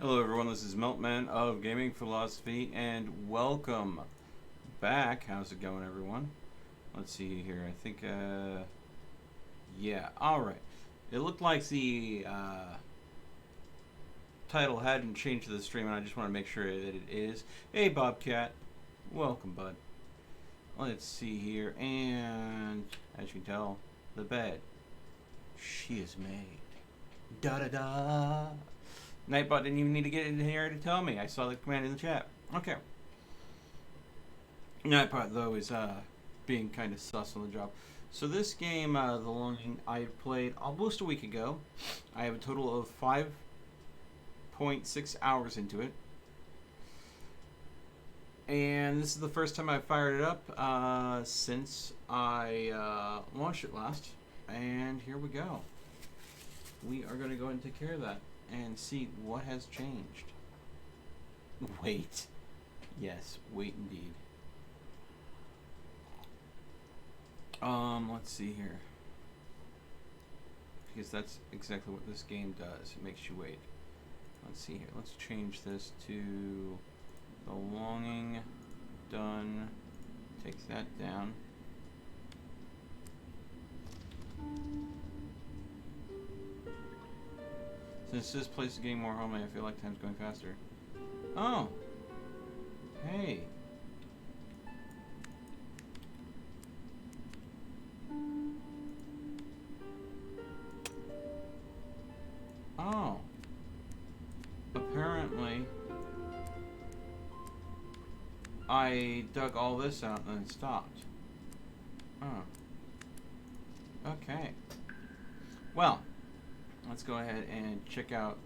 Hello everyone, this is Meltman of Gaming Philosophy, and welcome back. How's it going, everyone? Let's see here. I think, yeah, alright. It looked like the title hadn't changed to the stream, and I just want to make sure that it is. Hey, Bobcat. Welcome, bud. Let's see here, and as you can tell, the bed. She is made. Da-da-da. NightBot didn't even need to get in here to tell me. I saw the command in the chat. Okay. NightBot, though, is being kind of sus on the job. So this game, The Longing, I played almost a week ago. I have a total of 5.6 hours into it. And this is the first time I fired it up since I launched it last. And here we go. We are going to go ahead and take care of that and see what has changed. Wait. Yes, wait indeed. Let's see here. Because that's exactly what this game does. It makes you wait. Let's see here. Let's change this to The Longing. Done. Take that down. Since this place is getting more homely, I feel like time's going faster. Oh! Hey! Oh! Apparently, I dug all this out and then stopped. Oh. Okay. Well, let's go ahead and check out.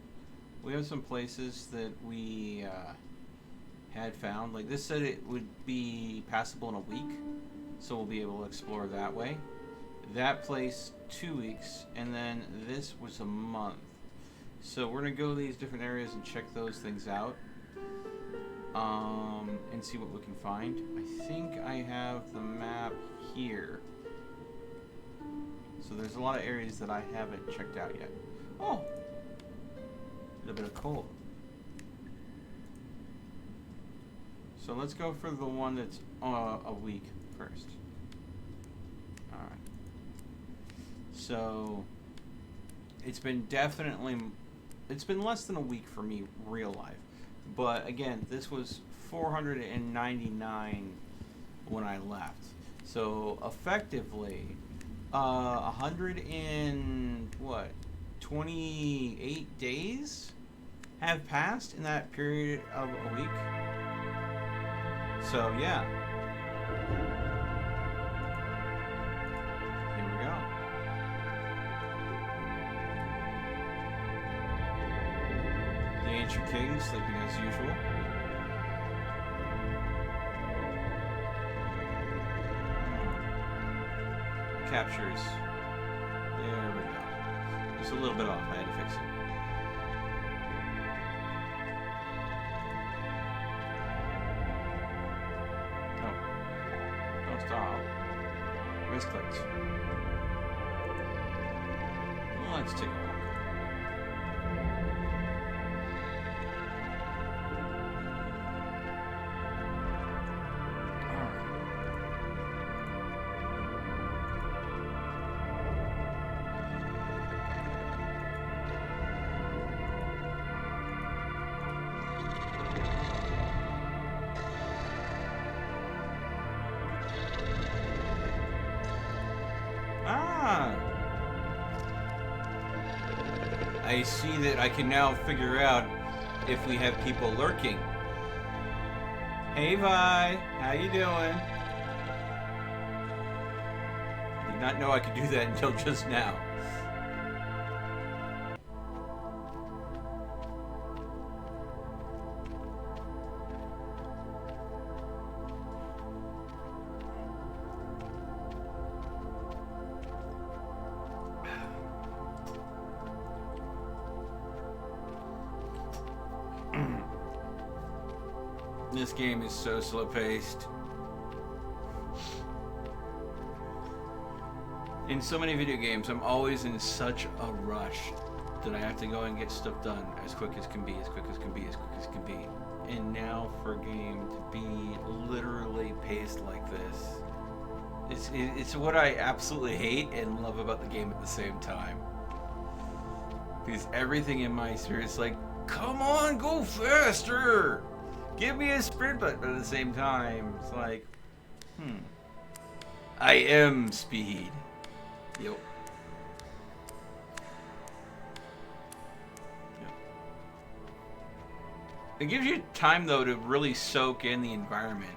We have some places that we had found. Like this said it would be passable in a week, so we'll be able to explore that way. That place 2 weeks, and then this was a month. So we're gonna go to these different areas and check those things out, and see what we can find. I think I have the map here. So there's a lot of areas that I haven't checked out yet. Oh! A little bit of coal. So let's go for the one that's a week first. Alright. So, it's been less than a week for me, real life. But again, this was 499 when I left. So, effectively, 28 days have passed in that period of a week. So yeah. Here we go. The Ancient King sleeping as usual. Captures. There we go. Just a little bit off. I had to fix it. No. Don't stop. Misclicked. Let's take a walk. I see that I can now figure out if we have people lurking. Hey Vi, how you doing? Did not know I could do that until just now. This game is so slow-paced. In so many video games, I'm always in such a rush that I have to go and get stuff done as quick as can be, as quick as can be, as quick as can be. And now for a game to be literally paced like this, it's what I absolutely hate and love about the game at the same time. Because everything in my spirit is like, come on, go faster! Give me a sprint button, but at the same time, it's like, I am speed. Yep. It gives you time, though, to really soak in the environment.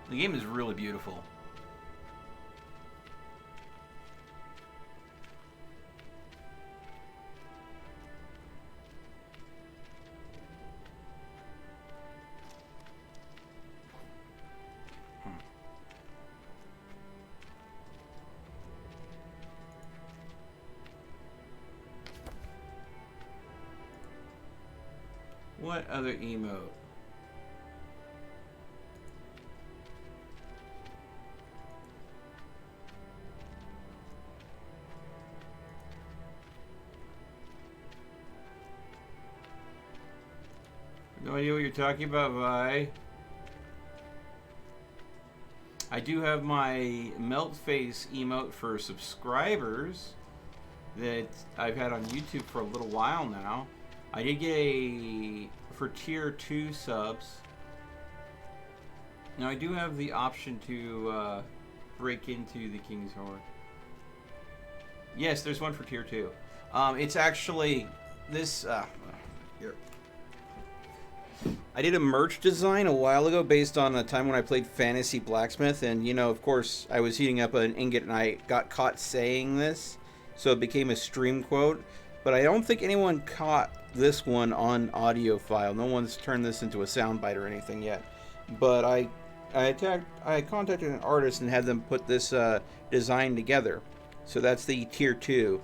The game is really beautiful. What other emote? No idea what you're talking about, Vi. I do have my melt face emote for subscribers that I've had on YouTube for a little while now. I did get for tier 2 subs. Now I do have the option to break into the King's Horde. Yes, there's one for tier 2. It's actually this. Here. I did a merch design a while ago based on a time when I played Fantasy Blacksmith, and you know, of course, I was heating up an ingot and I got caught saying this, so it became a stream quote. But I don't think anyone caught this one on audio file. No one's turned this into a soundbite or anything yet. But I contacted an artist and had them put this design together. So that's the tier 2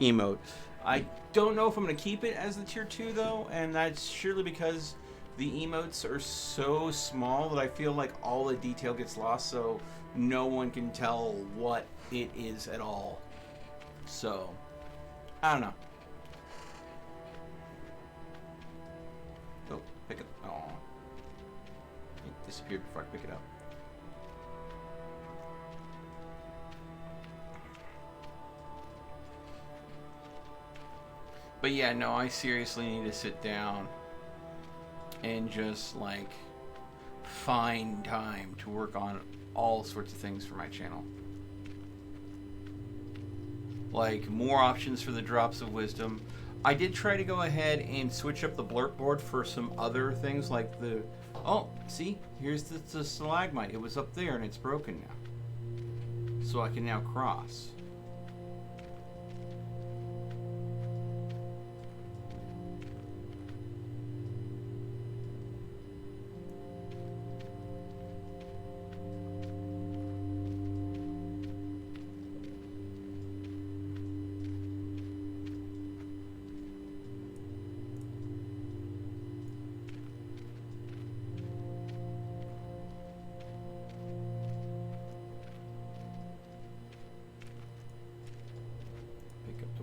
emote. I don't know if I'm going to keep it as the tier 2 though, and that's surely because the emotes are so small that I feel like all the detail gets lost, so no one can tell what it is at all. So I don't know. Oh, pick it. Oh, it disappeared before I pick it up. But yeah, no, I seriously need to sit down and just like find time to work on all sorts of things for my channel. Like more options for the drops of wisdom. I did try to go ahead and switch up the blurt board for some other things like the... Oh, see? Here's the stalagmite. It was up there and it's broken now. So I can now cross.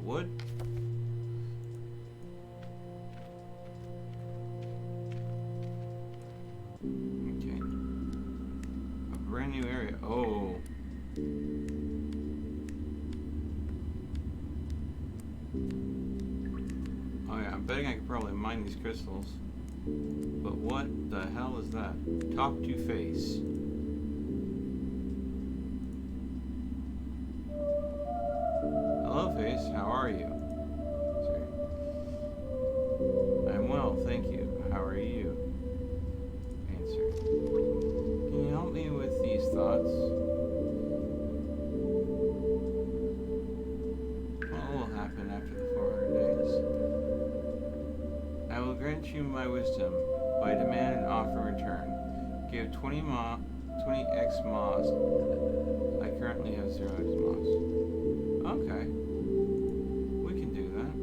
Wood. Okay. A brand new area. Oh. Oh yeah, I'm betting I could probably mine these crystals. But what the hell is that? Talk to face. Hello, face. How are you? Sorry. I'm well, thank you. How are you? Answer. Can you help me with these thoughts? What will happen after the 400 days? I will grant you my wisdom, but I demand an offer in return. Give 20x moss. I currently have 0x moss. Okay. We can do that.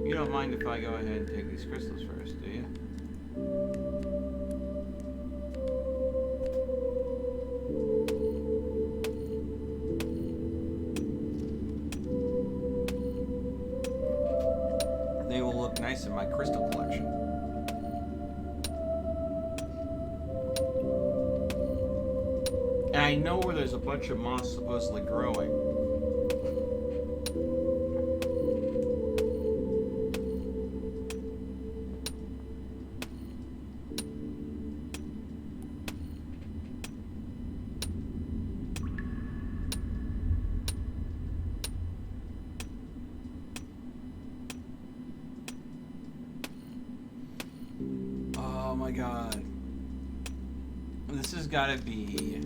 You don't mind if I go ahead and take these crystals first, do you? They will look nice in my crystal collection. And I know where there's a bunch of moss supposedly growing. Oh my god. This has got to be...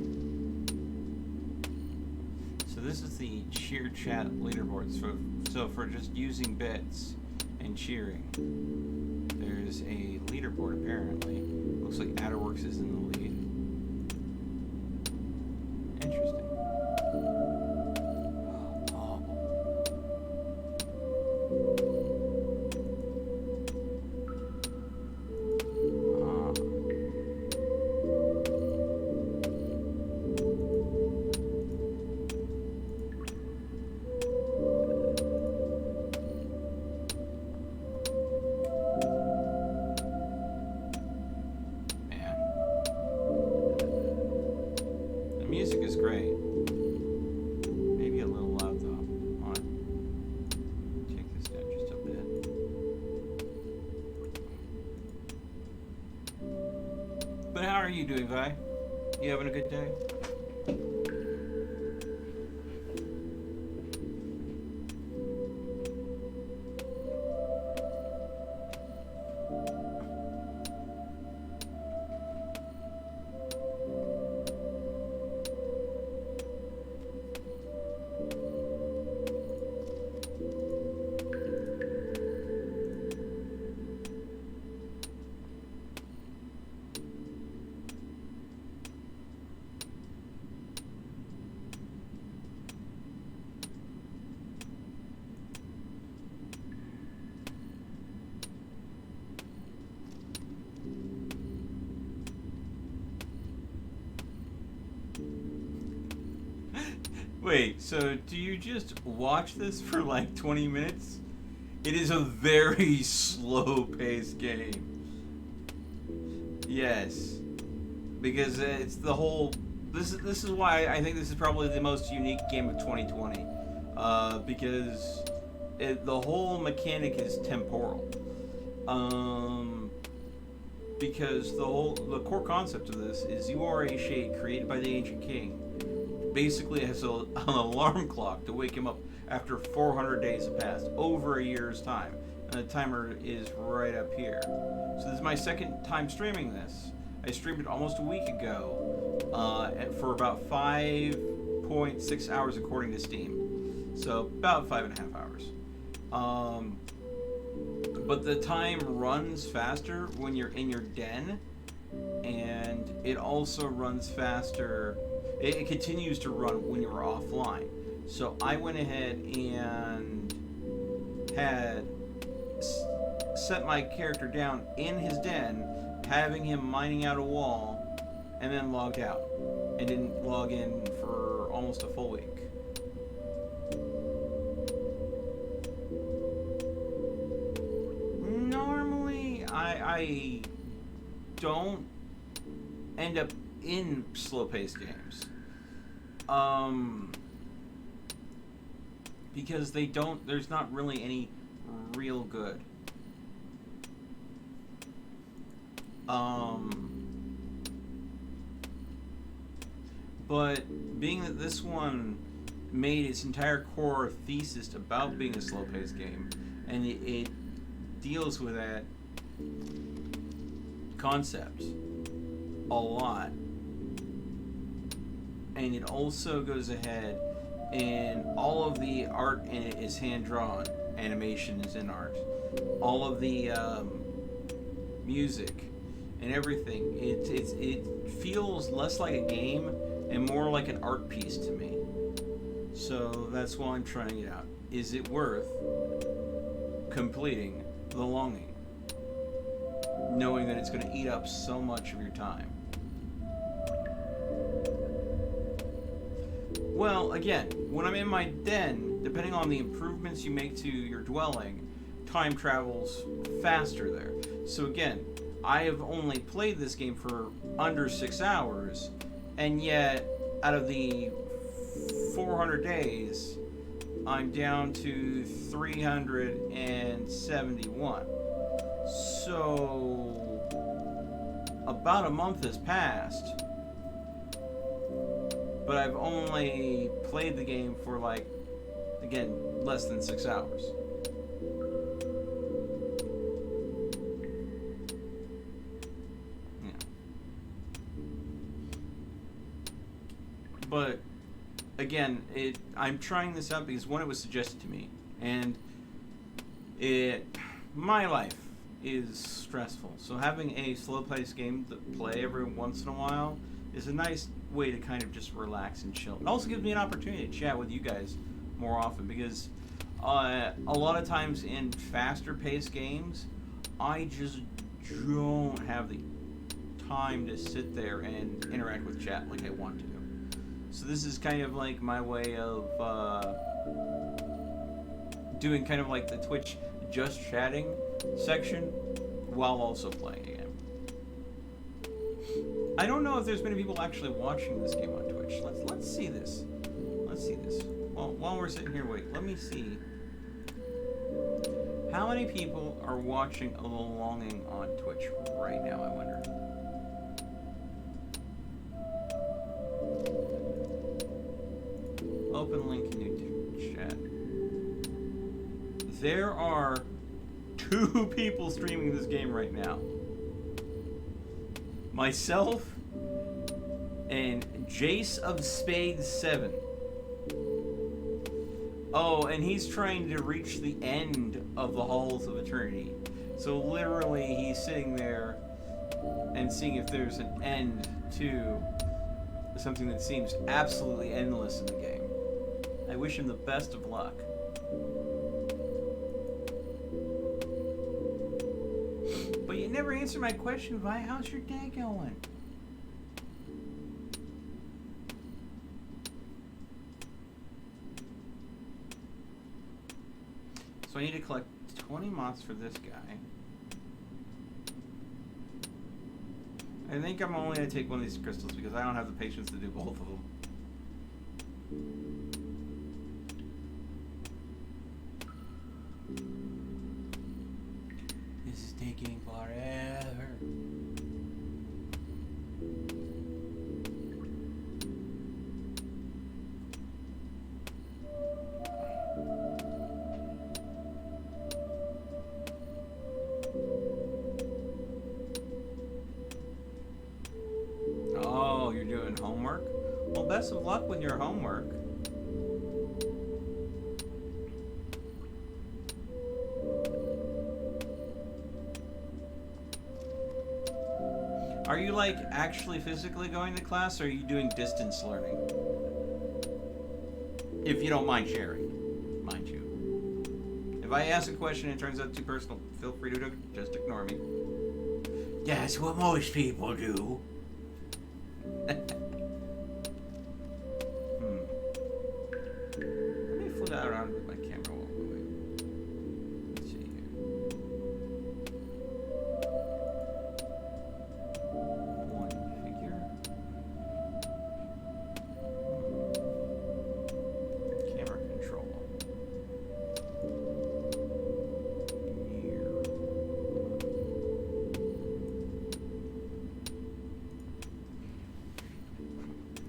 So this is the cheer chat leaderboard. So for just using bits and cheering, there's a leaderboard apparently. Looks like Adderworks is in the lead. Interesting. Oh. Music is great. Maybe a little loud though. Hold on. Take this down just a bit. But how are you doing, Vi? You having a good day? Wait, so do you just watch this for like 20 minutes? It is a very slow-paced game. Yes. Because it's the whole... This is why I think this is probably the most unique game of 2020. Because the whole mechanic is temporal. Because the core concept of this is you are a shade created by the ancient king. Basically has an alarm clock to wake him up after 400 days have passed, over a year's time. And the timer is right up here. So this is my second time streaming this. I streamed it almost a week ago for about 5.6 hours according to Steam. So about 5.5 hours. But the time runs faster when you're in your den, and it also runs faster. It continues to run when you're offline. So I went ahead and had set my character down in his den, having him mining out a wall, and then logged out. And didn't log in for almost a full week. Normally, I don't end up in slow-paced games. Because there's not really any real good. But being that this one made its entire core thesis about being a slow-paced game, and it deals with that concept a lot, and it also goes ahead and all of the art in it is hand-drawn. Animation is in art. All of the music and everything, it feels less like a game and more like an art piece to me. So that's why I'm trying it out. Is it worth completing The Longing, knowing that it's going to eat up so much of your time? Well, again, when I'm in my den, depending on the improvements you make to your dwelling, time travels faster there. So again, I have only played this game for under 6 hours, and yet out of the 400 days, I'm down to 371. So about a month has passed, but I've only played the game for, like, again, less than 6 hours. Yeah. But again, I'm trying this out because, one, it was suggested to me, and my life is stressful. So having a slow-paced game to play every once in a while is a nice way to kind of just relax and chill. It also gives me an opportunity to chat with you guys more often, because a lot of times in faster-paced games, I just don't have the time to sit there and interact with chat like I want to. So this is kind of like my way of doing kind of like the Twitch just chatting section while also playing a game. I don't know if there's many people actually watching this game on Twitch. Let's see this. Let's see this. Well, while we're sitting here, wait, let me see. How many people are watching A Little Longing on Twitch right now, I wonder? Open link in YouTube chat. There are 2 people streaming this game right now. Myself and Jace of Spades 7. Oh, and he's trying to reach the end of the Halls of Eternity. So literally he's sitting there and seeing if there's an end to something that seems absolutely endless in the game. I wish him the best of luck. But you never answered my question, Vi. How's your day going? So I need to collect 20 moths for this guy. I think I'm only going to take one of these crystals because I don't have the patience to do both of them. This is taking forever. Oh, you're doing homework? Well, best of luck with your homework. Are you, like, actually physically going to class, or are you doing distance learning? If you don't mind sharing, mind you. If I ask a question and it turns out too personal, feel free to just ignore me. That's what most people do. Let me flip that around with my camera while we wait. Let's see here. One figure. Camera control. Here.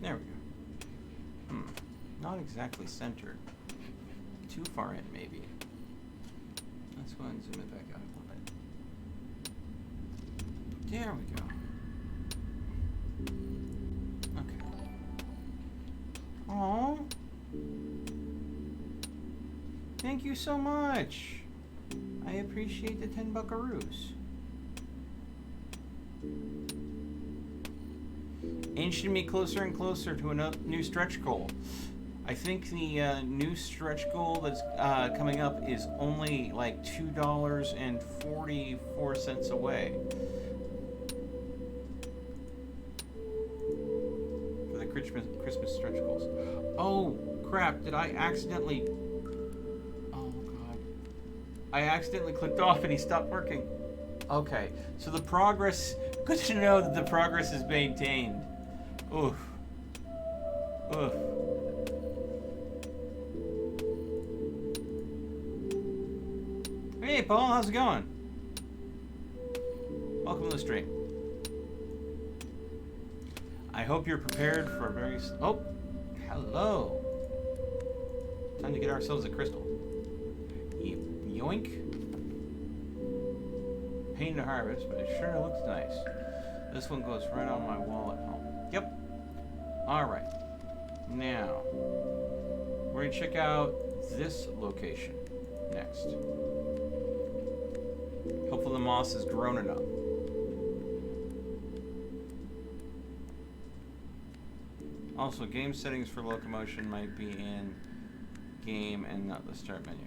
There we go. Not exactly centered. Too far in, maybe. Let's go ahead and zoom it back out a little bit. There we go. Okay. Aww. Thank you so much. I appreciate the 10 buckaroos. Inching me closer and closer to a new stretch goal. I think the new stretch goal that's coming up is only like $2.44 away. For the Christmas stretch goals. Oh, crap. Did I accidentally... Oh, God. I accidentally clicked off and he stopped working. Okay, so the progress. Good to know that the progress is maintained. Oof. Oof. Hey, Paul, how's it going? Welcome to the stream. I hope you're prepared for a very... Oh, hello. Time to get ourselves a crystal. Yoink. Pain to harvest, but it sure looks nice. This one goes right on my wall at home. Yep. Alright. Now, we're going to check out this location next. Hopefully the moss has grown enough. Also, game settings for locomotion might be in game and not the start menu.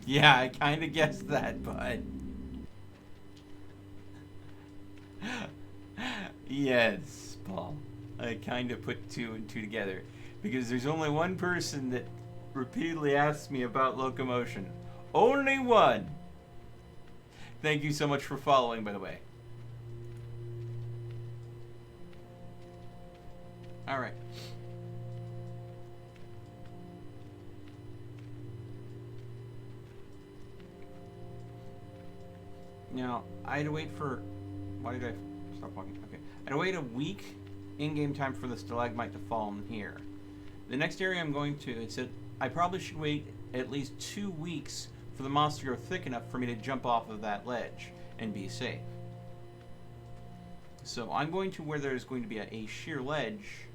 Yeah, I kind of guessed that, but... Yes, Paul. I kind of put 2 and 2 together. Because there's only one person that repeatedly asks me about locomotion. Only one! Thank you so much for following, by the way. Alright. Now, I had to wait for... Why did I stop walking? Okay. I had to wait a week in-game time for the stalagmite to fall in here. The next area I'm going to, it said I probably should wait at least 2 weeks for the moss to grow thick enough for me to jump off of that ledge and be safe. So I'm going to where there's going to be a sheer ledge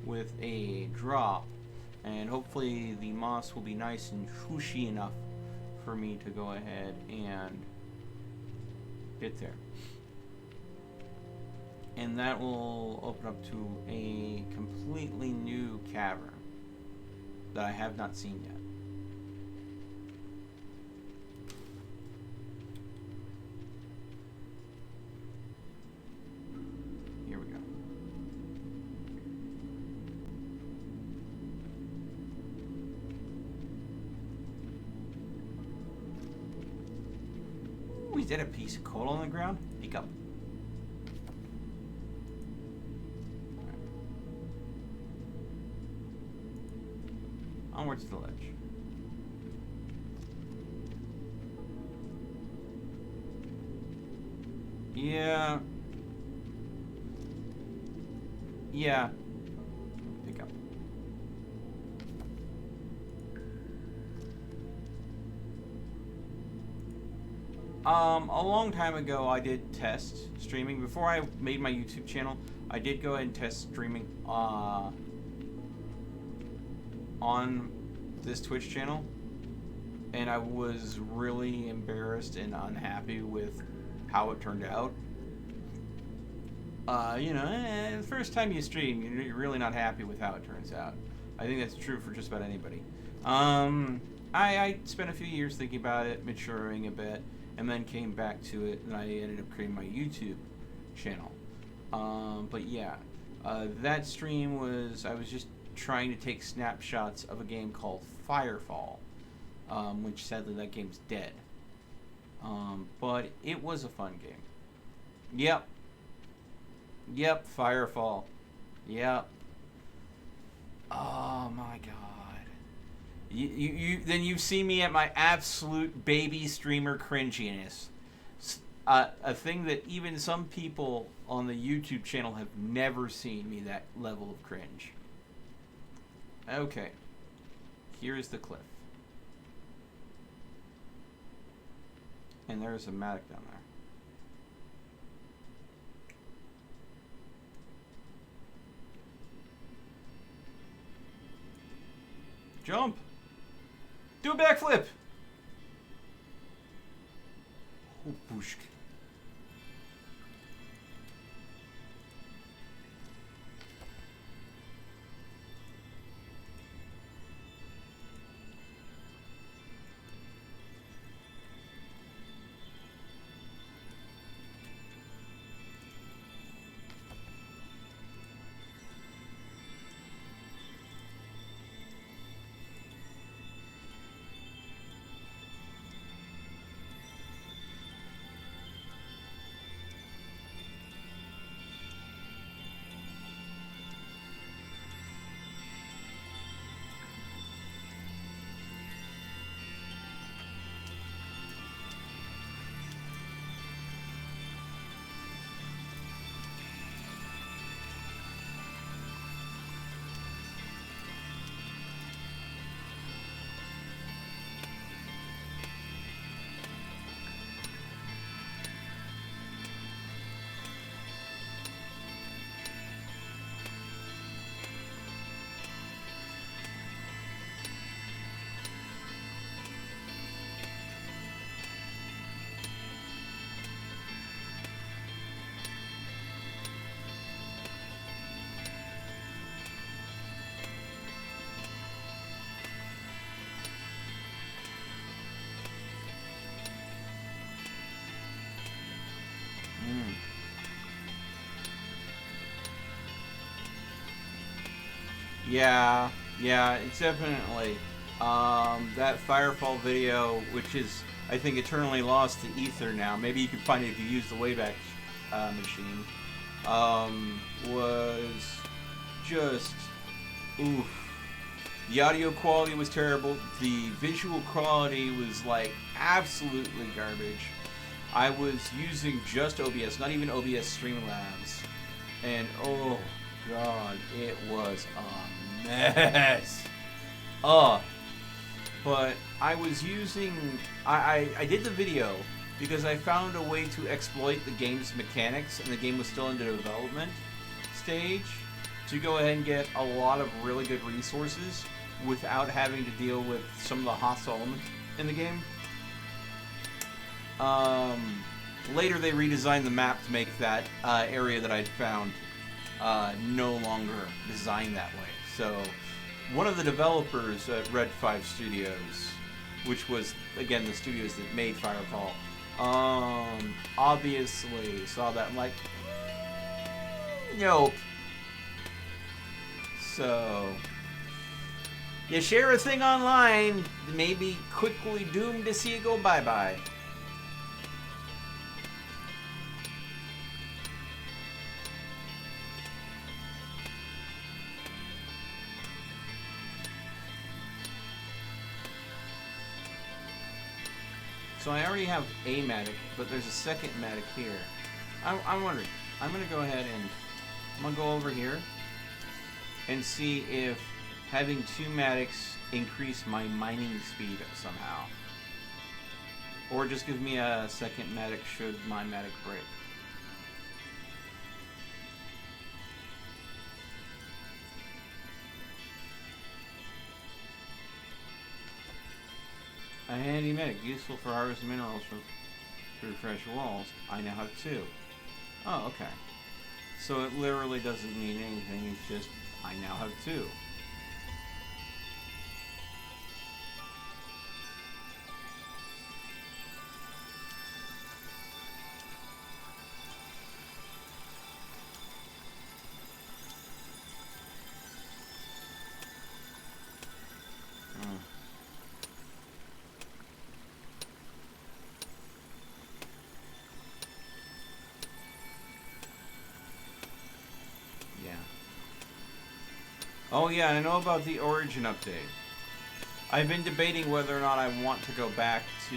with a drop, and hopefully the moss will be nice and whooshy enough for me to go ahead and get there. And that will open up to a completely new cavern that I have not seen yet. Here we go. Ooh, is that a piece of coal on the ground? Pick up. Onwards to the ledge. Yeah. Yeah. Pick up. A long time ago I did test streaming. Before I made my YouTube channel, I did go ahead and test streaming on this Twitch channel, and I was really embarrassed and unhappy with how it turned out. You know, the first time you stream, you're really not happy with how it turns out. I think that's true for just about anybody. I spent a few years thinking about it, maturing a bit, and then came back to it, and I ended up creating my YouTube channel. But yeah, that stream was, I was just trying to take snapshots of a game called Firefall, which sadly that game's dead. But it was a fun game. Yep, Firefall. Yep. Oh my god. Then you've seen me at my absolute baby streamer cringiness. A thing that even some people on the YouTube channel have never seen me that level of cringe. Okay. Here is the cliff. And there's a mattock down there. Jump! Do a backflip! Oh, booshk. Yeah, yeah, it's definitely that Firefall video, which is I think eternally lost to ether now. Maybe you can find it if you use the Wayback Machine. Was just oof. The audio quality was terrible. The visual quality was like absolutely garbage. I was using just OBS, not even OBS Streamlabs, and oh god, it was a mess. But I was using. I did the video because I found a way to exploit the game's mechanics, and the game was still in the development stage, to go ahead and get a lot of really good resources without having to deal with some of the hostile elements in the game. Later they redesigned the map to make that area that I'd found no longer designed that way. So one of the developers at Red 5 Studios, which was, again, the studios that made Firefall, obviously saw that and like, nope. So, you share a thing online, maybe quickly doomed to see it go bye-bye. So I already have a Matic, but there's a second Matic here. I'm wondering, I'm going to go ahead and I'm going to go over here and see if having two Matics increase my mining speed somehow. Or just give me a second Matic should my Matic break. A handy Matic, useful for harvesting minerals through fresh walls. I now have two. Oh, okay. So it literally doesn't mean anything, it's just I now have two. Oh yeah, and I know about the Origin update. I've been debating whether or not I want to go back to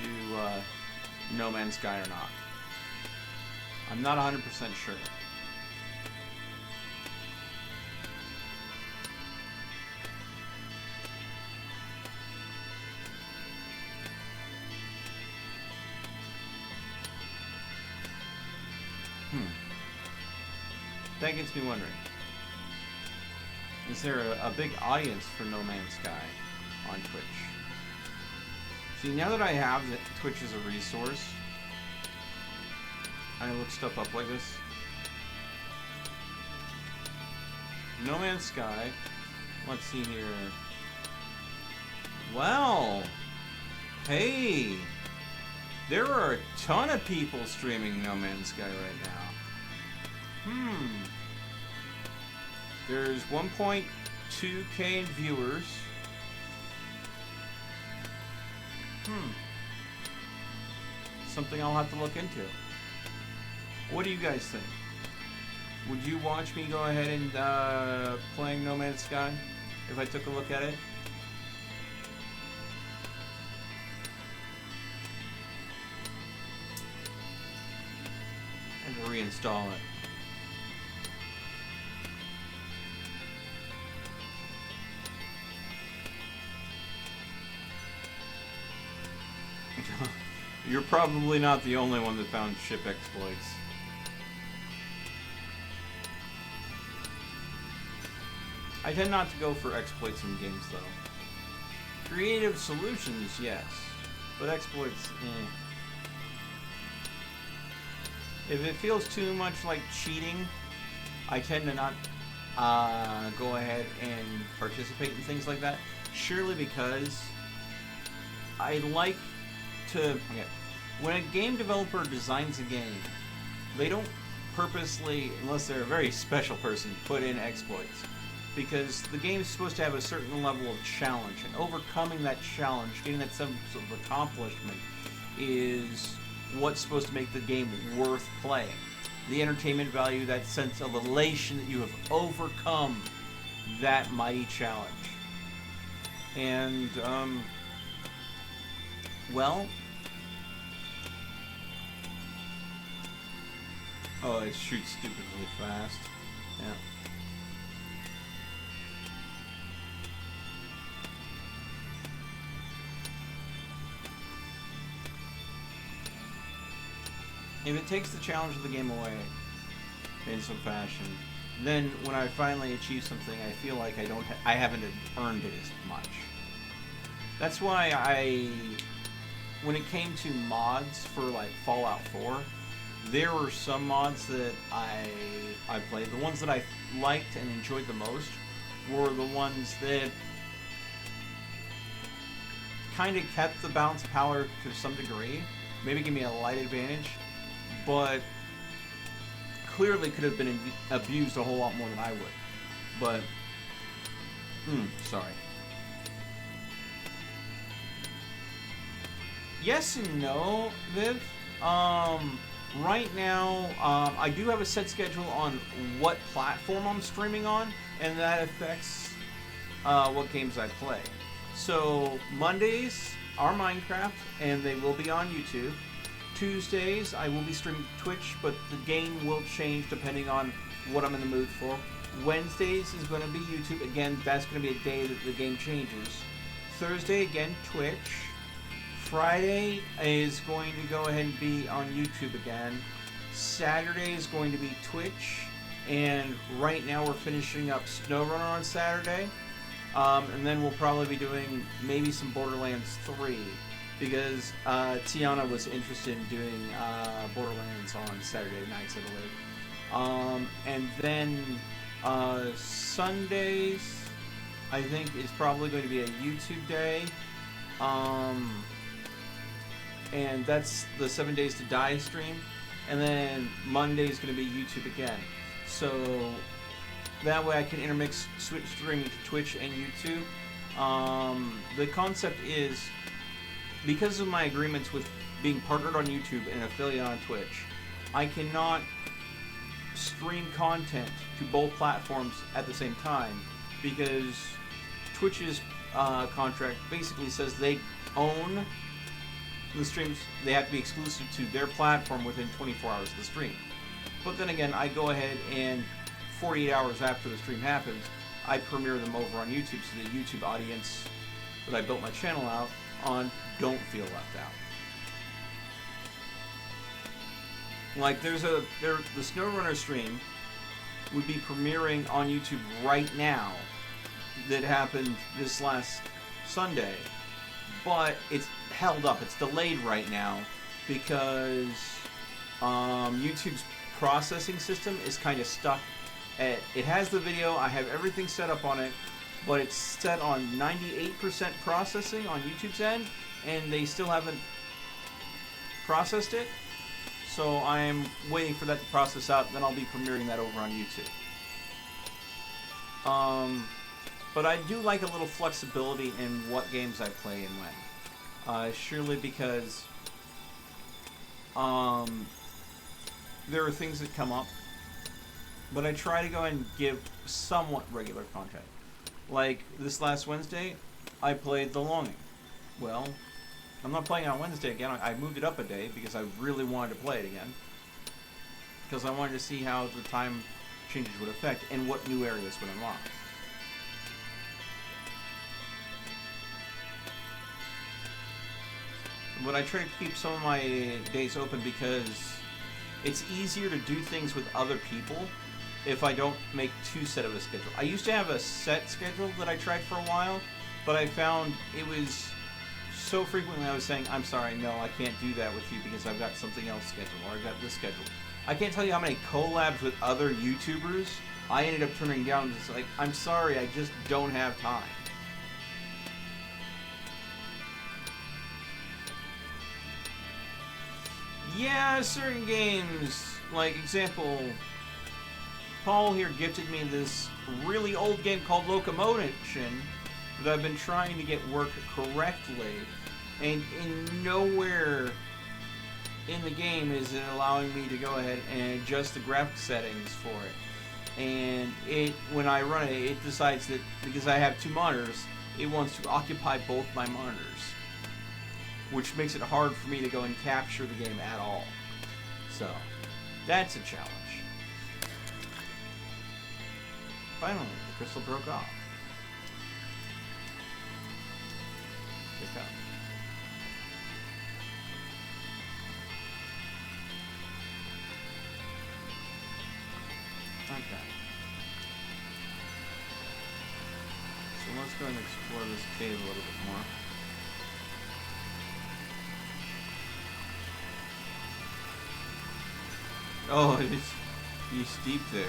No Man's Sky or not. I'm not 100% sure. That gets me wondering. Is there a big audience for No Man's Sky on Twitch? See, now that I have that Twitch as a resource, I look stuff up like this. No Man's Sky. Let's see here. Wow. Hey. There are a ton of people streaming No Man's Sky right now. There's 1.2k viewers. Something I'll have to look into. What do you guys think? Would you watch me go ahead and playing No Man's Sky if I took a look at it? I have to reinstall it. You're probably not the only one that found ship exploits. I tend not to go for exploits in games, though. Creative solutions, yes. But exploits, If it feels too much like cheating, I tend to not go ahead and participate in things like that. Surely because I like to... Okay. When a game developer designs a game, they don't purposely, unless they're a very special person, put in exploits. because the game is supposed to have a certain level of challenge, and overcoming that challenge, getting that sense of accomplishment, is what's supposed to make the game worth playing. The entertainment value, that sense of elation that you have overcome that mighty challenge. And, well... Oh, it shoots stupidly fast. Yeah. If it takes the challenge of the game away in some fashion, then when I finally achieve something, I feel like I haven't earned it as much. That's why when it came to mods for like Fallout 4, there were some mods that I played. The ones that I liked and enjoyed the most were the ones that kind of kept the balance of power to some degree, maybe give me a light advantage, but clearly could have been abused a whole lot more than I would. But, sorry. Yes and no, Viv. Right now, I do have a set schedule on what platform I'm streaming on, and that affects what games I play. So, Mondays are Minecraft, and they will be on YouTube. Tuesdays, I will be streaming Twitch, but the game will change depending on what I'm in the mood for. Wednesdays is going to be YouTube. Again, that's going to be a day that the game changes. Thursday, again, Twitch. Friday is going to go ahead and be on YouTube again. Saturday is going to be Twitch. And right now we're finishing up SnowRunner on Saturday. And then we'll probably be doing maybe some Borderlands 3. Because Tiana was interested in doing Borderlands on Saturday nights, I believe. And then Sundays, I think, is probably going to be a YouTube day. And that's the 7 Days to Die stream. And then Monday is going to be YouTube again. So that way I can intermix switch streaming to Twitch and YouTube. The concept is, because of my agreements with being partnered on YouTube and affiliate on Twitch, I cannot stream content to both platforms at the same time, because Twitch's contract basically says they own the streams. They have to be exclusive to their platform within 24 hours of the stream. But then again, I go ahead and 48 hours after the stream happens, I premiere them over on YouTube, so the YouTube audience that I built my channel out on don't feel left out. Like the SnowRunner stream would be premiering on YouTube right now, that happened this last Sunday, but it's held up, it's delayed right now because YouTube's processing system is kind of stuck at, it has the video, I have everything set up on it, but it's set on 98% processing on YouTube's end, and they still haven't processed it. So I'm waiting for that to process out, then I'll be premiering that over on YouTube. But I do like a little flexibility in what games I play and when. Surely because there are things that come up, but I try to go and give somewhat regular content. Like this last Wednesday, I played The Longing. Well, I'm not playing on Wednesday again. I moved it up a day because I really wanted to play it again. Because I wanted to see how the time changes would affect and what new areas would unlock. But I try to keep some of my days open because it's easier to do things with other people if I don't make too set of a schedule. I used to have a set schedule that I tried for a while, but I found it was so frequently I was saying, I'm sorry, no, I can't do that with you because I've got something else scheduled, or I've got this scheduled. I can't tell you how many collabs with other YouTubers I ended up turning down. Just like, I'm sorry, I just don't have time. Yeah, certain games, like example, Paul here gifted me this really old game called Locomotion that I've been trying to get work correctly, and in nowhere in the game is it allowing me to go ahead and adjust the graphic settings for it. And when I run it, it decides that because I have two monitors, it wants to occupy both my monitors, which makes it hard for me to go and capture the game at all. So, that's a challenge. Finally, the crystal broke off. Pick up. Okay. So let's go and explore this cave a little bit more. Oh, it's deep there.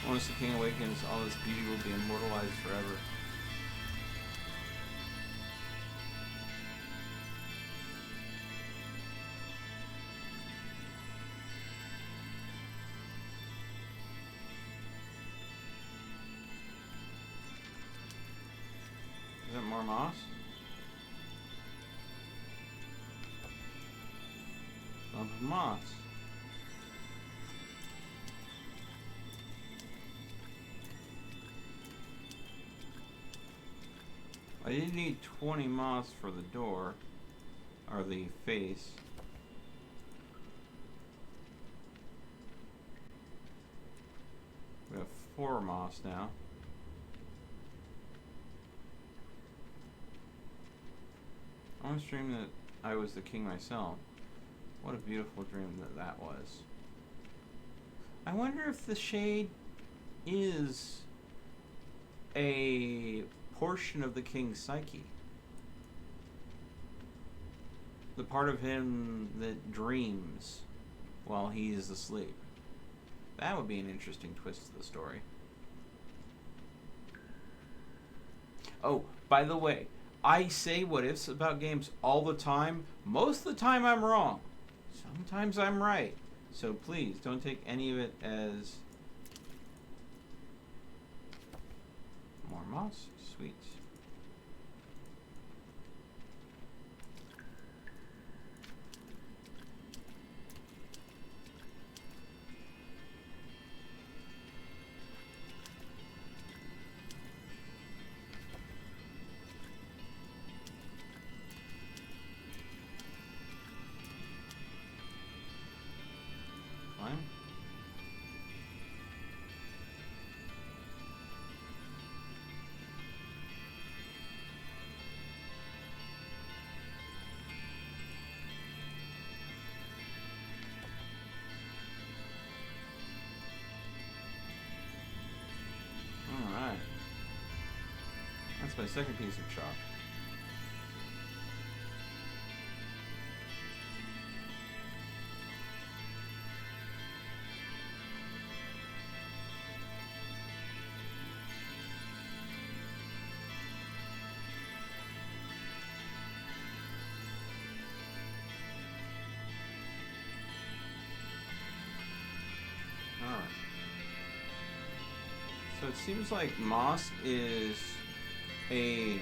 Once the king awakens, all this beauty will be immortalized forever. Is that more moss? Lump of moss. I did need 20 moss for the door, or the face. We have 4 moss now. I once dreamed that I was the king myself. What a beautiful dream that was. I wonder if the shade is a portion of the king's psyche. The part of him that dreams while he is asleep. That would be an interesting twist to the story. Oh, by the way, I say what ifs about games all the time. Most of the time I'm wrong. Sometimes I'm right. So please don't take any of it as more moss. Sweet. Fine. Alright. That's my second piece of chalk. Alright. So it seems like moss is a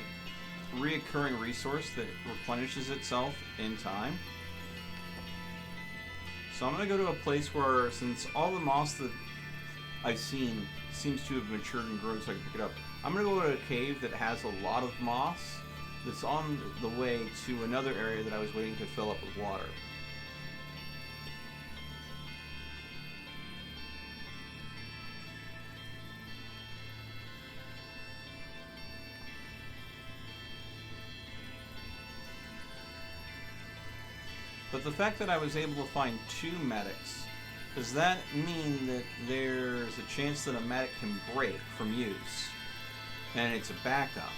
reoccurring resource that replenishes itself in time. So I'm going to go to a place where, since all the moss that I've seen seems to have matured and grown so I can pick it up, I'm going to go to a cave that has a lot of moss that's on the way to another area that I was waiting to fill up with water. But the fact that I was able to find 2 medics, does that mean that there's a chance that a medic can break from use and it's a backup?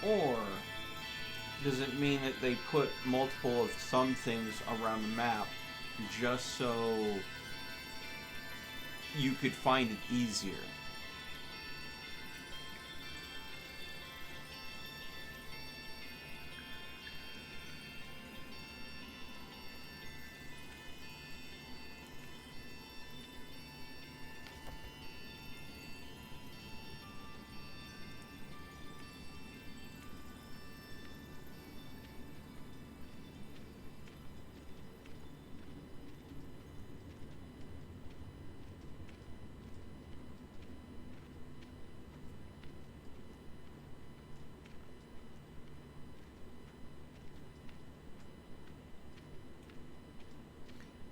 Or does it mean that they put multiple of some things around the map just so you could find it easier?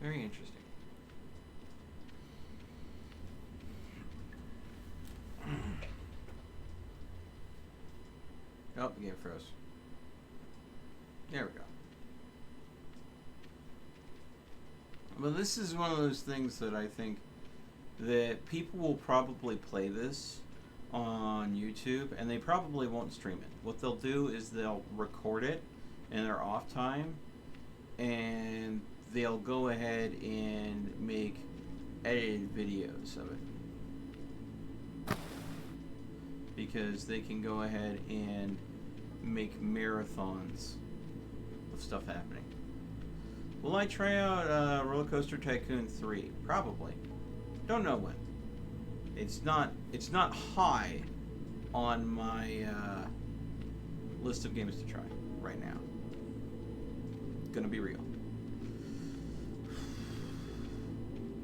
Very interesting. Oh, the game froze. There we go. But this is one of those things that I think that people will probably play this on YouTube, and they probably won't stream it. What they'll do is they'll record it in their off time, and they'll go ahead and make edited videos of it. Because they can go ahead and make marathons of stuff happening. Will I try out Roller Coaster Tycoon 3? Probably. Don't know when. It's not high on my list of games to try right now. Gonna be real.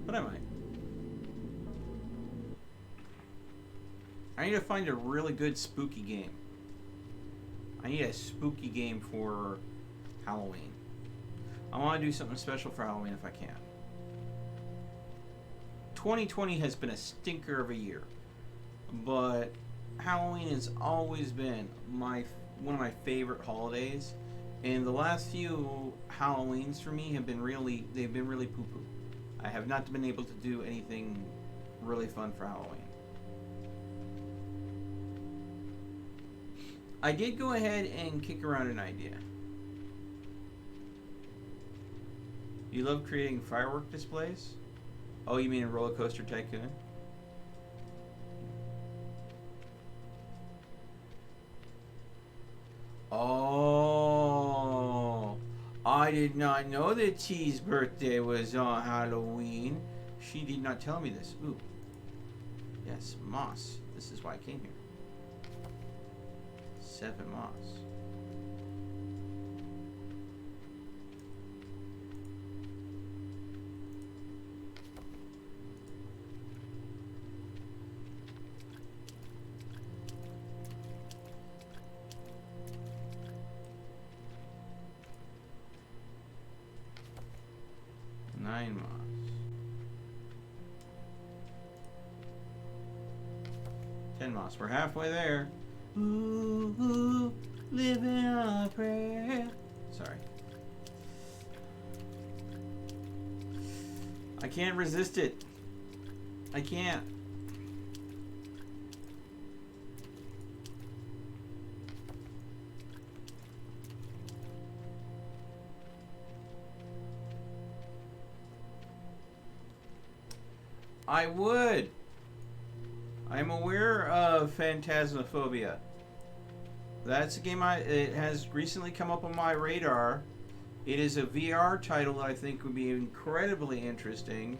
But I might. I need to find a really good spooky game. I need a spooky game for Halloween. I want to do something special for Halloween if I can. 2020 has been a stinker of a year, but Halloween has always been one of my favorite holidays, and the last few Halloweens for me have been really poo-poo. I have not been able to do anything really fun for Halloween. I did go ahead and kick around an idea. You love creating firework displays? Oh, you mean a Roller Coaster Tycoon? Oh, I did not know that T's birthday was on Halloween. She did not tell me this. Ooh. Yes, moss. This is why I came here. 7 moss. Nine moss. 10 moss. We're halfway there. Ooh, ooh, living on a prayer. Sorry. I can't resist it. I can't. I would. I'm aware of Phantasmophobia. That's a game it has recently come up on my radar. It is a VR title that I think would be incredibly interesting.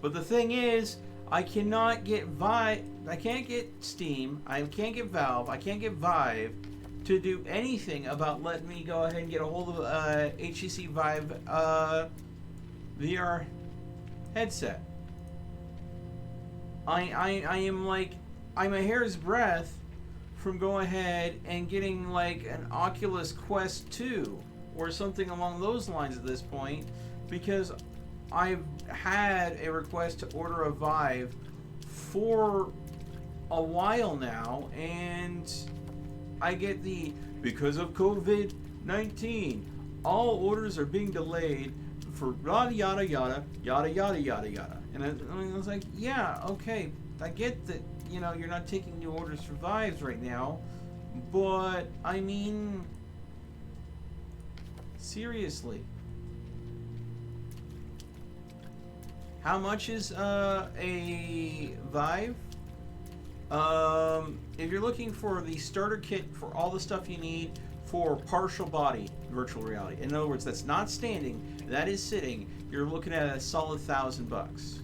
But the thing is, I cannot get I can't get Steam, I can't get Valve, I can't get Vive to do anything about letting me go ahead and get a hold of HTC Vive VR headset. I am like, I'm a hair's breadth from going ahead and getting like an Oculus Quest 2 or something along those lines at this point, because I've had a request to order a Vive for a while now, and I get because of COVID-19, all orders are being delayed for yada yada yada yada yada yada yada. And I was like, yeah, okay, I get that, you're not taking new orders for Vives right now, but I mean, seriously, how much is a Vive? If you're looking for the starter kit for all the stuff you need for partial body virtual reality, in other words, that's not standing, that is sitting, you're looking at a solid $1,000,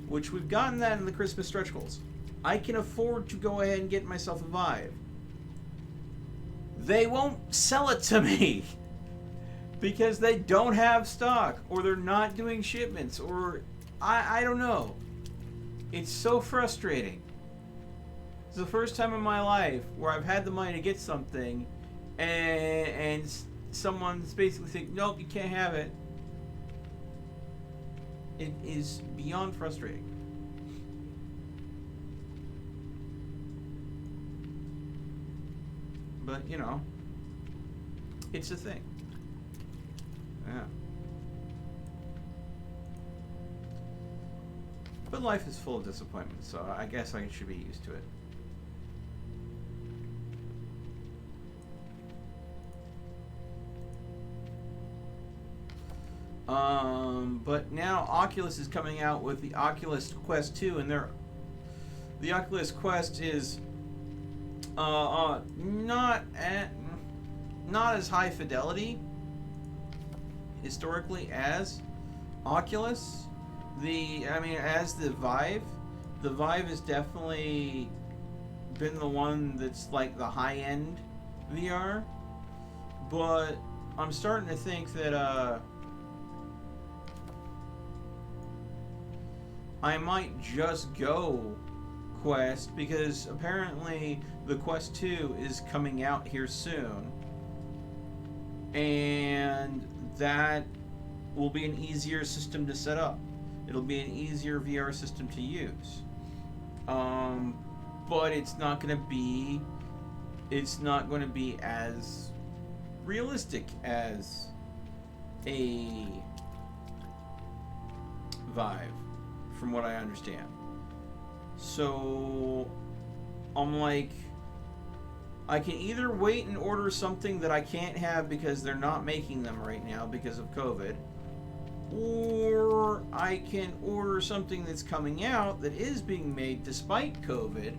which we've gotten that in the Christmas stretch goals. I can afford to go ahead and get myself a Vive. They won't sell it to me because they don't have stock, or they're not doing shipments, or I don't know. It's so frustrating. It's the first time in my life where I've had the money to get something and someone's basically saying, nope, you can't have it. It is beyond frustrating. But, you know, it's a thing. Yeah. But life is full of disappointments, so I guess I should be used to it. But now Oculus is coming out with the Oculus Quest 2, and the Oculus Quest is not as high fidelity historically as Oculus. As the Vive. The Vive has definitely been the one that's like the high-end VR, but I'm starting to think that I might just go Quest, because apparently the Quest 2 is coming out here soon, and that will be an easier system to set up. It'll be an easier VR system to use. But it's not going to be as realistic as a Vive, from what I understand. So I'm like, I can either wait and order something that I can't have because they're not making them right now because of COVID, or I can order something that's coming out that is being made despite COVID.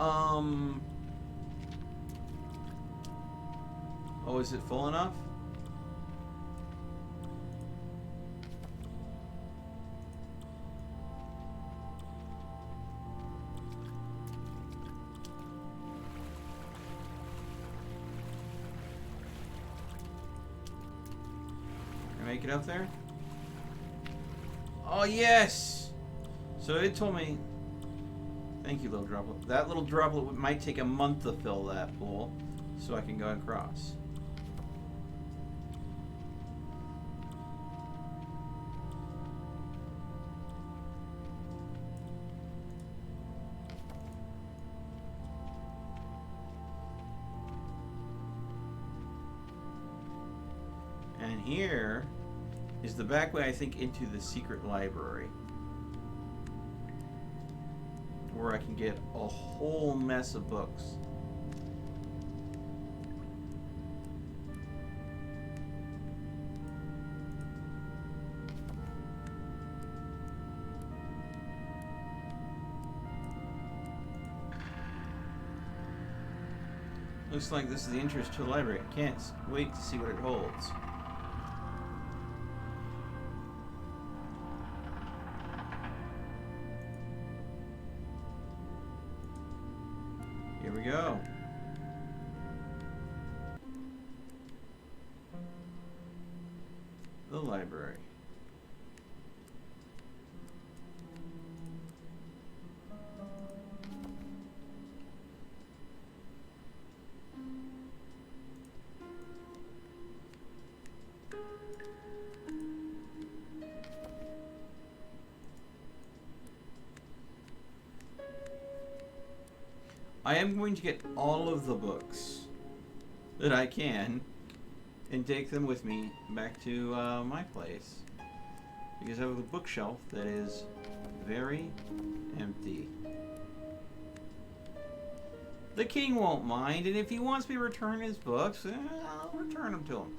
Oh, is it full enough? Make it up there? Oh, yes! So it told me... Thank you, little droplet. That little droplet might take a month to fill that pool, so I can go across. And here is the back way, I think, into the secret library, where I can get a whole mess of books. Looks like this is the entrance to the library. I can't wait to see what it holds. Here we go. The library. I am going to get all of the books that I can and take them with me back to my place, because I have a bookshelf that is very empty. The king won't mind, and if he wants me to return his books, I'll return them to him.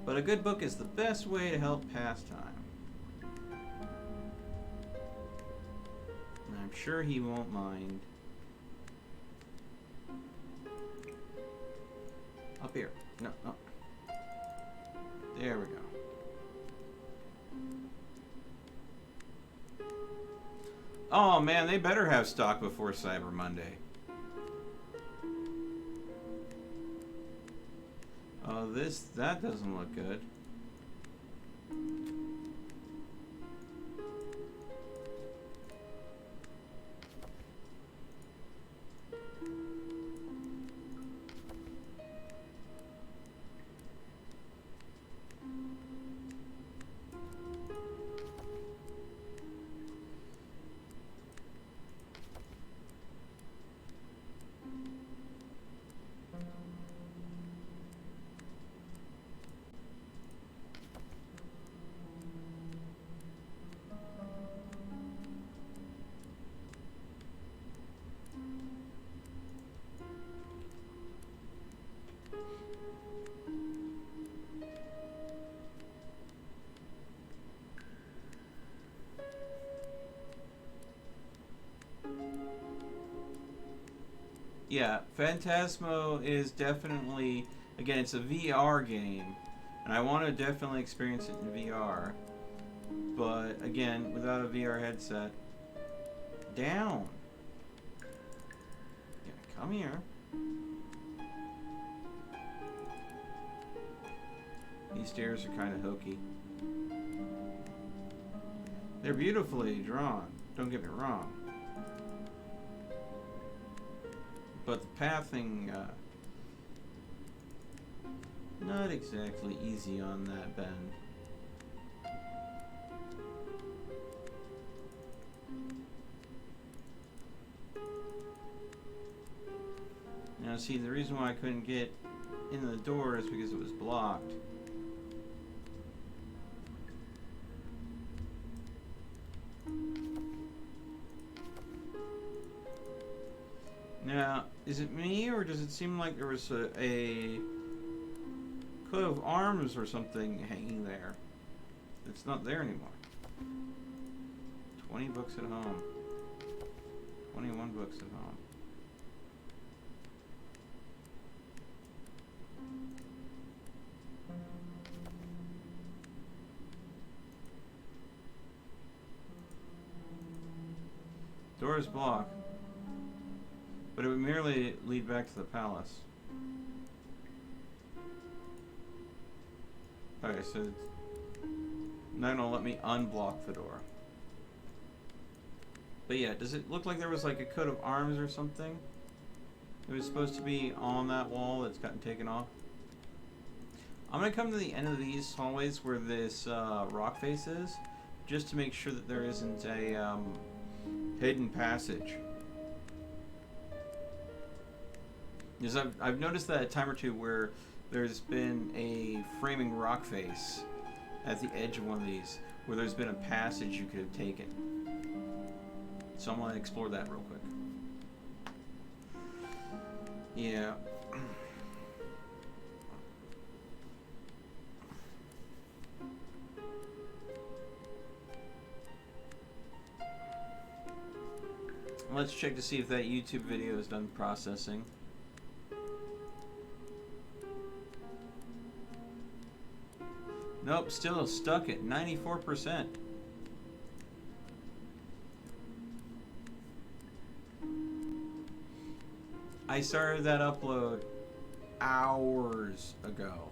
But a good book is the best way to help pass time. I'm sure he won't mind. Up here. No, no. There we go. Oh man, they better have stock before Cyber Monday. Oh, that doesn't look good. Yeah, Phantasmo is definitely, again, it's a VR game, and I want to definitely experience it in VR. But again, without a VR headset, down. Yeah, come here. These stairs are kind of hokey. They're beautifully drawn, don't get me wrong. But the pathing, not exactly easy on that bend. Now see, the reason why I couldn't get into the door is because it was blocked. Now, is it me, or does it seem like there was a coat of arms or something hanging there? It's not there anymore. 20 books at home. 21 books at home. Door is blocked. But it would merely lead back to the palace. Okay, so it's not gonna let me unblock the door. But yeah, does it look like there was like a coat of arms or something? It was supposed to be on that wall that's gotten taken off. I'm gonna come to the end of these hallways where this rock face is, just to make sure that there isn't a hidden passage. Because I've noticed that a time or two where there's been a framing rock face at the edge of one of these, where there's been a passage you could have taken. So I'm going to explore that real quick. Yeah. Let's check to see if that YouTube video is done processing. Nope, still stuck at 94%. I started that upload hours ago.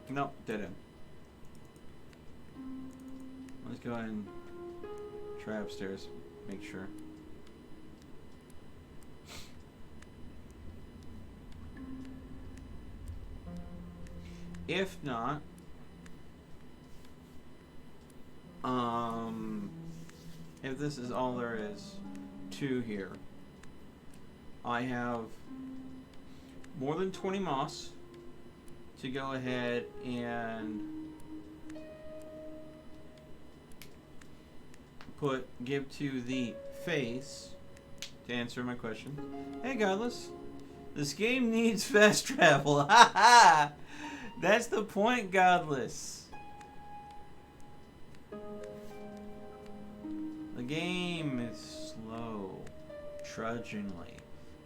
Nope, didn't. Let's go ahead and try upstairs, make sure. If not, if this is all there is to here, I have more than 20 moss to go ahead and give to the face to answer my question. Hey, Godless, this game needs fast travel. Ha ha! That's the point, Godless. The game is slow, trudgingly.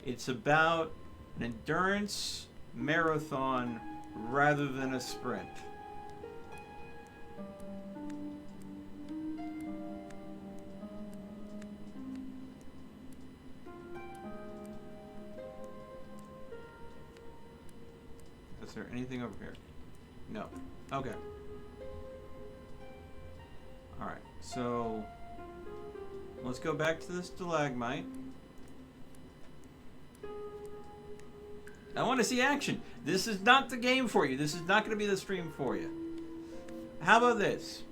It's about an endurance marathon rather than a sprint. Is there anything over here? No. Okay. Alright, so let's go back to the stalagmite. I want to see action. This is not the game for you. This is not going to be the stream for you. How about this?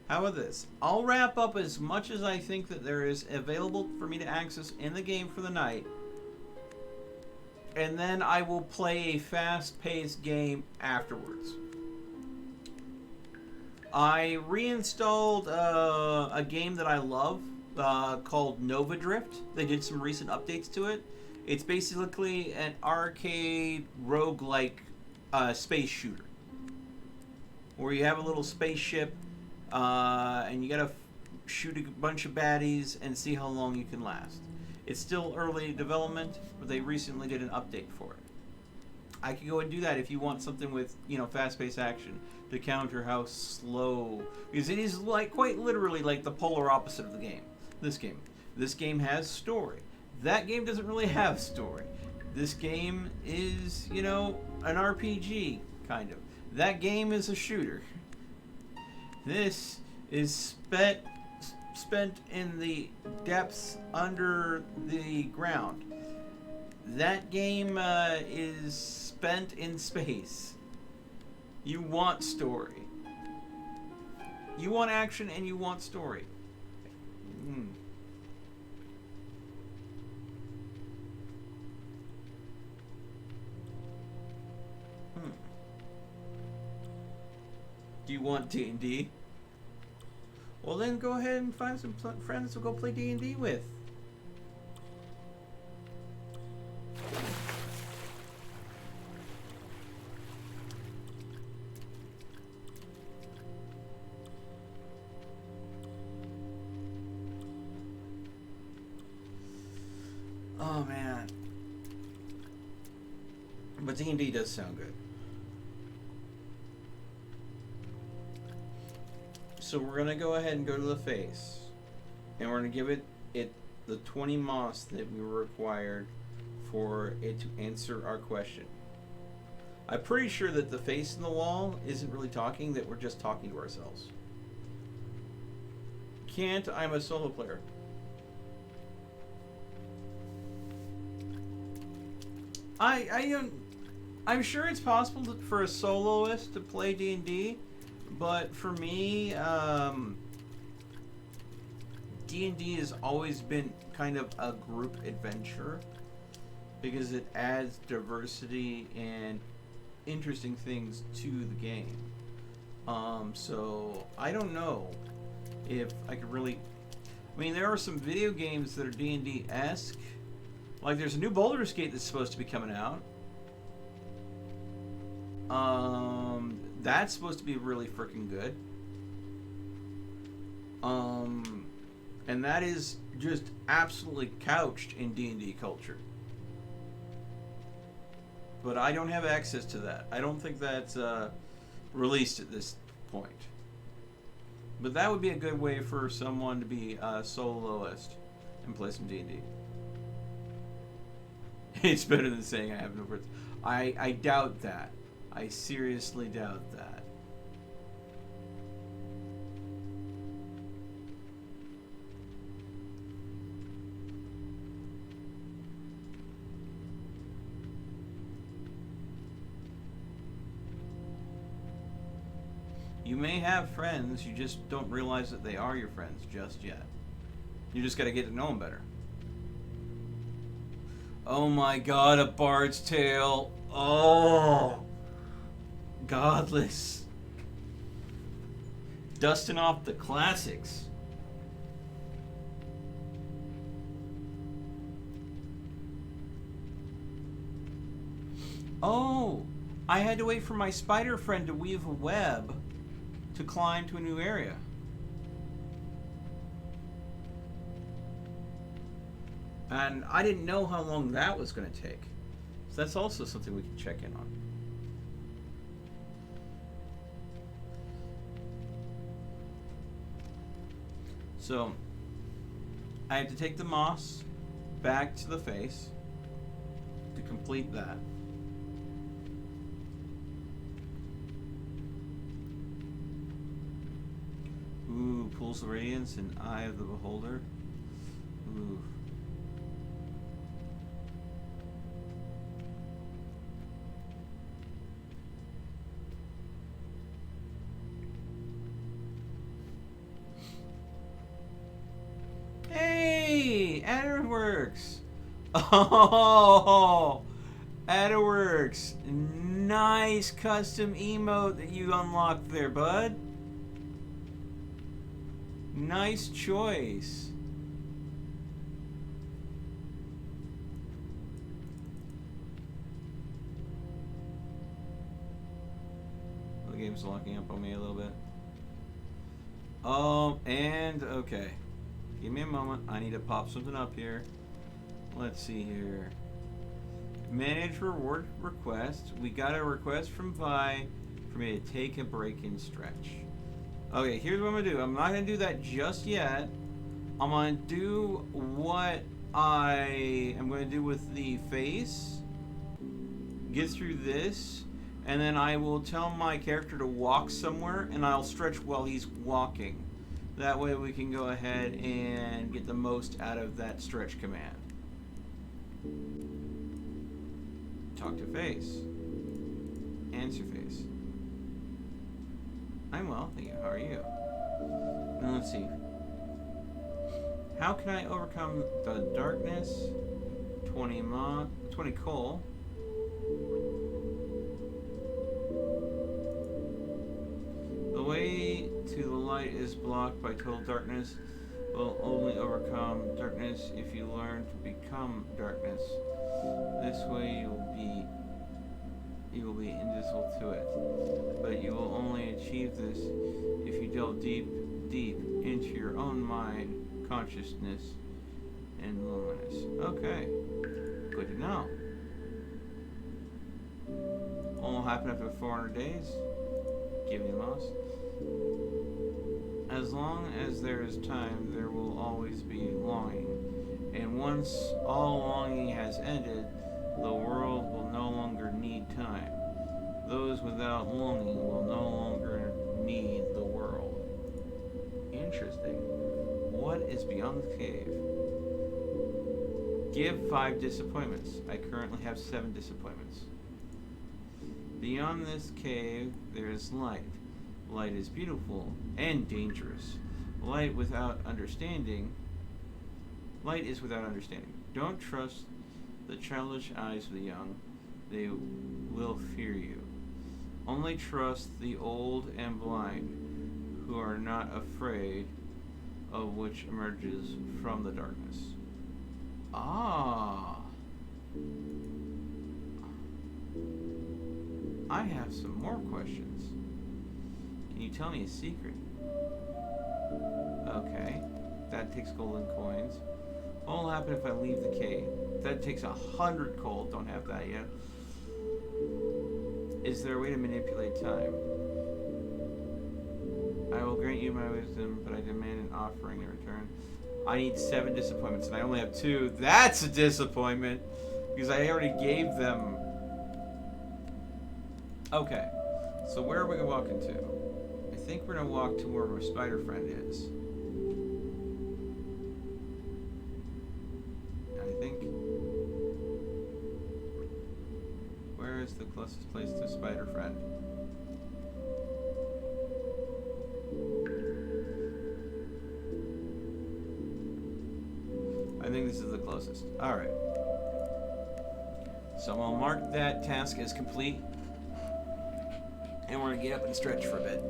How about this? I'll wrap up as much as I think that there is available for me to access in the game for the night. And then I will play a fast-paced game afterwards. I reinstalled a game that I love called Nova Drift. They did some recent updates to it. It's basically an arcade roguelike space shooter, where you have a little spaceship and you gotta shoot a bunch of baddies, and see how long you can last. It's still early development, but they recently did an update for it. I could go and do that if you want something with, fast-paced action to counter how slow, because it is like quite literally like the polar opposite of the game. This game has story. That game doesn't really have story. This game is, an RPG kind of. That game is a shooter. This is spent in the depths under the ground. That game is spent in space. You want story. You want action and you want story. Do you want D&D? Well, then go ahead and find some friends to go play D&D with. Oh, man. But D&D does sound good. So we're going to go ahead and go to the face. And we're going to give it the 20 moss that we were required for it to answer our question. I'm pretty sure that the face in the wall isn't really talking, that we're just talking to ourselves. I'm a solo player. I'm sure it's possible for a soloist to play D&D, but for me, D&D has always been kind of a group adventure because it adds diversity and interesting things to the game. So I don't know if I could really. I mean, there are some video games that are D&D-esque. Like, there's a new Baldur's Gate that's supposed to be coming out. That's supposed to be really freaking good. And that is just absolutely couched in D&D culture. But I don't have access to that. I don't think that's released at this point. But that would be a good way for someone to be a soloist and play some D&D. It's better than saying I have no friends. I doubt that. I seriously doubt that. You may have friends, you just don't realize that they are your friends just yet. You just gotta get to know them better. Oh my god, A Bard's Tale. Oh! Godless. Dusting off the classics. Oh! I had to wait for my spider friend to weave a web to climb to a new area. And I didn't know how long that was going to take. So that's also something we can check in on. So, I have to take the moss back to the face to complete that. Ooh, Pools of Radiance and Eye of the Beholder. Ooh. Hey! AdderWorks! Oh! AdderWorks! Nice custom emote that you unlocked there, bud. Nice choice. The game's locking up on me a little bit. And okay. Give me a moment. I need to pop something up here. Let's see here. Manage reward request. We got a request from Vi for me to take a break and stretch. Okay, here's what I'm gonna do. I'm not gonna do that just yet. I'm gonna do what I am gonna do with the face. Get through this, and then I will tell my character to walk somewhere, and I'll stretch while he's walking. That way we can go ahead and get the most out of that stretch command. Talk to face. Answer face. I'm well, thank you. How are you? Now let's see. How can I overcome the darkness? 20 coal. The way to the light is blocked by total darkness. Will only overcome darkness if you learn to become darkness. This way you will be invisible to it. But you will only achieve this if you delve deep into your own mind, consciousness, and loneliness. Okay. Good to know. What will happen after 400 days? Give me the most. As long as there is time, there will always be longing. And once all longing has ended, the world will no longer need time. Those without longing will no longer need the world. Interesting. What is beyond the cave? Give 5 disappointments. I currently have 7 disappointments. Beyond this cave, there is light. Light is beautiful and dangerous. Light without understanding. Light is without understanding. Don't trust the childish eyes of the young. They will fear you. Only trust the old and blind, who are not afraid of which emerges from the darkness. Ah. I have some more questions. Can you tell me a secret? Okay. That takes golden coins. What will happen if I leave the cave? That takes 100 gold. Don't have that yet. Is there a way to manipulate time? I will grant you my wisdom, but I demand an offering in return. I need 7 disappointments, and I only have 2. That's a disappointment, because I already gave them. Okay, so where are we walking to? I think we're gonna walk to where my spider friend is. I think. Where is the closest place to spider friend? I think this is the closest. Alright. So I'll mark that task as complete. And we're gonna get up and stretch for a bit.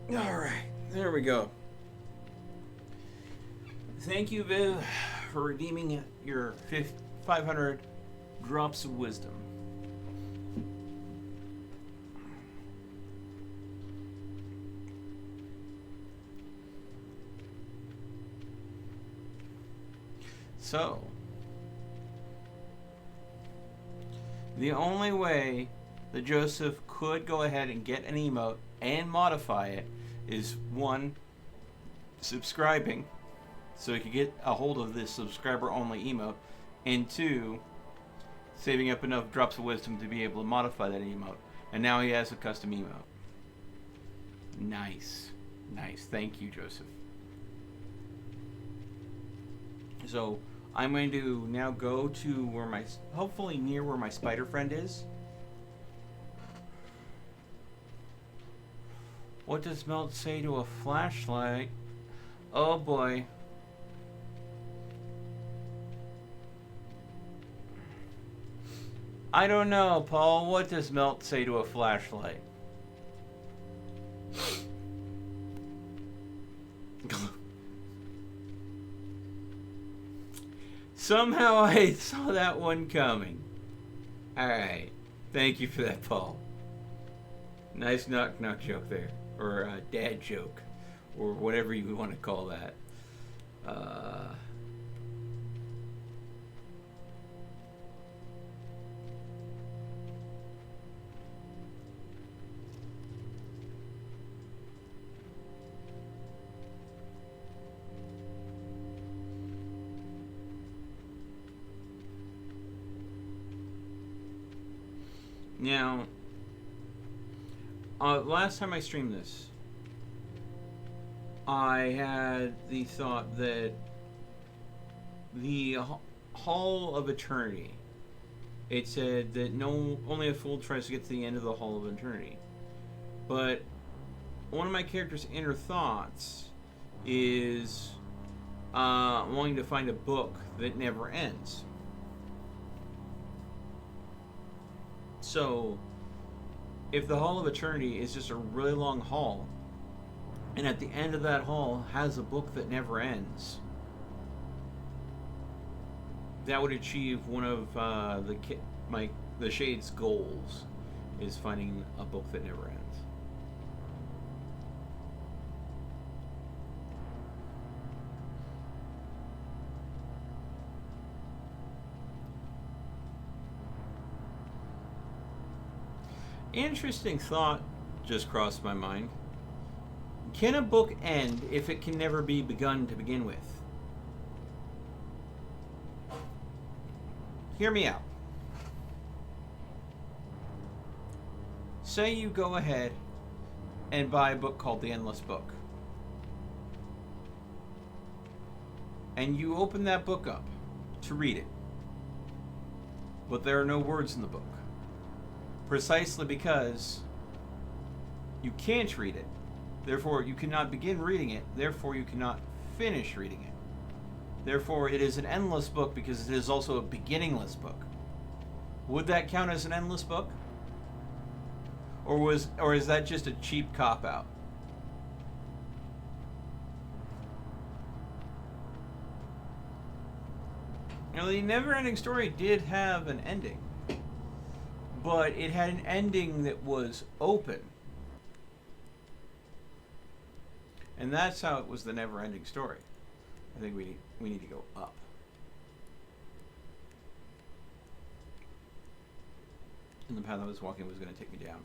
Alright, there we go. Thank you, Viv, for redeeming your 500 drops of wisdom. So, the only way that Joseph could go ahead and get an emote and modify it is 1, subscribing, so he could get a hold of this subscriber-only emote, and 2, saving up enough drops of wisdom to be able to modify that emote. And now he has a custom emote. Nice. Nice. Thank you, Joseph. So, I'm going to now go to where hopefully near where my spider friend is. What does Melt say to a flashlight? Oh boy. I don't know, Paul. What does melt say to a flashlight? Somehow I saw that one coming. Alright. Thank you for that, Paul. Nice knock knock joke there. Or dad joke. Or whatever you want to call that. Now, last time I streamed this, I had the thought that the Hall of Eternity, it said that only a fool tries to get to the end of the Hall of Eternity. But one of my character's inner thoughts is wanting to find a book that never ends. So, if the Hall of Eternity is just a really long hall, and at the end of that hall has a book that never ends, that would achieve one of the Shade's goals, is finding a book that never ends. Interesting thought just crossed my mind. Can a book end if it can never be begun to begin with? Hear me out. Say you go ahead and buy a book called The Endless Book. And you open that book up to read it. But there are no words in the book. Precisely because you can't read it. Therefore, you cannot begin reading it. Therefore, you cannot finish reading it. Therefore, it is an endless book because it is also a beginningless book. Would that count as an endless book? Or is that just a cheap cop-out? Now, the never-ending story did have an ending. But it had an ending that was open. And that's how it was the never-ending story. I think we need to go up. And the path I was walking was going to take me down.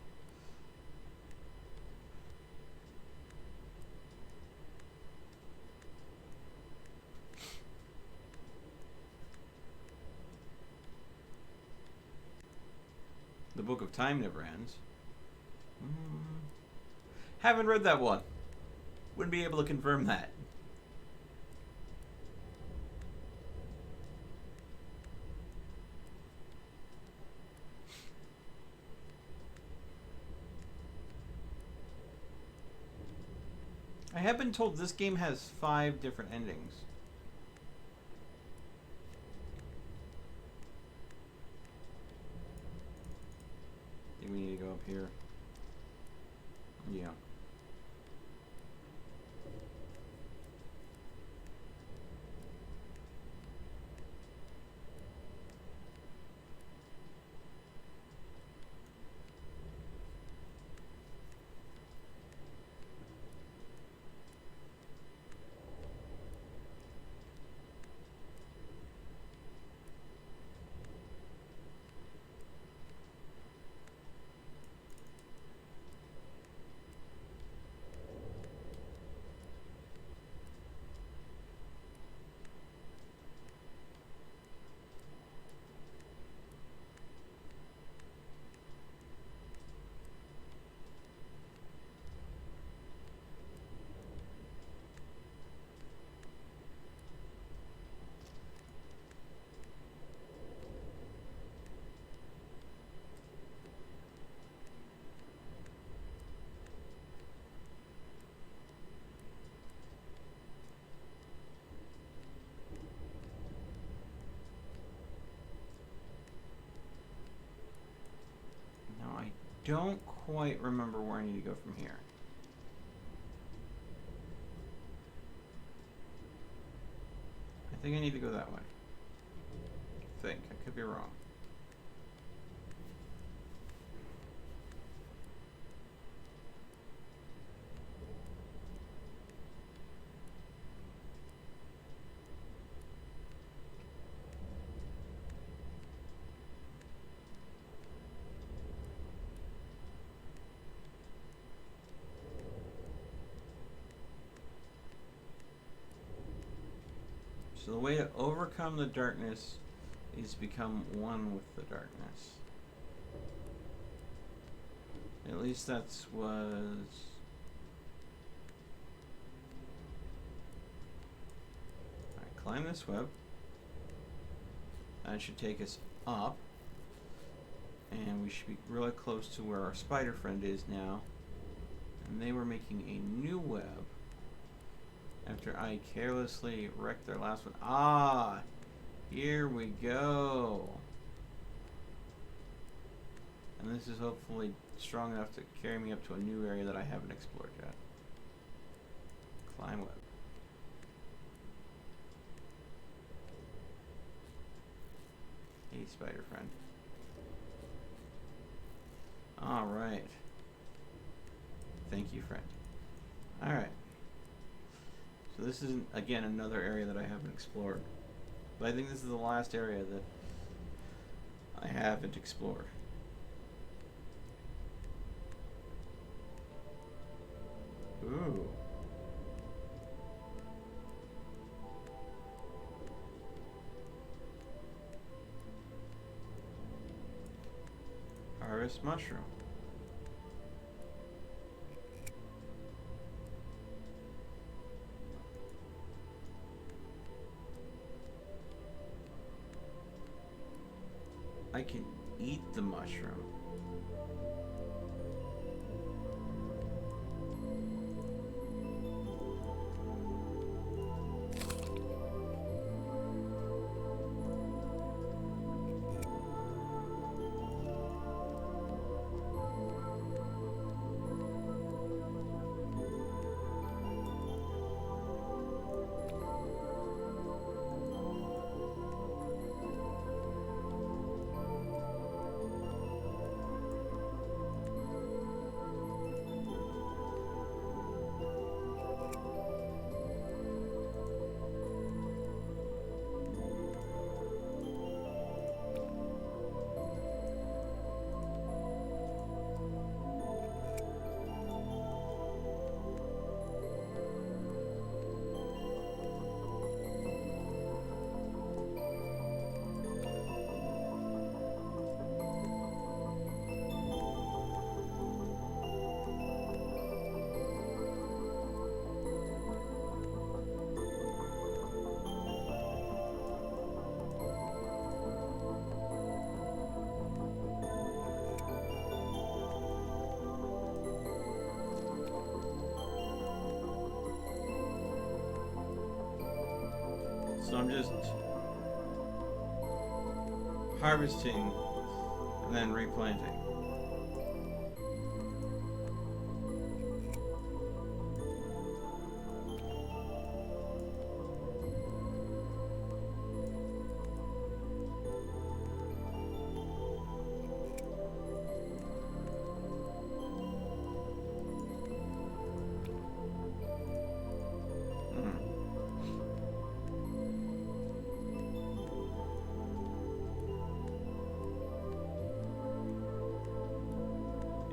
The Book of Time never ends. Haven't read that one. Wouldn't be able to confirm that. I have been told this game has 5 different endings. I think we need to go up here. Yeah. don't quite remember where I need to go from here. I think I need to go that way. I could be wrong. So the way to overcome the darkness is become one with the darkness. At least that's was... Alright, climb this web. That should take us up. And we should be really close to where our spider friend is now. And they were making a new web after I carelessly wrecked their last one. Ah! Here we go. And this is hopefully strong enough to carry me up to a new area that I haven't explored yet. Climb web. Hey, spider friend. Alright. Thank you, friend. Alright. So this is, again, another area that I haven't explored. But I think this is the last area that I haven't explored. Ooh. Harvest mushroom. I can eat the mushroom. So I'm just harvesting and then replanting.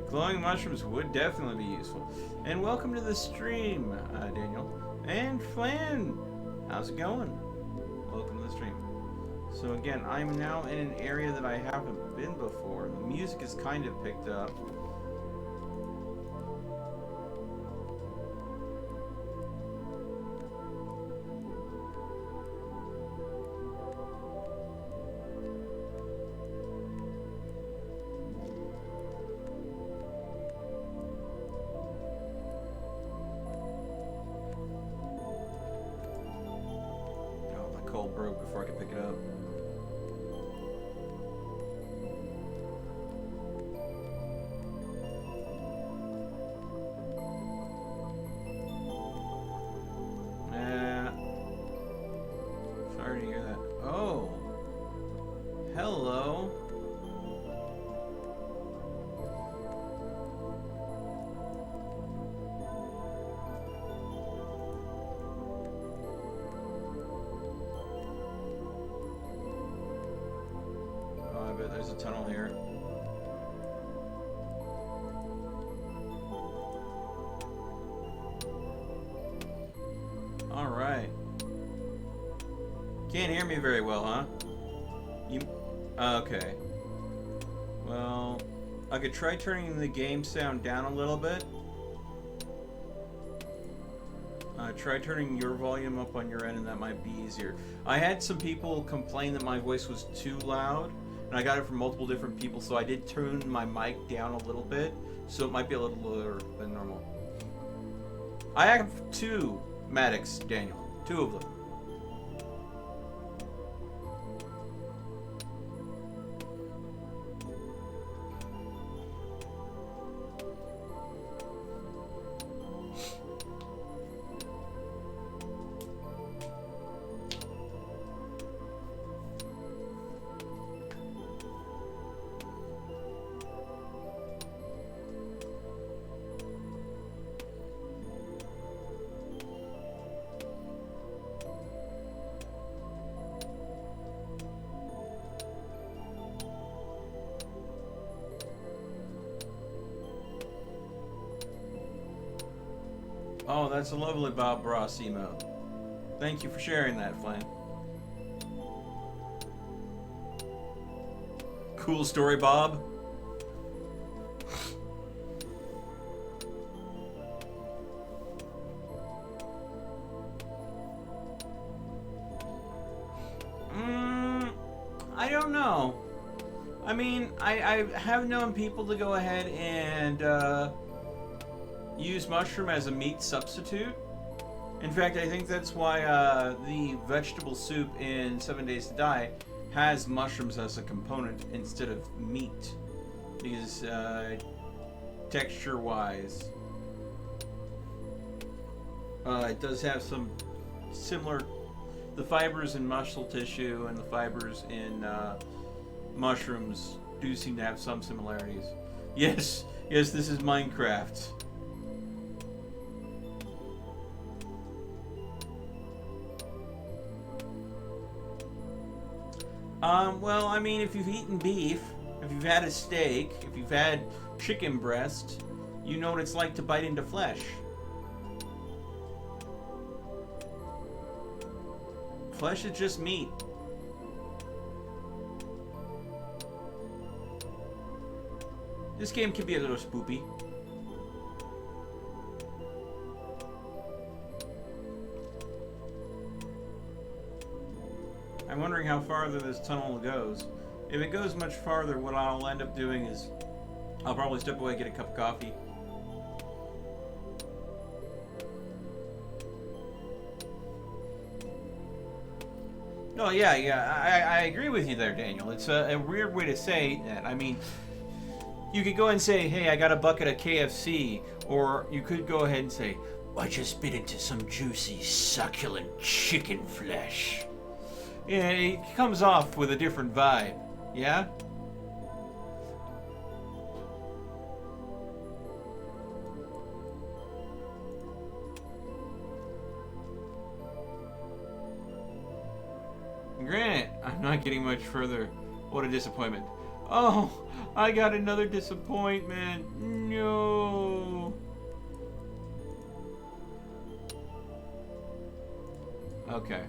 Glowing mushrooms would definitely be useful. And welcome to the stream, Daniel. And Flan, how's it going? Welcome to the stream. So again, I'm now in an area that I haven't been before. The music is kind of picked up. Broke before I could pick it up. Sorry to hear that. Oh. Hello. Oh, I bet there's a tunnel here. All right. Can't hear me very well, huh? You... Okay. Well, I could try turning the game sound down a little bit. Try turning your volume up on your end, and that might be easier. I had some people complain that my voice was too loud, and I got it from multiple different people, so I did turn my mic down a little bit, so it might be a little lower than normal. I have 2 Maddox, Daniel. 2 of them. Oh, that's a lovely Bob Ross emote. Thank you for sharing that, Flynn. Cool story, Bob. I don't know. I mean, I have known people to go ahead and use mushroom as a meat substitute. In fact, I think that's why the vegetable soup in 7 Days to Die has mushrooms as a component instead of meat, because texture-wise, it does have some similar. The fibers in muscle tissue and the fibers in mushrooms do seem to have some similarities. Yes, yes, this is Minecraft. Well, I mean, if you've eaten beef, if you've had a steak, if you've had chicken breast, you know what it's like to bite into flesh. Flesh is just meat. This game can be a little spoopy. I'm wondering how farther this tunnel goes. If it goes much farther, what I'll end up doing is I'll probably step away and get a cup of coffee. Oh, yeah, I agree with you there, Daniel. It's a weird way to say that. I mean, you could go and say, hey, I got a bucket of KFC, or you could go ahead and say, I just bit into some juicy, succulent chicken flesh. Yeah, it comes off with a different vibe, yeah? Granted, I'm not getting much further. What a disappointment. Oh, I got another disappointment. No. Okay.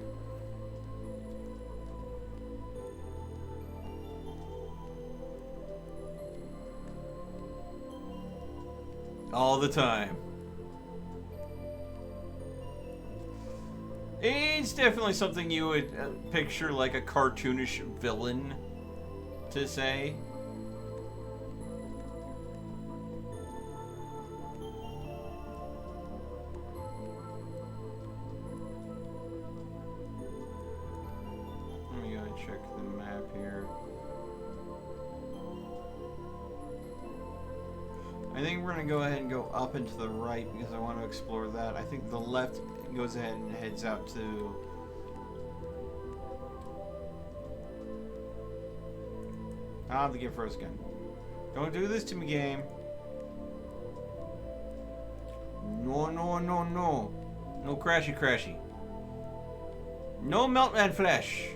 All the time. It's definitely something you would picture like a cartoonish villain to say. Let me go and check the map here. I think we're going to go ahead and go up and to the right because I want to explore that. I think the left goes ahead and heads out to I'll have to get first gun. Don't do this to me, game. No, no, no, no. No crashy crashy. No Meltman flesh.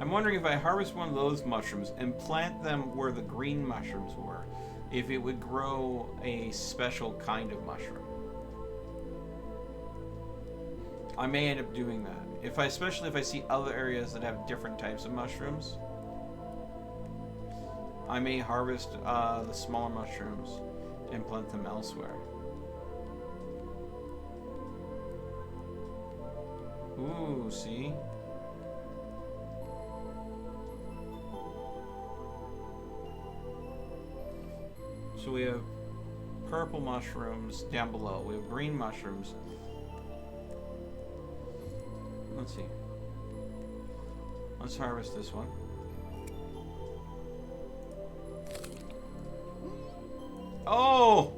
I'm wondering if I harvest one of those mushrooms and plant them where the green mushrooms were, if it would grow a special kind of mushroom. I may end up doing that. Especially if I see other areas that have different types of mushrooms, I may harvest the smaller mushrooms and plant them elsewhere. Ooh, see? So we have purple mushrooms down below. We have green mushrooms. Let's see. Let's harvest this one. Oh!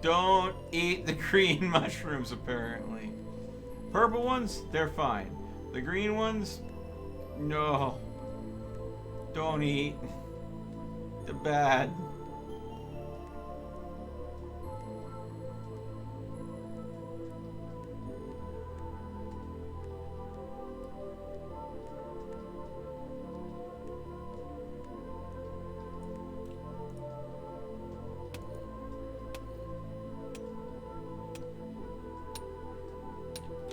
Don't eat the green mushrooms, apparently. Purple ones, they're fine. The green ones, no. Don't eat. They're bad.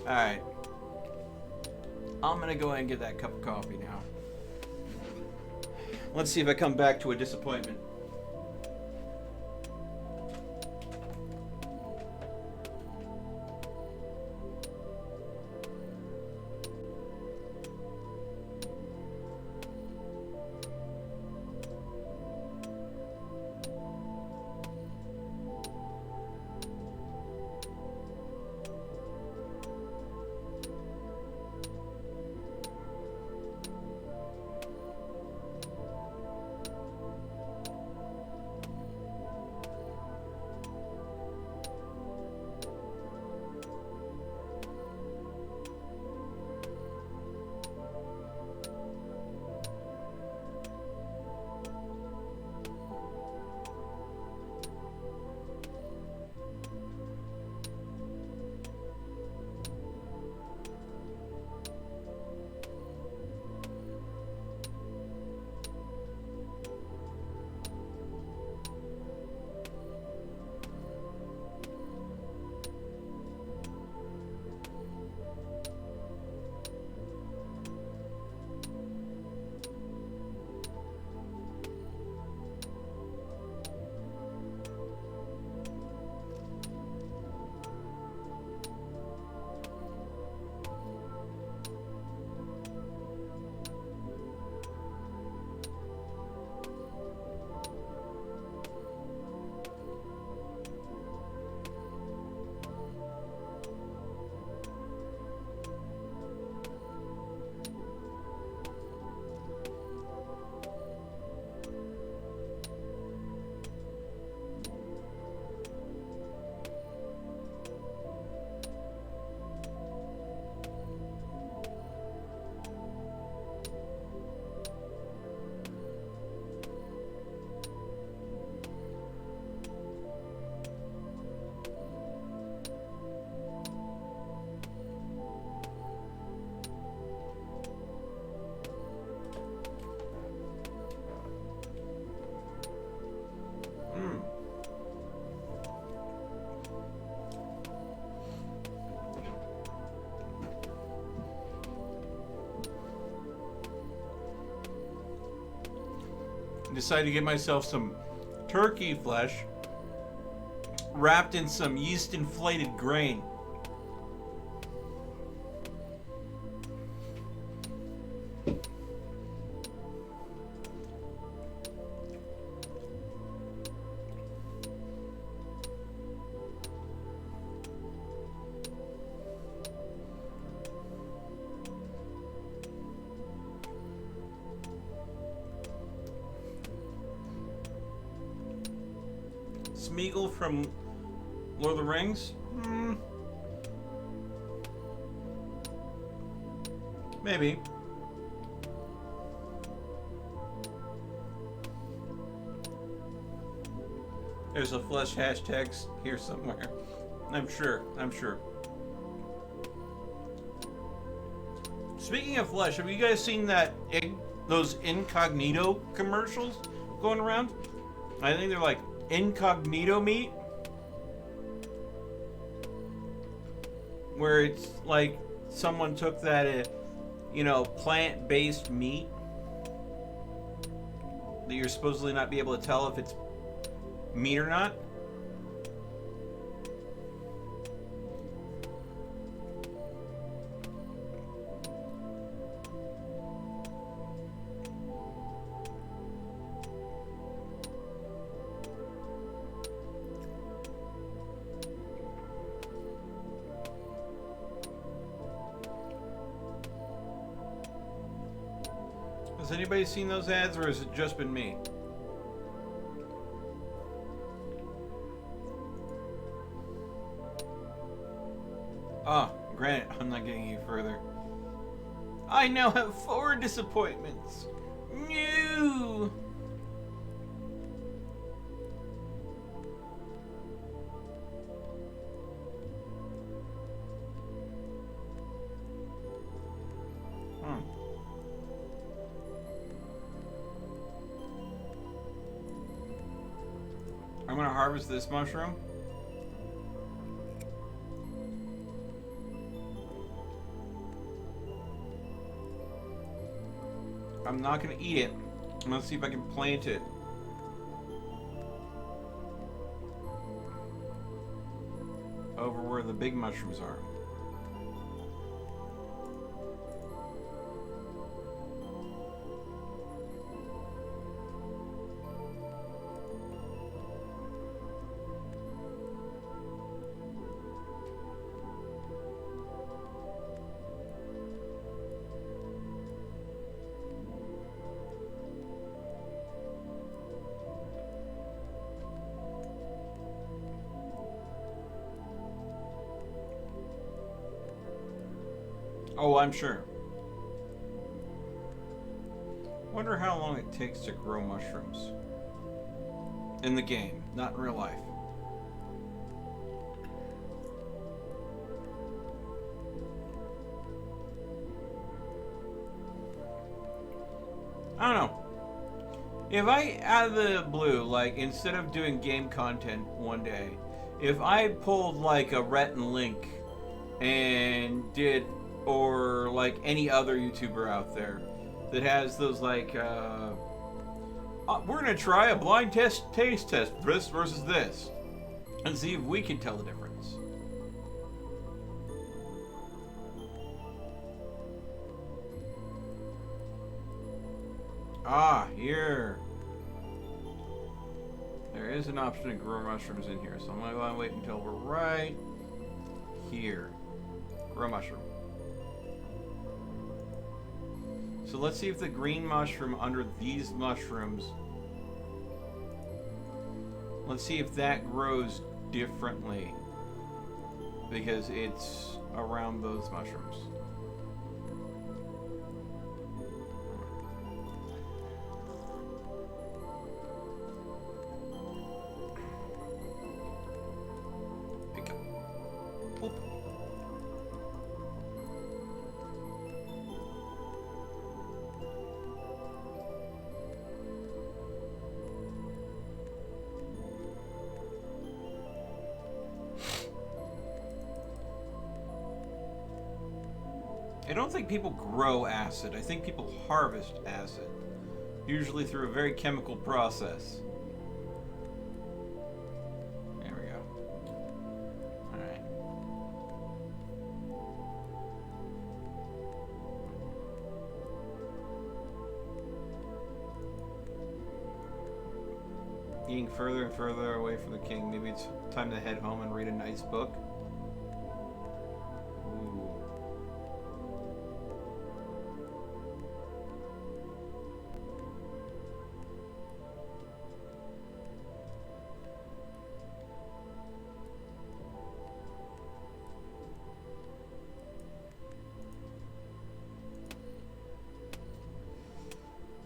Alright. I'm gonna go ahead and get that cup of coffee now. Let's see if I come back to a disappointment. Decided to get myself some turkey flesh wrapped in some yeast inflated grain. Smeagol from Lord of the Rings? Maybe. There's a flush hashtag here somewhere. I'm sure. I'm sure. Speaking of flesh, have you guys seen those incognito commercials going around? I think they're like incognito meat, where it's like someone took that, plant-based meat that you're supposedly not be able to tell if it's meat or not. Has anybody seen those ads, or has it just been me? Ah, granted, I'm not getting any further. I now have 4 disappointments. No. I'm gonna harvest this mushroom. I'm not gonna eat it. I'm gonna see if I can plant it. Over where the big mushrooms are. Oh, I'm sure. Wonder how long it takes to grow mushrooms. In the game, not in real life. I don't know. If I, out of the blue, like, instead of doing game content one day, if I pulled, like, a Rhett and Link and did, or, like, any other YouTuber out there that has those, like, we're gonna try a blind taste test, this versus this, and see if we can tell the difference. Ah, here. There is an option to grow mushrooms in here, so I'm gonna wait until we're right here. Grow mushroom. So let's see if the green mushroom under these mushrooms, let's see if that grows differently because it's around those mushrooms. I don't think people grow acid. I think people harvest acid, usually through a very chemical process. There we go. Alright. Getting further and further away from the king. Maybe it's time to head home and read a nice book.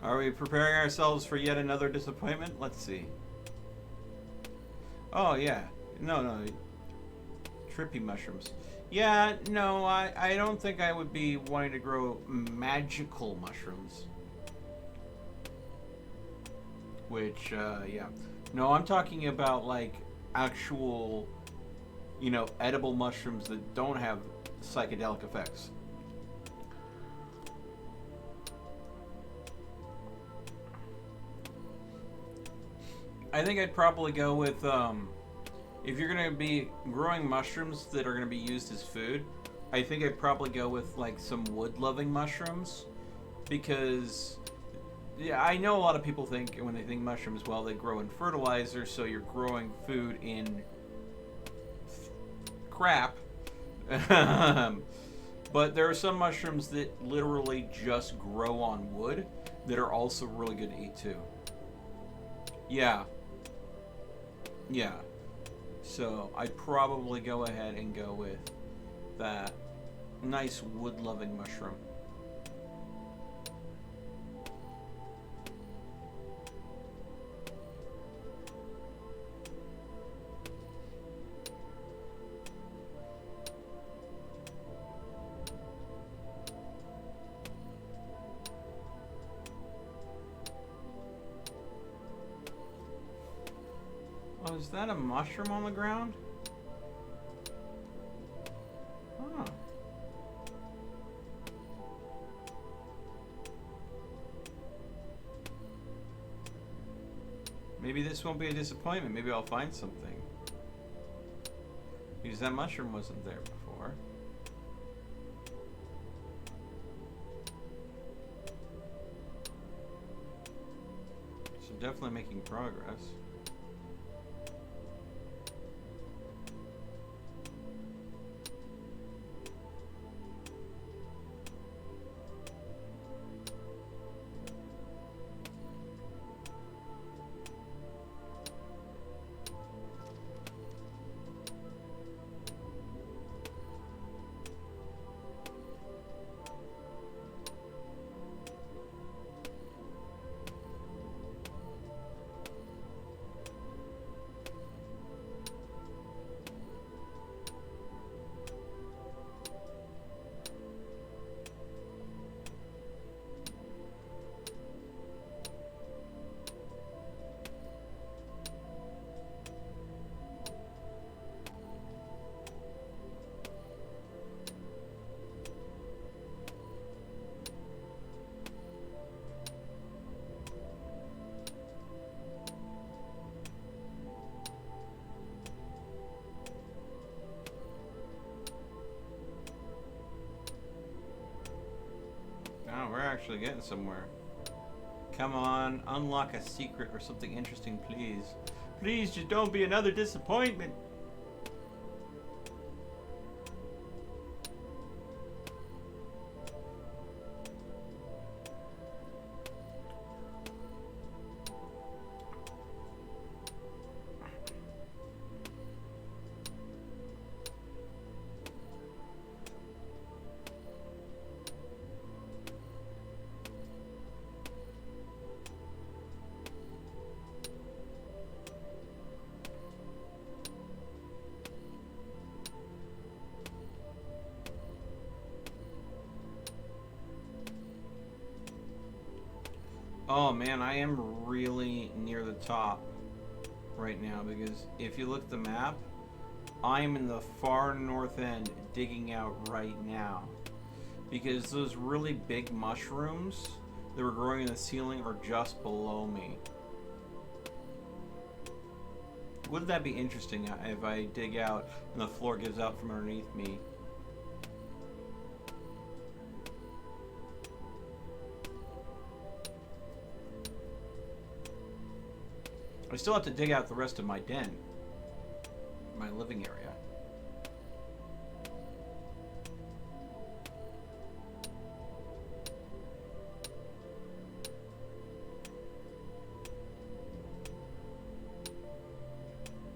Are we preparing ourselves for yet another disappointment? Let's see. Oh, yeah. No. Trippy mushrooms. Yeah, no, I don't think I would be wanting to grow magical mushrooms. Which, yeah. No, I'm talking about, like, actual, edible mushrooms that don't have psychedelic effects. I think I'd probably go with, if you're going to be growing mushrooms that are going to be used as food, I think I'd probably go with, like, some wood-loving mushrooms. Because, yeah, I know a lot of people think, when they think mushrooms, well, they grow in fertilizer, so you're growing food in crap. But there are some mushrooms that literally just grow on wood that are also really good to eat, too. Yeah. Yeah. So I'd probably go ahead and go with that nice wood-loving mushroom. Oh, is that a mushroom on the ground? Huh. Maybe this won't be a disappointment. Maybe I'll find something. Because that mushroom wasn't there before. So definitely making progress. Oh, we're actually getting somewhere. Come on, unlock a secret or something interesting, please. Please, just don't be another disappointment. Oh man, I am really near the top right now because if you look at the map, I'm in the far north end digging out right now because those really big mushrooms that were growing in the ceiling are just below me. Wouldn't that be interesting if I dig out and the floor gives out from underneath me? I still have to dig out the rest of my den, my living area.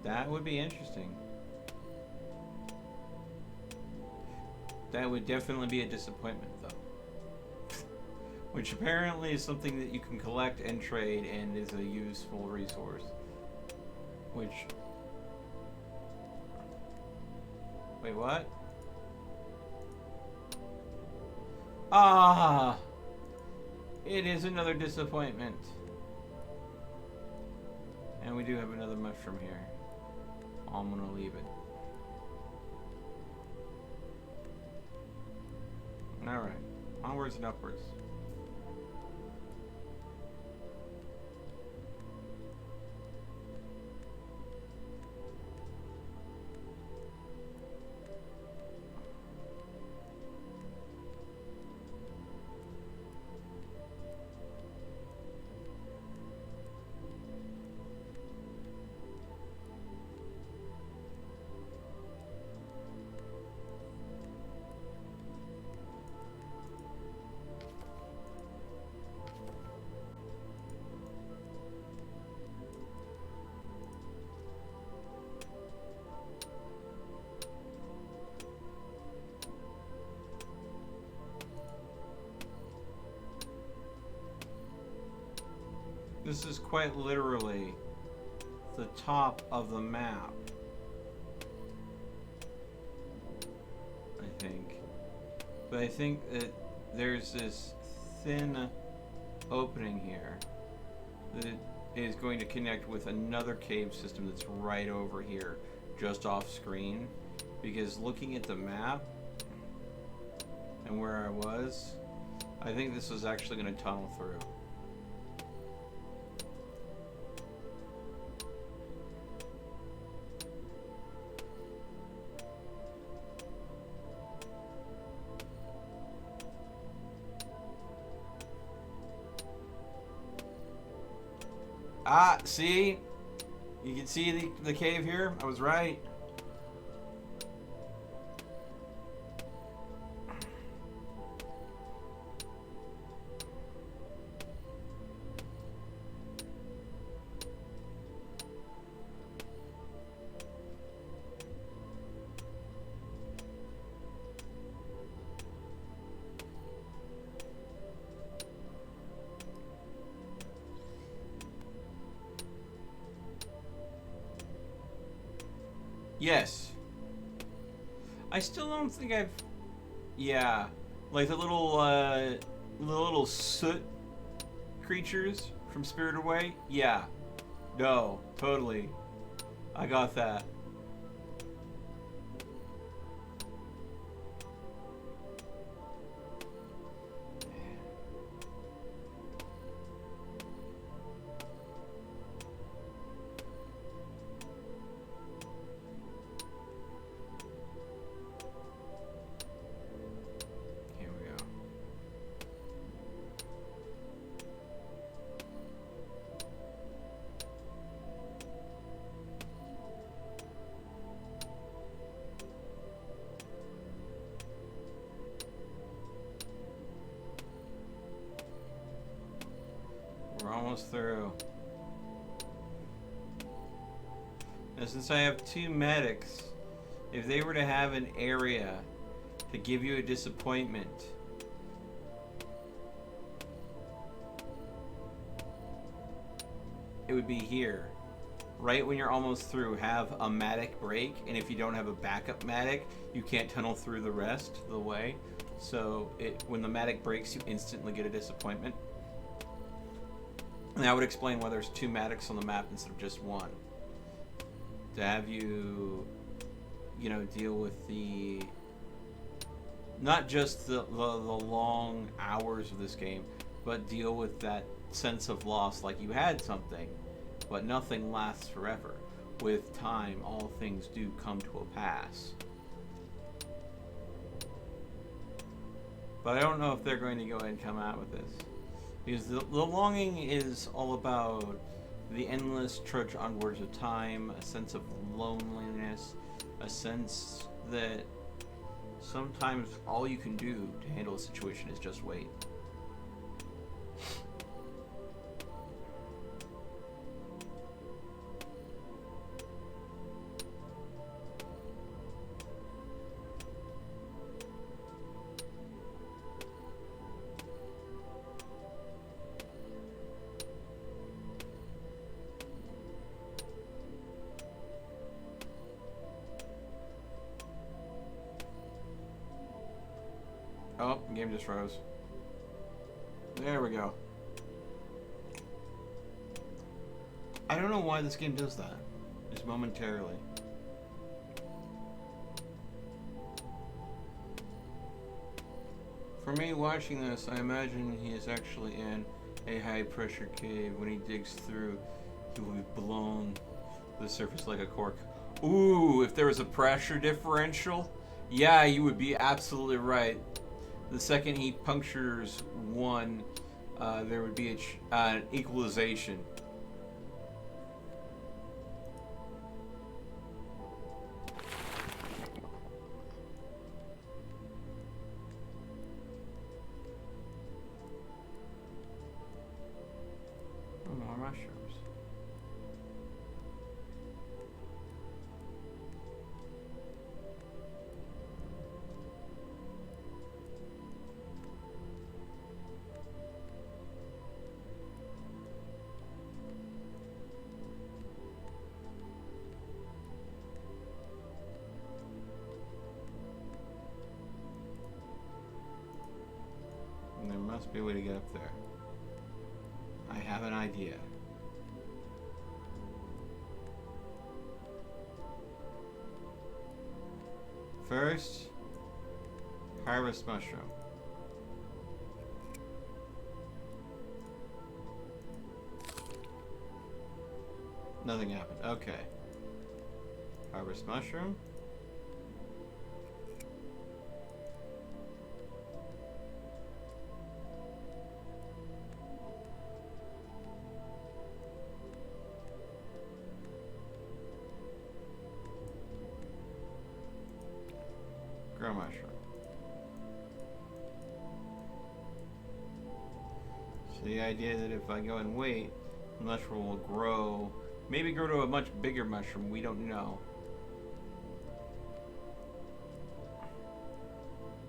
That would be interesting. That would definitely be a disappointment, though. which apparently is something that you can collect and trade and is a useful resource. Which... Wait, what? Ah! It is another disappointment. And we do have another mushroom here. I'm gonna leave it. Alright. Onwards and upwards. This is quite literally the top of the map, I think. But I think that there's this thin opening here that is going to connect with another cave system that's right over here, just off screen. Because looking at the map and where I was, I think this was actually going to tunnel through. Ah, see? You can see the cave here? I was right. Yes. I still don't think I've... Yeah. Like the little soot creatures from Spirited Away? Yeah. No. Totally. I got that. We're almost through. Now, since I have two medics, if they were to have an area to give you a disappointment, it would be here. Right when you're almost through, have a medic break, and if you don't have a backup medic, you can't tunnel through the rest of the way. So when the medic breaks, you instantly get a disappointment. And that would explain why there's two medics on the map instead of just one. To have you, deal with the... Not just the long hours of this game, but deal with that sense of loss, like you had something, but nothing lasts forever. With time, all things do come to a pass. But I don't know if they're going to go ahead and come out with this. Because the longing is all about the endless trudge onwards of time, a sense of loneliness, a sense that sometimes all you can do to handle a situation is just wait. Oh, the game just froze. There we go. I don't know why this game does that. Just momentarily. For me, watching this, I imagine he is actually in a high-pressure cave. When he digs through, he will be blown to the surface like a cork. Ooh, if there was a pressure differential, yeah, you would be absolutely right. The second he punctures one, there would be an equalization. More mushrooms. And there must be a way to get up there. I have an idea. First, harvest mushroom. Nothing happened. Okay. Harvest mushroom. Grow mushroom. So the idea that if I go and wait, the mushroom will grow, maybe grow to a much bigger mushroom, we don't know.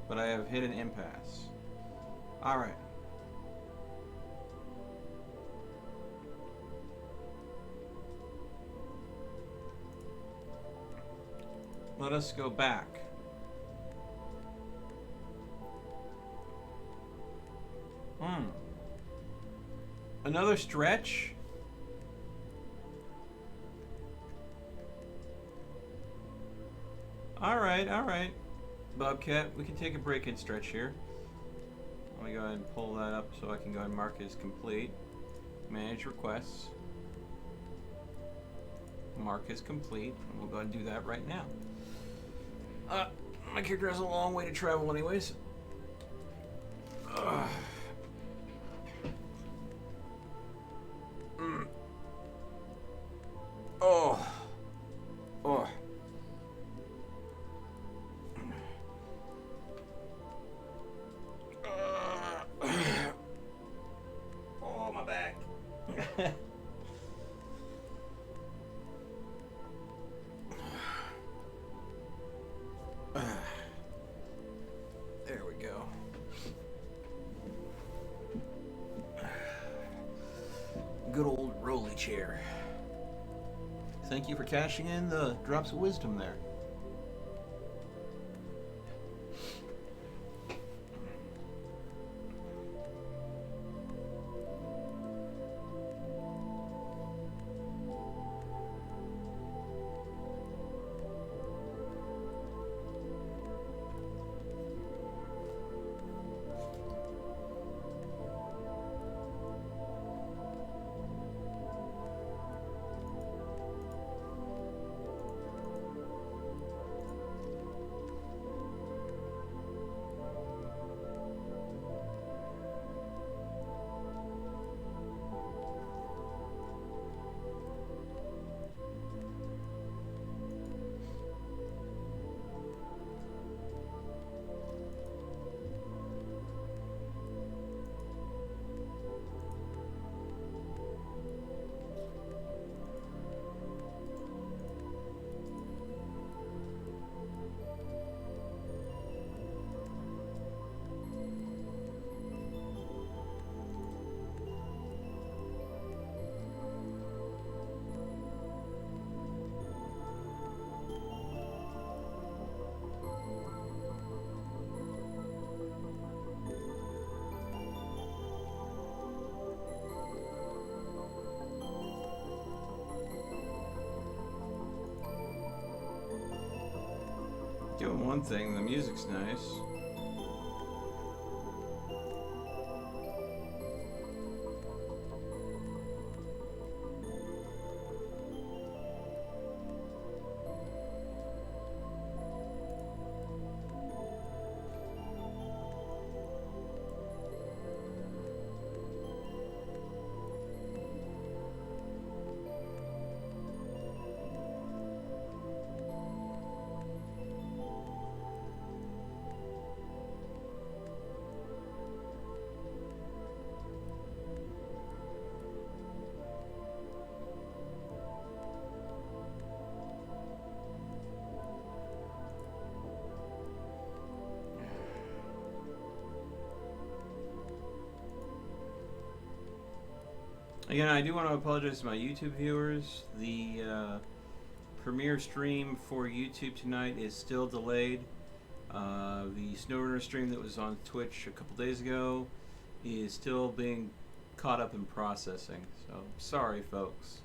But I have hit an impasse. Alright. Let us go back. Another stretch? Alright. Bobcat, we can take a break and stretch here. Let me go ahead and pull that up so I can go ahead and mark it as complete. Manage requests. Mark as complete. And we'll go ahead and do that right now. My character has a long way to travel anyways. My back. There we go. Good old rolly chair. Thank you for cashing in the drops of wisdom there. Doing one thing, the music's nice. Again, I do want to apologize to my YouTube viewers. The premiere stream for YouTube tonight is still delayed. The SnowRunner stream that was on Twitch a couple days ago is still being caught up in processing. So, sorry folks.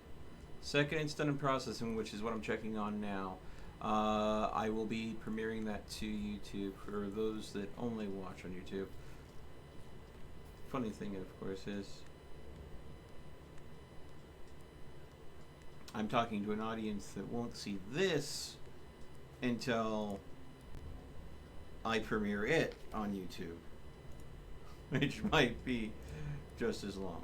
Second it's done in processing, which is what I'm checking on now. I will be premiering that to YouTube for those that only watch on YouTube. Funny thing, of course, is I'm talking to an audience that won't see this until I premiere it on YouTube, which might be just as long.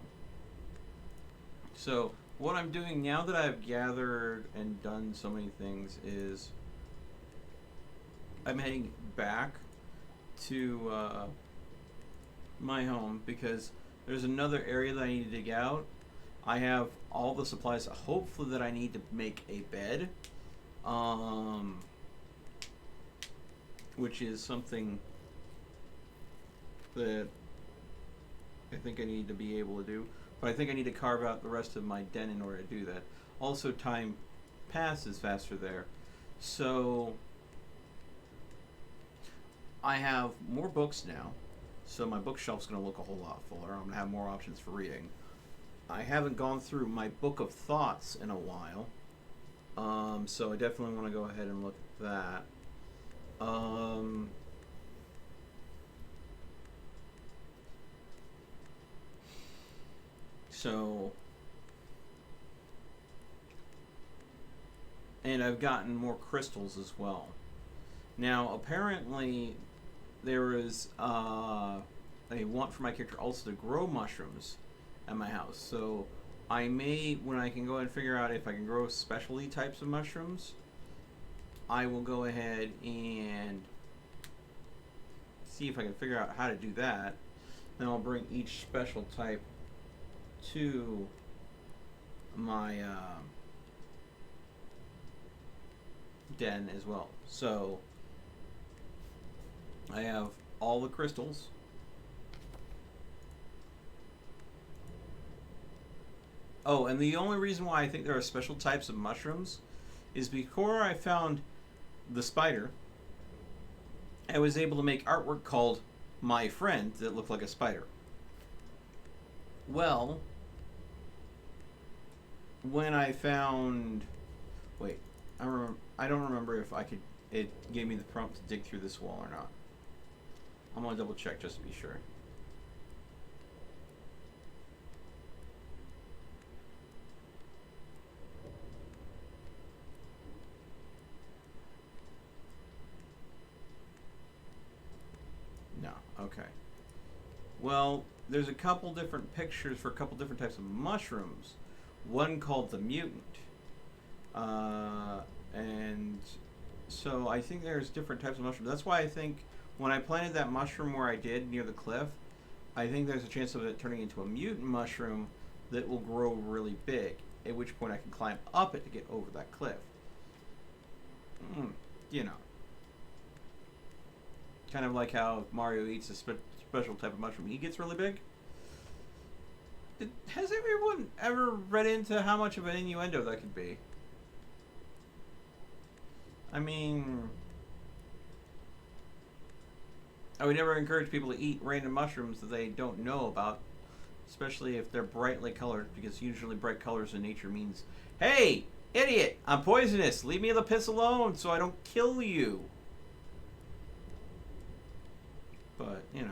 So what I'm doing now that I've gathered and done so many things is I'm heading back to my home because there's another area that I need to dig out. I have all the supplies, hopefully, that I need to make a bed, which is something that I think I need to be able to do. But I think I need to carve out the rest of my den in order to do that. Also, time passes faster there. So I have more books now, so my bookshelf's going to look a whole lot fuller. I'm going to have more options for reading. I haven't gone through my book of thoughts in a while, so I definitely want to go ahead and look at that. So, and I've gotten more crystals as well. Now, apparently, there is a want for my character also to grow mushrooms at my house. So I may, when I can go and figure out if I can grow specialty types of mushrooms, I will go ahead and see if I can figure out how to do that. Then I'll bring each special type to my den as well. So I have all the crystals. Oh, and the only reason why I think there are special types of mushrooms is before I found the spider, I was able to make artwork called My Friend that looked like a spider. Well, when I found... Wait, I don't remember if I could... It gave me the prompt to dig through this wall or not. I'm going to double check just to be sure. Okay. Well, there's a couple different pictures for a couple different types of mushrooms. One called the mutant. And so I think there's different types of mushrooms. That's why I think when I planted that mushroom where I did near the cliff, I think there's a chance of it turning into a mutant mushroom that will grow really big, at which point I can climb up it to get over that cliff. You know. Kind of like how Mario eats a special type of mushroom. He gets really big. Has everyone ever read into how much of an innuendo that could be? I mean, I would never encourage people to eat random mushrooms that they don't know about, especially if they're brightly colored, because usually bright colors in nature means, hey, idiot, I'm poisonous, leave me the piss alone so I don't kill you. But, you know.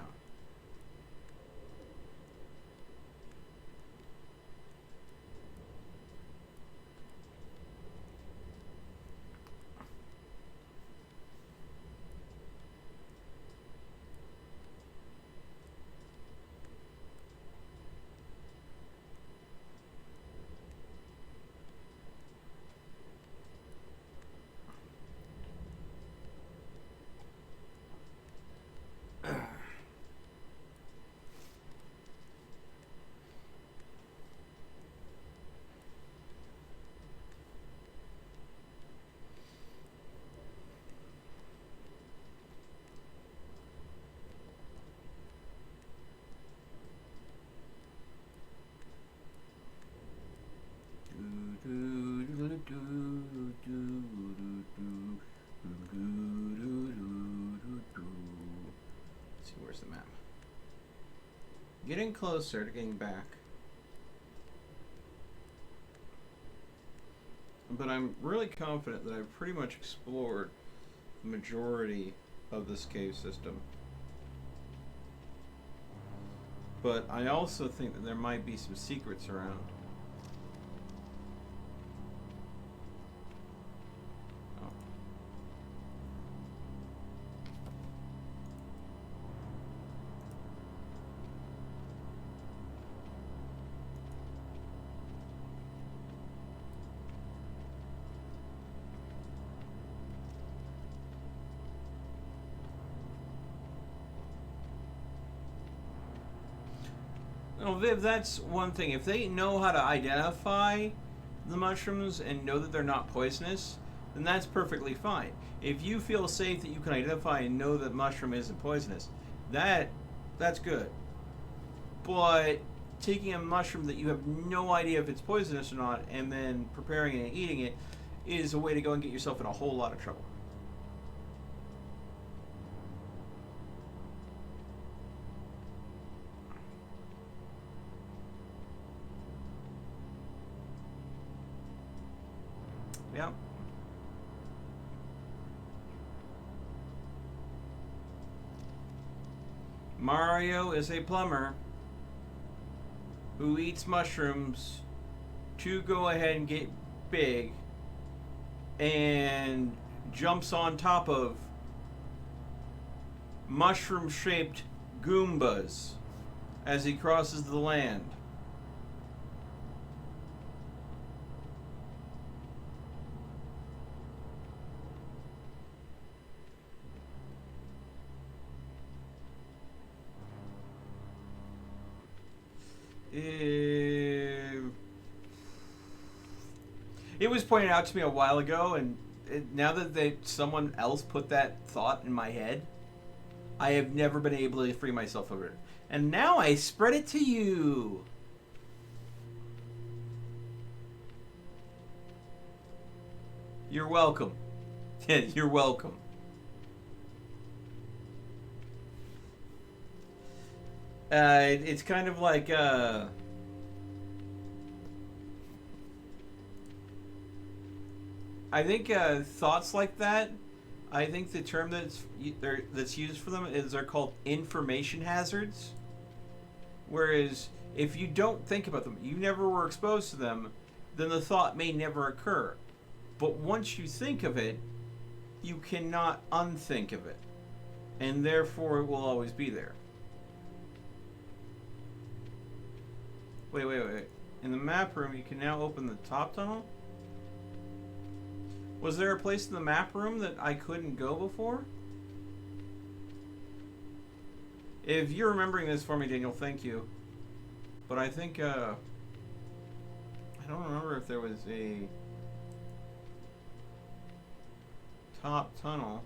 Let's see, where's the map? Getting closer to getting back. But I'm really confident that I've pretty much explored the majority of this cave system. But I also think that there might be some secrets around. No, Viv, that's one thing. If they know how to identify the mushrooms and know that they're not poisonous, then that's perfectly fine. If you feel safe that you can identify and know that mushroom isn't poisonous, that's good. But taking a mushroom that you have no idea if it's poisonous or not and then preparing it and eating it is a way to go and get yourself in a whole lot of trouble. Yep. Mario is a plumber who eats mushrooms to go ahead and get big and jumps on top of mushroom-shaped Goombas as he crosses the land. It was pointed out to me a while ago, and now that someone else put that thought in my head, I have never been able to free myself of it. And now I spread it to you. You're welcome. You're welcome. It's kind of like I think thoughts like that. I think the term that's used for them is they're called information hazards. Whereas if you don't think about them, you never were exposed to them, then the thought may never occur. But once you think of it, you cannot unthink of it, and therefore it will always be there. Wait. In the map room, you can now open the top tunnel? Was there a place in the map room that I couldn't go before? If you're remembering this for me, Daniel, thank you. But I think, I don't remember if there was a top tunnel.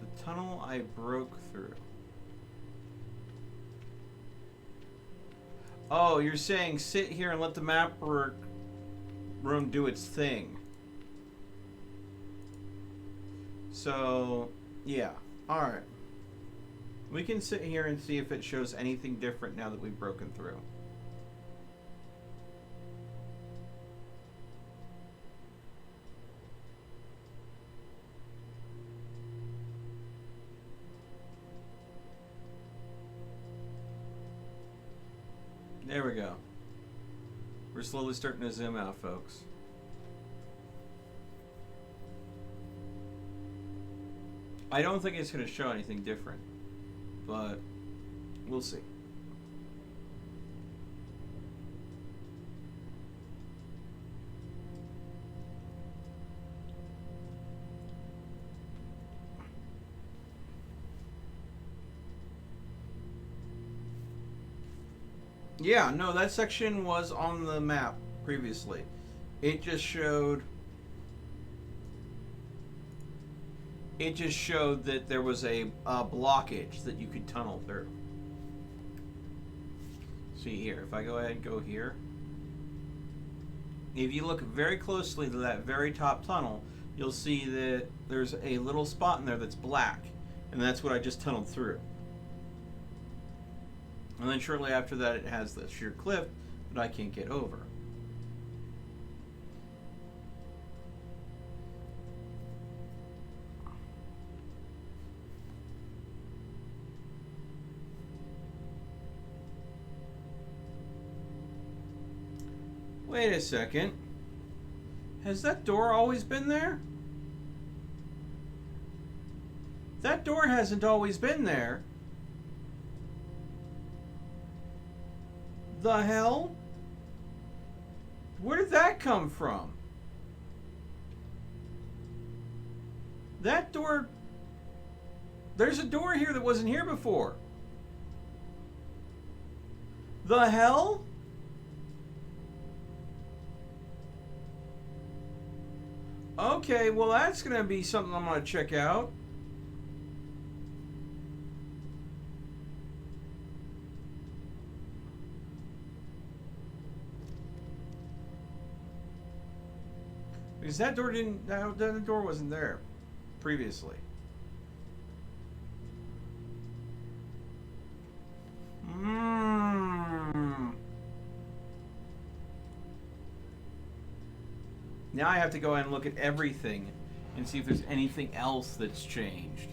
The tunnel I broke through. Oh, you're saying sit here and let the map room do its thing. So, yeah. Alright. We can sit here and see if it shows anything different now that we've broken through. There we go. We're slowly starting to zoom out, folks. I don't think it's going to show anything different, but we'll see. Yeah, no, that section was on the map previously. It just showed that there was a blockage that you could tunnel through. See here, if I go ahead and go here, if you look very closely to that very top tunnel, you'll see that there's a little spot in there that's black, and that's what I just tunneled through. And then shortly after that, it has the sheer cliff that I can't get over. Wait a second. Has that door always been there? That door hasn't always been there. The hell? Where did that come from? That door... There's a door here that wasn't here before. The hell? Okay, well that's going to be something I'm going to check out. Because that door that door wasn't there previously. Now I have to go and look at everything and see if there's anything else that's changed.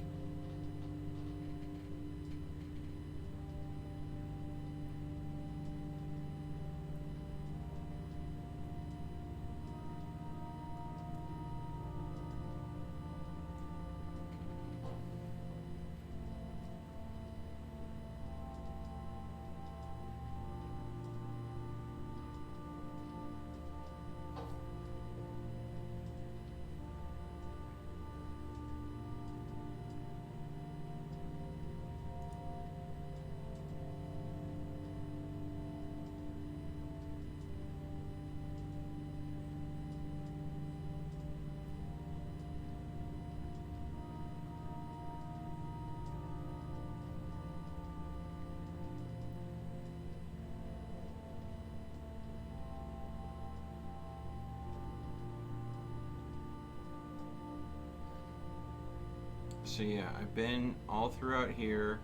So yeah, I've been all throughout here.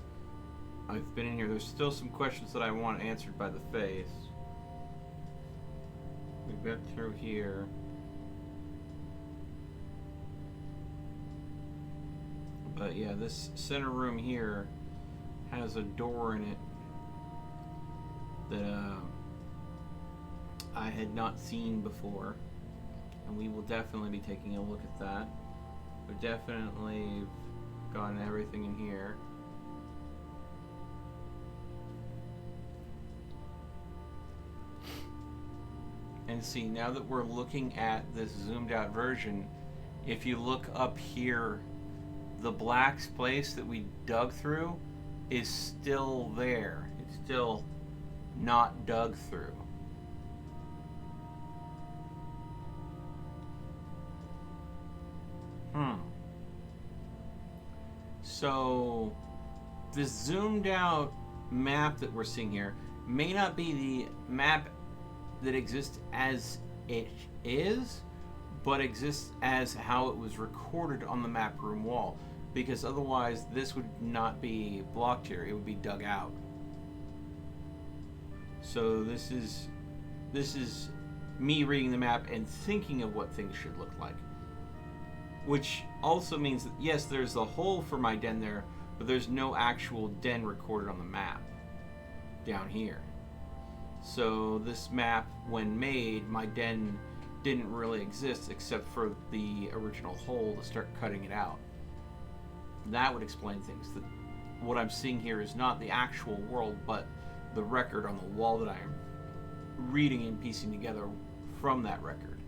I've been in here. There's still some questions that I want answered by the face. We've been through here. But yeah, this center room here has a door in it that I had not seen before. And we will definitely be taking a look at that. We've definitely gotten everything in here. And see, now that we're looking at this zoomed out version, if you look up here, the black place that we dug through is still there. It's still not dug through. So this zoomed out map that we're seeing here may not be the map that exists as it is, but exists as how it was recorded on the map room wall, because otherwise this would not be blocked here, it would be dug out. So this is me reading the map and thinking of what things should look like. Which also means that, yes, there's the hole for my den there, but there's no actual den recorded on the map down here. So this map, when made, my den didn't really exist except for the original hole to start cutting it out. That would explain things. That what I'm seeing here is not the actual world, but the record on the wall that I'm reading and piecing together from that record.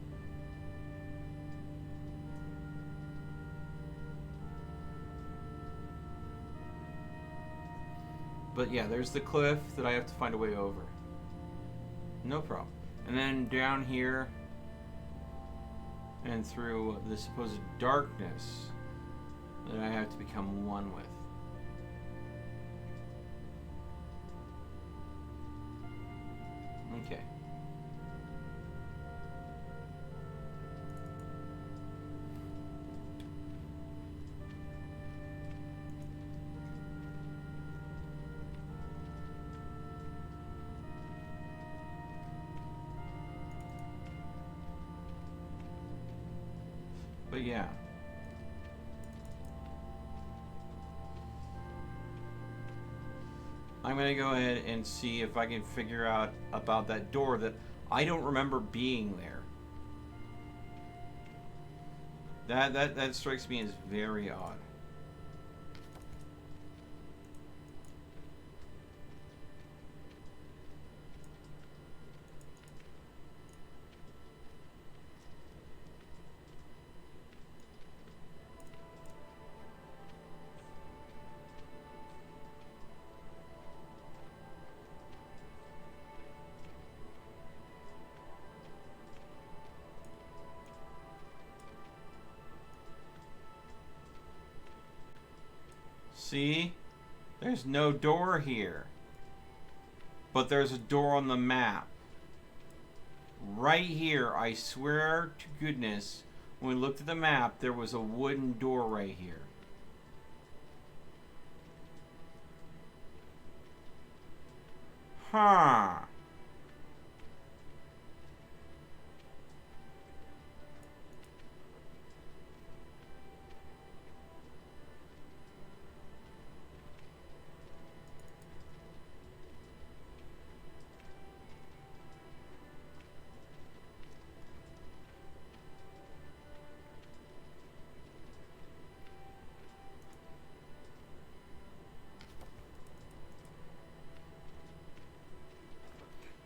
But yeah, there's the cliff that I have to find a way over. No problem. And then down here and through the supposed darkness that I have to become one with. Okay. But yeah. I'm going to go ahead and see if I can figure out about that door that I don't remember being there. That strikes me as very odd. See? There's no door here. But there's a door on the map. Right here, I swear to goodness, when we looked at the map, there was a wooden door right here. Huh.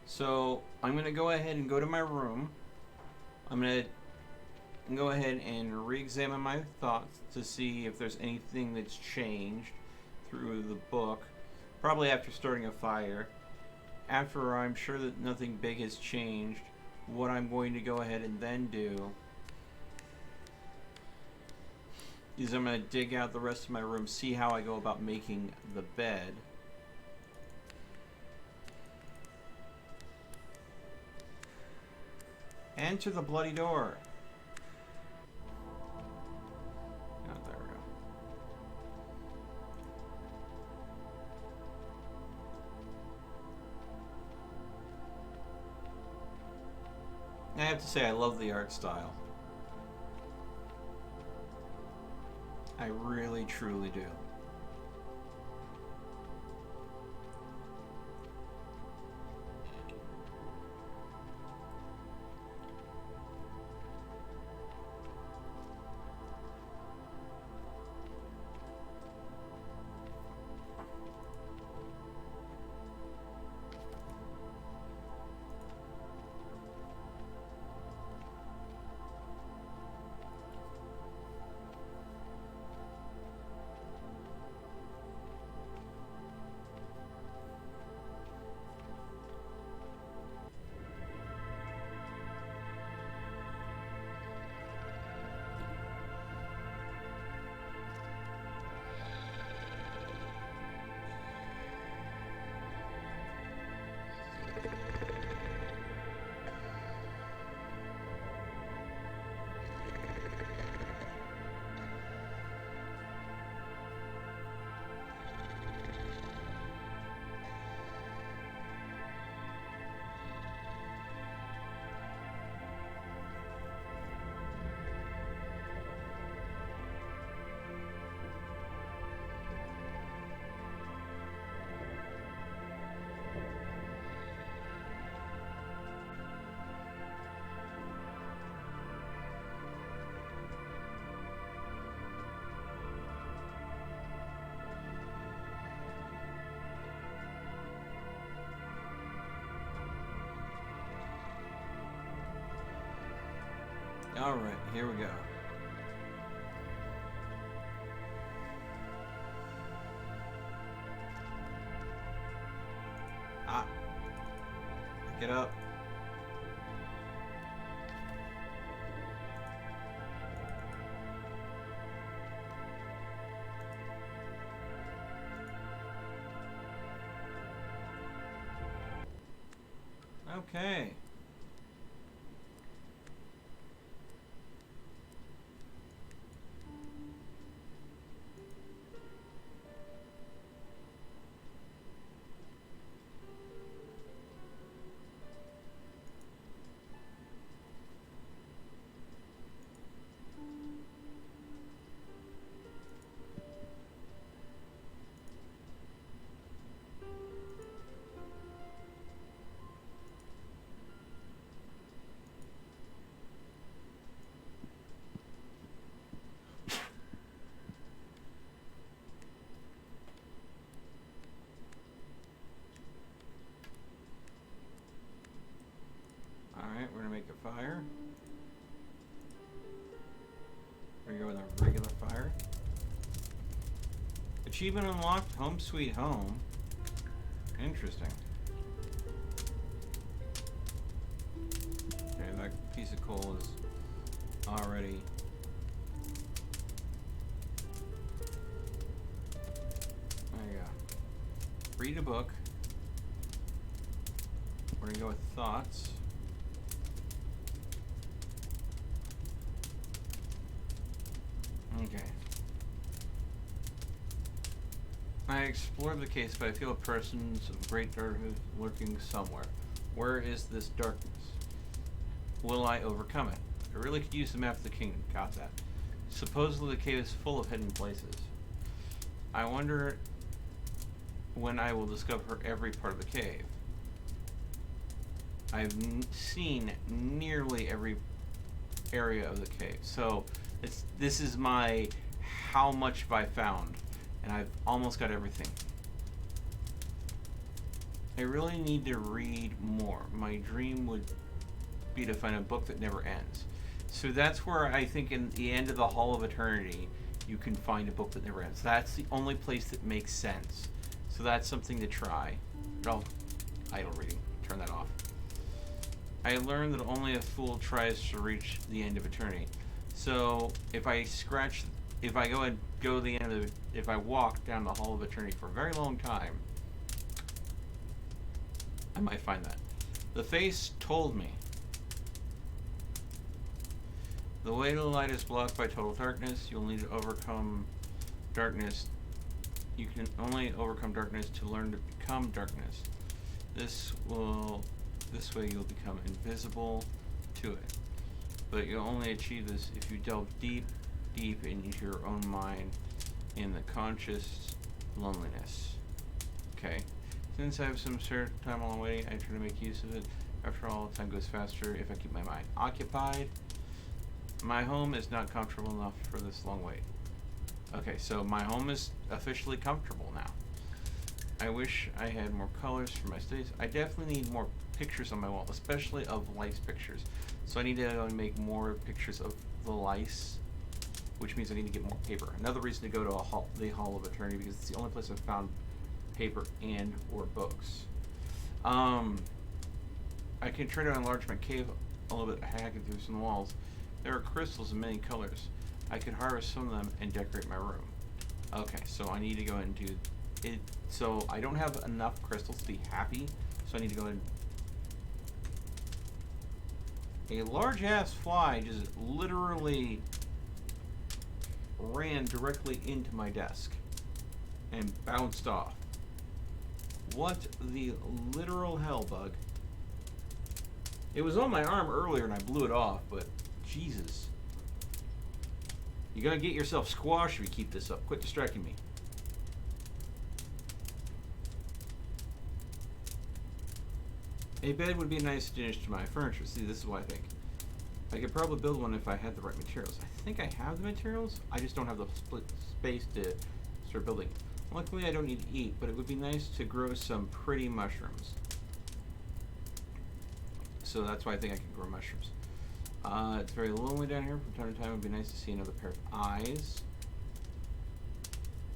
So I'm going to go ahead and go to my room. I'm going to go ahead and re-examine my thoughts to see if there's anything that's changed through the book. Probably after starting a fire. After I'm sure that nothing big has changed, what I'm going to go ahead and then do is I'm going to dig out the rest of my room, see how I go about making the bed. Enter the bloody door. Oh, there we go. I have to say, I love the art style. I really, truly do. Alright, here we go. Ah. Pick it up. Okay. Alright, we're gonna make a fire. We're gonna go with a regular fire. Achievement unlocked, Home Sweet Home. Interesting. Okay, that piece of coal is already... There you go. Read a book. We're gonna go with thoughts. Okay. I explored the case, but I feel a presence of great darkness lurking somewhere. Where is this darkness? Will I overcome it? I really could use the map of the kingdom. Got that. Supposedly the cave is full of hidden places. I wonder when I will discover every part of the cave. I've seen nearly every area of the cave. So this is my how much have I found, and I've almost got everything. I really need to read more. My dream would be to find a book that never ends. So that's where I think in the end of the Hall of Eternity you can find a book that never ends. That's the only place that makes sense. So that's something to try. Oh, idle reading. Turn that off. I learned that only a fool tries to reach the end of eternity. So if I walk down the Hall of Eternity for a very long time, I might find that. The face told me. The way to the light is blocked by total darkness. You'll need to overcome darkness. You can only overcome darkness to learn to become darkness. This way you'll become invisible to it. But you'll only achieve this if you delve deep into your own mind in the conscious loneliness. Okay. Since I have some spare time while I'm waiting, I try to make use of it. After all, time goes faster if I keep my mind occupied. My home is not comfortable enough for this long wait. Okay, so my home is officially comfortable now. I wish I had more colors for my studies. I definitely need more pictures on my wall, especially of lice pictures. So I need to go and make more pictures of the lice, which means I need to get more paper. Another reason to go to the Hall of Eternity, because it's the only place I've found paper and or books. I can try to enlarge my cave a little bit, hacking through some walls. There are crystals in many colors. I could harvest some of them and decorate my room. Okay, so I need to go and do it. So I don't have enough crystals to be happy, so I need to go and... A large-ass fly just literally ran directly into my desk and bounced off. What the literal hell, bug? It was on my arm earlier and I blew it off, but Jesus. You're gonna get yourself squashed if you keep this up. Quit distracting me. A bed would be a nice addition to my furniture. See, this is what I think. I could probably build one if I had the right materials. I think I have the materials. I just don't have the space to start building. Luckily, I don't need to eat, but it would be nice to grow some pretty mushrooms. So that's why I think I can grow mushrooms. It's very lonely down here. From time to time, it would be nice to see another pair of eyes.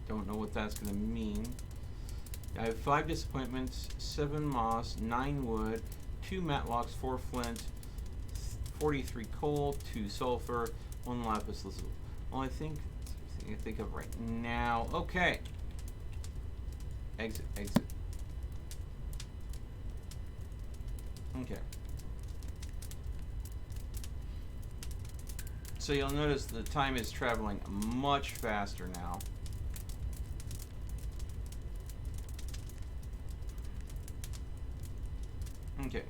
Don't know what that's going to mean. I have 5 disappointments, 7 moss, 9 wood, 2 matlocks, 4 flint, 43 coal, 2 sulfur, 1 lapis lazuli. Well, I think I think of right now. Okay. Exit, exit. Okay. So you'll notice the time is traveling much faster now. Okay.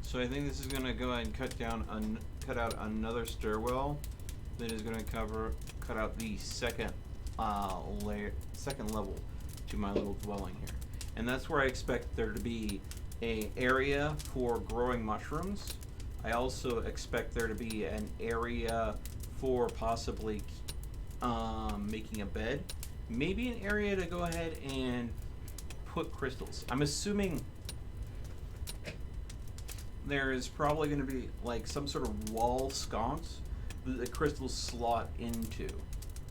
So I think this is going to go ahead and cut out another stairwell that is going to cut out the second level to my little dwelling here, and that's where I expect there to be a area for growing mushrooms. I also expect there to be an area for possibly making a bed, maybe an area to go ahead and put crystals. I'm assuming there is probably going to be like some sort of wall sconce that the crystals slot into,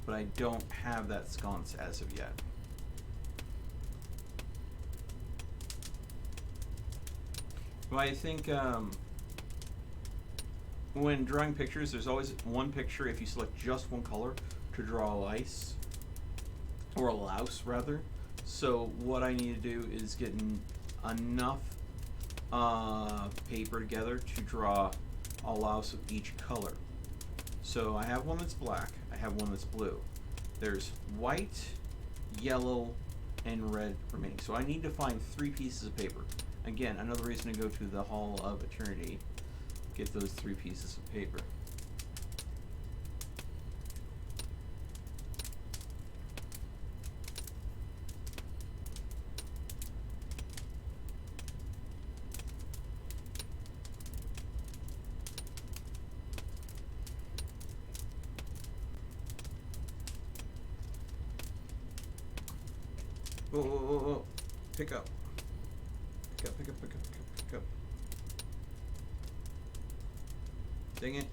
but I don't have that sconce as of yet. But I think when drawing pictures, there's always one picture, if you select just one color, to draw a lice, or a louse rather. So what I need to do is get enough paper together to draw a louse of each color. So I have one that's black, I have one that's blue. There's white, yellow, and red remaining. So I need to find 3 pieces of paper. Again, another reason to go to the Hall of Eternity, get those 3 pieces of paper. Whoa, whoa, whoa, whoa. Pick up. Pick up, pick up, pick up, pick up, pick up. Dang it.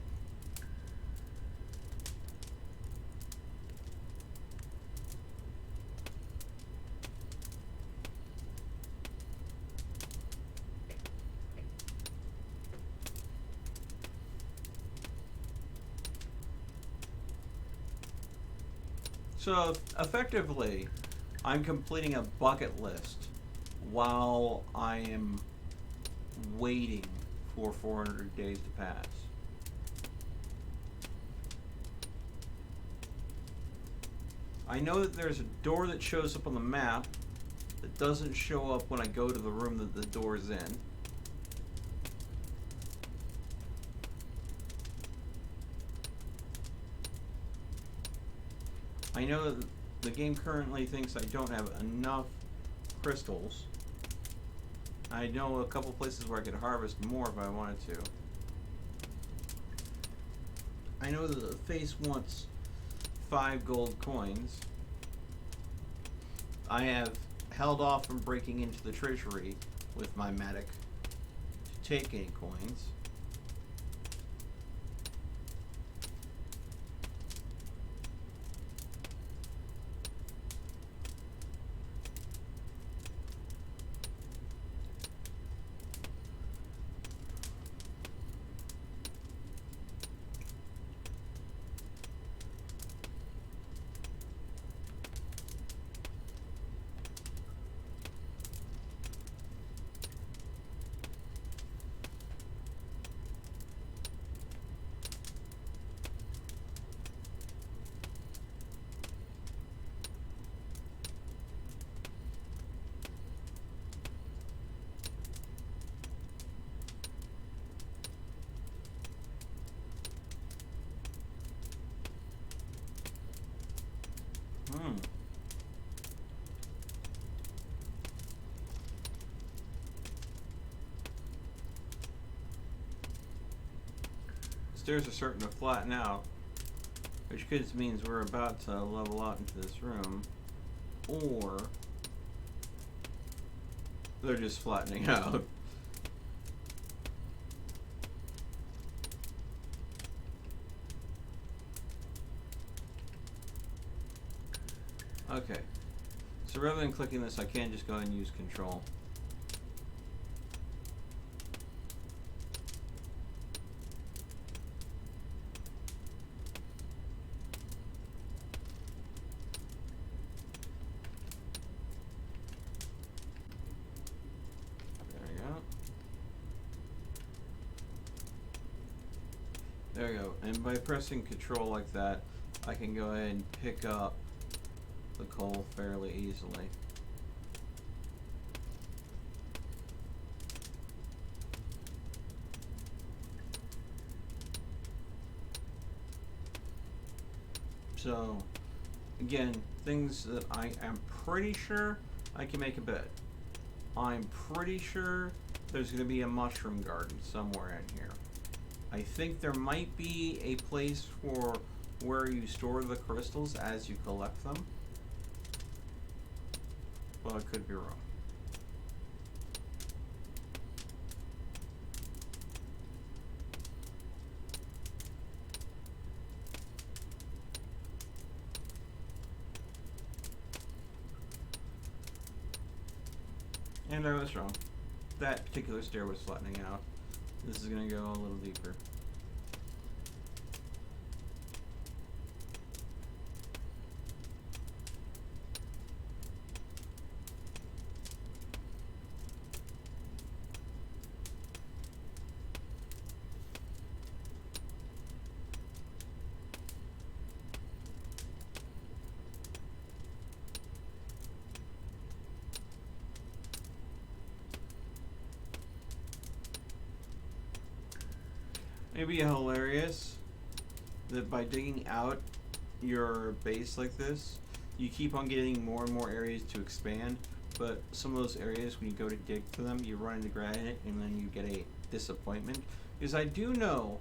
So effectively, I'm completing a bucket list while I am waiting for 400 days to pass. I know that there's a door that shows up on the map that doesn't show up when I go to the room that the door is in. I know that the game currently thinks I don't have enough crystals. I know a couple places where I could harvest more if I wanted to. I know that the face wants 5 gold coins. I have held off from breaking into the treasury with my Matic to take any coins. stairs are starting to flatten out, which could means we're about to level out into this room, or they're just flattening out. Okay, so rather than clicking this, I can just go ahead and use control. There we go. And by pressing control like that, I can go ahead and pick up the coal fairly easily. So, again, things that I am pretty sure I can make a bed. I'm pretty sure there's going to be a mushroom garden somewhere in here. I think there might be a place for where you store the crystals as you collect them. Well, I could be wrong. And I was wrong. That particular stair was flattening out. This is going to go a little deeper. It'd be hilarious that by digging out your base like this, you keep on getting more and more areas to expand, but some of those areas, when you go to dig for them, you run into granite and then you get a disappointment. Because I do know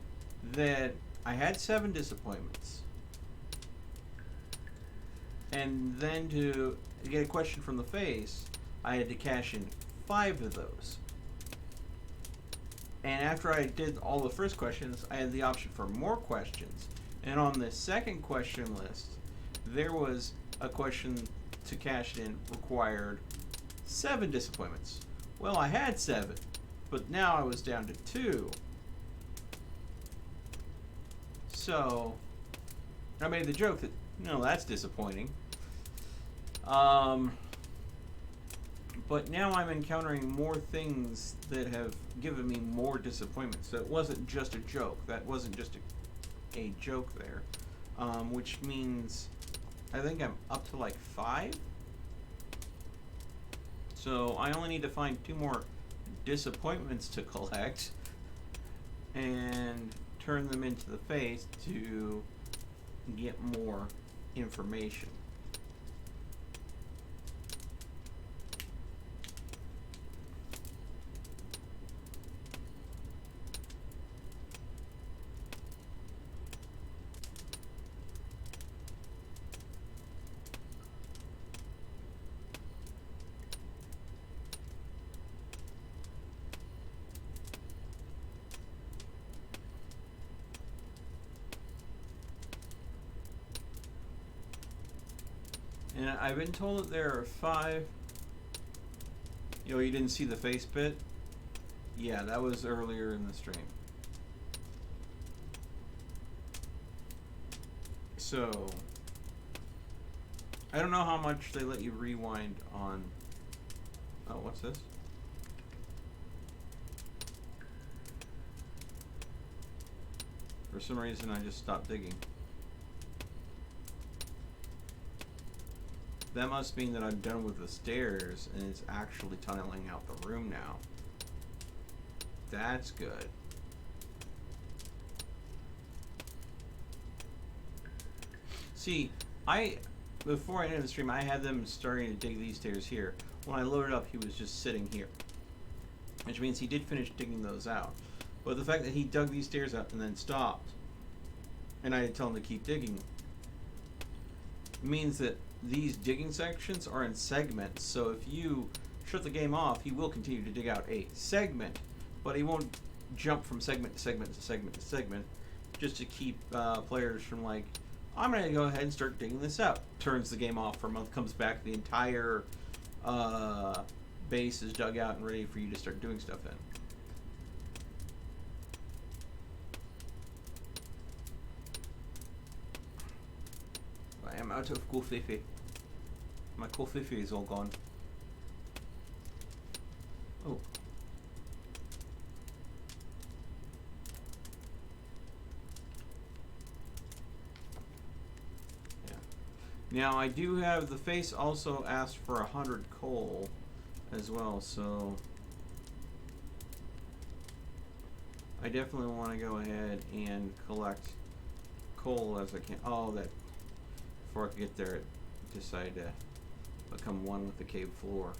that I had 7 disappointments. And then to get a question from the face, I had to cash in 5 of those. And after I did all the first questions, I had the option for more questions. And on the second question list, there was a question to cash it in required 7 disappointments. Well, I had 7, but now I was down to 2. So, I made the joke that, no, that's disappointing. But now I'm encountering more things that have given me more disappointments. So it wasn't just a joke. That wasn't just a joke there. Which means I think I'm up to like 5. So I only need to find 2 more disappointments to collect and turn them into the face to get more information. And I've been told that there are 5. You know, you didn't see the face bit? Yeah, that was earlier in the stream. So, I don't know how much they let you rewind on... Oh, what's this? For some reason, I just stopped digging. That must mean that I'm done with the stairs and it's actually tunneling out the room now. That's good. See, before I ended the stream, I had them starting to dig these stairs here. When I loaded up, he was just sitting here. Which means he did finish digging those out. But the fact that he dug these stairs up and then stopped, and I didn't tell him to keep digging, means that these digging sections are in segments. So if you shut the game off, he will continue to dig out a segment, but he won't jump from segment to segment to segment to segment, just to keep players from like, I'm going to go ahead and start digging this out. Turns the game off for a month, comes back, the entire base is dug out and ready for you to start doing stuff in. I am out of coffee. My coffee is all gone. Oh. Yeah. Now I do have the face also asked for 100 coal as well, so I definitely want to go ahead and collect coal as I can. Oh, that before I could get there, it decided to become one with the cave floor.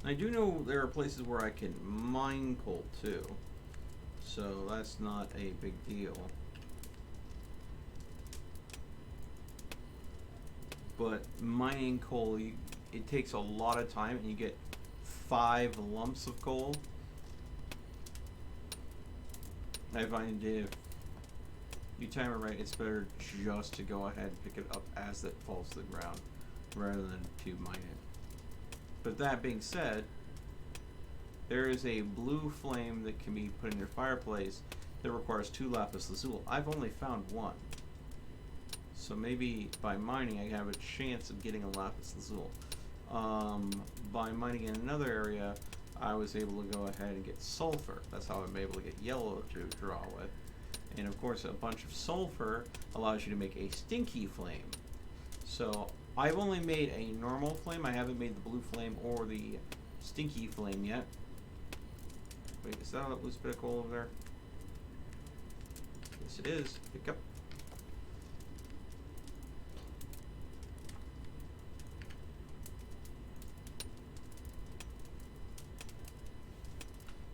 I do know there are places where I can mine coal too, so that's not a big deal. But mining coal, it takes a lot of time, and you get 5 lumps of coal. I find if you time it right, it's better just to go ahead and pick it up as it falls to the ground, rather than to mine it. But that being said, there is a blue flame that can be put in your fireplace that requires 2 lapis lazuli. I've only found 1. So maybe by mining I have a chance of getting a lapis lazuli. By mining in another area, I was able to go ahead and get sulfur. That's how I'm able to get yellow to draw with. And of course, a bunch of sulfur allows you to make a stinky flame. So I've only made a normal flame. I haven't made the blue flame or the stinky flame yet. Wait, is that a loose bit of coal over there? Yes, it is. Pick up.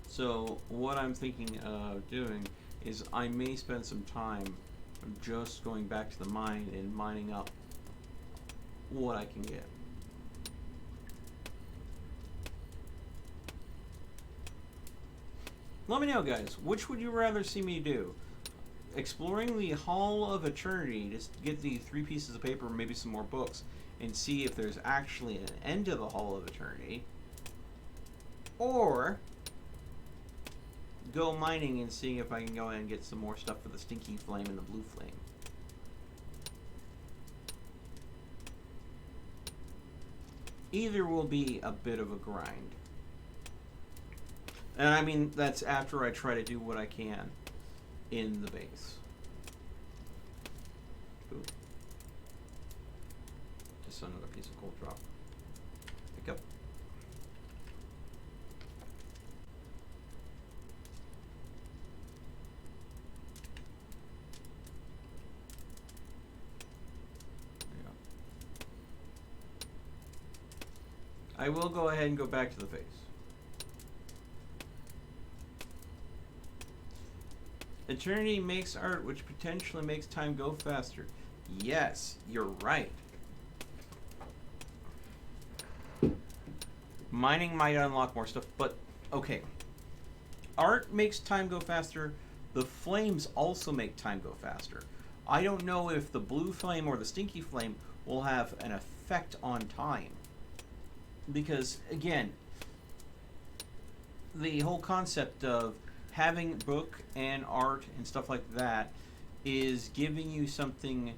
So what I'm thinking of doing is I may spend some time just going back to the mine and mining up what I can get. Let me know, guys, which would you rather see me do? Exploring the Hall of Eternity, just get the 3 pieces of paper, maybe some more books, and see if there's actually an end to the Hall of Eternity, or go mining and seeing if I can go ahead and get some more stuff for the stinky flame and the blue flame. Either will be a bit of a grind. And I mean, that's after I try to do what I can in the base. Ooh. Just another piece of coal drop. Pick up. I will go ahead and go back to the face. Eternity makes art, which potentially makes time go faster. Yes, you're right. Mining might unlock more stuff, but okay. Art makes time go faster. The flames also make time go faster. I don't know if the blue flame or the stinky flame will have an effect on time. Because, again, the whole concept of having book and art and stuff like that is giving you something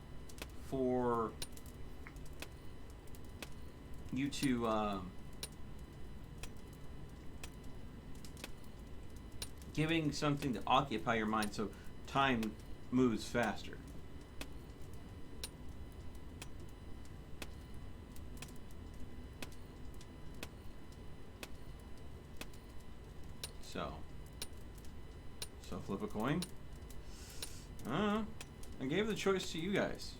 for you to giving something to occupy your mind so time moves faster. So flip a coin. I gave the choice to you guys.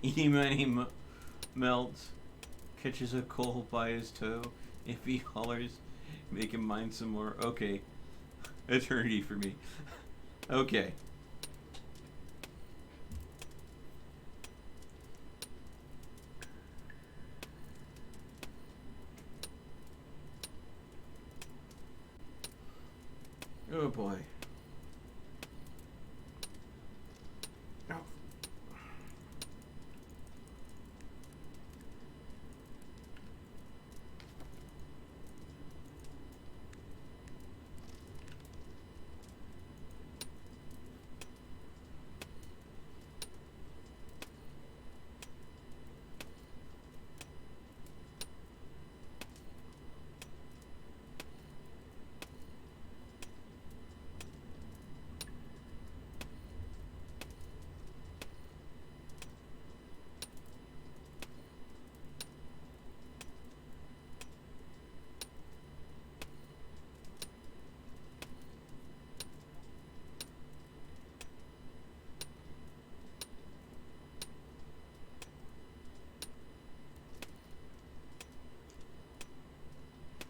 Eeny Miny melts, catches a coal by his toe. If he hollers, make him mine some more. Okay. Eternity for me. Okay. Oh boy.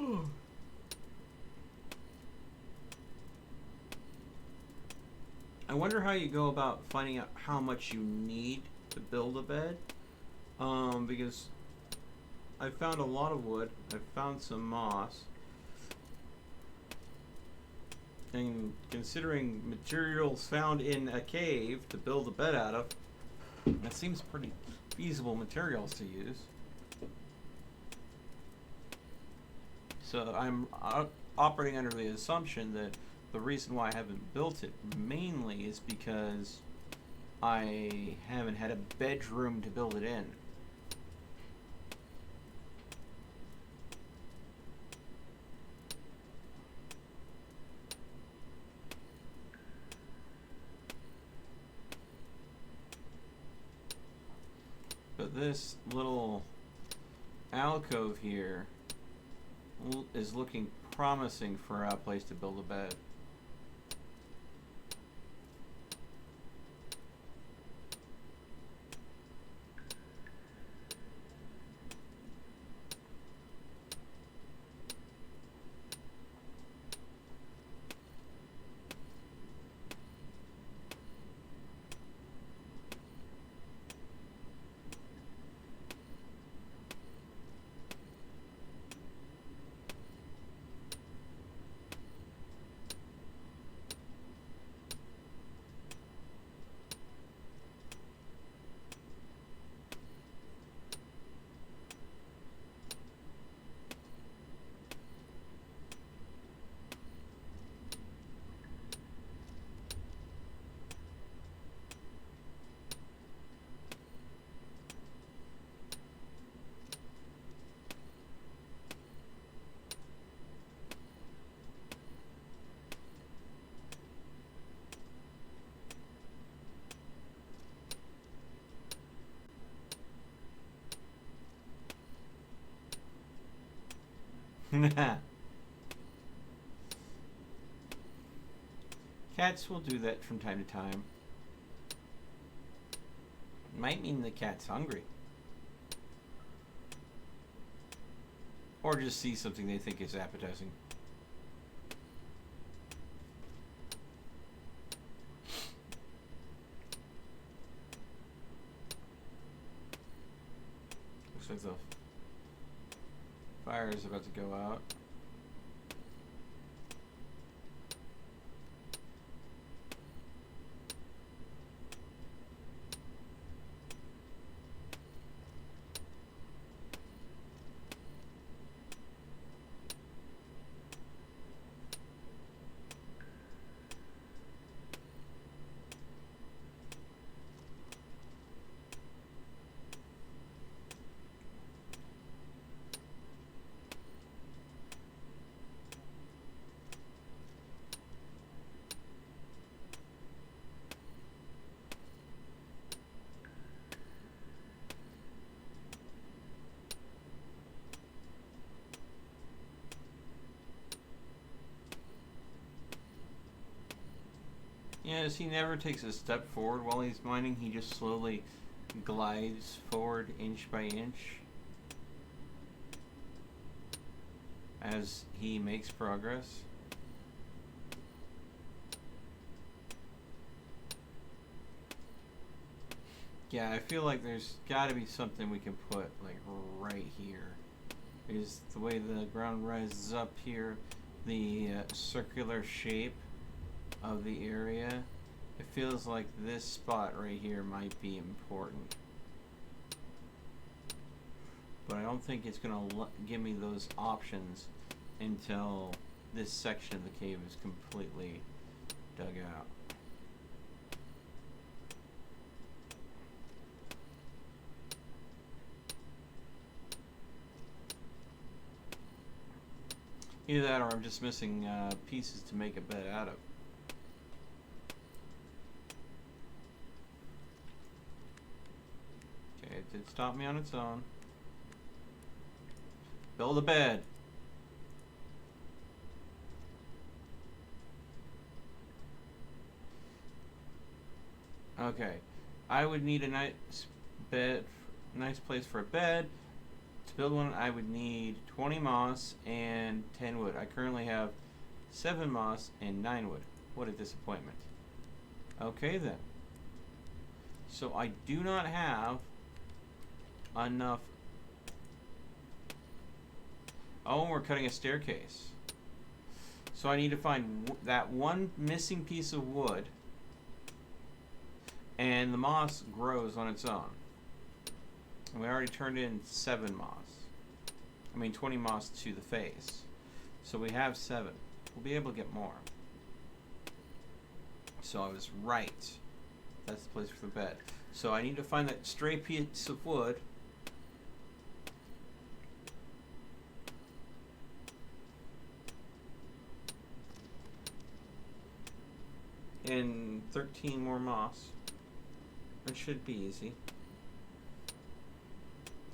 Oh. I wonder how you go about finding out how much you need to build a bed. Because I found a lot of wood. I found some moss. And considering materials found in a cave to build a bed out of, that seems pretty feasible materials to use. So I'm operating under the assumption that the reason why I haven't built it mainly is because I haven't had a bedroom to build it in. But this little alcove here is looking promising for a place to build a bed. Cats will do that from time to time. Might mean the cat's hungry. Or just see something they think is appetizing. Looks like the fire is about to go out. Yes, he never takes a step forward while he's mining. He just slowly glides forward inch by inch as he makes progress. Yeah, I feel like there's got to be something we can put like right here. Because the way the ground rises up here, the circular shape of the area, it feels like this spot right here might be important. But I don't think it's going to give me those options until this section of the cave is completely dug out. Either that or I'm just missing pieces to make a bed out of. Okay, it did stop me on its own. Build a bed. Okay, I would need a nice bed, nice place for a bed. To build one, I would need 20 moss and 10 wood. I currently have 7 moss and 9 wood. What a disappointment. Okay then. So I do not have enough. Oh, we're cutting a staircase. So I need to find that one missing piece of wood, and the moss grows on its own. And we already turned in 7 moss. I mean 20 moss to the face. So we have 7. We'll be able to get more. So I was right. That's the place for the bed. So I need to find that stray piece of wood. And 13 more moss. It should be easy.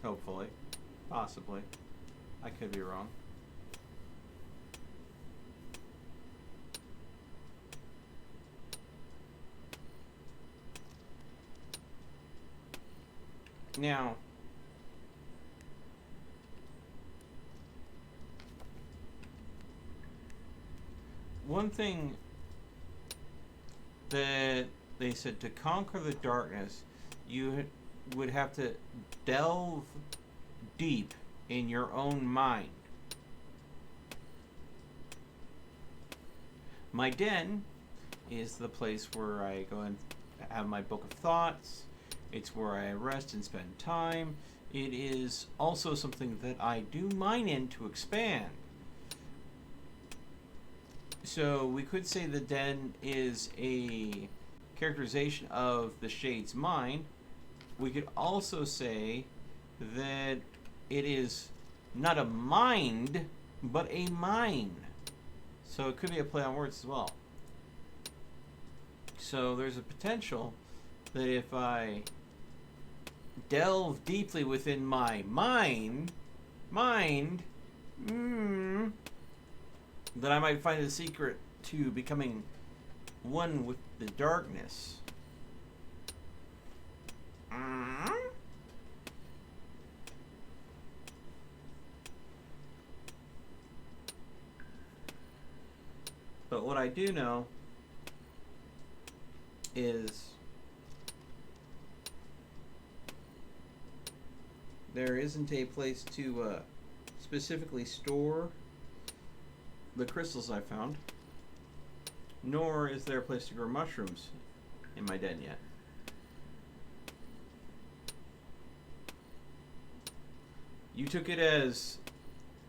Hopefully. Possibly. I could be wrong. Now, one thing that they said, to conquer the darkness, you would have to delve deep in your own mind. My den is the place where I go and have my book of thoughts. It's where I rest and spend time. It is also something that I do mine in to expand. So we could say the den is a characterization of the Shade's mind. We could also say that it is not a mind, but a mine. So it could be a play on words as well. So there's a potential that if I delve deeply within my mind, that I might find the secret to becoming one with the darkness. But what I do know is there isn't a place to specifically store the crystals I found, nor is there a place to grow mushrooms in my den yet. You took it as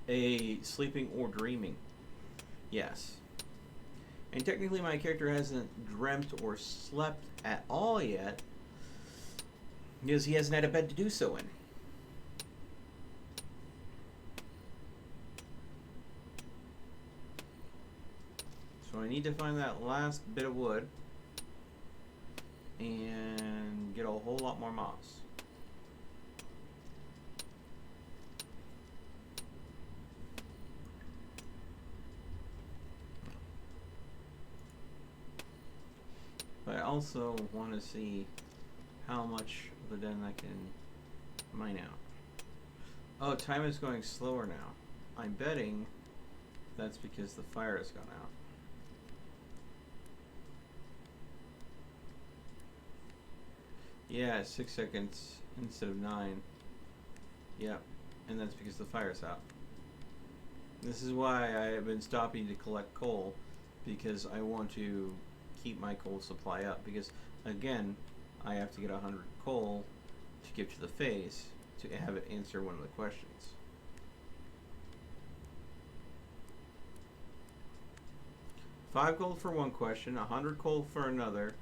a sleeping or dreaming. Yes. And technically my character hasn't dreamt or slept at all yet, because he hasn't had a bed to do so in. So I need to find that last bit of wood and get a whole lot more moss. But I also want to see how much but then I can mine out. Oh, time is going slower now. I'm betting that's because the fire has gone out. Yeah, 6 seconds instead of 9. Yep, and that's because the fire's out. This is why I have been stopping to collect coal, because I want to keep my coal supply up, because again, I have to get 100 coal to get to the face to have it answer one of the questions. $5 gold for one question, 100 coal for another,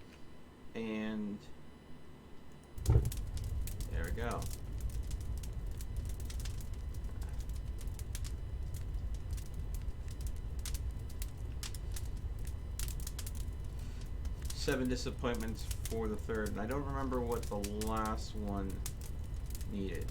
and there we go. Seven disappointments for the third, and I don't remember what the last one needed.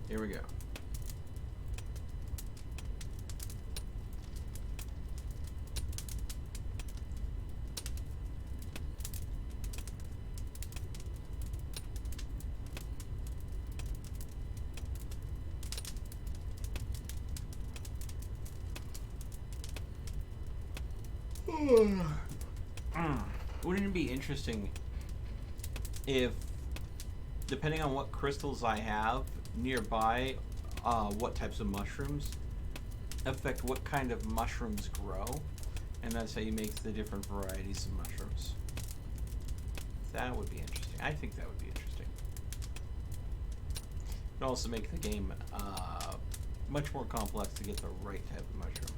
Here we go. Wouldn't it be interesting if, depending on what crystals I have nearby, what types of mushrooms affect what kind of mushrooms grow, and that's how you make the different varieties of mushrooms. That would be interesting. I think that would be interesting. It would also make the game much more complex to get the right type of mushroom.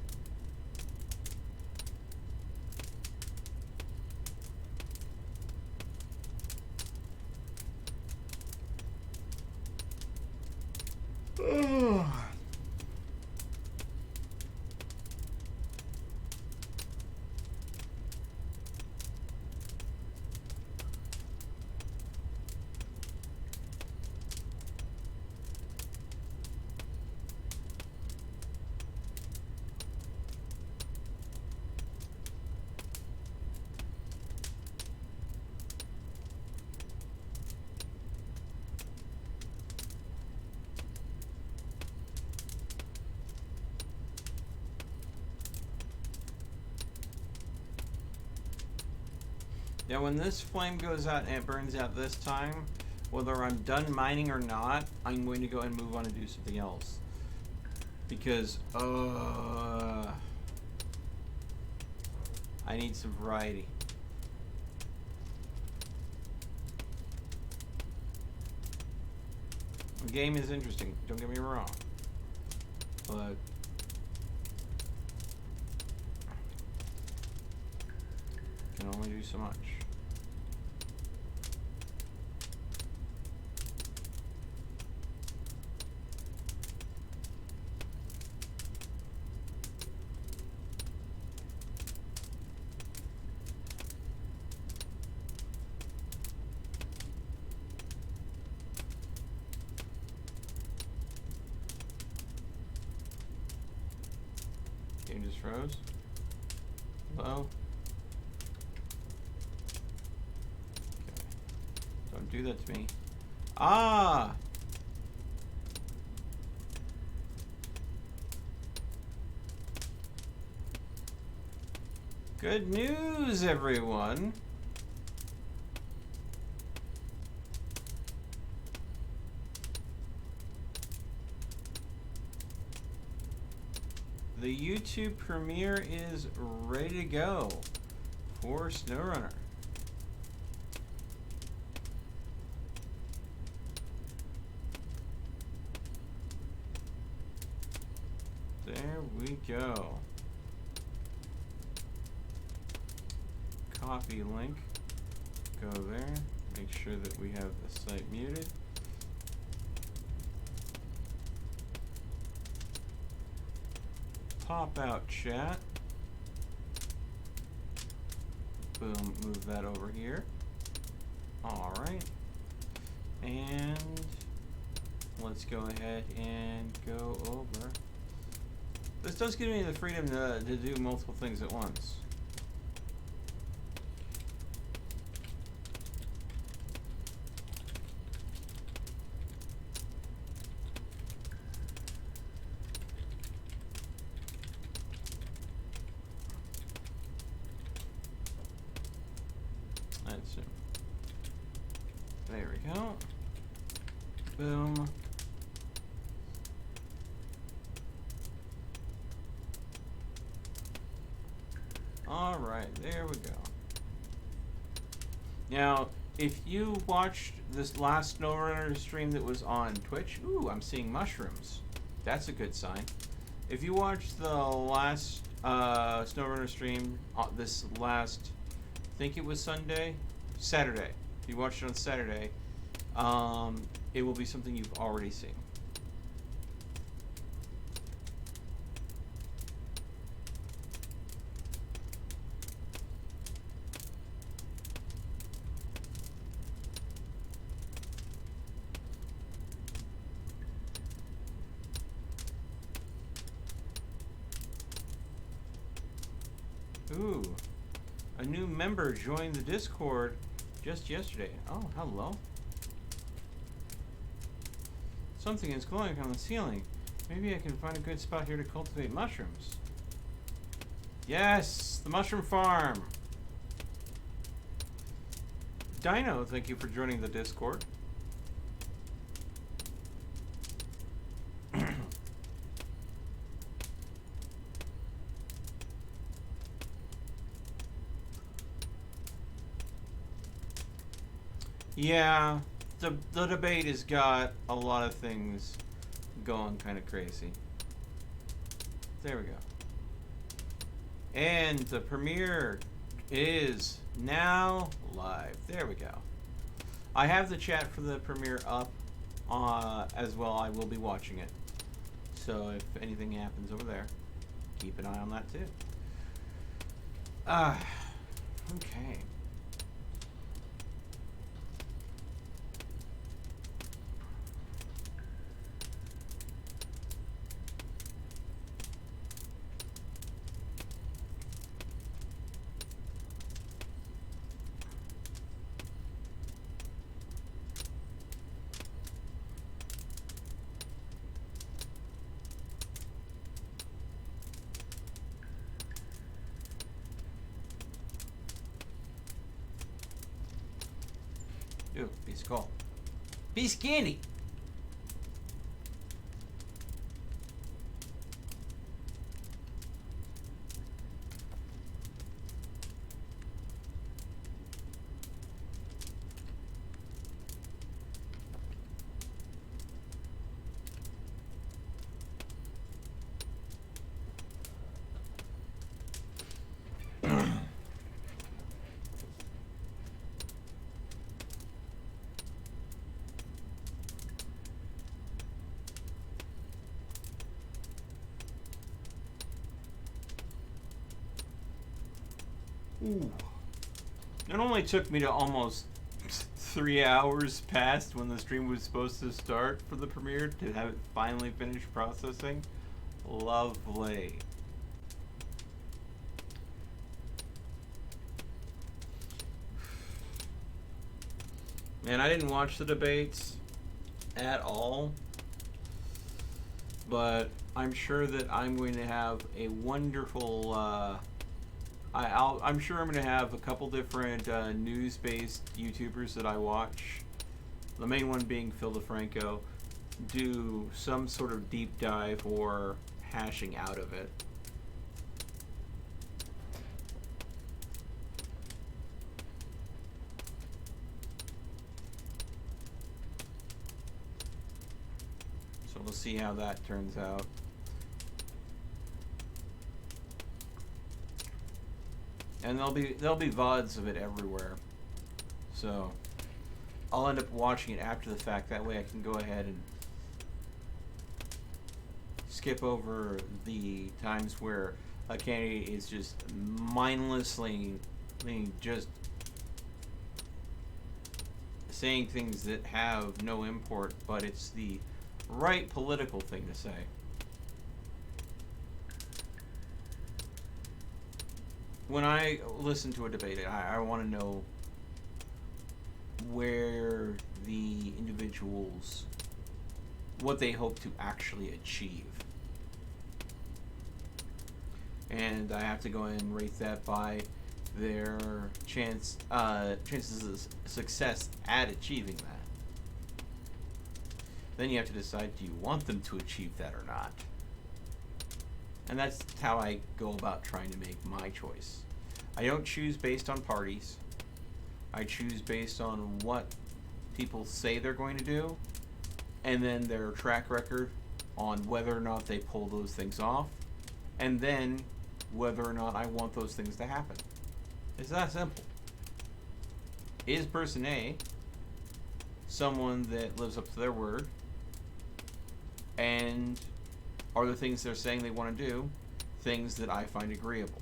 Now when this flame goes out and it burns out this time, whether I'm done mining or not, I'm going to go and move on and do something else. Because, I need some variety. The game is interesting, don't get me wrong. But can only do so much. Game just froze. Hello? Okay. Don't do that to me. Ah! Good news, everyone! The YouTube premiere is ready to go for SnowRunner. There we go. Copy link. Go there. Make sure that we have the site muted. Pop out chat. Boom, move that over here. Alright. And let's go ahead and go over. This does give me the freedom to do multiple things at once. That's it. There we go. Boom. All right, there we go. Now, if you watched this last SnowRunner stream that was on Twitch, ooh, I'm seeing mushrooms. That's a good sign. If you watched the last SnowRunner stream, this last, I think it was Saturday. If you watched it on Saturday, it will be something you've already seen. Ooh, a new member joined the Discord just yesterday. Oh, hello. Something is glowing on the ceiling. Maybe I can find a good spot here to cultivate mushrooms. Yes, the mushroom farm. Dino, thank you for joining the Discord. Yeah, the debate has got a lot of things going kind of crazy. There we go. And the premiere is now live. There we go. I have the chat for the premiere up as well. I will be watching it. So if anything happens over there, keep an eye on that too. Okay. Ooh, piece of coal. Piece of candy. Ooh. It only took me to almost 3 hours past when the stream was supposed to start for the premiere to have it finally finish processing. Lovely. Man, I didn't watch the debates at all, but I'm sure that I'm going to have a wonderful I'm sure I'm going to have a couple different news-based YouTubers that I watch, the main one being Phil DeFranco, do some sort of deep dive or hashing out of it. So we'll see how that turns out. And there'll be VODs of it everywhere. So I'll end up watching it after the fact. That way I can go ahead and skip over the times where a candidate is just mindlessly just saying things that have no import, but it's the right political thing to say. When I listen to a debate, I want to know where the individuals, what they hope to actually achieve. And I have to go and rate that by their chances of success at achieving that. Then you have to decide, do you want them to achieve that or not? And that's how I go about trying to make my choice. I don't choose based on parties. I choose based on what people say they're going to do, and then their track record on whether or not they pull those things off, and then whether or not I want those things to happen. It's that simple. Is person A someone that lives up to their word, and are the things they're saying they want to do things that I find agreeable?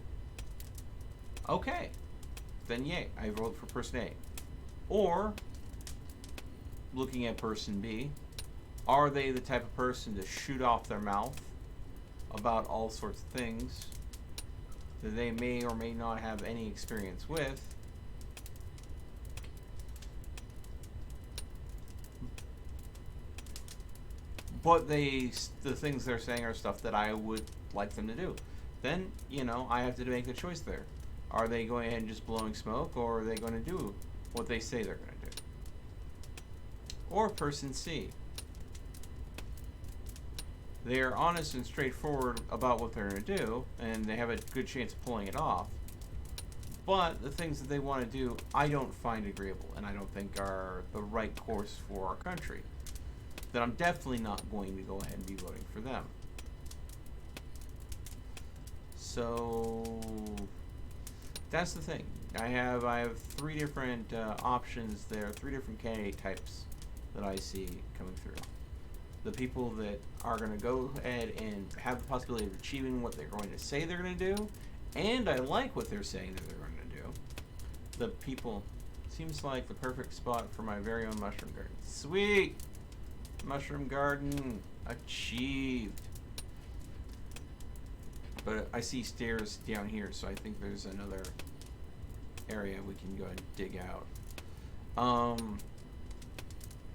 Okay, then yay, I vote for person A. Or, looking at person B, are they the type of person to shoot off their mouth about all sorts of things that they may or may not have any experience with, but the things they're saying are stuff that I would like them to do? Then, I have to make the choice there. Are they going ahead and just blowing smoke, or are they going to do what they say they're going to do? Or person C. They are honest and straightforward about what they're going to do, and they have a good chance of pulling it off. But the things that they want to do, I don't find agreeable, and I don't think are the right course for our country. Then I'm definitely not going to go ahead and be voting for them. So that's the thing. I have three different options there, three different candidate types that I see coming through. The people that are going to go ahead and have the possibility of achieving what they're going to say they're going to do, and I like what they're saying that they're going to do. The people, seems like the perfect spot for my very own mushroom garden. Sweet! Mushroom garden achieved. But I see stairs down here, so I think there's another area we can go ahead and dig out.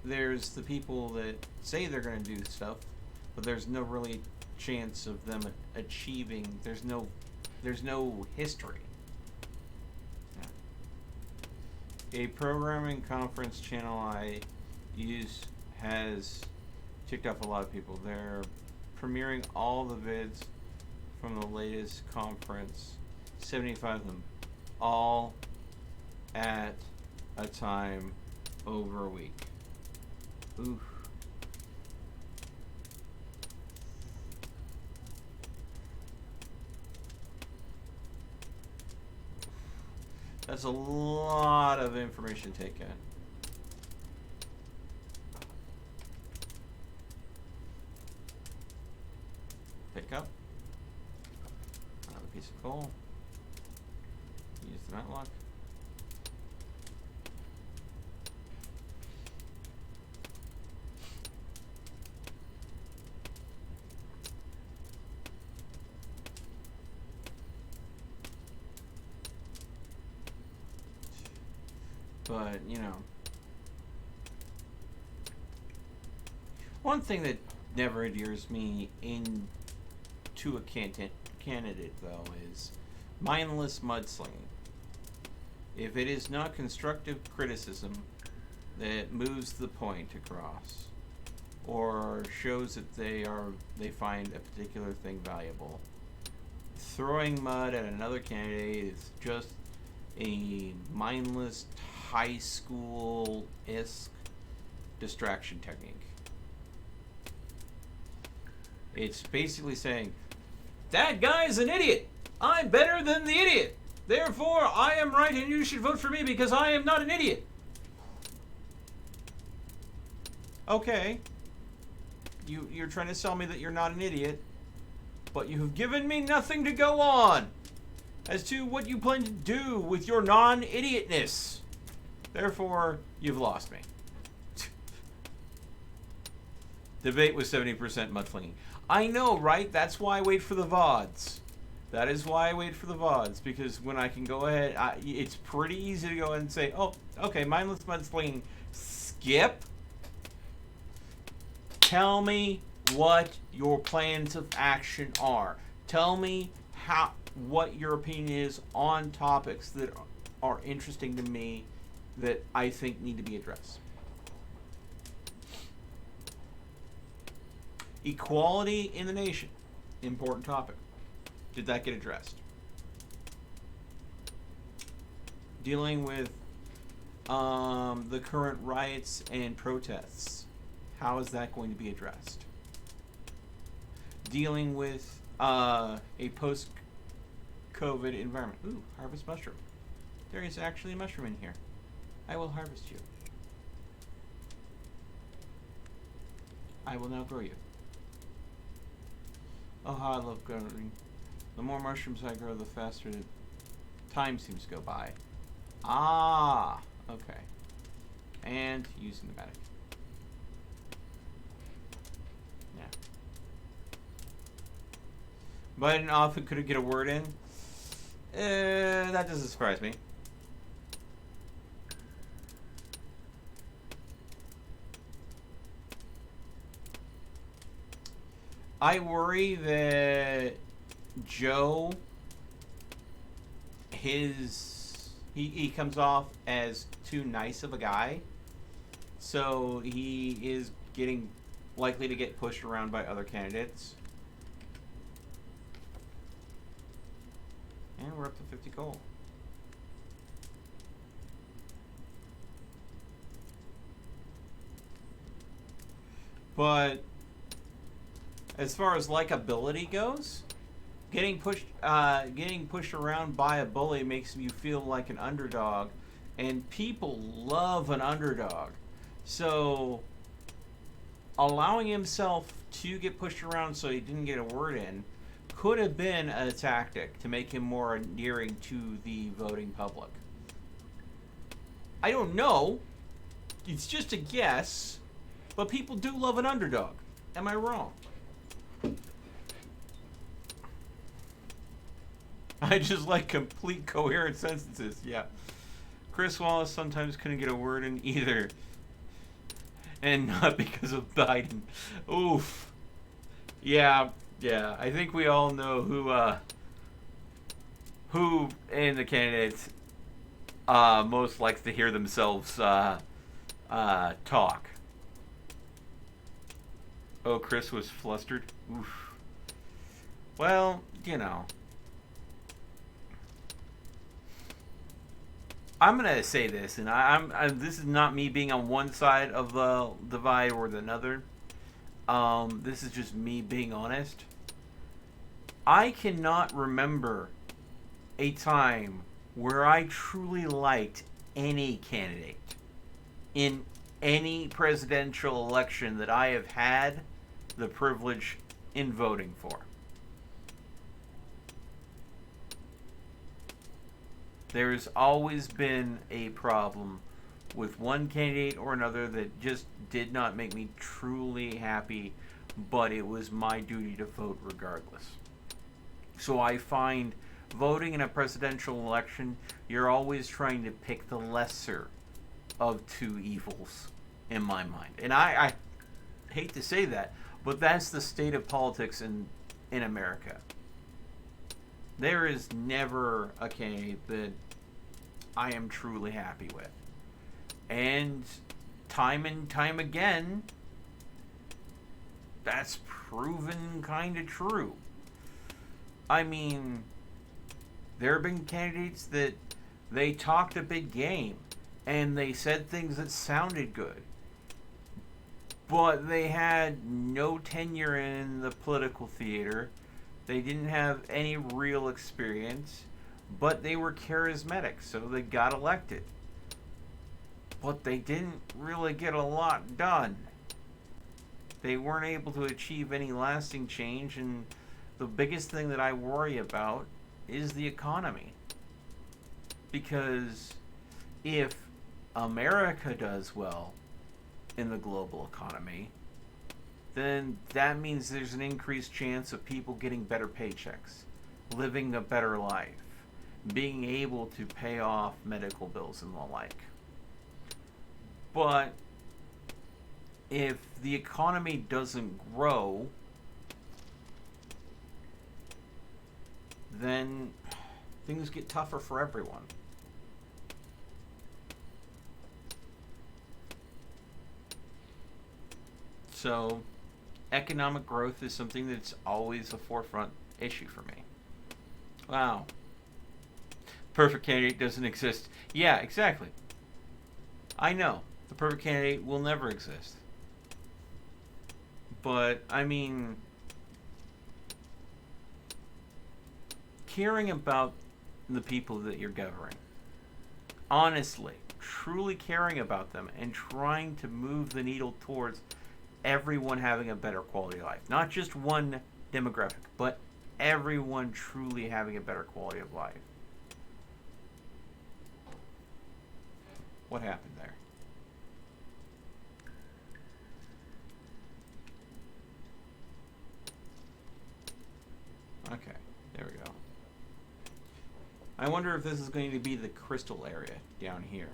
There's the people that say they're going to do stuff, but there's no really chance of them achieving. There's no history. Yeah. A programming conference channel I use has ticked off a lot of people. They're premiering all the vids from the latest conference, 75 of them, all at a time over a week. Oof. That's a lot of information to take in. Pick up another piece of coal. Use the matlock. But, one thing that never adheres me into a candidate, though, is mindless mudslinging. If it is not constructive criticism that moves the point across, or shows that they find a particular thing valuable, throwing mud at another candidate is just a mindless high school-esque distraction technique. It's basically saying, that guy's an idiot. I'm better than the idiot. Therefore, I am right and you should vote for me because I am not an idiot. Okay, you're trying to sell me that you're not an idiot, but you have given me nothing to go on as to what you plan to do with your non-idiotness. Therefore, you've lost me. Debate was 70% mudslinging. I know, right? That's why I wait for the VODs. That is why I wait for the VODs, because when I can go ahead, it's pretty easy to go ahead and say, oh, okay, mindless mudslinging, skip. Tell me what your plans of action are. Tell me what your opinion is on topics that are interesting to me that I think need to be addressed. Equality in the nation, important topic. Did that get addressed? Dealing with the current riots and protests, how is that going to be addressed? Dealing with a post-COVID environment. Ooh, harvest mushroom. There is actually a mushroom in here. I will harvest you. I will now grow you. Oh, how I love growing. The more mushrooms I grow, the faster time seems to go by. Ah, okay. And using the medic. Yeah. But I didn't often couldn't get a word in. That doesn't surprise me. I worry that Joe, he comes off as too nice of a guy, so he is likely to get pushed around by other candidates. And we're up to 50 coal. But as far as likability goes, getting pushed around by a bully makes you feel like an underdog, and people love an underdog. So allowing himself to get pushed around so he didn't get a word in could have been a tactic to make him more endearing to the voting public. I don't know. It's just a guess, but people do love an underdog. Am I wrong? I just like complete coherent sentences. Yeah. Chris Wallace sometimes couldn't get a word in either. And not because of Biden. Oof. Yeah. I think we all know who in the candidates most likes to hear themselves talk. Oh, Chris was flustered. Oof. Well, you know. I'm gonna say this, and this is not me being on one side of the divide or the another. This is just me being honest. I cannot remember a time where I truly liked any candidate in any presidential election that I have had the privilege in voting for. There's always been a problem with one candidate or another that just did not make me truly happy, but it was my duty to vote regardless. So I find voting in a presidential election, you're always trying to pick the lesser of two evils, in my mind. And I hate to say that, but that's the state of politics in America. There is never a candidate that I am truly happy with. And time again, that's proven kind of true. I mean, there have been candidates that they talked a big game and they said things that sounded good, but they had no tenure in the political theater. They didn't have any real experience, but they were charismatic, so they got elected. But they didn't really get a lot done. They weren't able to achieve any lasting change, and the biggest thing that I worry about is the economy. Because if America does well in the global economy, then that means there's an increased chance of people getting better paychecks, living a better life, being able to pay off medical bills and the like. But if the economy doesn't grow, then things get tougher for everyone. So, economic growth is something that's always a forefront issue for me. Wow. Perfect candidate doesn't exist. Yeah, exactly. I know. The perfect candidate will never exist. But, I mean, caring about the people that you're governing, honestly, truly caring about them, and trying to move the needle towards everyone having a better quality of life. Not just one demographic, but everyone truly having a better quality of life. What happened there? Okay, there we go. I wonder if this is going to be the crystal area down here.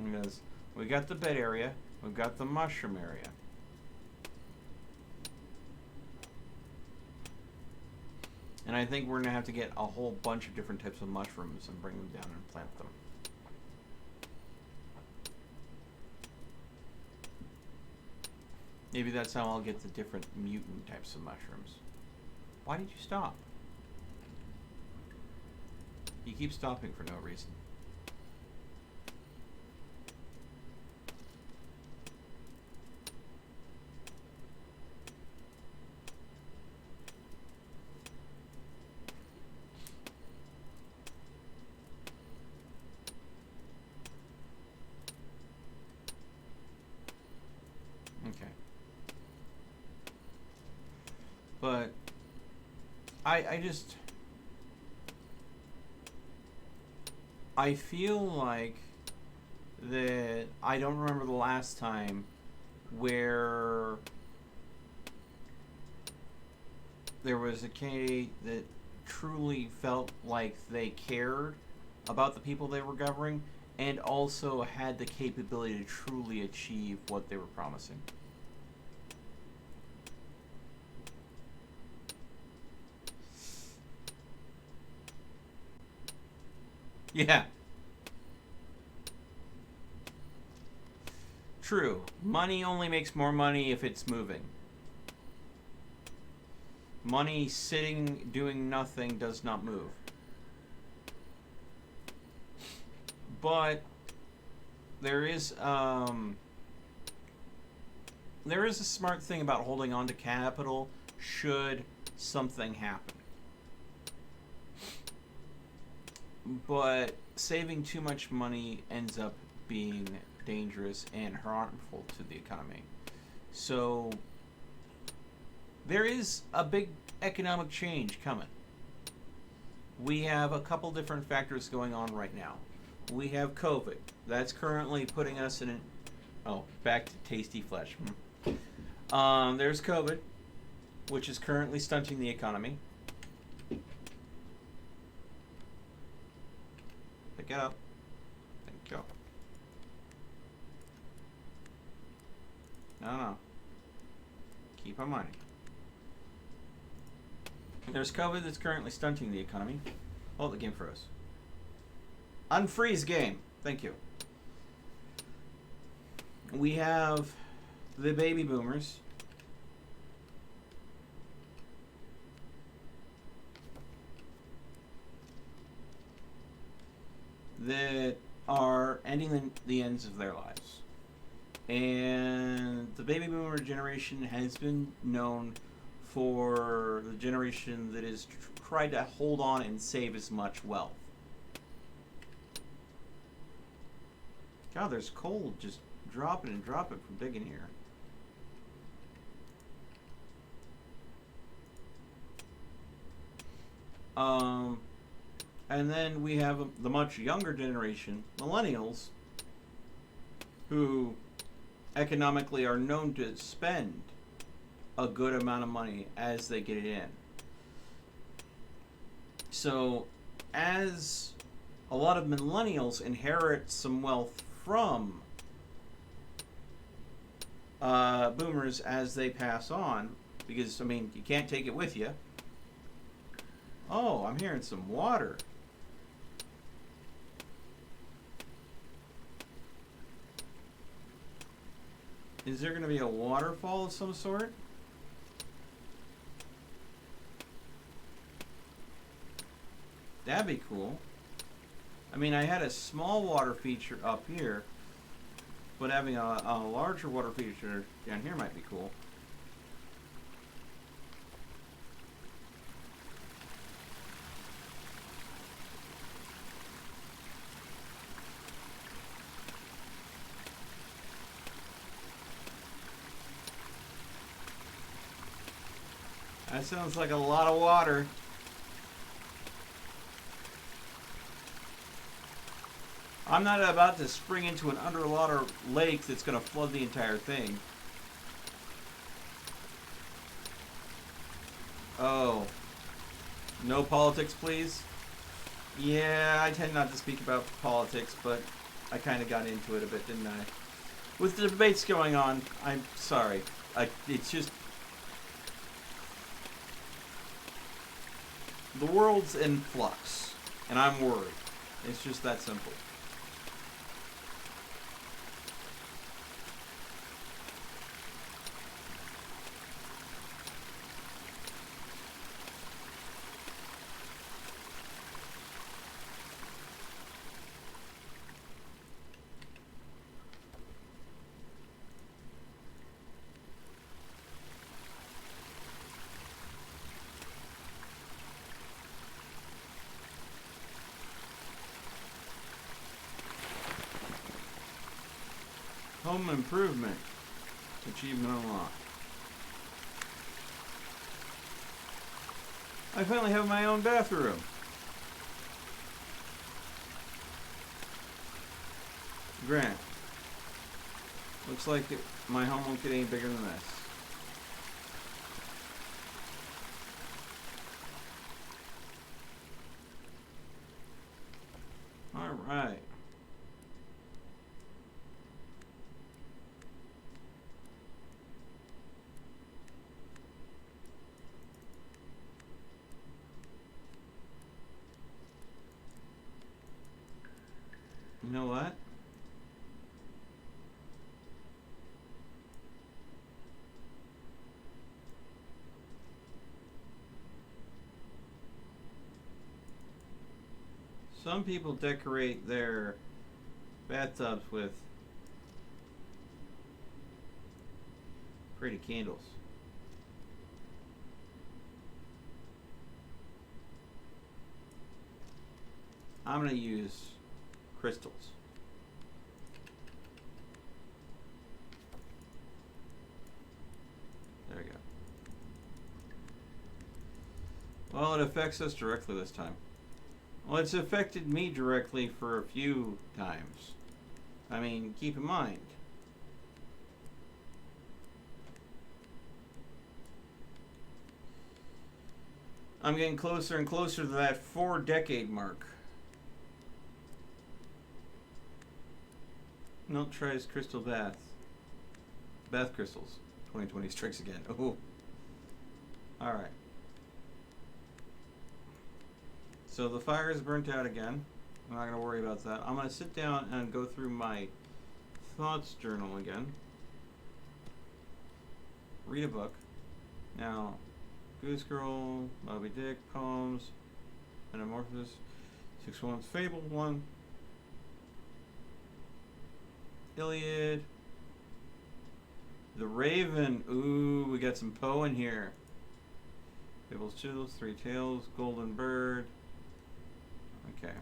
Because we got the bed area, we've got the mushroom area. And I think we're going to have to get a whole bunch of different types of mushrooms and bring them down and plant them. Maybe that's how I'll get the different mutant types of mushrooms. Why did you stop? You keep stopping for no reason. Okay. But I just I feel like that I don't remember the last time where there was a candidate that truly felt like they cared about the people they were governing and also had the capability to truly achieve what they were promising. Yeah. True. Money only makes more money if it's moving. Money sitting doing nothing does not move. But there is a smart thing about holding on to capital should something happen. But saving too much money ends up being dangerous and harmful to the economy. So there is a big economic change coming. We have a couple different factors going on right now. We have COVID. That's currently putting us in an... Oh, back to tasty flesh. There's COVID, which is currently stunting the economy. Pick it up. Thank you. No. Keep on money. There's COVID that's currently stunting the economy. Oh, the game froze. Unfreeze game. Thank you. We have the baby boomers. That are ending the ends of their lives. And the baby boomer generation has been known for the generation that has tried to hold on and save as much wealth. God, there's coal just dropping and dropping from digging here. Um, and then we have the much younger generation, millennials, who economically are known to spend a good amount of money as they get it in. So, as a lot of millennials inherit some wealth from boomers as they pass on, because, I mean, you can't take it with you. Oh, I'm hearing some water. Is there going to be a waterfall of some sort? That'd be cool. I mean, I had a small water feature up here, but having a larger water feature down here might be cool. That sounds like a lot of water. I'm not about to spring into an underwater lake that's going to flood the entire thing. Oh. No politics, please? Yeah, I tend not to speak about politics, but I kind of got into it a bit, didn't I? With the debates going on, I'm sorry. It's just... The world's in flux, and I'm worried. It's just that simple. Home improvement. Achievement unlocked. I finally have my own bathroom. Grant. Looks like my home won't get any bigger than this. Alright. You know what? Some people decorate their bathtubs with pretty candles. I'm going to use crystals. There we go. Well, it affects us directly this time. Well, it's affected me directly for a few times. I mean, keep in mind. I'm getting closer and closer to that 4-decade mark. Milk tries crystal bath. Bath crystals. 2020 strikes again. Oh. Alright. So the fire is burnt out again. I'm not going to worry about that. I'm going to sit down and go through my thoughts journal again. Read a book. Now, Goose Girl, Moby Dick, Poems, Metamorphosis, 6-1's Fable 1, Iliad, The Raven. Ooh, we got some Poe in here. Fable's Chills, Three Tales, Golden Bird. Okay.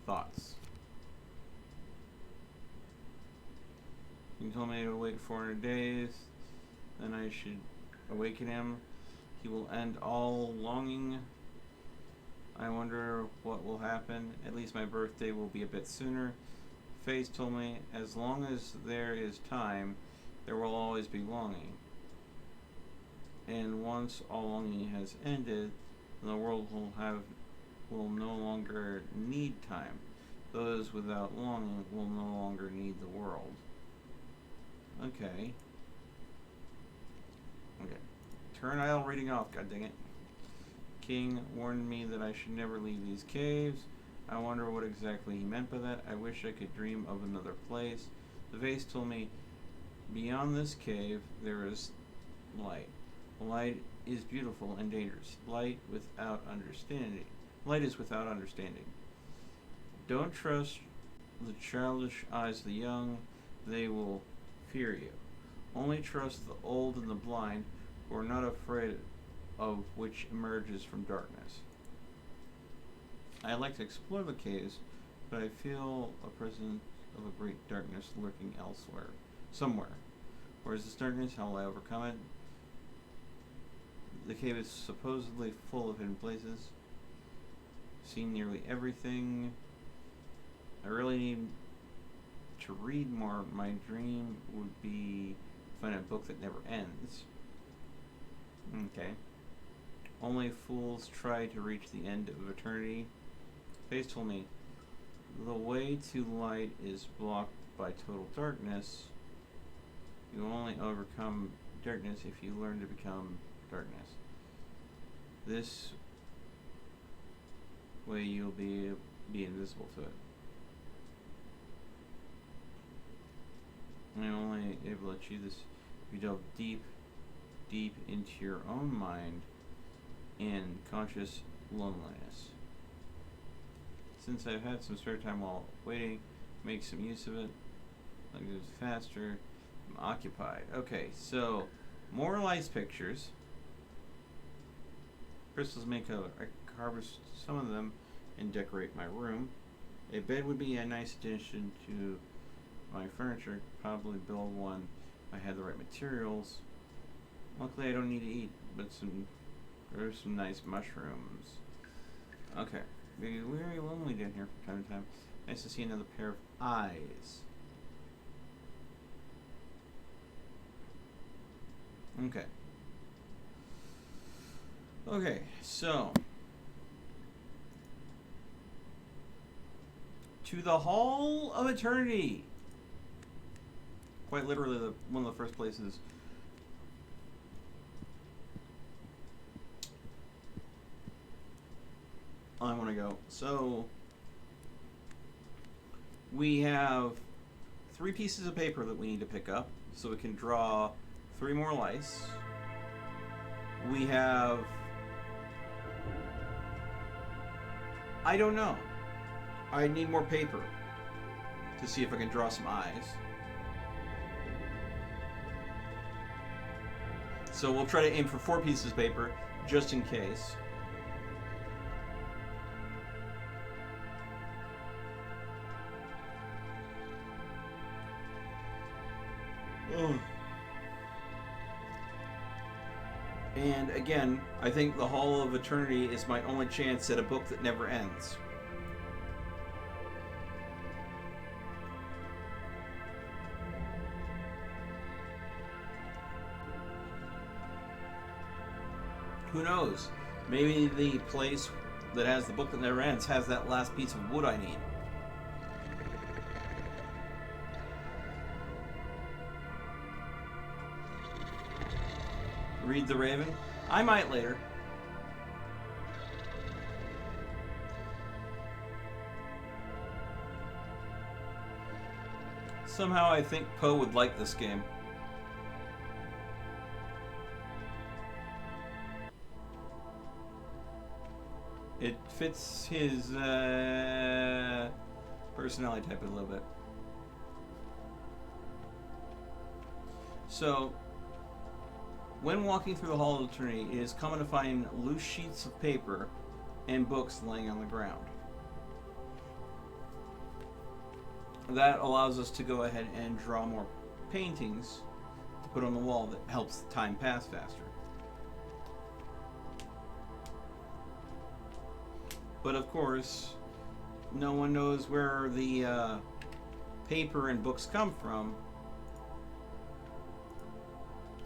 Thoughts. You told me to wait 400 days. Then I should awaken him. He will end all longing I wonder what will happen. At least my birthday will be a bit sooner. Faith told me, as long as there is time, there will always be longing. And once all longing has ended, the world will no longer need time. Those without longing will no longer need the world. Okay. Okay. Turn idle reading off, god dang it. King warned me that I should never leave these caves. I wonder what exactly he meant by that. I wish I could dream of another place. The vase told me, beyond this cave, there is light. Light is beautiful and dangerous. Light is without understanding. Don't trust the childish eyes of the young. They will fear you. Only trust the old and the blind, who are not afraid of which emerges from darkness. I like to explore the caves, but I feel a presence of a great darkness lurking somewhere. Where is this darkness? How will I overcome it? The cave is supposedly full of hidden places. Seen nearly everything. I really need to read more. My dream would be to find a book that never ends. Okay. Only fools try to reach the end of eternity. Faith told me, the way to light is blocked by total darkness. You will only overcome darkness if you learn to become darkness. This way you'll be invisible to it. And I'm only able to achieve this if you delve deep into your own mind and conscious loneliness. Since I've had some spare time while waiting, make some use of it. Like it goes faster. I'm occupied. Okay, so more lice pictures. Crystals make I harvest some of them and decorate my room. A bed would be a nice addition to my furniture. Probably build one if I had the right materials. Luckily I don't need to eat, but there's some nice mushrooms. Okay. Be very lonely down here from time to time. Nice to see another pair of eyes. Okay. Okay, so to the Hall of Eternity. Quite literally one of the first places I want to go. So we have 3 pieces of paper that we need to pick up so we can draw 3 more lice. We have, I don't know. I need more paper to see if I can draw some eyes. So we'll try to aim for 4 pieces of paper just in case. And again, I think the Hall of Eternity is my only chance at a book that never ends. Who knows? Maybe the place that has the book that never ends has that last piece of wood I need. Read the Raven? I might later. Somehow I think Poe would like this game. It fits his personality type a little bit. So, when walking through the Hall of Eternity, it is common to find loose sheets of paper and books laying on the ground. That allows us to go ahead and draw more paintings to put on the wall that helps the time pass faster. But of course, no one knows where the paper and books come from.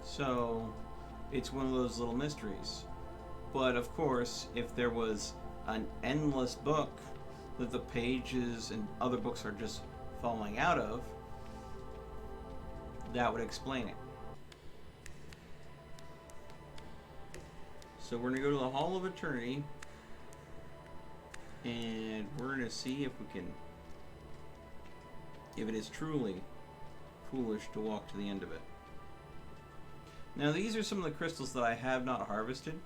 So it's one of those little mysteries. But of course, if there was an endless book that the pages and other books are just falling out of, that would explain it. So we're going to go to the Hall of Eternity, and we're going to see if we can, if it is truly foolish to walk to the end of it. Now these are some of the crystals that I have not harvested,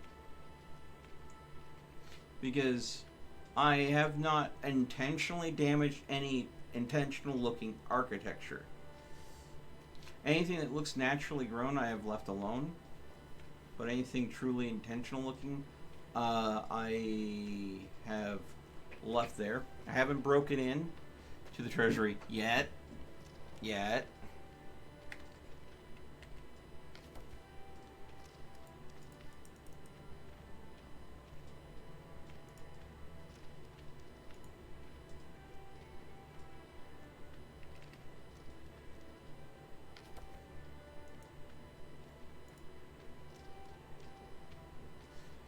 because I have not intentionally damaged any intentional looking architecture. Anything that looks naturally grown I have left alone, but anything truly intentional looking I have left there. I haven't broken in to the treasury yet.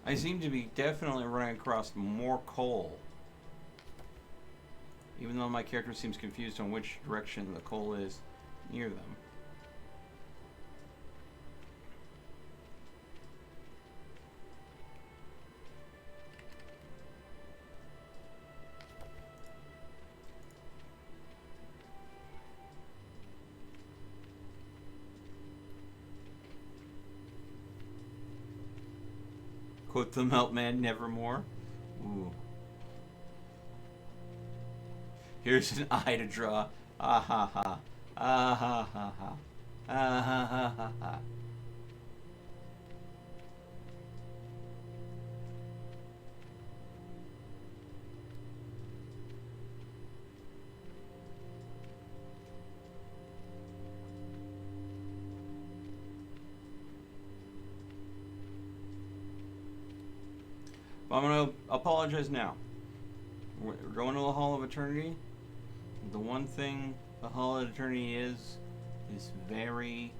I seem to be definitely running across more coal. Even though my character seems confused on which direction the coal is near them. Quote the Meltman nevermore. Ooh. Here's an eye to draw. Ah ha ha. Ah ha ha ha. Ah ha ha ha ha. I'm going to apologize now. We're going to the Hall of Eternity. The one thing the Hall of Eternity is very,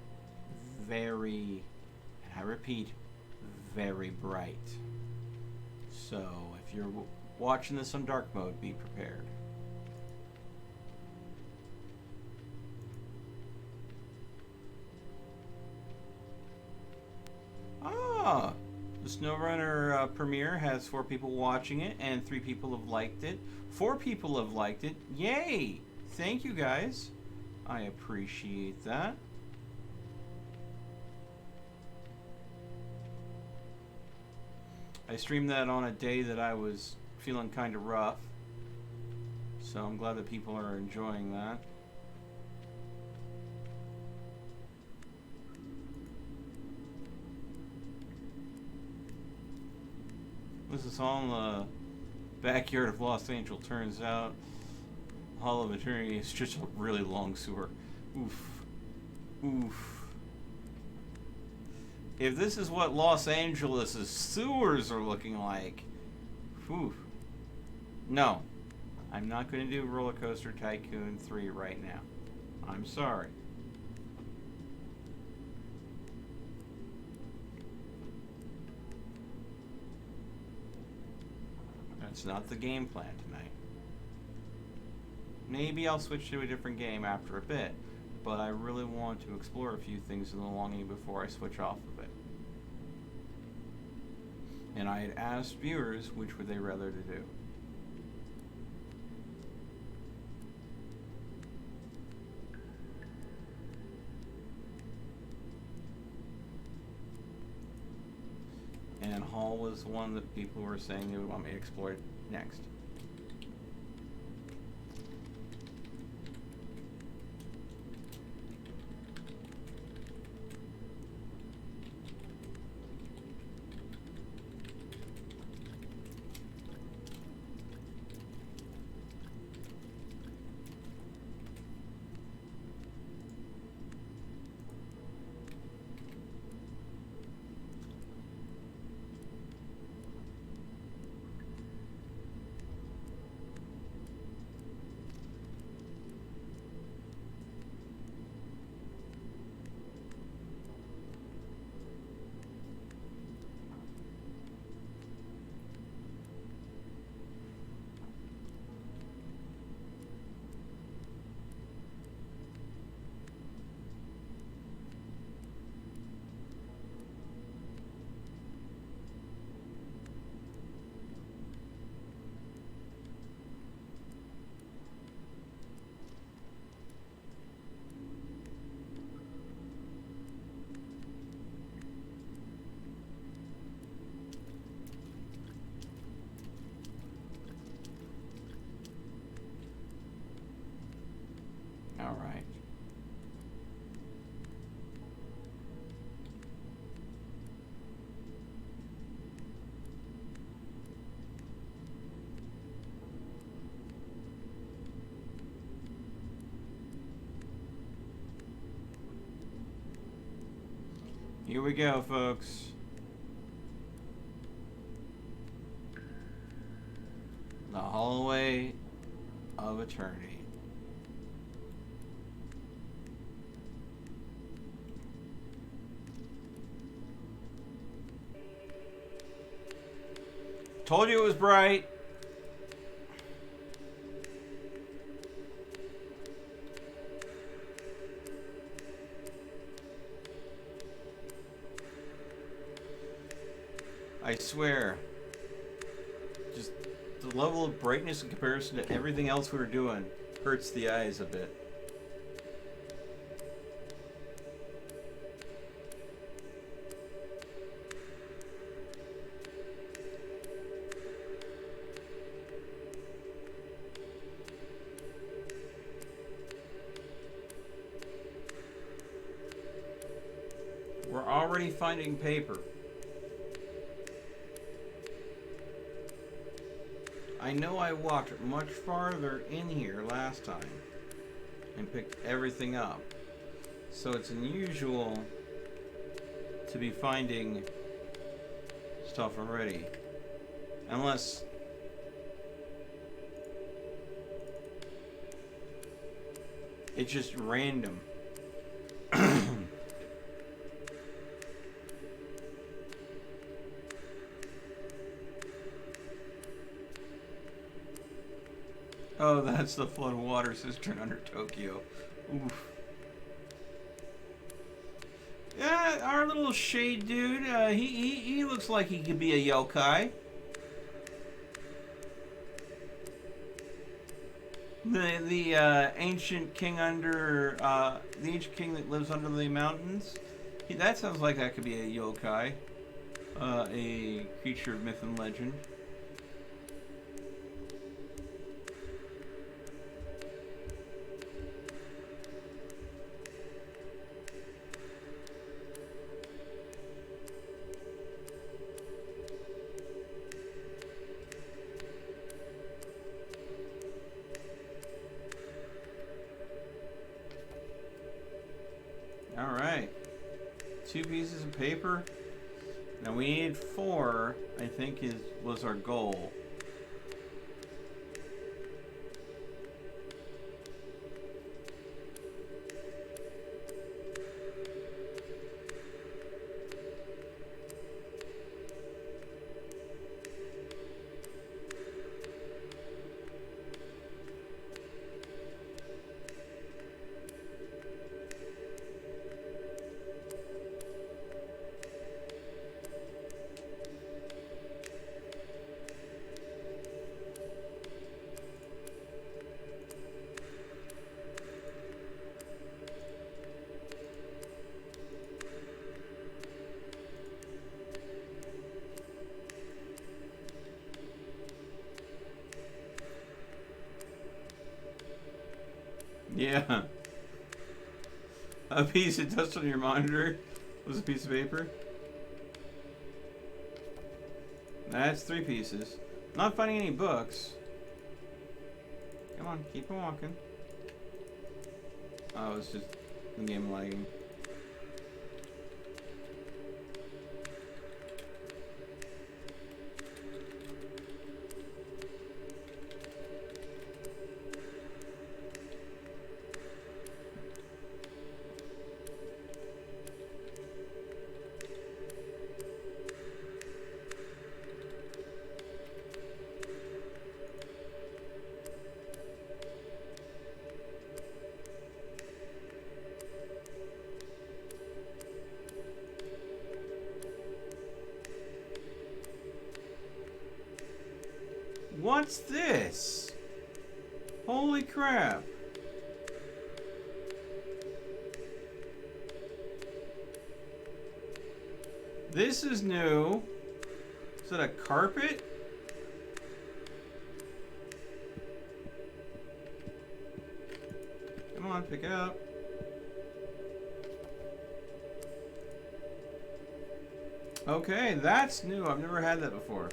very, and I repeat, very bright. So if you're watching this on dark mode, be prepared. Ah! The SnowRunner premiere has 4 people watching it, and 3 people have liked it. 4 people have liked it. Yay! Thank you, guys. I appreciate that. I streamed that on a day that I was feeling kind of rough. So I'm glad that people are enjoying that. This is all in the backyard of Los Angeles. Turns out Hall of Eternity is just a really long sewer. Oof. Oof. If this is what Los Angeles' sewers are looking like, oof. No. I'm not going to do Roller Coaster Tycoon 3 right now. I'm sorry. That's not the game plan tonight. Maybe I'll switch to a different game after a bit, but I really want to explore a few things in the longing before I switch off of it. And I had asked viewers which would they rather to do. And Hall was one that people were saying they would want me to explore next. Here we go, folks. The hallway of eternity. Told you it was bright. I swear. Just the level of brightness in comparison to everything else we were doing hurts the eyes a bit. We're already finding paper. I know I walked much farther in here last time and picked everything up. So it's unusual to be finding stuff already. Unless it's just random. Oh, that's the flood water cistern under Tokyo. Oof. Yeah, our little shade dude, he looks like he could be a yokai. The ancient king under the ancient king that lives under the mountains. That sounds like that could be a yokai, a creature of myth and legend. Alright, 2 pieces of paper. Now we need 4, I think was our goal. Yeah. A piece of dust on your monitor was a piece of paper. That's 3 pieces. Not finding any books. Come on, keep on walking. Oh, it's just the game lagging. What's this? Holy crap. This is new. Is it a carpet? Come on, pick it up. Okay, that's new. I've never had that before.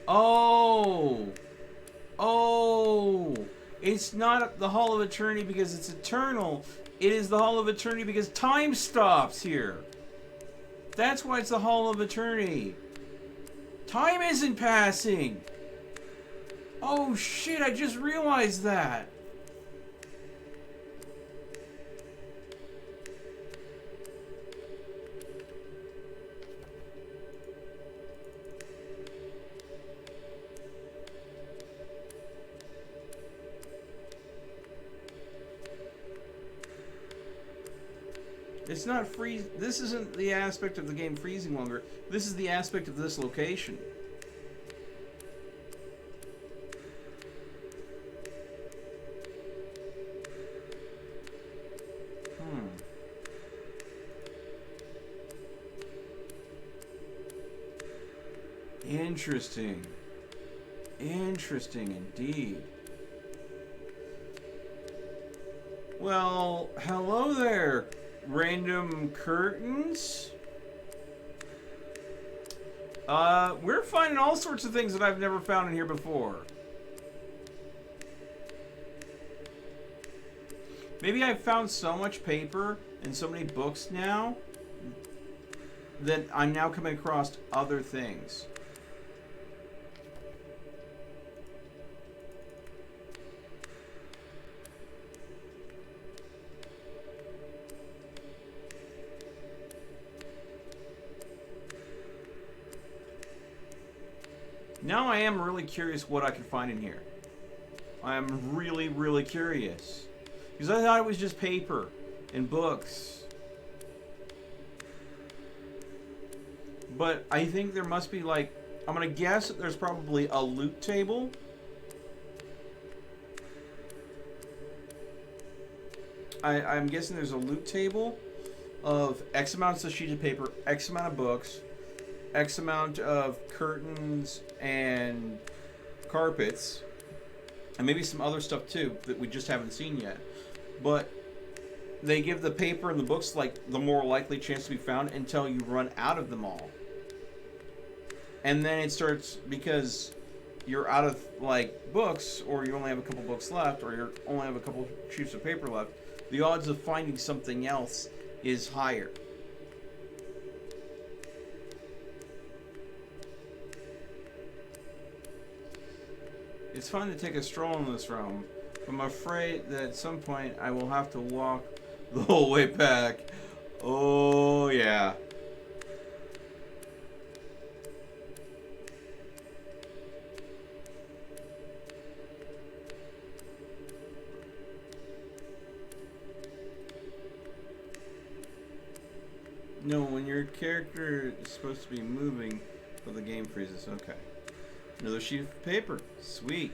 Oh! Oh! It's not the Hall of Eternity because it's eternal. It is the Hall of Eternity because time stops here. That's why it's the Hall of Eternity. Time isn't passing. Oh shit, I just realized that. It's not freeze. This isn't the aspect of the game freezing longer. This is the aspect of this location. Interesting. Interesting indeed. Well, hello there, random curtains. We're finding all sorts of things that I've never found in here before. Maybe I've found so much paper and so many books now that I'm now coming across other things. Now I am really curious what I can find in here. I am really, really curious. Because I thought it was just paper and books. But I think there must be like, I'm going to guess that there's probably a loot table. I'm guessing there's a loot table of X amounts of sheets of paper, X amount of books, X amount of curtains and carpets, and maybe some other stuff too that we just haven't seen yet. But they give the paper and the books like the more likely chance to be found until you run out of them all. And then it starts, because you're out of like books, or you only have a couple books left, or you only have a couple sheets of paper left, the odds of finding something else is higher. It's fun to take a stroll in this realm, but I'm afraid that at some point I will have to walk the whole way back. Oh, yeah. No, when your character is supposed to be moving, but the game freezes. Okay. Another sheet of paper. Sweet.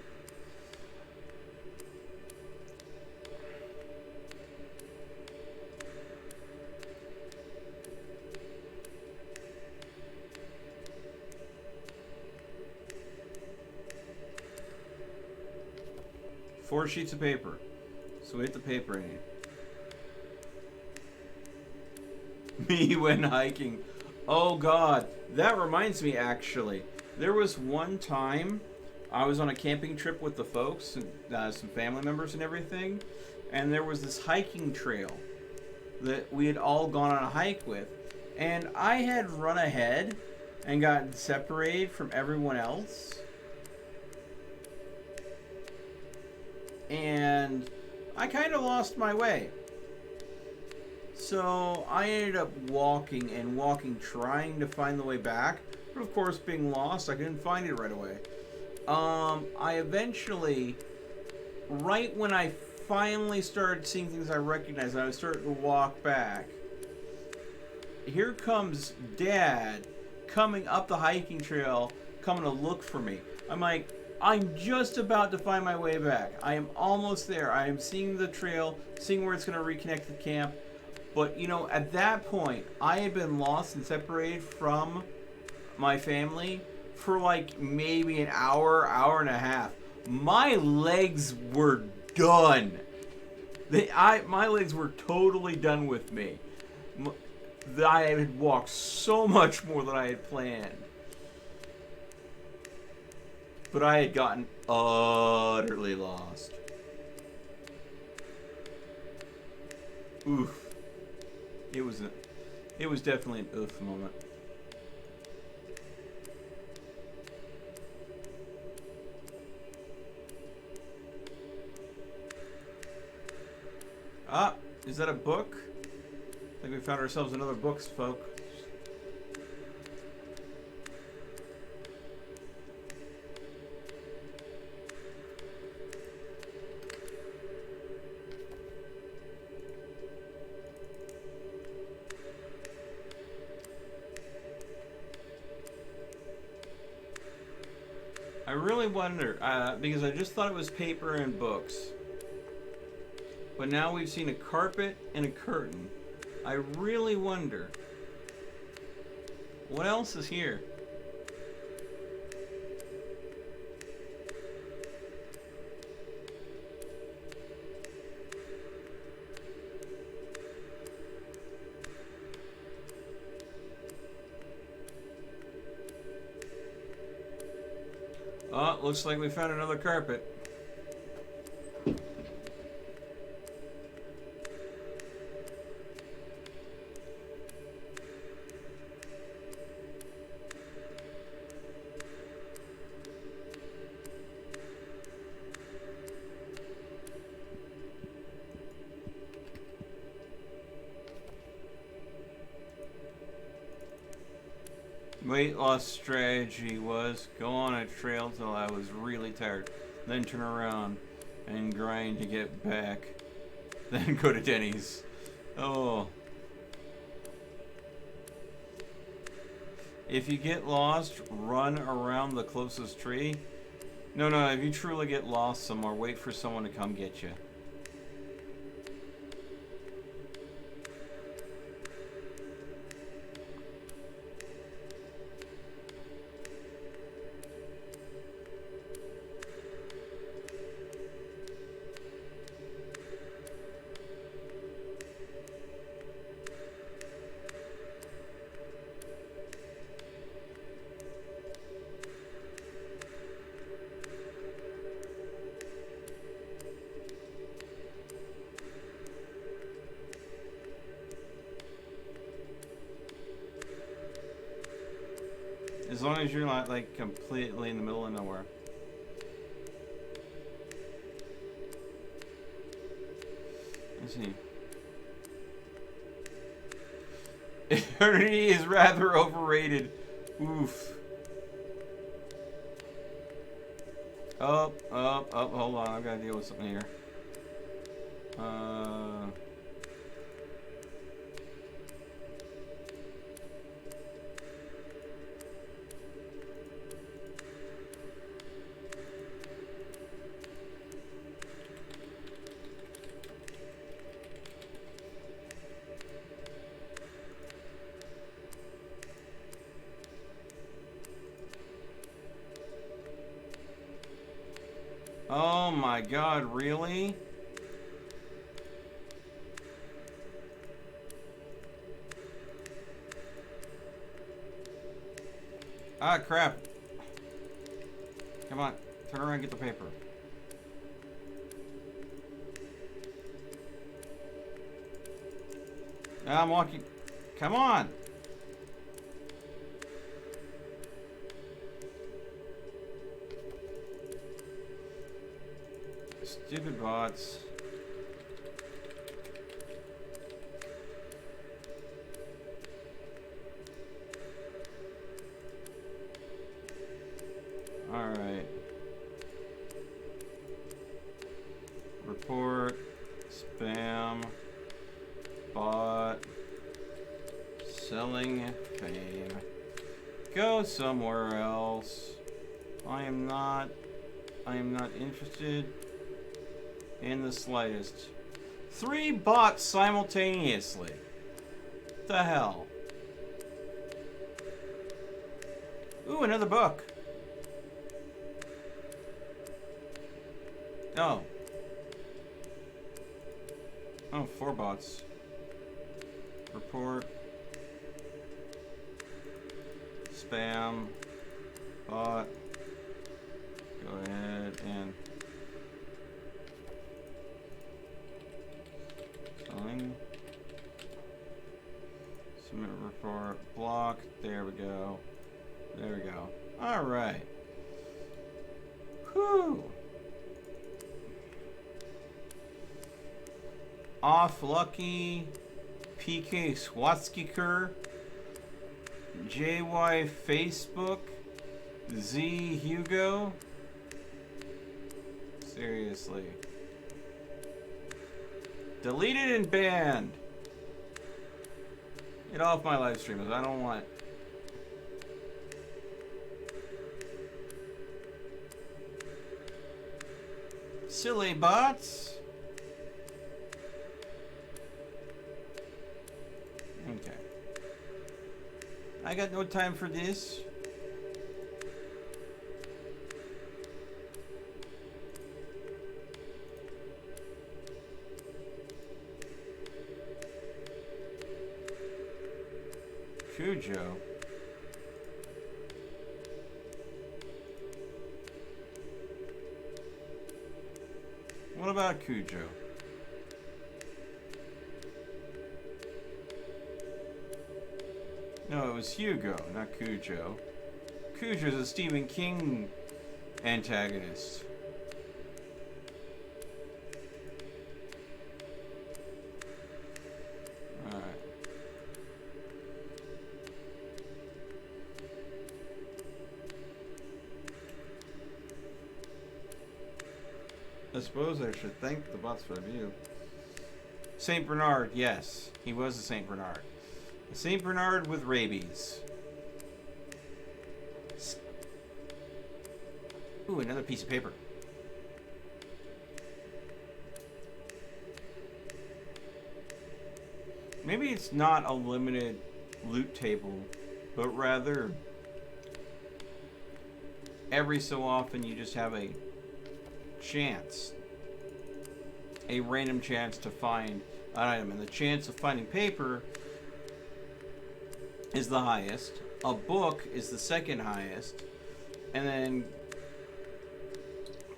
Four sheets of paper. So we hit the paper in here. Me when hiking. Oh god. That reminds me actually. There was one time I was on a camping trip with the folks, and some family members and everything, and there was this hiking trail that we had all gone on a hike with, and I had run ahead and gotten separated from everyone else, and I kind of lost my way. So I ended up walking and walking, trying to find the way back. But of course, being lost, I couldn't find it right away. I eventually, right when I finally started seeing things I recognized, I was starting to walk back. Here comes Dad coming up the hiking trail, coming to look for me. I'm like, I'm just about to find my way back. I am almost there. I am seeing the trail, seeing where it's going to reconnect the camp. But, you know, at that point, I had been lost and separated from my family for like maybe an hour, hour and a half. My legs were done. My legs were totally done with me. I had walked so much more than I had planned. But I had gotten utterly lost. Oof. It was definitely an oof moment. Ah, is that a book? I think we found ourselves another book, folks. I really wonder, because I just thought it was paper and books. But now we've seen a carpet and a curtain. I really wonder, what else is here? Oh, looks like we found another carpet. Weight loss strategy was go on a trail till I was really tired, then turn around and grind to get back, then go to Denny's. Oh. If you get lost, run around the closest tree. No, if you truly get lost somewhere, wait for someone to come get you. As long as you're not like completely in the middle of nowhere. Let's see. Eternity is rather overrated. Oof. Hold on, I've got to deal with something here. Oh my god, really? Ah, crap. Come on, turn around and get the paper. I'm walking. Come on. Stupid bots. Alright. Report. Spam. Bot. Selling fame. Go somewhere else. I am not interested in the slightest. 3 bots simultaneously. What the hell? Ooh, another book. Oh. Oh, 4 bots. Report. Spam. Bot. go ahead and selling. Submit report block. There we go. There we go. All right. Whew. Off Lucky, PK Swatskiker, JY Facebook, Z Hugo. Seriously. Deleted and banned. Get off my live streams. I don't want. Silly bots. Okay. I got no time for this. Cujo. What about Cujo? No, it was Hugo, not Cujo. Cujo's a Stephen King antagonist. Alright. I suppose I should thank the bots for the view. Saint Bernard, yes. He was a Saint Bernard. A Saint Bernard with rabies. Ooh, another piece of paper. Maybe it's not a limited loot table, but rather every so often you just have a chance, a random chance to find an item, and the chance of finding paper is the highest, a book is the second highest, and then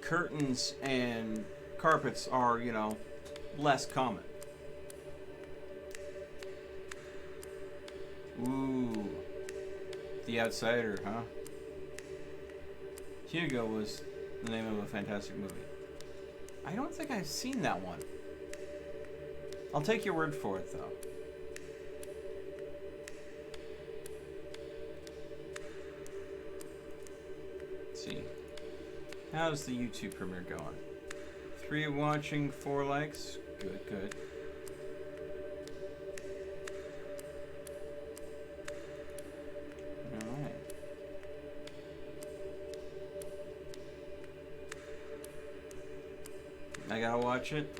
curtains and carpets are, you know, less common. Ooh, The Outsider, huh? Hugo was the name of a fantastic movie. I don't think I've seen that one. I'll take your word for it, though. Let's see. How's the YouTube premiere going? 3 watching, 4 likes. Good, good. Alright. I gotta watch it.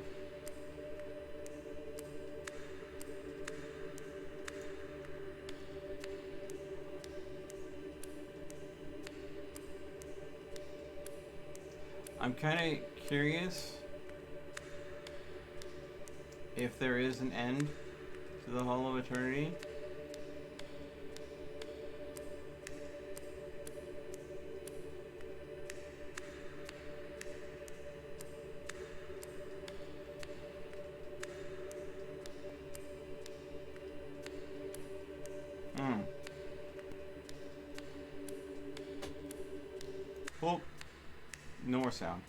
I'm kind of curious if there is an end to the Hall of Eternity. Well, no more sound.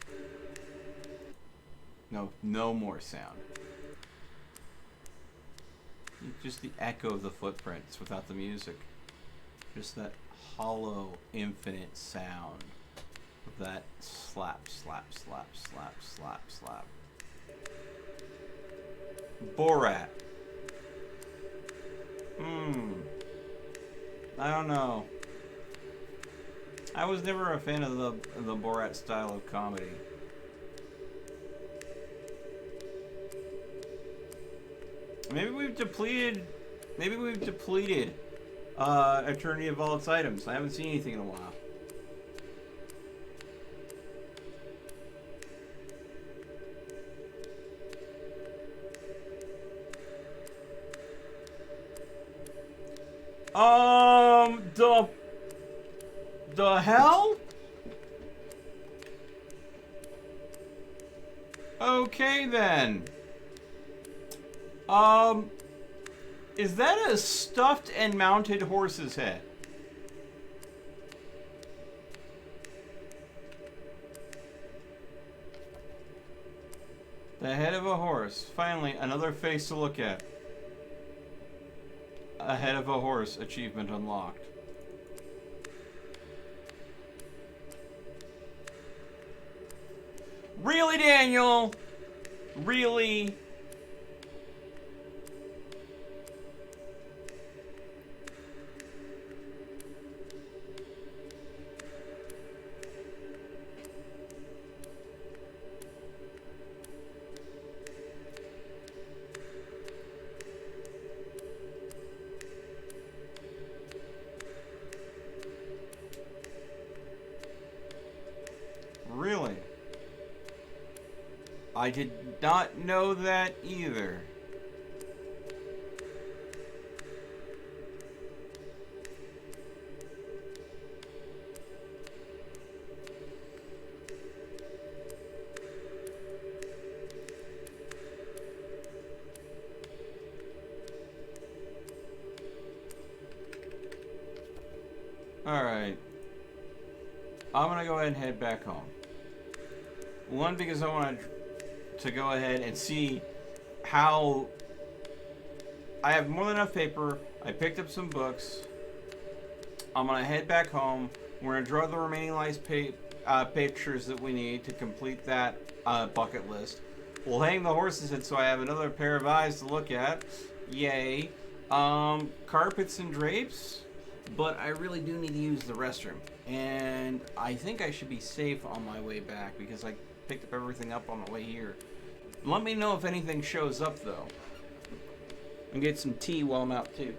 No more sound. Just the echo of the footprints without the music. Just that hollow, infinite sound of that slap, slap, slap, slap, slap, slap. Borat. I don't know. I was never a fan of the Borat style of comedy. Maybe we've depleted Eternity of all its items. I haven't seen anything in a while. The hell? Okay then. Um, is that a stuffed and mounted horse's head? The head of a horse. Finally, another face to look at. A head of a horse. Achievement unlocked. Really, Daniel? Really? Really? I did not know that either. Alright. I'm gonna go ahead and head back home. One, because I want to go ahead and see how... I have more than enough paper. I picked up some books. I'm gonna head back home. We're gonna draw the remaining pictures that we need to complete that bucket list. We'll hang the horse's head so I have another pair of eyes to look at. Yay. Carpets and drapes. But I really do need to use the restroom. And I think I should be safe on my way back because I picked up everything up on the way here. Let me know if anything shows up, though. And get some tea while I'm out, too.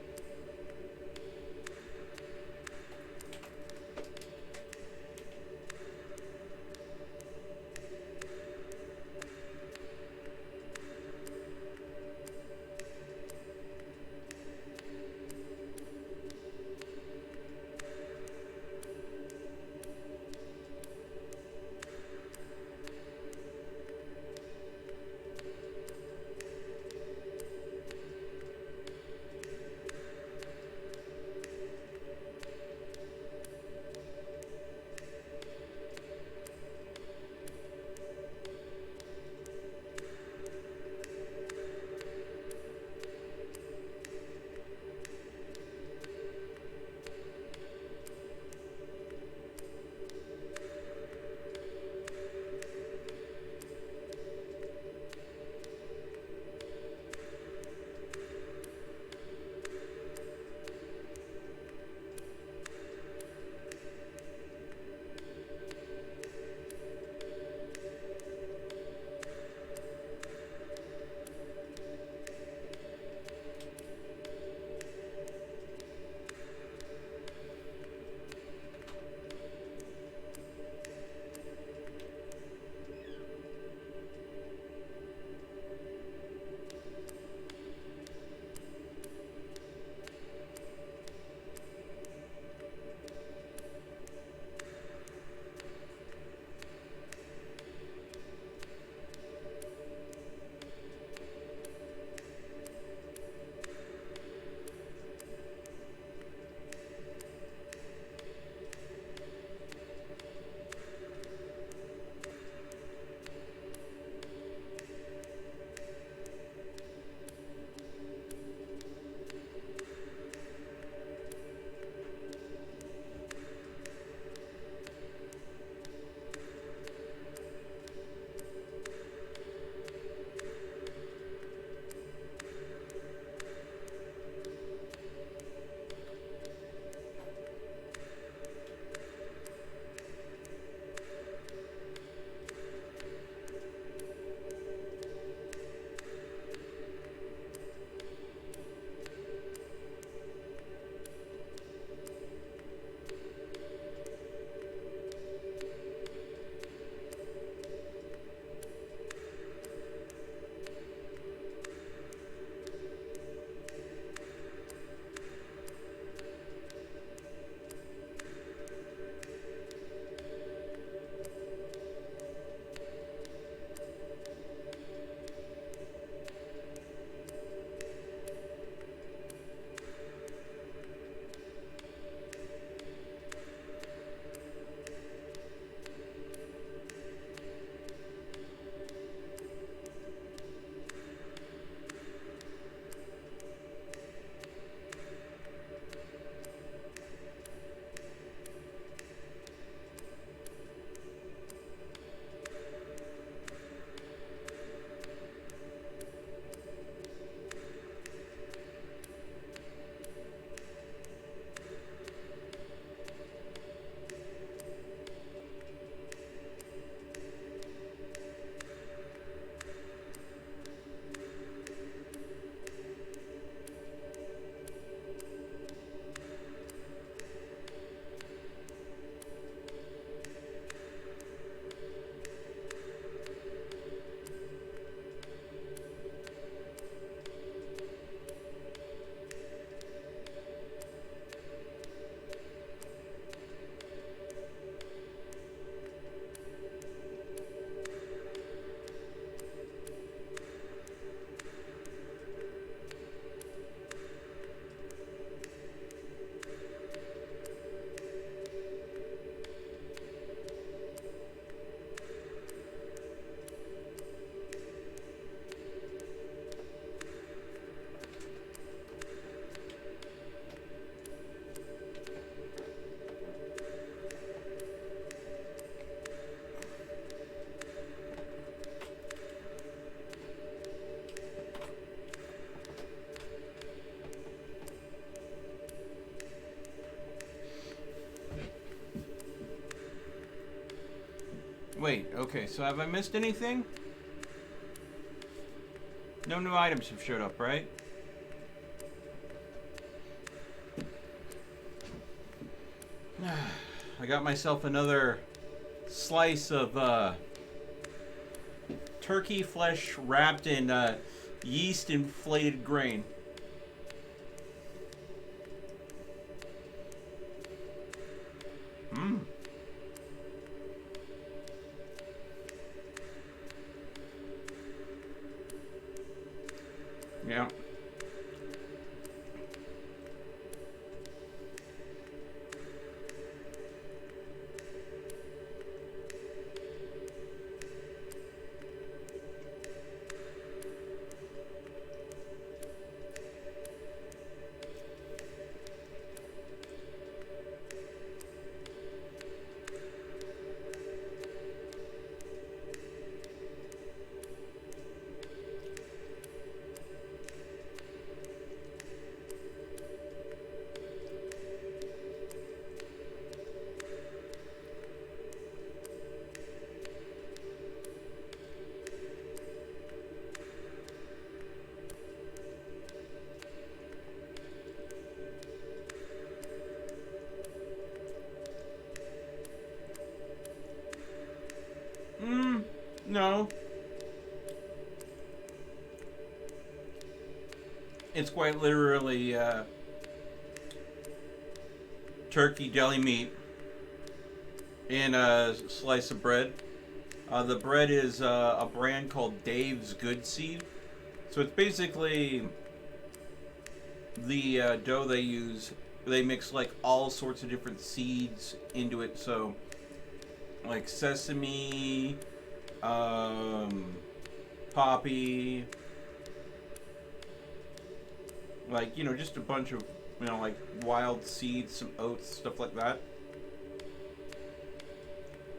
Wait, okay, so have I missed anything? No new items have showed up, right? I got myself another slice of turkey flesh wrapped in yeast inflated grain. Mmm. Yeah. No. It's quite literally turkey deli meat in a slice of bread. The bread is a brand called Dave's Good Seed. So it's basically the dough they use. They mix like all sorts of different seeds into it. So like sesame, poppy, like, you know, just a bunch of, you know, like wild seeds, some oats, stuff like that.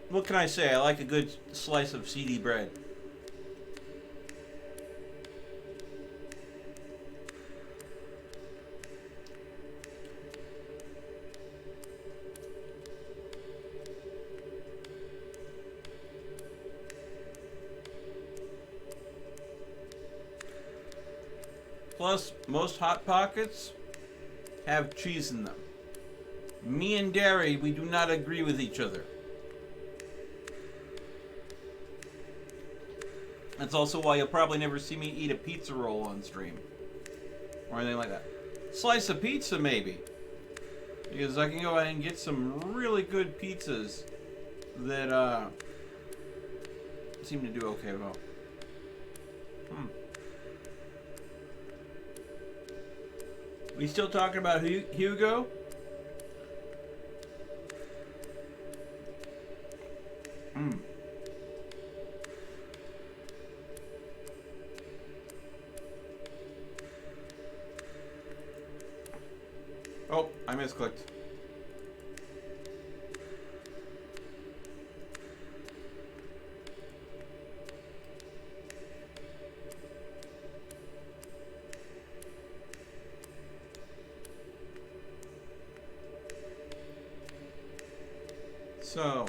What can I say? I like a good slice of seedy bread. Plus, most Hot Pockets have cheese in them. Me and dairy, we do not agree with each other. That's also why you'll probably never see me eat a pizza roll on stream. Or anything like that. Slice of pizza, maybe. Because I can go ahead and get some really good pizzas that seem to do okay well. We still talking about Hugo? Oh, I misclicked. So,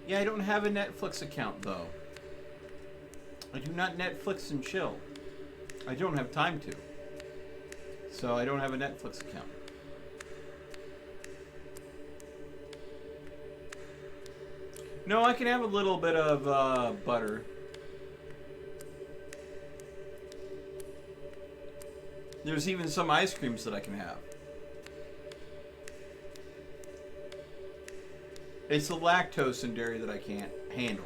yeah, I don't have a Netflix account though. I do not Netflix and chill. I don't have time to. So I don't have a Netflix account. No, I can have a little bit of butter. There's even some ice creams that I can have. It's the lactose in dairy that I can't handle.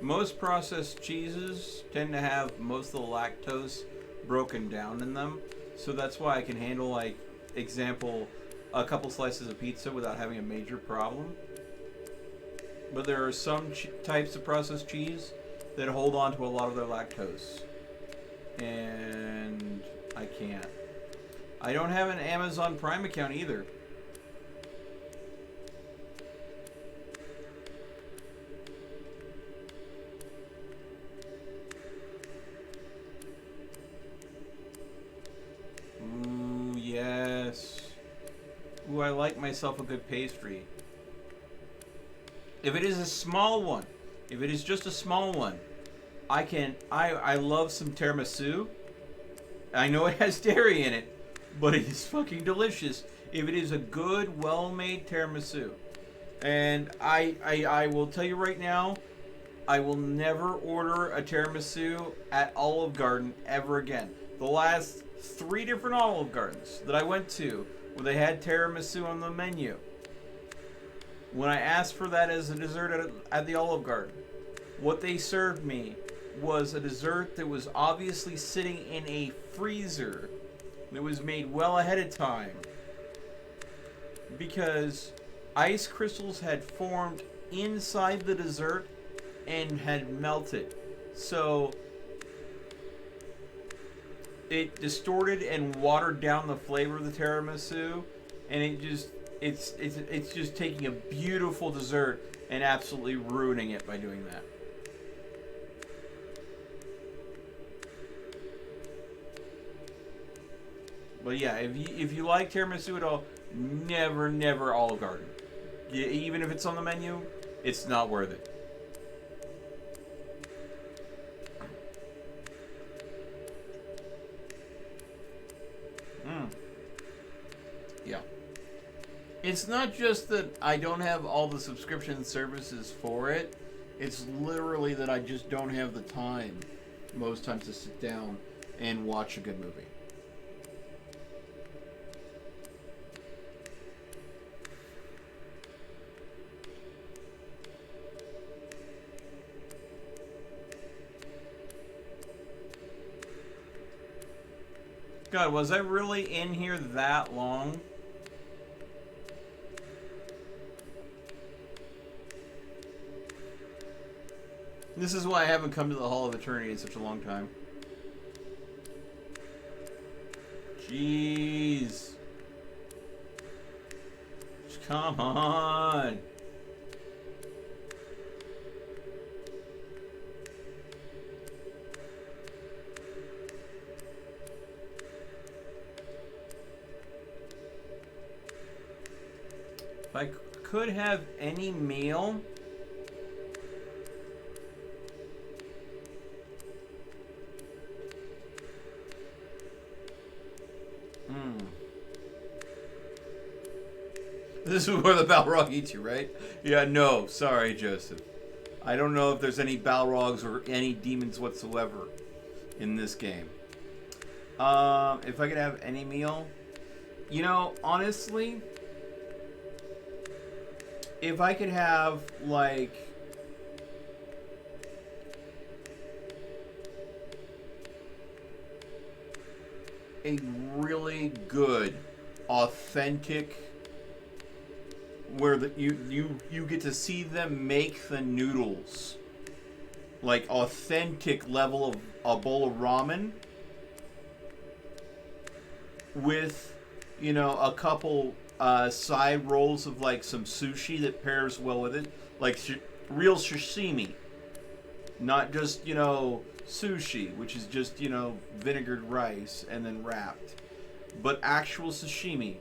Most processed cheeses tend to have most of the lactose broken down in them. So that's why I can handle, like, example, a couple slices of pizza without having a major problem. But there are some types of processed cheese that hold on to a lot of their lactose. And I can't. I don't have an Amazon Prime account either. Ooh, yes. Ooh, I like myself a good pastry. If it is a small one, if it is just a small one, I love some tiramisu. I know it has dairy in it, but it is fucking delicious if it is a good, well-made tiramisu. And I will tell you right now, I will never order a tiramisu at Olive Garden ever again. The last 3 different Olive Gardens that I went to where they had tiramisu on the menu, when I asked for that as a dessert at the Olive Garden, what they served me was a dessert that was obviously sitting in a freezer that was made well ahead of time because ice crystals had formed inside the dessert and had melted. So it distorted and watered down the flavor of the tiramisu, and it's just taking a beautiful dessert and absolutely ruining it by doing that. But yeah, if you like tiramisu at all, never Olive Garden. Even if it's on the menu, it's not worth it. Yeah. It's not just that I don't have all the subscription services for it. It's literally that I just don't have the time most times to sit down and watch a good movie. God, was I really in here that long? This is why I haven't come to the Hall of Eternity in such a long time. Jeez. Come on. If I could have any meal... This is where the Balrog eats you, right? Yeah, no. Sorry, Joseph. I don't know if there's any Balrogs or any demons whatsoever in this game. If I could have any meal... You know, honestly... If I could have, like... a really good, authentic... where you get to see them make the noodles, like authentic level of a bowl of ramen with, you know, a couple side rolls of like some sushi that pairs well with it, like real sashimi, not just, you know, sushi, which is just, you know, vinegared rice and then wrapped, but actual sashimi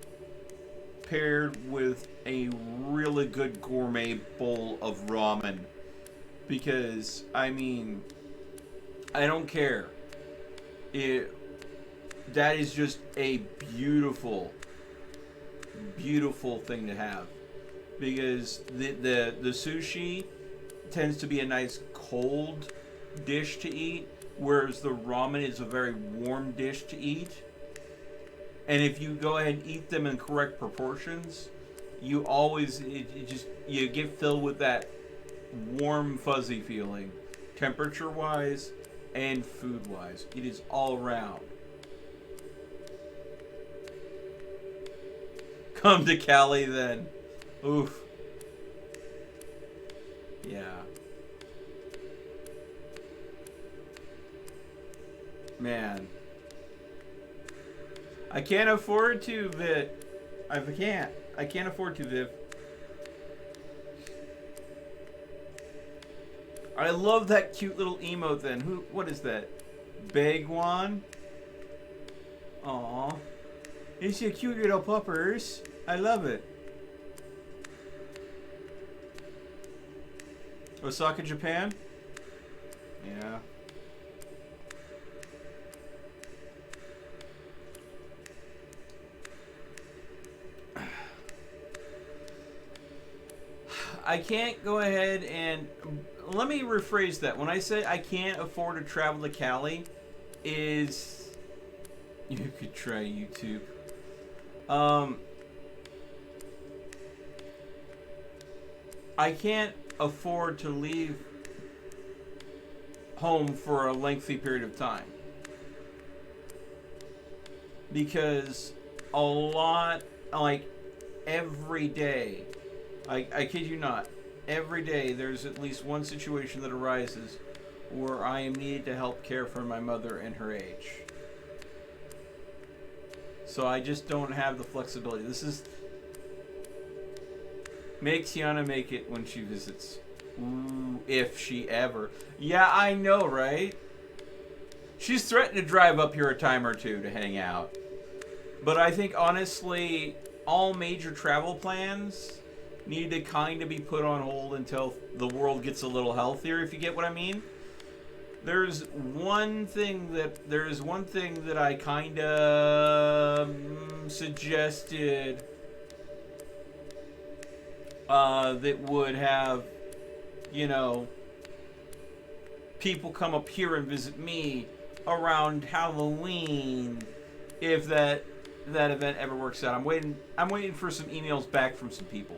paired with a really good gourmet bowl of ramen. Because, I mean, I don't care. That is just a beautiful, beautiful thing to have. Because the sushi tends to be a nice cold dish to eat, whereas the ramen is a very warm dish to eat. And if you go ahead and eat them in correct proportions, you always, you get filled with that warm, fuzzy feeling, temperature-wise and food-wise. It is all around. Come to Cali then. Oof. Yeah. Man. I can't afford to, Viv. I can't. I can't afford to, Viv. I love that cute little emote then. What is that? Bagwan? Aww. It's a cute little puppers. I love it. Osaka, Japan? Yeah. I can't go ahead and... Let me rephrase that. When I say I can't afford to travel to Cali, is... You could try YouTube. I can't afford to leave home for a lengthy period of time. Because a lot, like every day, I kid you not, every day there's at least one situation that arises where I am needed to help care for my mother and her age. So I just don't have the flexibility. This is... Make Tiana make it when she visits. Ooh, if she ever. Yeah, I know, right? She's threatened to drive up here a time or two to hang out. But I think, honestly, all major travel plans need to kind of be put on hold until the world gets a little healthier, if you get what I mean. There's one thing that I kind of suggested that would have, you know, people come up here and visit me around Halloween, if that event ever works out. I'm waiting for some emails back from some people.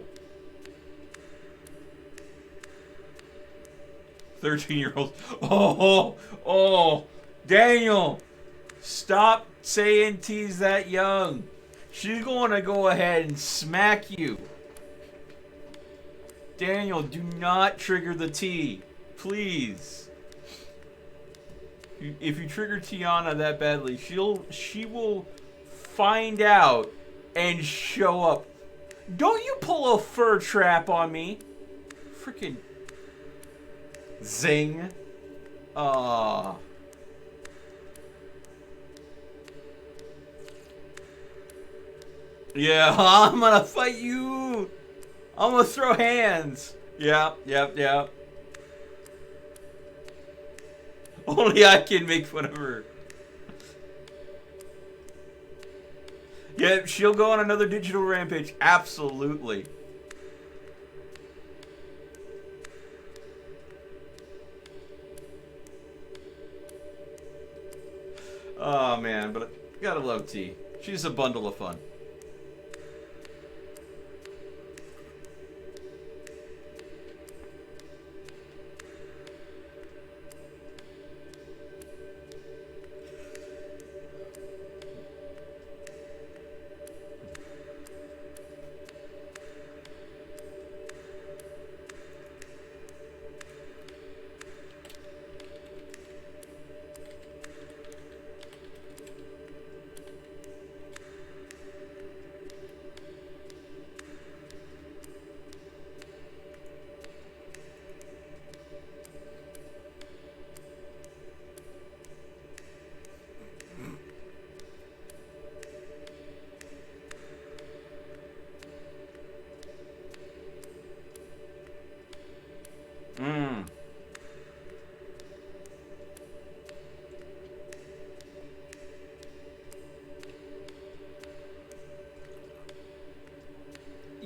13-year-old. Oh, Daniel, stop saying T's that young. She's going to go ahead and smack you. Daniel, do not trigger the T, please. If you trigger Tiana that badly, she will find out and show up. Don't you pull a fur trap on me. Freaking zing. Ah. Yeah, I'm gonna fight you. I'm gonna throw hands. Yep. Only I can make fun of her. Yeah, she'll go on another digital rampage. Absolutely. Oh, man, but I gotta love T. She's a bundle of fun.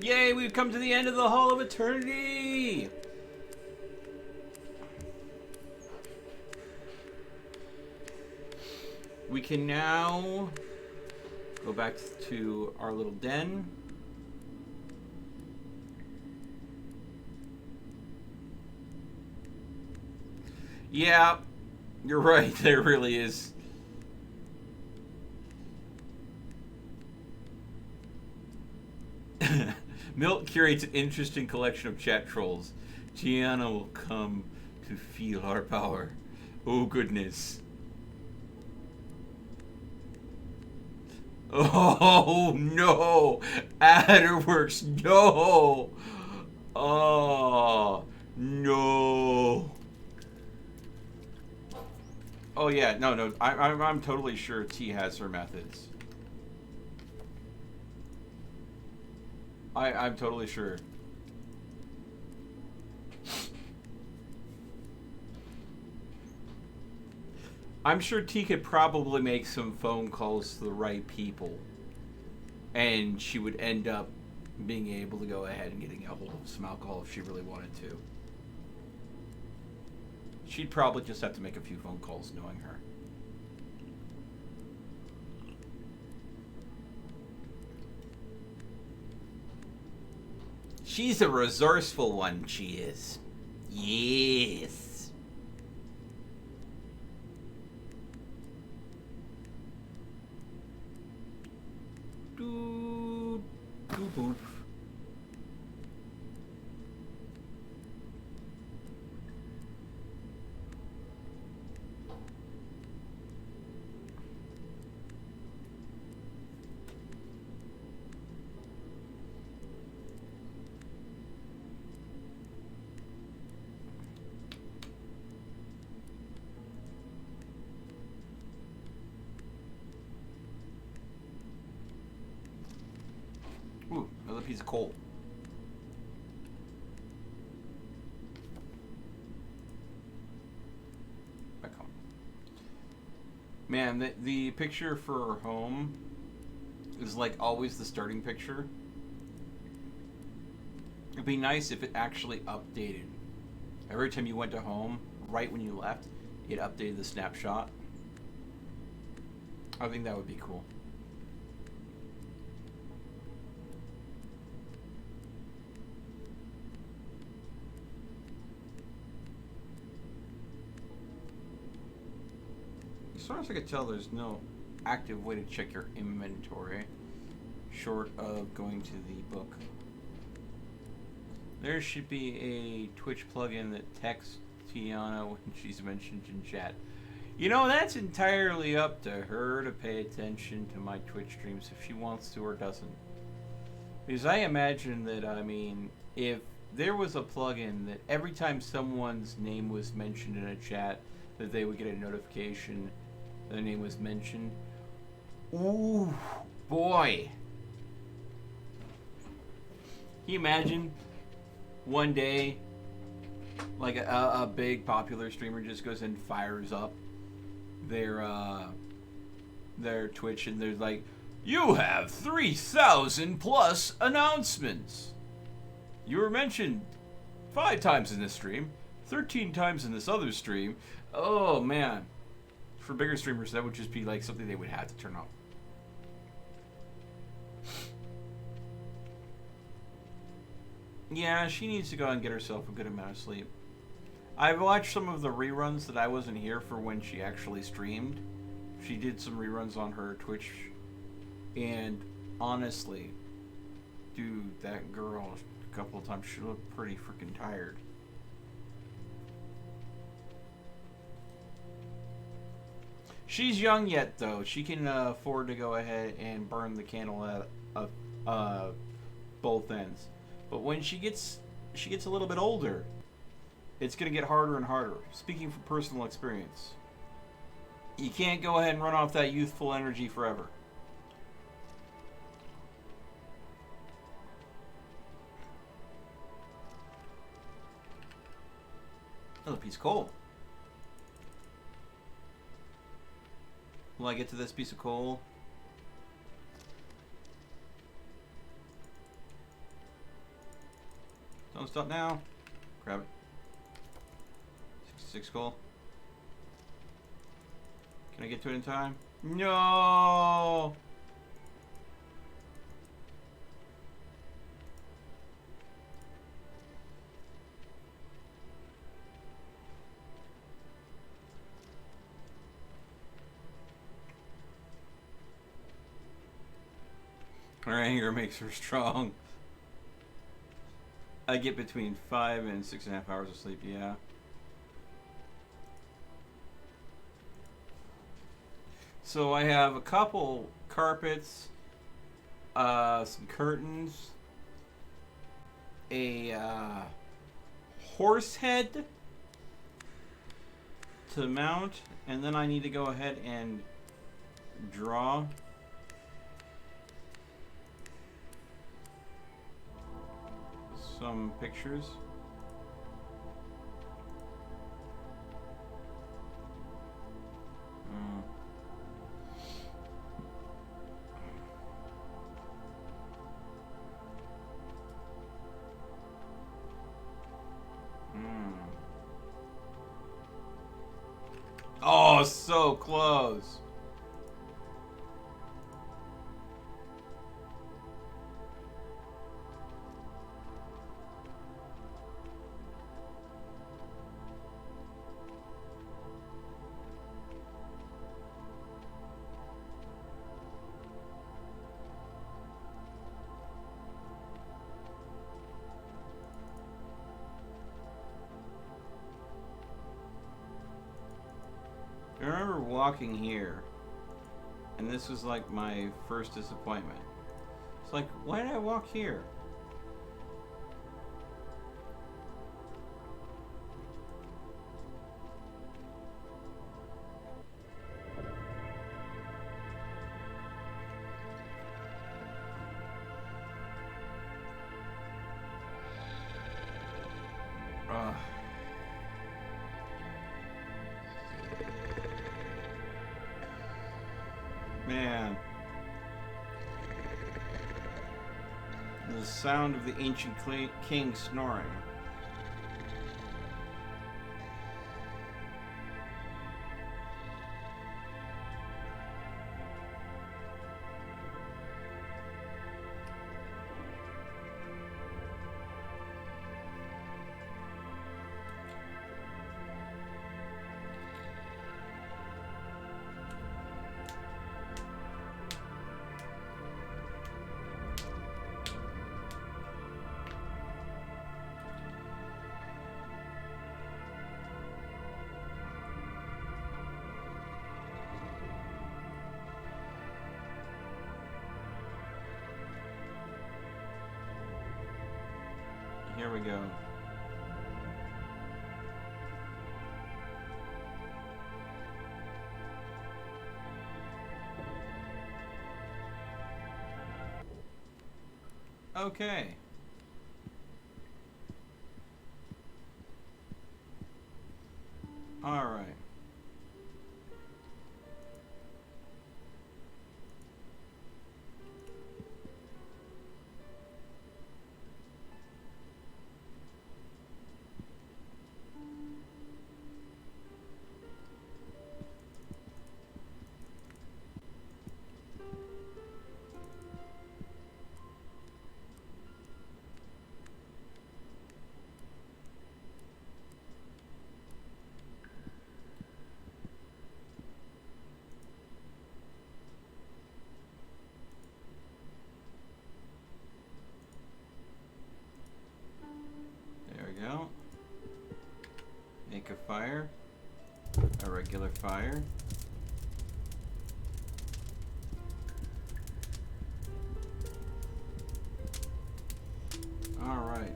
Yay, we've come to the end of the Hall of Eternity! We can now go back to our little den. Yeah, you're right, there really is. Milt curates an interesting collection of chat trolls. Gianna will come to feel our power. Oh, goodness. Oh no! Adderworks, no! Oh no! Oh yeah, no, no. I'm totally sure T has her methods. I'm totally sure. I'm sure T could probably make some phone calls to the right people, and she would end up being able to go ahead and getting a hold of some alcohol if she really wanted to. She'd probably just have to make a few phone calls knowing her. She's a resourceful one, she is. Yes. Doo, doo, doo. Ooh, another piece of coal. Back home. Man, the picture for home is like always the starting picture. It'd be nice if it actually updated. Every time you went to home, right when you left, it updated the snapshot. I think that would be cool. As far as I can tell, there's no active way to check your inventory, short of going to the book. There should be a Twitch plugin that texts Tiana when she's mentioned in chat. You know, that's entirely up to her to pay attention to my Twitch streams if she wants to or doesn't. Because I imagine that, I mean, if there was a plugin that every time someone's name was mentioned in a chat, that they would get a notification their name was mentioned. Ooh, boy. Can you imagine one day, like a big popular streamer just goes and fires up their Twitch and they're like, you have 3,000 plus announcements. You were mentioned 5 times in this stream, 13 times in this other stream. Oh man. For bigger streamers, that would just be like something they would have to turn off. Yeah, she needs to go and get herself a good amount of sleep. I've watched some of the reruns that I wasn't here for when she actually streamed. She did some reruns on her Twitch. And honestly, dude, that girl, a couple of times, she looked pretty freaking tired. She's young yet, though. She can afford to go ahead and burn the candle at both ends. But when she gets a little bit older, it's going to get harder and harder. Speaking from personal experience. You can't go ahead and run off that youthful energy forever. Another piece of coal. Will I get to this piece of coal? Don't stop now. Grab it. 66 coal. Can I get to it in time? No! Her anger makes her strong. I get between 5 and 6.5 hours of sleep, yeah. So I have a couple carpets, some curtains, a horse head to mount, and then I need to go ahead and draw some pictures. Oh, so close. I remember walking here, and this was like my first disappointment. It's like, why did I walk here? Ugh. Man. The sound of the ancient king snoring. Here we go. Okay. All right. There we go. Make a fire. A regular fire. All right.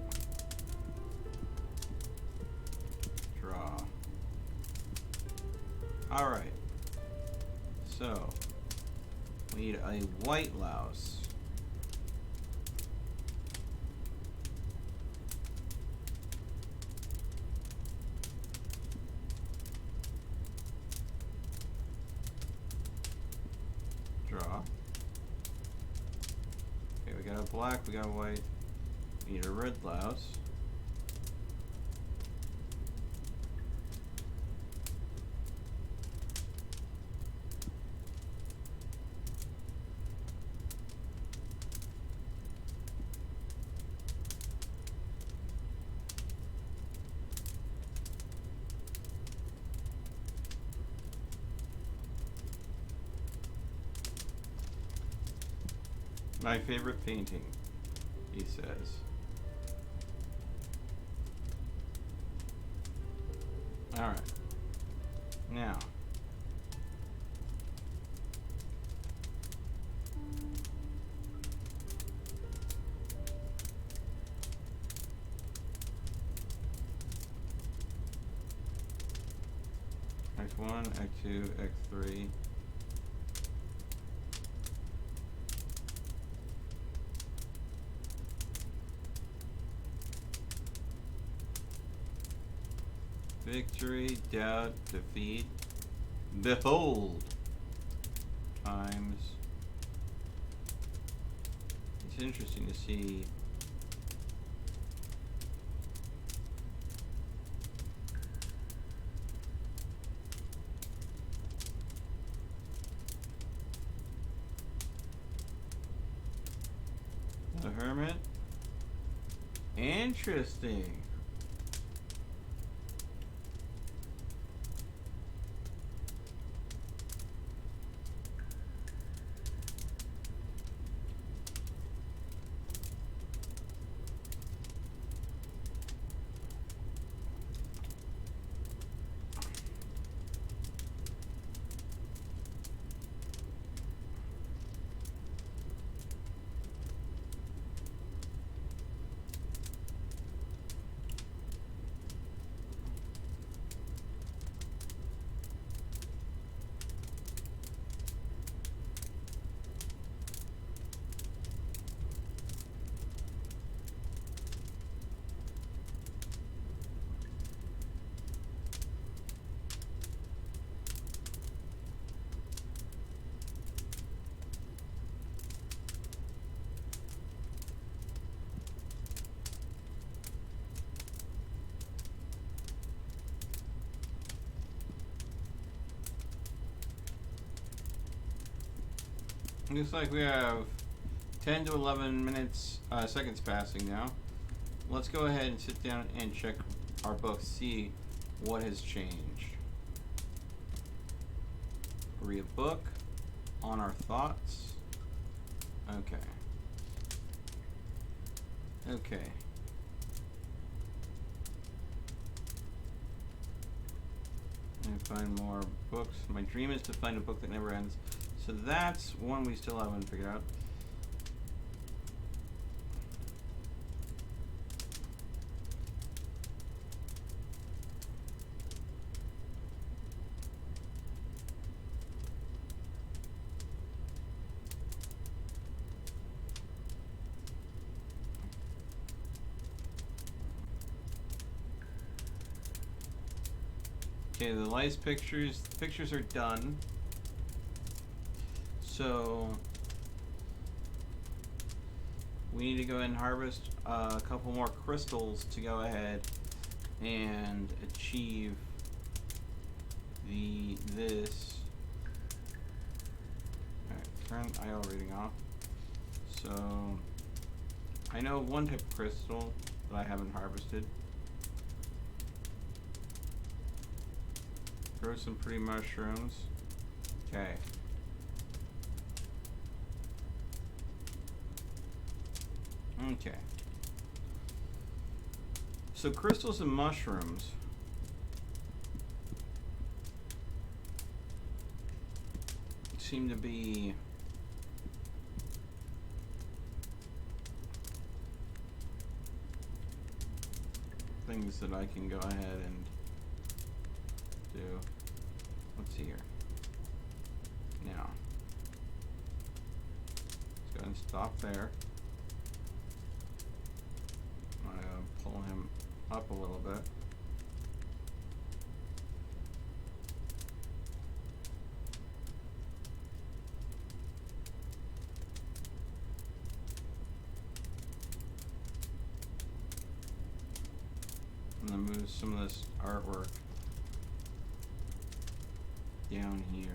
Draw. All right. So, we need a white louse. Draw. Okay, we got a black, we got a white. We need a red louse. My favorite painting, he says. Alright. Now. Act 1, Act 2, Act 3. Victory, doubt, defeat, behold, times. It's interesting to see. The Hermit. Interesting. Looks like we have 10 to 11 minutes, seconds passing now. Let's go ahead and sit down and check our book, see what has changed. Read a book on our thoughts. Okay. Okay. And find more books. My dream is to find a book that never ends. So that's one we still haven't figured out. Okay, the lice pictures. The pictures are done. So we need to go ahead and harvest a couple more crystals to go ahead and achieve this. Alright, turn IRL reading off. So I know one type of crystal that I haven't harvested. Grow some pretty mushrooms. Okay. Okay. So crystals and mushrooms seem to be things that I can go ahead and do. Let's see here. Now, let's go ahead and stop there. I'm gonna pull him up a little bit. And then move some of this artwork down here.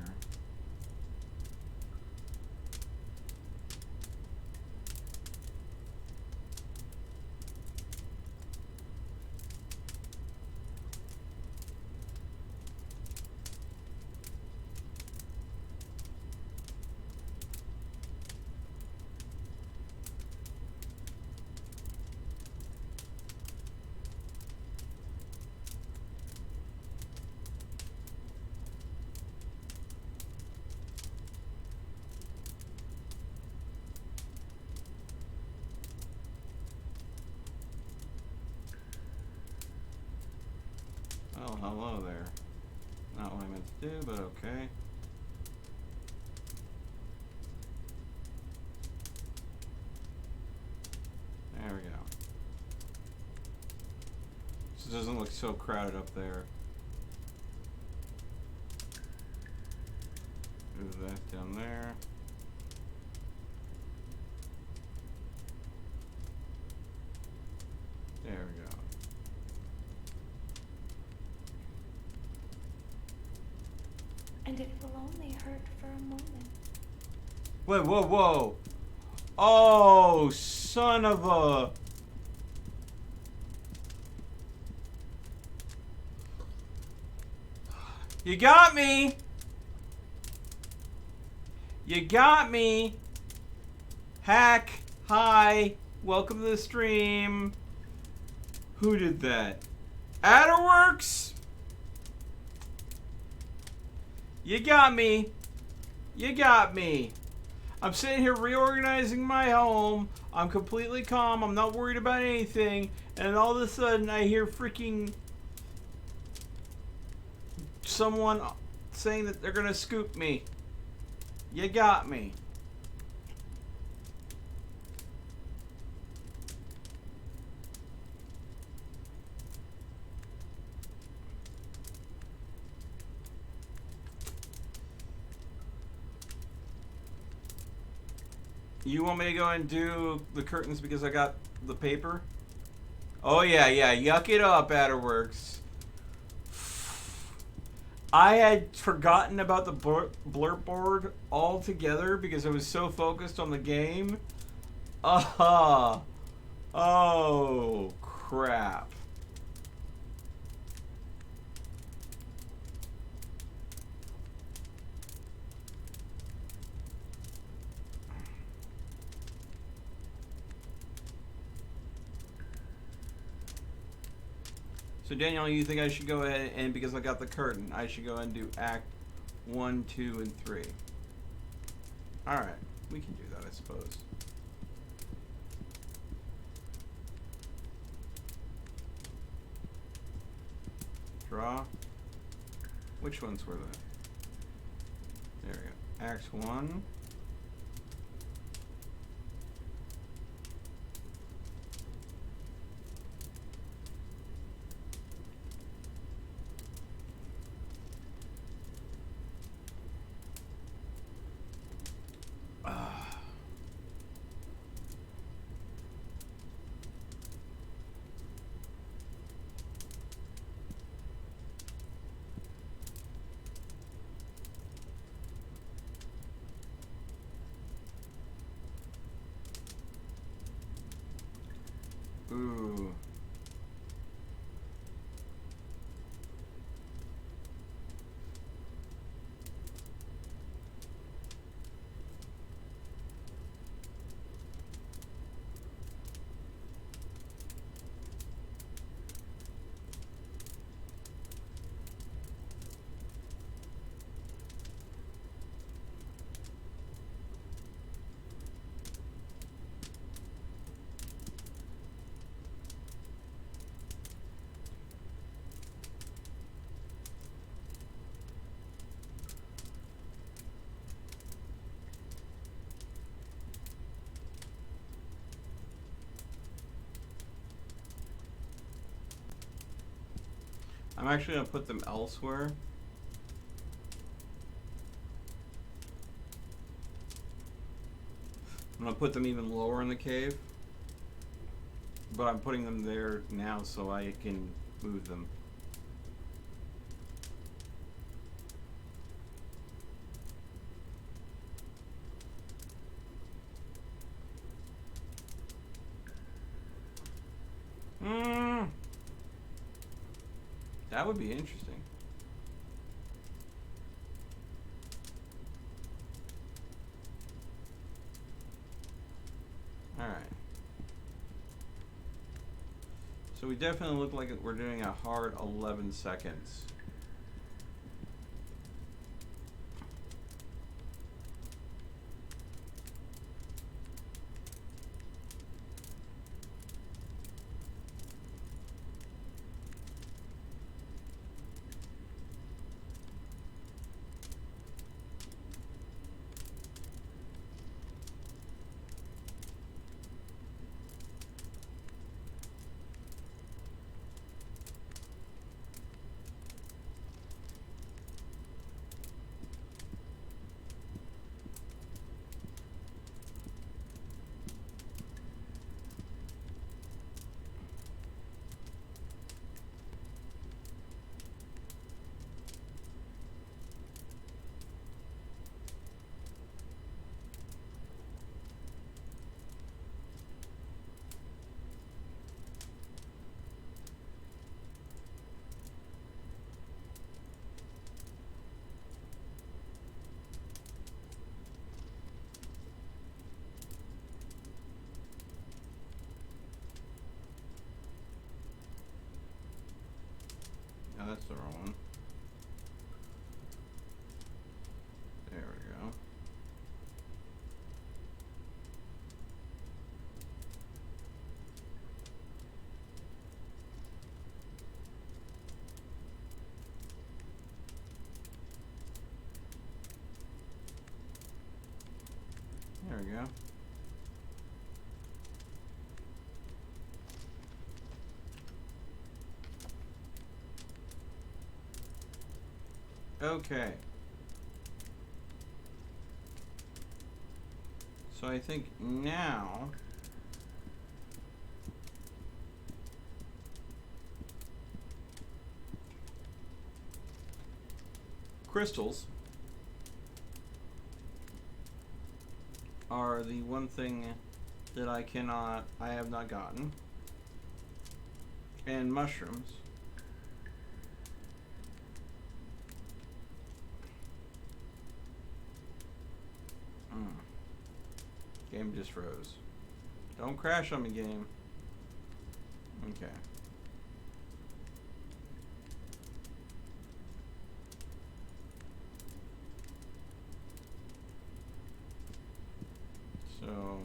Oh, hello there. Not what I meant what to do, but okay. There we go. So it doesn't look so crowded up there. Move that down there. There we go. And it will only hurt for a moment. Wait, whoa, whoa. Oh, son of a... You got me! You got me! Hack, hi, welcome to the stream. Who did that? Adderworks? You got me. You got me. I'm sitting here reorganizing my home. I'm completely calm. I'm not worried about anything. And all of a sudden, I hear freaking someone saying that they're gonna scoop me. You got me. You want me to go and do the curtains because I got the paper? Oh yeah, yeah. Yuck it up, Adderworks. I had forgotten about the blurb board altogether because I was so focused on the game. Oh, crap. So Daniel, you think I should go ahead and, because I got the curtain, I should go ahead and do Act 1, 2, and 3. Alright, we can do that, I suppose. Draw. Which ones were they? There we go. Act 1. Ooh. I'm actually going to put them elsewhere. I'm going to put them even lower in the cave. But I'm putting them there now so I can move them. That would be interesting. Alright. So we definitely look like we're doing a hard 11 seconds. that's the wrong one. There we go. There we go. Okay. So I think now crystals are the one thing that I have not gotten. And mushrooms. Game just froze. Don't crash on me, game. Okay. So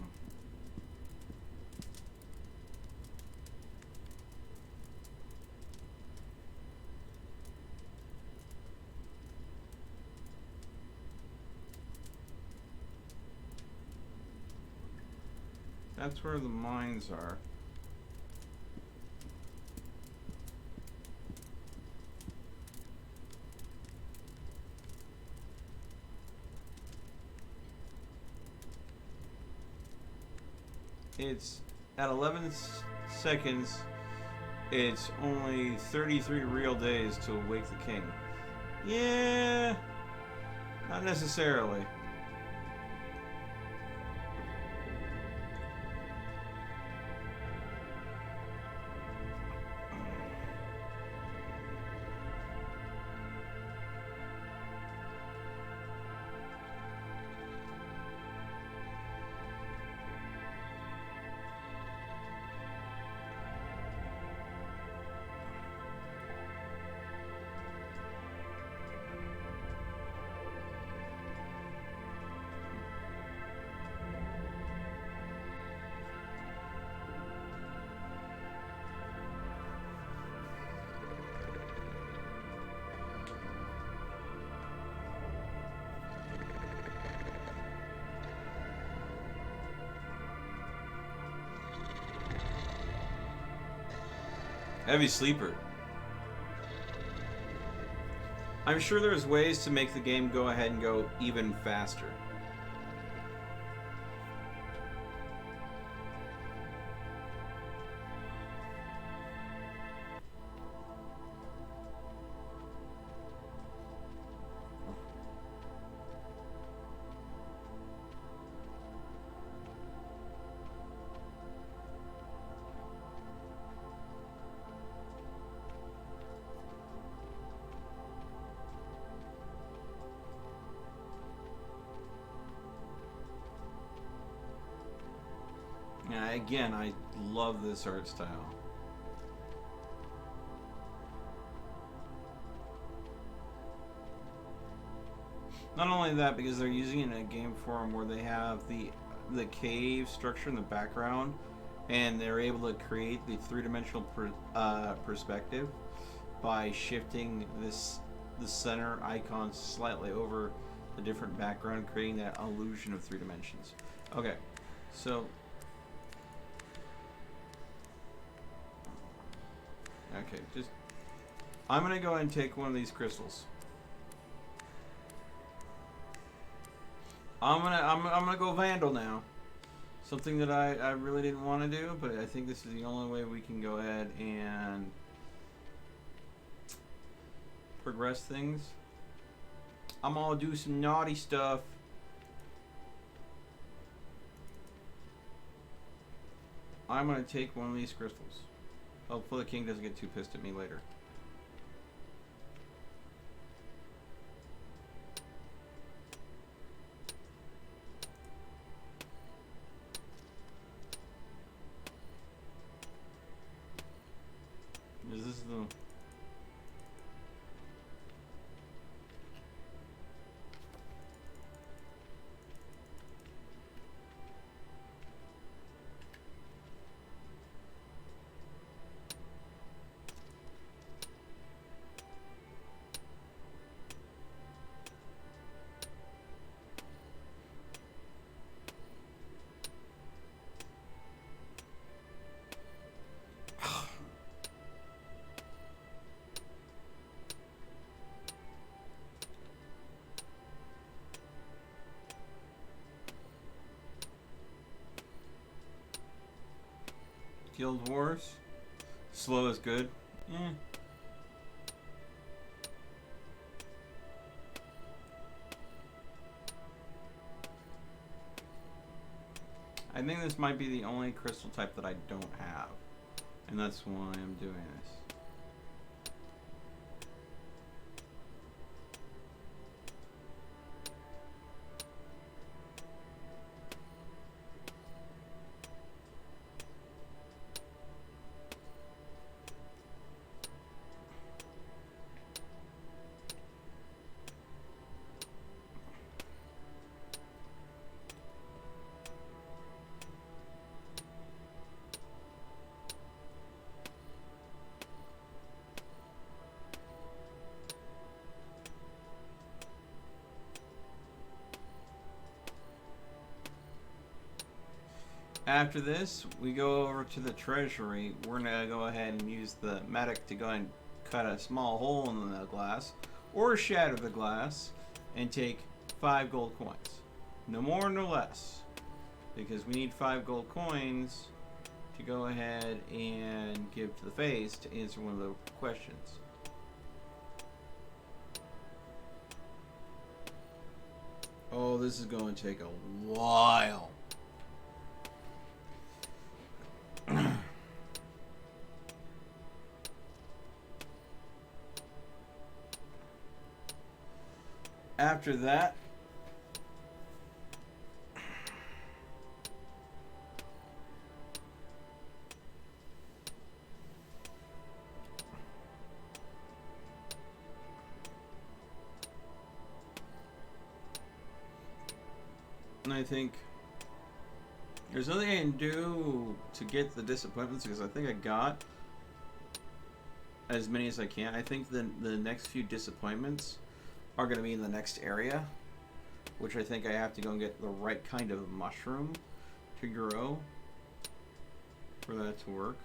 that's where the mines are. It's at 11 seconds. It's only 33 real days to wake the king. Yeah, not necessarily. Heavy sleeper. I'm sure there's ways to make the game go ahead and go even faster. Again, I love this art style. Not only that, because they're using it in a game form where they have the cave structure in the background, and they're able to create the three-dimensional perspective by shifting the center icon slightly over the different background, creating that illusion of 3 dimensions. Okay, so okay, I'm gonna go ahead and take one of these crystals. I'm gonna go Vandal now. Something that I really didn't want to do, but I think this is the only way we can go ahead and progress things. I'm gonna do some naughty stuff. I'm gonna take one of these crystals. Hopefully the king doesn't get too pissed at me later. Is this the... Guild Wars. Slow is good. Eh. I think this might be the only crystal type that I don't have. And that's why I'm doing this. After this, we go over to the treasury. We're going to go ahead and use the medic to go and cut a small hole in the glass or shatter the glass and take 5 gold coins. No more, no less. Because we need 5 gold coins to go ahead and give to the face to answer one of the questions. Oh, this is going to take a while. After that, and I think there's nothing I can do to get the disappointments because I think I got as many as I can. I think the next few disappointments are going to be in the next area, which I think I have to go and get the right kind of mushroom to grow for that to work.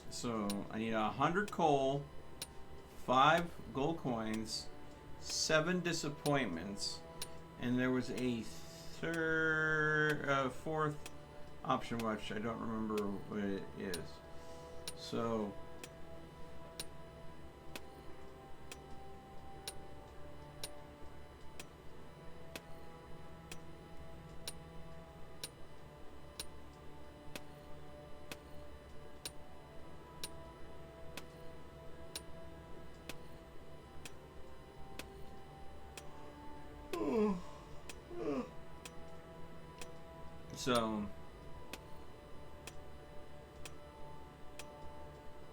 So I need 100 coal, 5 gold coins, 7 disappointments, and there was a fourth option which I don't remember what it is. So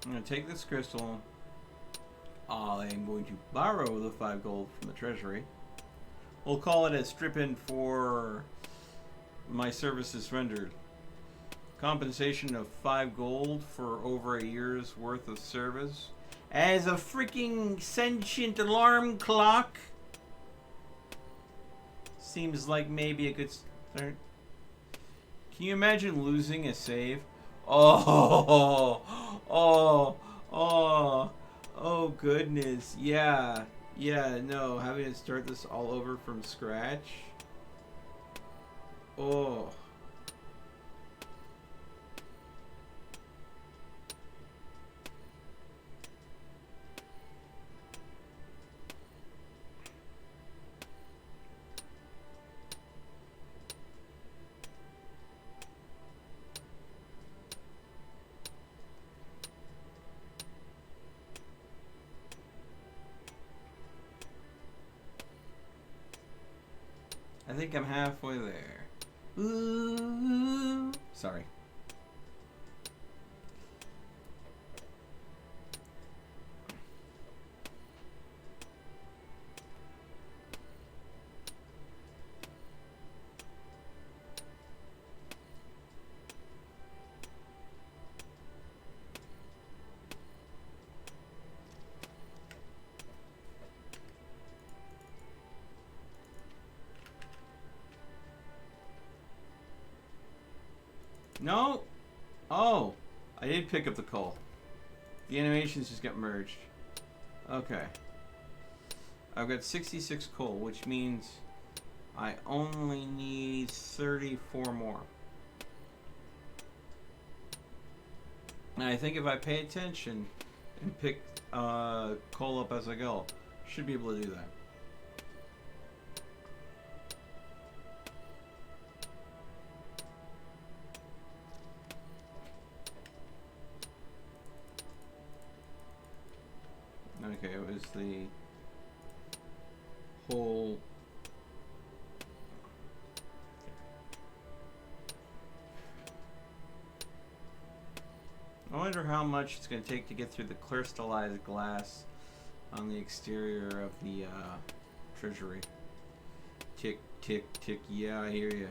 I'm going to take this crystal. I'm going to borrow the 5 gold from the treasury. We'll call it a strip-in for my services rendered. Compensation of 5 gold for over a year's worth of service as a freaking sentient alarm clock. Seems like maybe a good start. Can you imagine losing a save? Oh, oh, oh, oh goodness. Yeah, no, having to start this all over from scratch. Oh. I think I'm halfway there. Ooh. Sorry. No. Oh, I did pick up the coal. The animations just got merged. Okay. I've got 66 coal, which means I only need 34 more. And I think if I pay attention and pick coal up as I go, should be able to do that. Okay, it was the whole... I wonder how much it's going to take to get through the crystallized glass on the exterior of the treasury. Tick, tick, tick. Yeah, I hear you.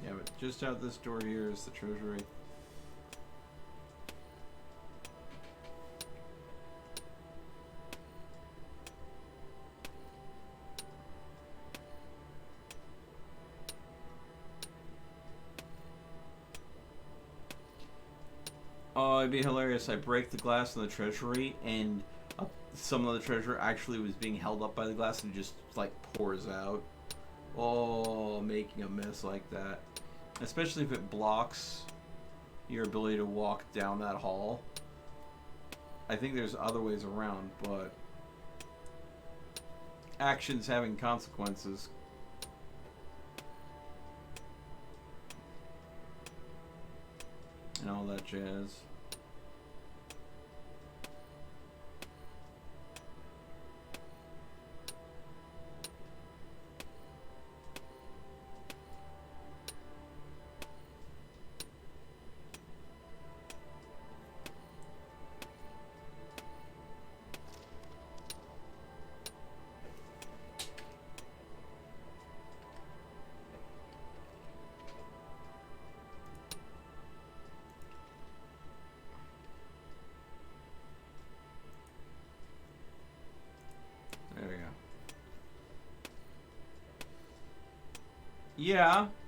Yeah, but just out this door here is the treasury. Oh, it'd be hilarious. I break the glass in the treasury, and some of the treasure actually was being held up by the glass and just like pours out. Oh, making a mess like that. Especially if it blocks your ability to walk down that hall. I think there's other ways around, but actions having consequences. And all that jazz.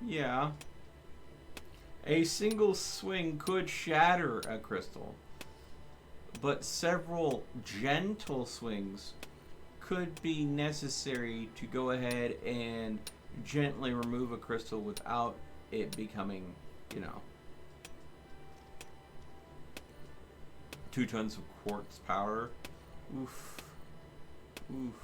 Yeah. A single swing could shatter a crystal, but several gentle swings could be necessary to go ahead and gently remove a crystal without it becoming, 2 tons of quartz powder. Oof. Oof.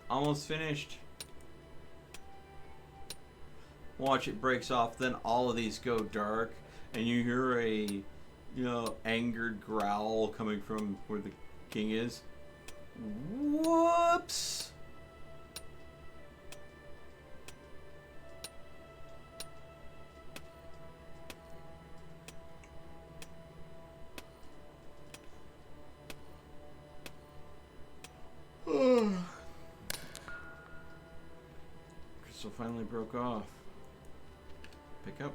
Almost finished. Watch, it breaks off, then all of these go dark, and you hear a, angered growl coming from where the king is. Whoops! Crystal finally broke off. Pick up.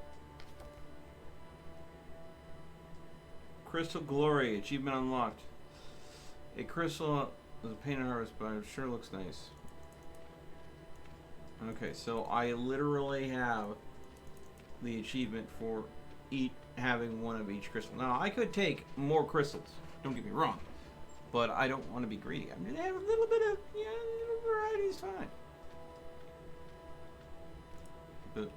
Crystal Glory, achievement unlocked. A crystal is a painted harvest, but it sure looks nice. Okay, so I literally have the achievement for having one of each crystal. Now, I could take more crystals, don't get me wrong, but I don't want to be greedy. I'm going to have a little bit of, a little variety is fine. But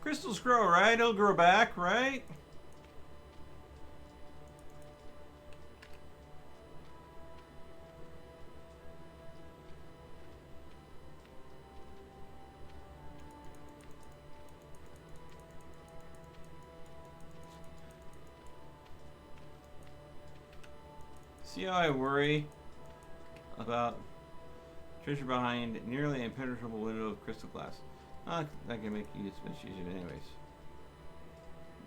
crystals grow, right? It'll grow back, right? See how I worry about treasure behind nearly impenetrable window of crystal glass? That can make you misuse it anyways.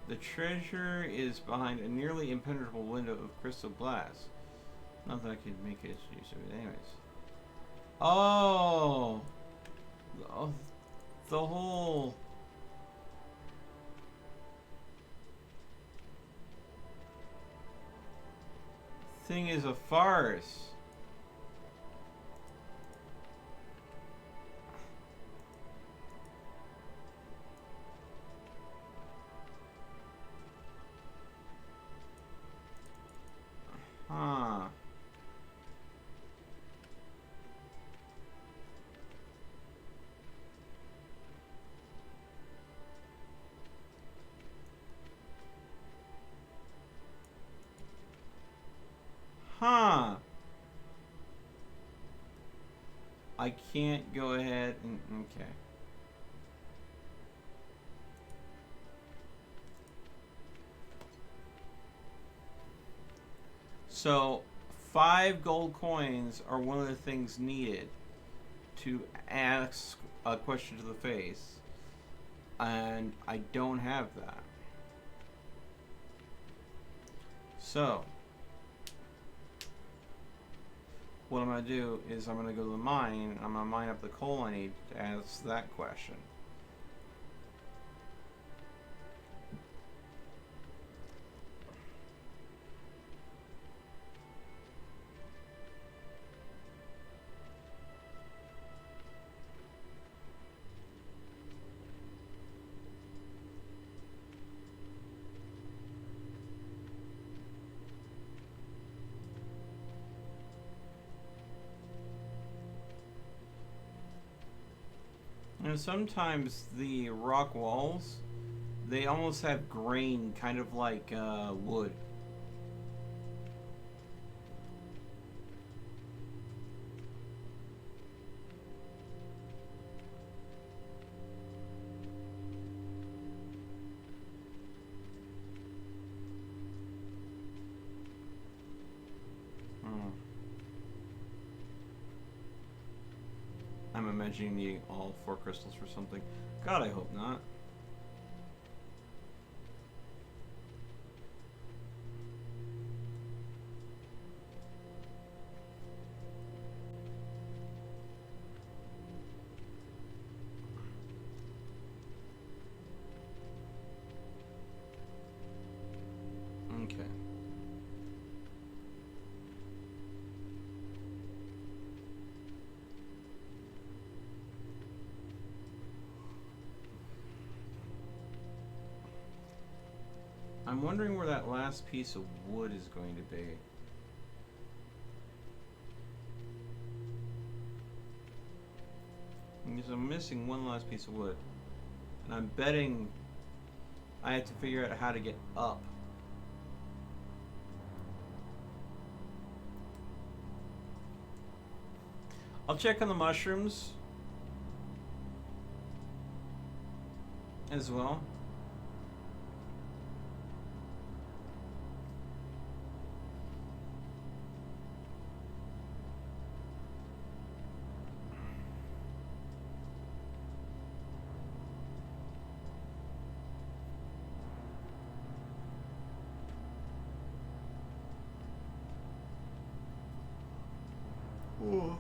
The treasure is behind a nearly impenetrable window of crystal glass. Not that I can make it use of it anyways. Oh! The whole... thing is a farce. Huh. Huh. I can't go ahead and... okay. So, 5 gold coins are one of the things needed to ask a question to the face. And I don't have that. So, what I'm going to do is I'm going to go to the mine. I'm going to mine up the coal I need to ask that question. And sometimes the rock walls, they almost have grain, kind of like wood. I'm imagining needing all 4 crystals for something. God, I hope not. Okay. I'm wondering where that last piece of wood is going to be. Because I'm missing one last piece of wood. And I'm betting I have to figure out how to get up. I'll check on the mushrooms. as well. Oh.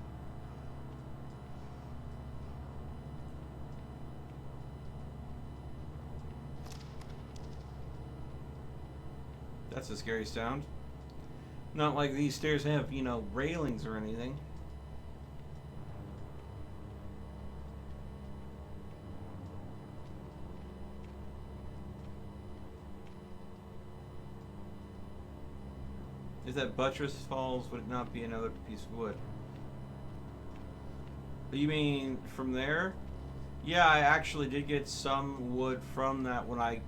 That's a scary sound. Not like these stairs have, you know, railings or anything. If that buttress falls, would it not be another piece of wood? You mean from there? Yeah, I actually did get some wood from that when I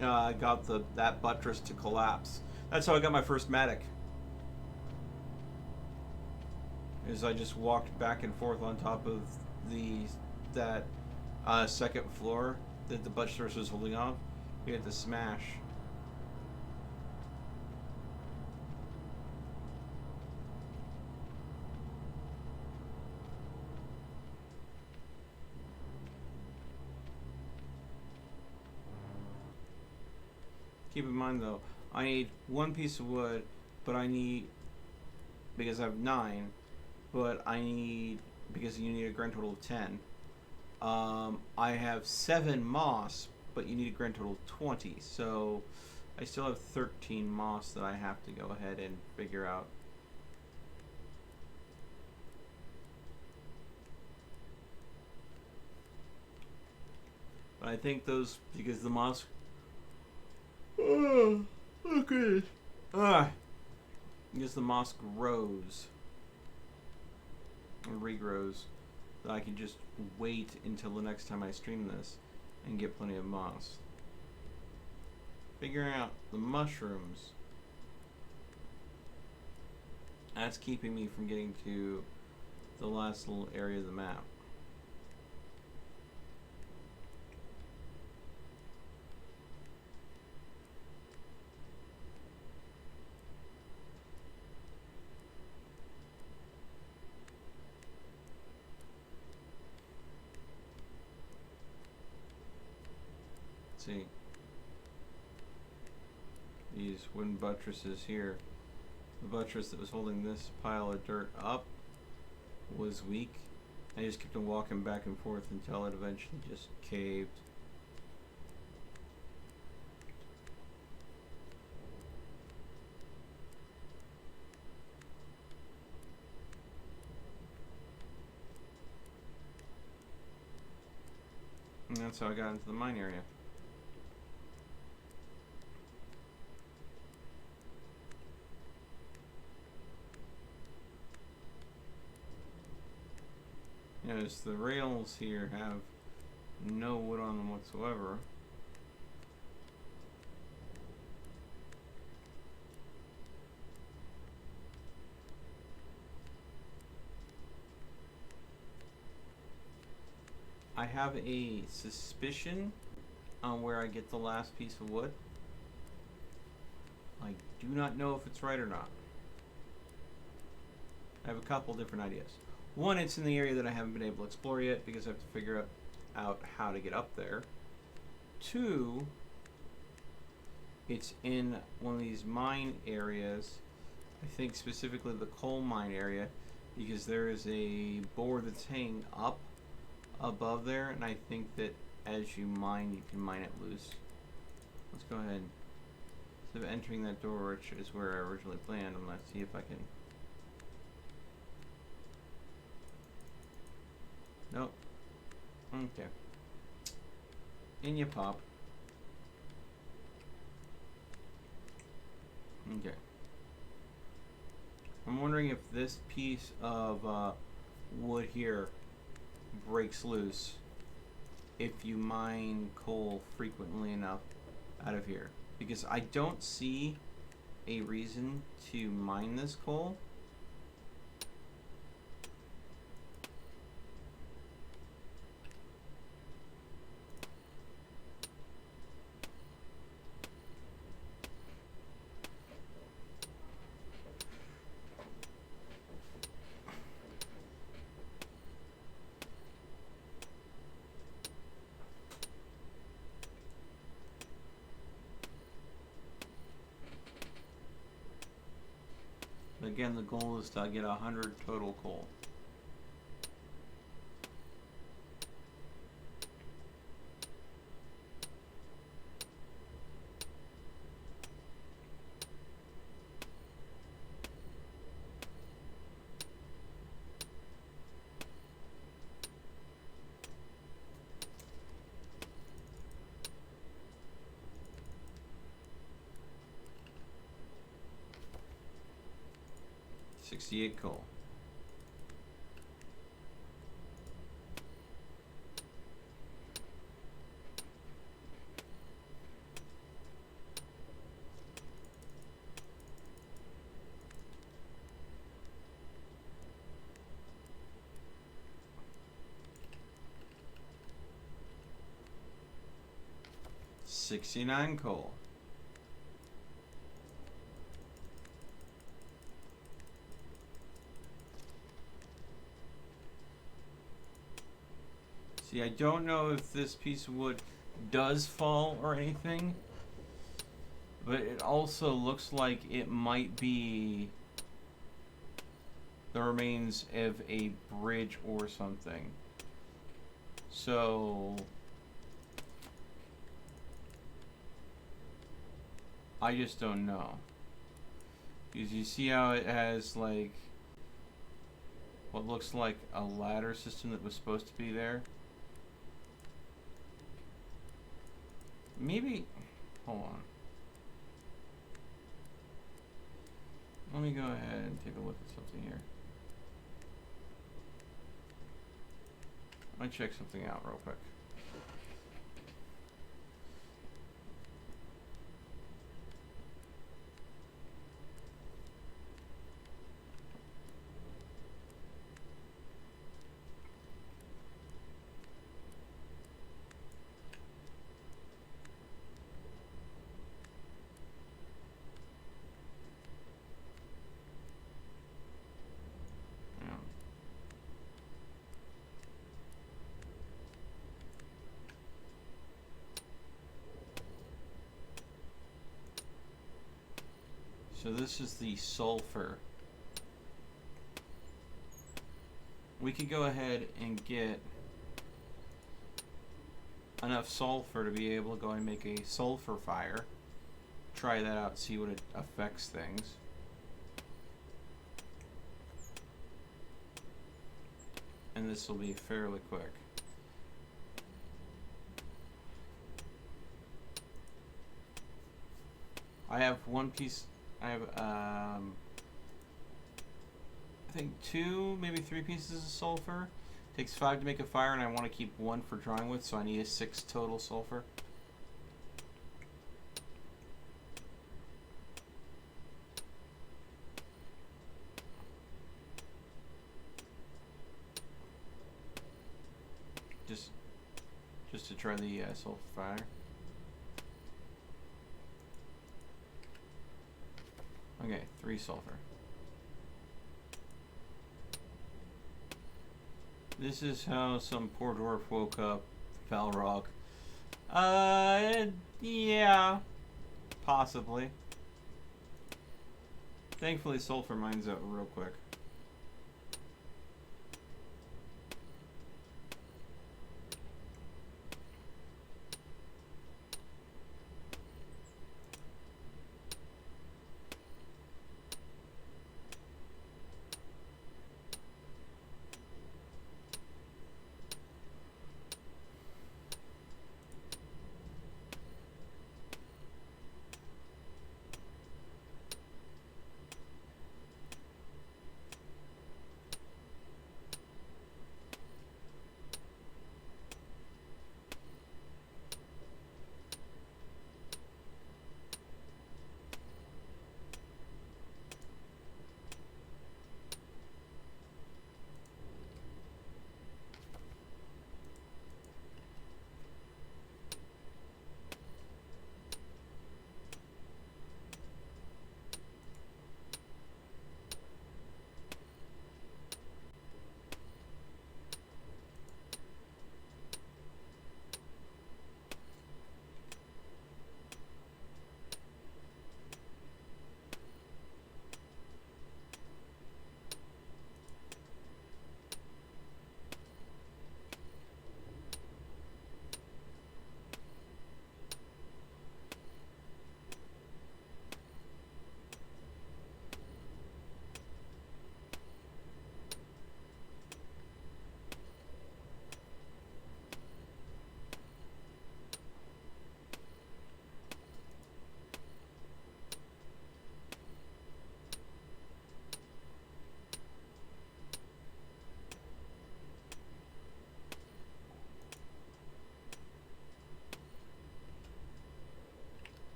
got that buttress to collapse. That's how I got my first matic. Is I just walked back and forth on top of that second floor that the buttress was holding off. We had to smash. Keep in mind though, I need one piece of wood, but I need, because I have 9, but I need, because you need a grand total of 10. I have 7 moss, but you need a grand total of 20, so I still have 13 moss that I have to go ahead and figure out. But I think those, because the moss... Oh, okay. Because the moss grows and regrows, that I can just wait until the next time I stream this and get plenty of moss. Figuring out the mushrooms. That's keeping me from getting to the last little area of the map. See, these wooden buttresses here. The buttress that was holding this pile of dirt up was weak. I just kept on walking back and forth until it eventually just caved. And that's how I got into the mine area. Notice the rails here have no wood on them whatsoever. I have a suspicion on where I get the last piece of wood. I do not know if it's right or not. I have a couple different ideas. One, it's in the area that I haven't been able to explore yet because I have to figure out how to get up there. 2, it's in one of these mine areas. I think specifically the coal mine area, because there is a board that's hanging up above there, and I think that as you mine, you can mine it loose. Let's go ahead. Instead of entering that door, which is where I originally planned, I'm going to see if I can... Nope. Okay. In you pop. Okay. I'm wondering if this piece of wood here breaks loose if you mine coal frequently enough out of here. Because I don't see a reason to mine this coal. again, the goal is to get 100 total coal. $68 coal. $69 coal. See, I don't know if this piece of wood does fall or anything, but it also looks like it might be the remains of a bridge or something. So I just don't know. Because you see how it has like what looks like a ladder system that was supposed to be there? Maybe, hold on. Let me go ahead and take a look at something here. I might check something out real quick. So this is the sulfur. We could go ahead and get enough sulfur to be able to go and make a sulfur fire. Try that out, see what it affects things. And this will be fairly quick. I have one piece. I have, I think 2, maybe 3 pieces of sulfur. Takes 5 to make a fire, and I want to keep 1 for drying with, so I need a 6 total sulfur. Just to try the sulfur fire. Okay, 3 sulfur. This is how some poor dwarf woke up, Valrog. Yeah, possibly. Thankfully, sulfur mines out real quick.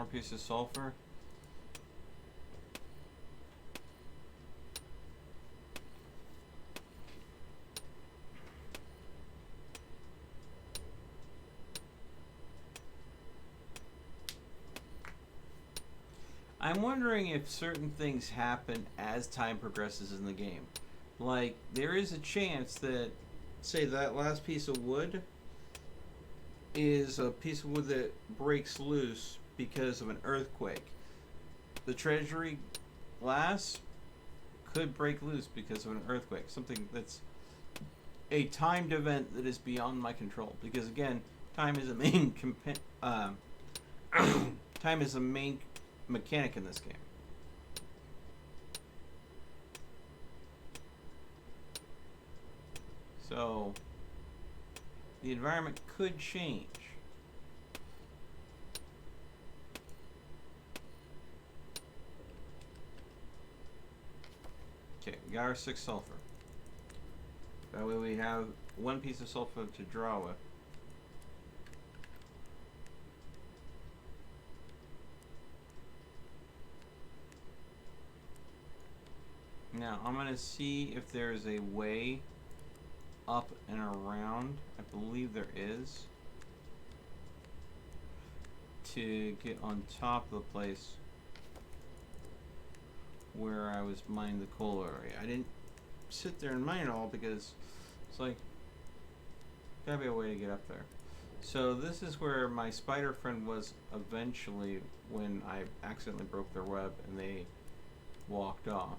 more piece of sulfur. I'm wondering if certain things happen as time progresses in the game. Like, there is a chance that, say, that last piece of wood is a piece of wood that breaks loose because of an earthquake. The treasury glass could break loose because of an earthquake. Something that's a timed event that is beyond my control. Because, again, time is a main time is a main mechanic in this game. So the environment could change. Okay, we got our 6 sulfur. That way we have 1 piece of sulfur to draw with. Now, I'm going to see if there's a way up and around. I believe there is. To get on top of the place where I was mining the coal area. I didn't sit there and mine it all because it's like, gotta be a way to get up there. So this is where my spider friend was eventually when I accidentally broke their web and they walked off.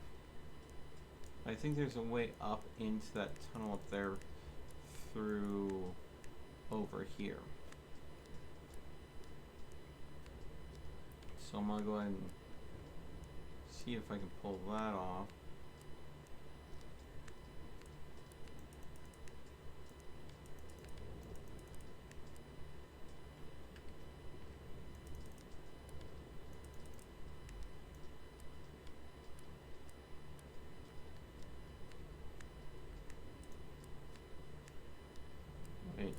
I think there's a way up into that tunnel up there through over here. So I'm gonna go ahead and see if I can pull that off. Wait.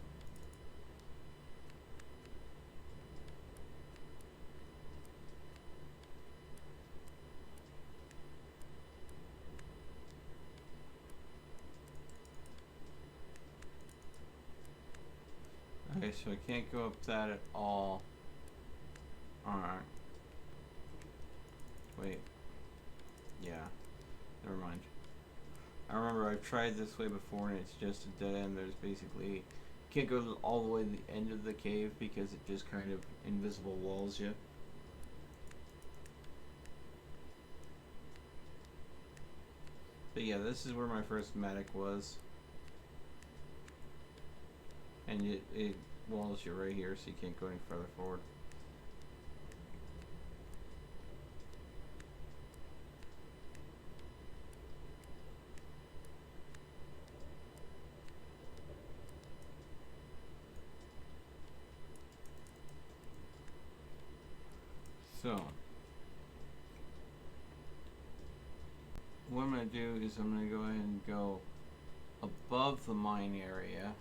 Okay, so I can't go up that at all. Alright. Wait. Yeah. Never mind. I remember I've tried this way before and it's just a dead end. There's basically... can't go all the way to the end of the cave because it just kind of invisible walls you. But yeah, this is where my first medic was. And it walls you right here, so you can't go any further forward. So, what I'm going to do is I'm going to go ahead and go above the mine area.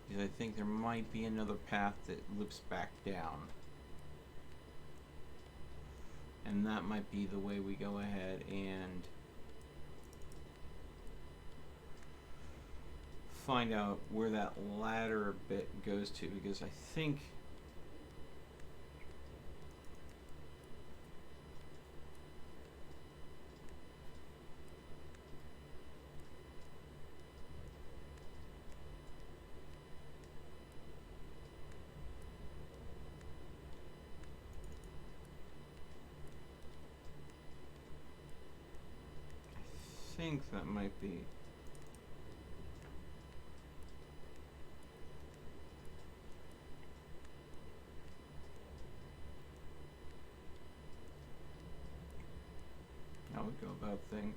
Because I think there might be another path that loops back down. And that might be the way we go ahead and find out where that ladder bit goes to, because I think that might be. How we go about things.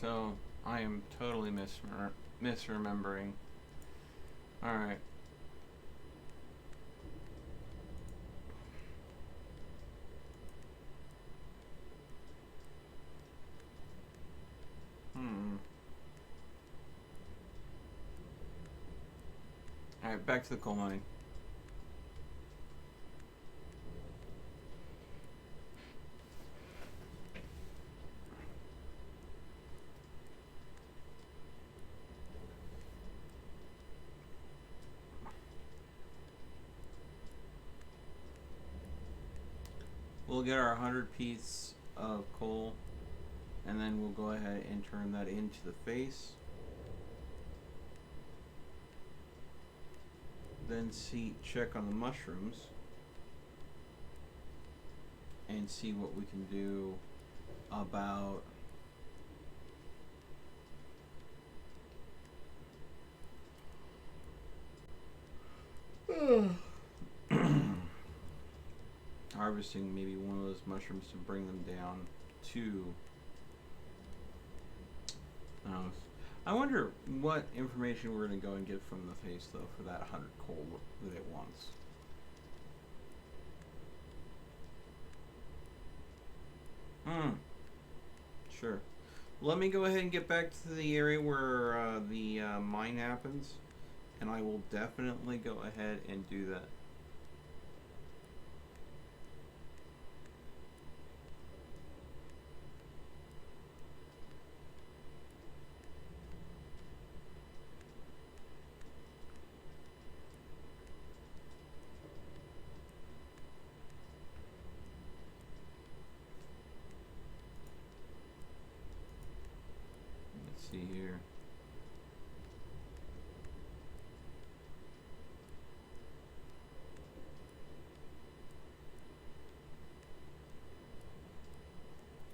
So I am totally misremembering. All right. All right, back to the coal mine. We'll get our 100 piece of coal, and then we'll go ahead and turn that into the face. Then check on the mushrooms and see what we can do about harvesting maybe one of those mushrooms to bring them down to. I wonder what information we're going to go and get from the face, though, for that 100 coal that it wants. Sure. Let me go ahead and get back to the area where the mine happens, and I will definitely go ahead and do that. See here.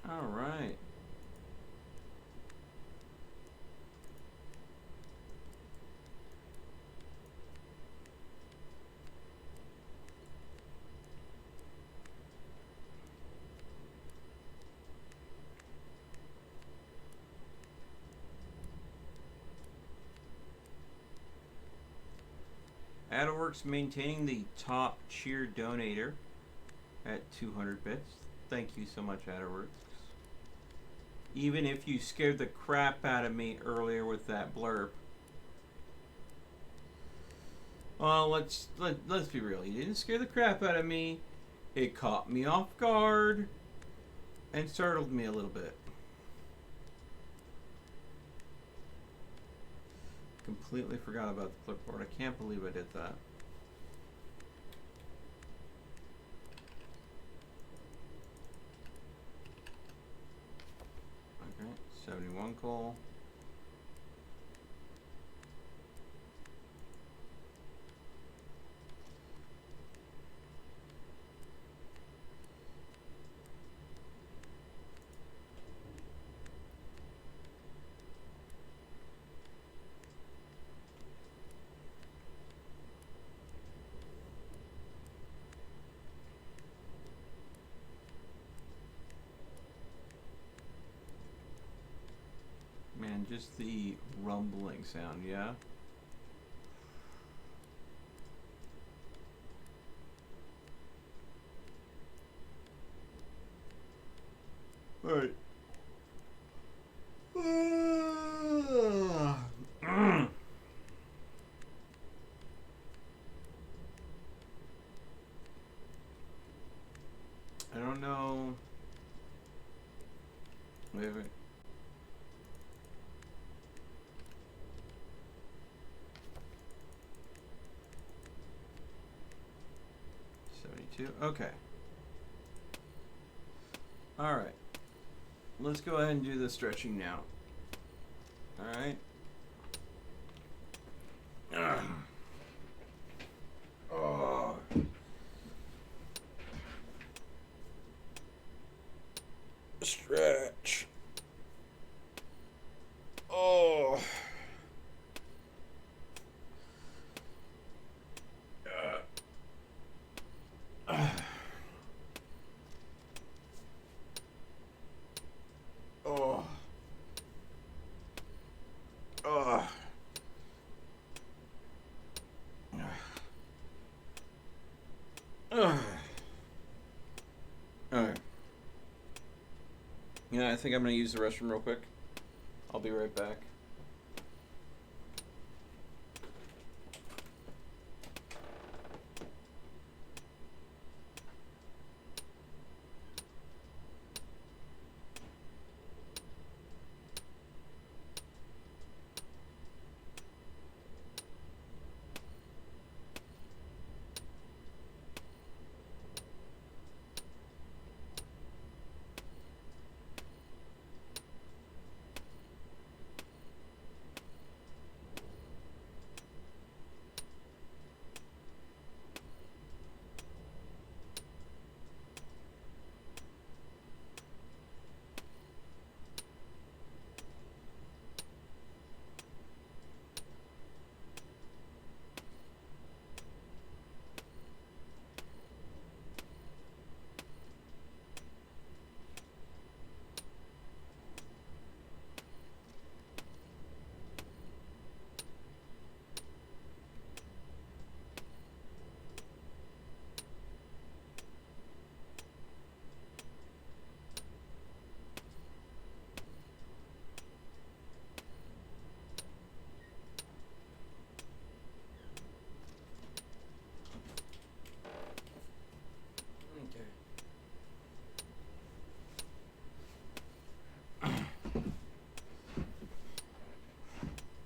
All right. Adworks maintaining the top cheer donator at 200 bits. Thank you so much, Adworks. Even if you scared the crap out of me earlier with that blurb. Well, let's be real. You didn't scare the crap out of me. It caught me off guard and startled me a little bit. Completely forgot about the clipboard. I can't believe I did that. Okay, 71 coal. Man, just the rumbling sound, yeah? Alright. I don't know. Wait. 72. Okay. Alright. Let's go ahead and do the stretching now. Alright. Oh. Stretch. Oh. Oh. Yeah, I think I'm gonna use the restroom real quick. I'll be right back.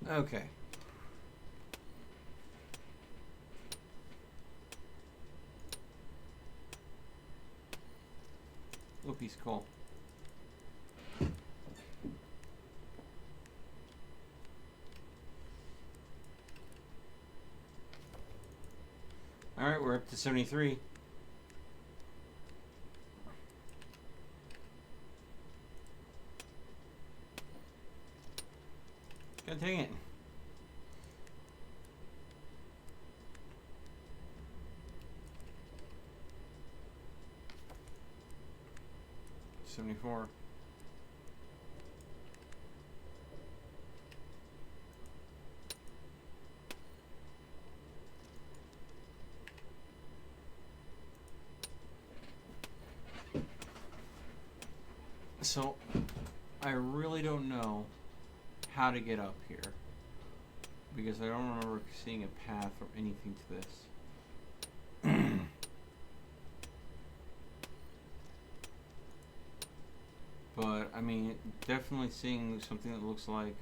Okay. Whoopie's cool. Alright, we're up to 73. God dang it. $74. So, I really don't know how to get up here, because I don't remember seeing a path or anything to this. But, I mean, definitely seeing something that looks like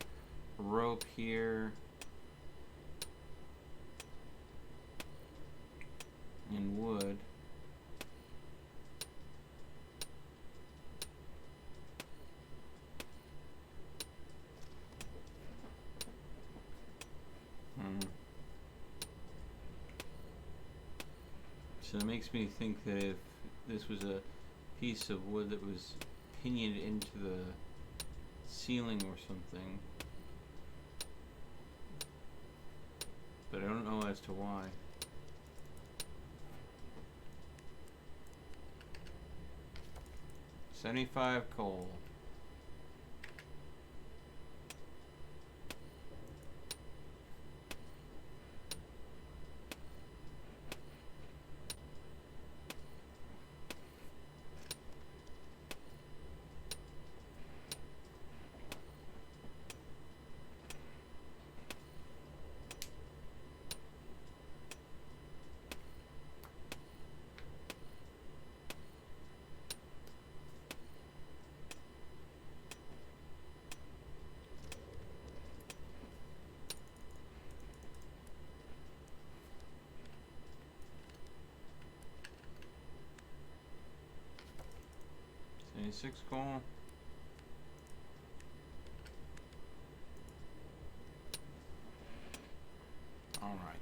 a rope here. And wood. So it makes me think that if this was a piece of wood that was pinioned into the ceiling or something, but I don't know as to why. $75 coal. $76 coal. All right.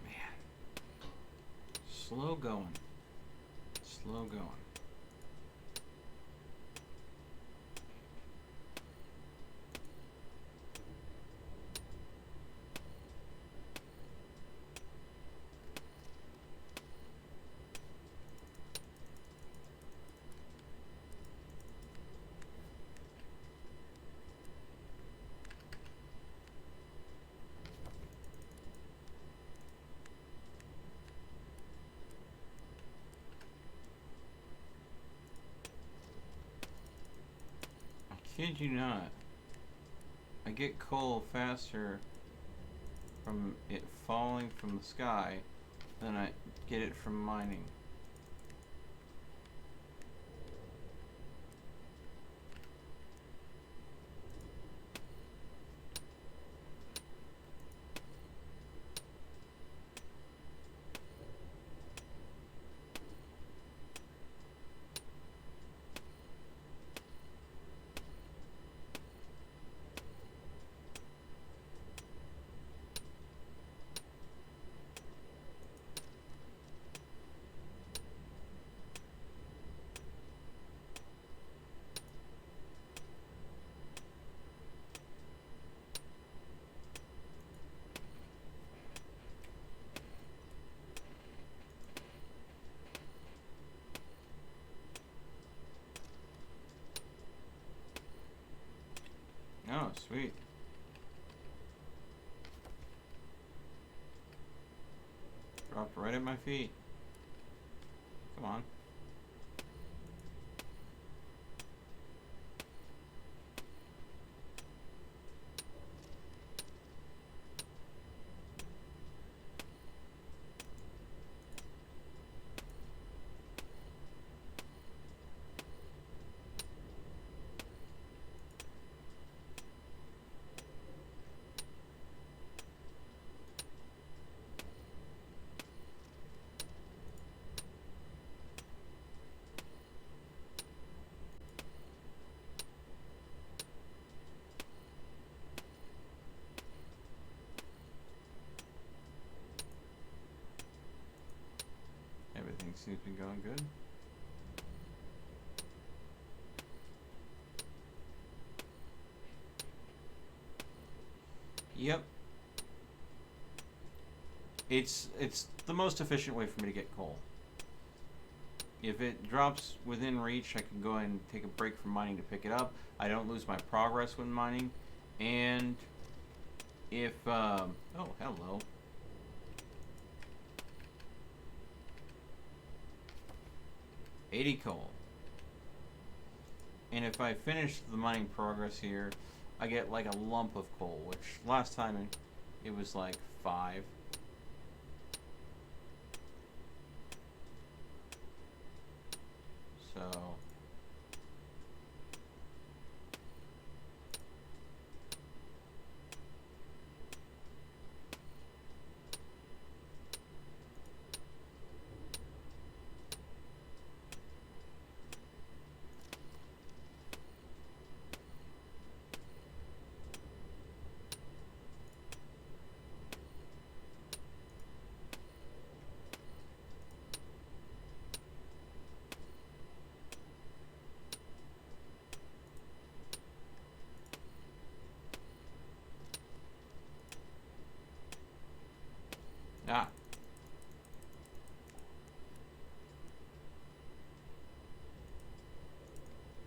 Man. Slow going. Slow going. kid you not. I get coal faster from it falling from the sky than I get it from mining. Oh, sweet. Dropped right at my feet. Come on. Everything seems to be going good. Yep. It's the most efficient way for me to get coal. If it drops within reach, I can go ahead and take a break from mining to pick it up. I don't lose my progress when mining. And if, oh, hello. $80 coal. And if I finish the mining progress here, I get like a lump of coal, which last time it was like 5. So ah.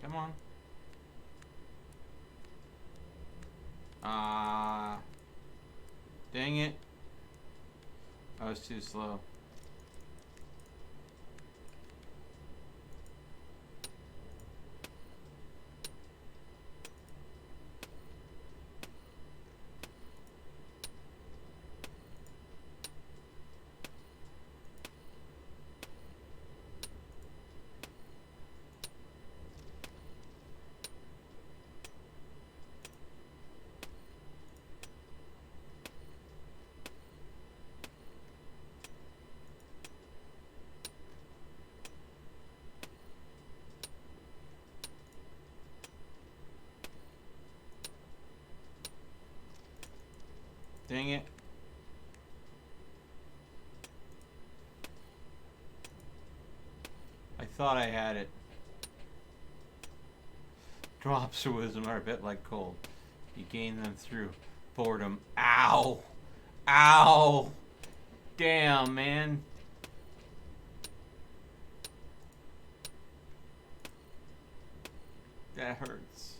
Come on. Dang it. I was too slow. Dang it. I thought I had it. Drops of wisdom are a bit like cold. You gain them through boredom. Ow! Ow! Damn, man. That hurts.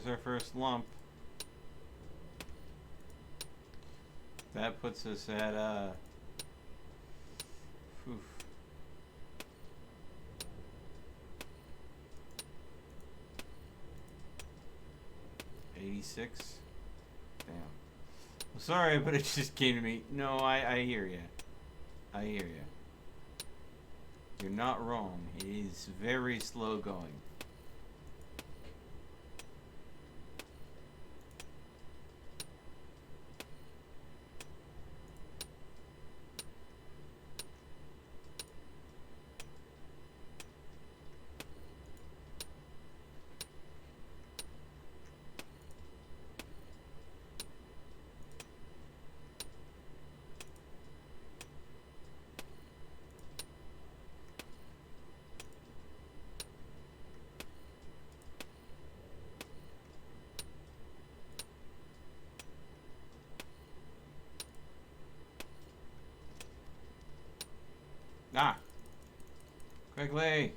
There's our first lump. That puts us at, oof. $86. Damn. I'm sorry, but it just came to me. No, I hear you. I hear you. You're not wrong. It is very slow going. Ah! Quickly!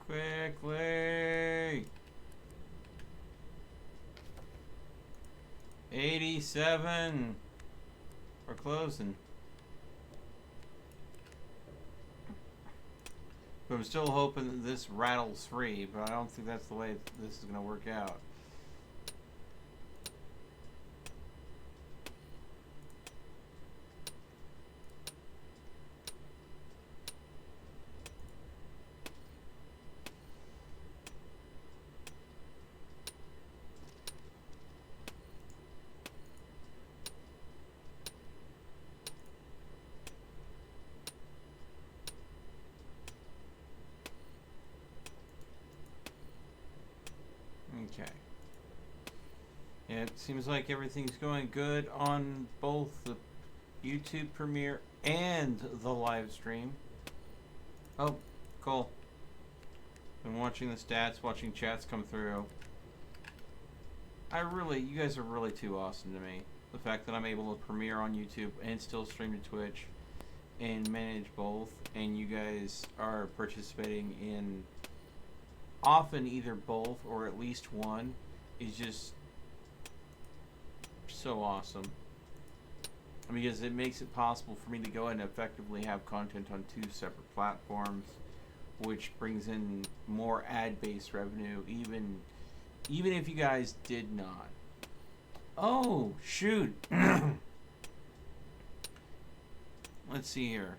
Quickly! 87! We're closing. But I'm still hoping that this rattles free, but I don't think that's the way this is going to work out. Okay. Yeah, it seems like everything's going good on both the YouTube premiere and the live stream. Oh, cool. Been watching the stats, watching chats come through. You guys are really too awesome to me. The fact that I'm able to premiere on YouTube and still stream to Twitch and manage both, and you guys are participating in often either both or at least one is just so awesome. Because it makes it possible for me to go and effectively have content on 2 separate platforms, which brings in more ad-based revenue, even if you guys did not. Oh, shoot. Let's see here.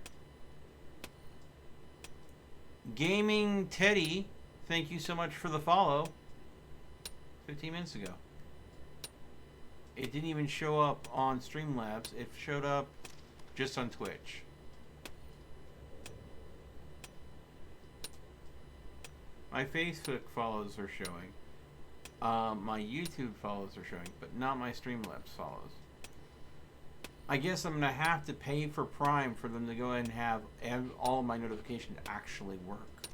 Gaming Teddy, thank you so much for the follow. 15 minutes ago. It didn't even show up on Streamlabs. It showed up just on Twitch. My Facebook follows are showing. My YouTube follows are showing, but not my Streamlabs follows. I guess I'm going to have to pay for Prime for them to go ahead and have all my notifications actually work.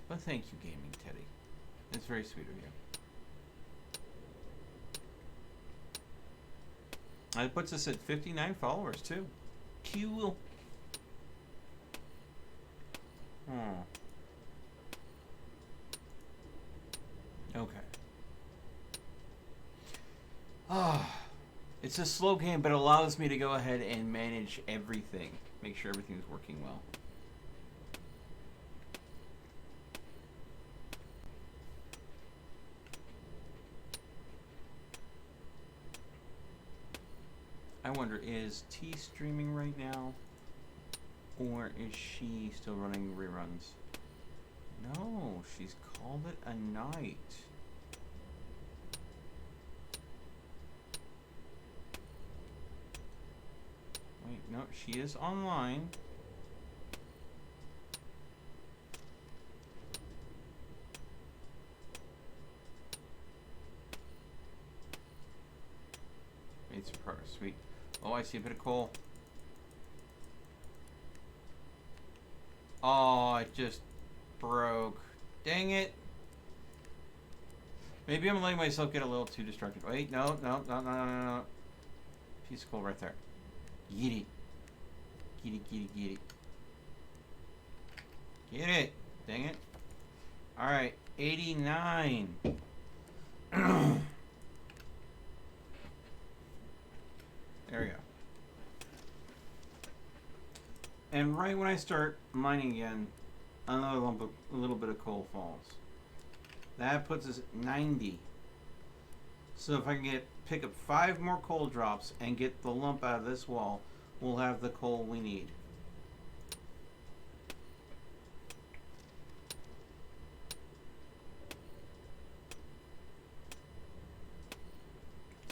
But thank you, Gaming Teddy. It's very sweet of you. That puts us at 59 followers, too. Cool. Oh. Okay. Ah. It's a slow game, but it allows me to go ahead and manage everything. Make sure everything's working well. I wonder, is T streaming right now? Or is she still running reruns? No, she's called it a night. Wait, no, she is online. Made some progress, sweet. Oh, I see a bit of coal. Oh, it just broke. Dang it. Maybe I'm letting myself get a little too distracted. Wait, no. Piece of coal right there. Get it. Get it. Get it. Dang it. Alright. 89. There we go. And right when I start mining again, another lump of, a little bit of coal falls. That puts us at 90. So if I can pick up 5 more coal drops and get the lump out of this wall, we'll have the coal we need.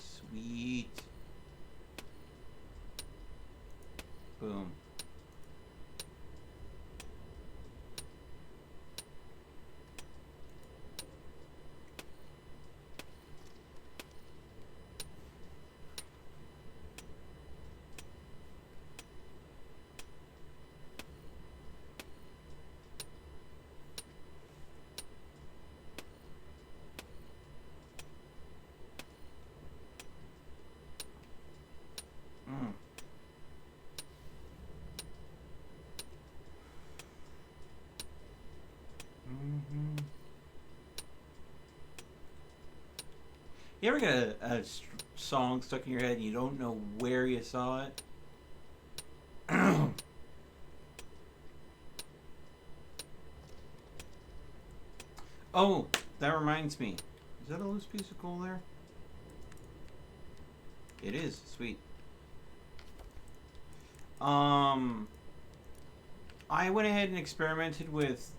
Sweet. Boom. You ever get a song stuck in your head and you don't know where you saw it? Oh, that reminds me. Is that a loose piece of coal there? It is. Sweet. I went ahead and experimented with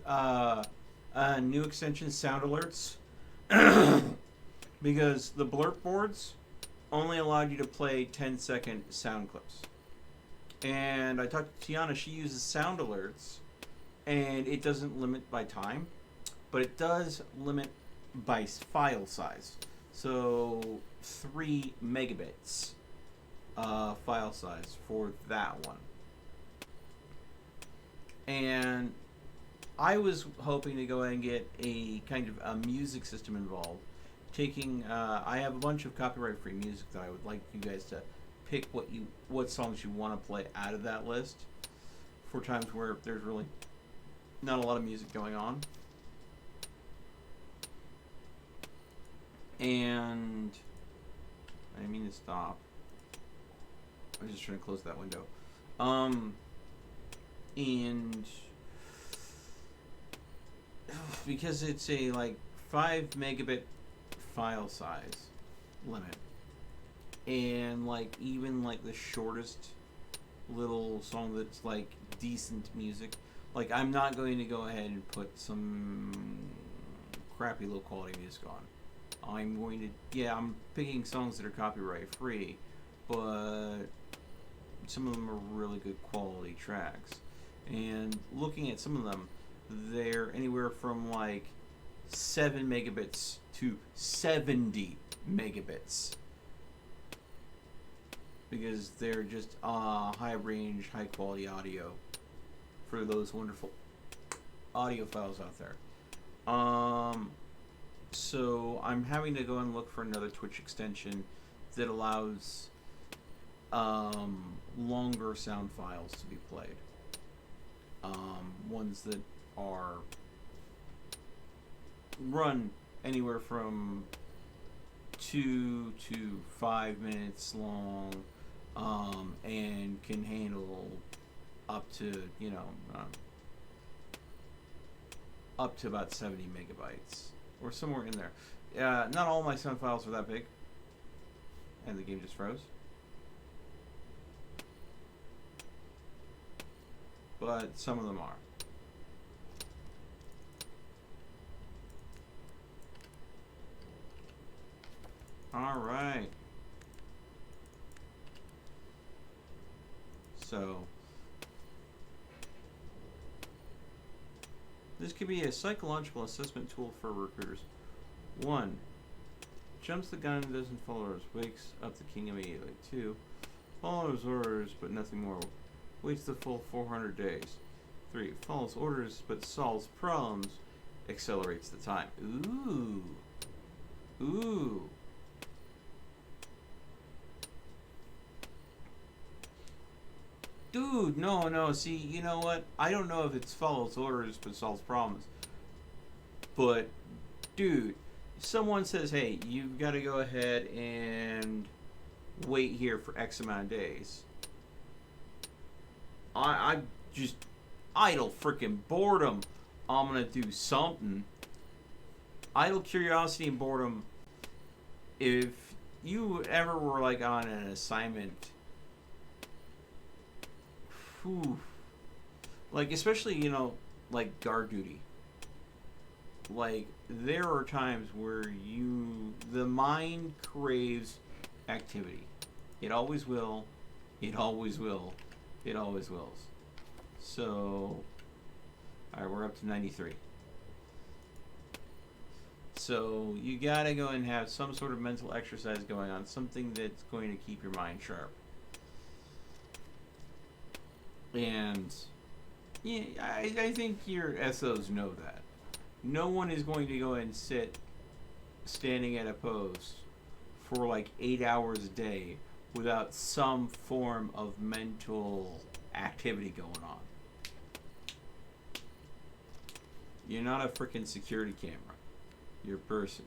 new extension sound alerts. Because the blurb boards only allowed you to play 10-second sound clips. And I talked to Tiana, she uses sound alerts, and it doesn't limit by time, but it does limit by file size. So 3 megabits file size for that one. And I was hoping to go ahead and get a kind of a music system involved. I have a bunch of copyright-free music that I would like you guys to pick what songs you want to play out of that list for times where there's really not a lot of music going on. And I didn't mean to stop. I was just trying to close that window. And because it's a like 5 megabit file size limit, and like even like the shortest little song that's like decent music, like I'm not going to go ahead and put some crappy low quality music on. I'm picking songs that are copyright free, but some of them are really good quality tracks. And looking at some of them, they're anywhere from like 7 megabits to 70 megabits. Because they're just high range, high quality audio for those wonderful audio files out there. So I'm having to go and look for another Twitch extension that allows longer sound files to be played. Ones that are run anywhere from 2 to 5 minutes long, and can handle up to up to about 70 megabytes or somewhere in there. Not all my sound files are that big, and the game just froze. But some of them are. All right. So this could be a psychological assessment tool for recruiters. 1. Jumps the gun and doesn't follow orders. Wakes up the king immediately. 2. Follows orders but nothing more. Waits the full 400 days. 3. Follows orders but solves problems. Accelerates the time. Ooh. Ooh. Dude, no. See, you know what? I don't know if it's follows orders but solves problems. But, dude, someone says, hey, you've got to go ahead and wait here for X amount of days. I just idle freaking boredom. I'm gonna do something. Idle curiosity and boredom. If you ever were like on an assignment, whew, like especially like guard duty. Like there are times where the mind craves activity. It always will. It always will. It always wills. So, alright, we're up to 93. So, you gotta go and have some sort of mental exercise going on, something that's going to keep your mind sharp. And, yeah, I think your SOs know that. No one is going to go and sit standing at a post for like 8 hours a day without some form of mental activity going on. You're not a freaking security camera. You're a person.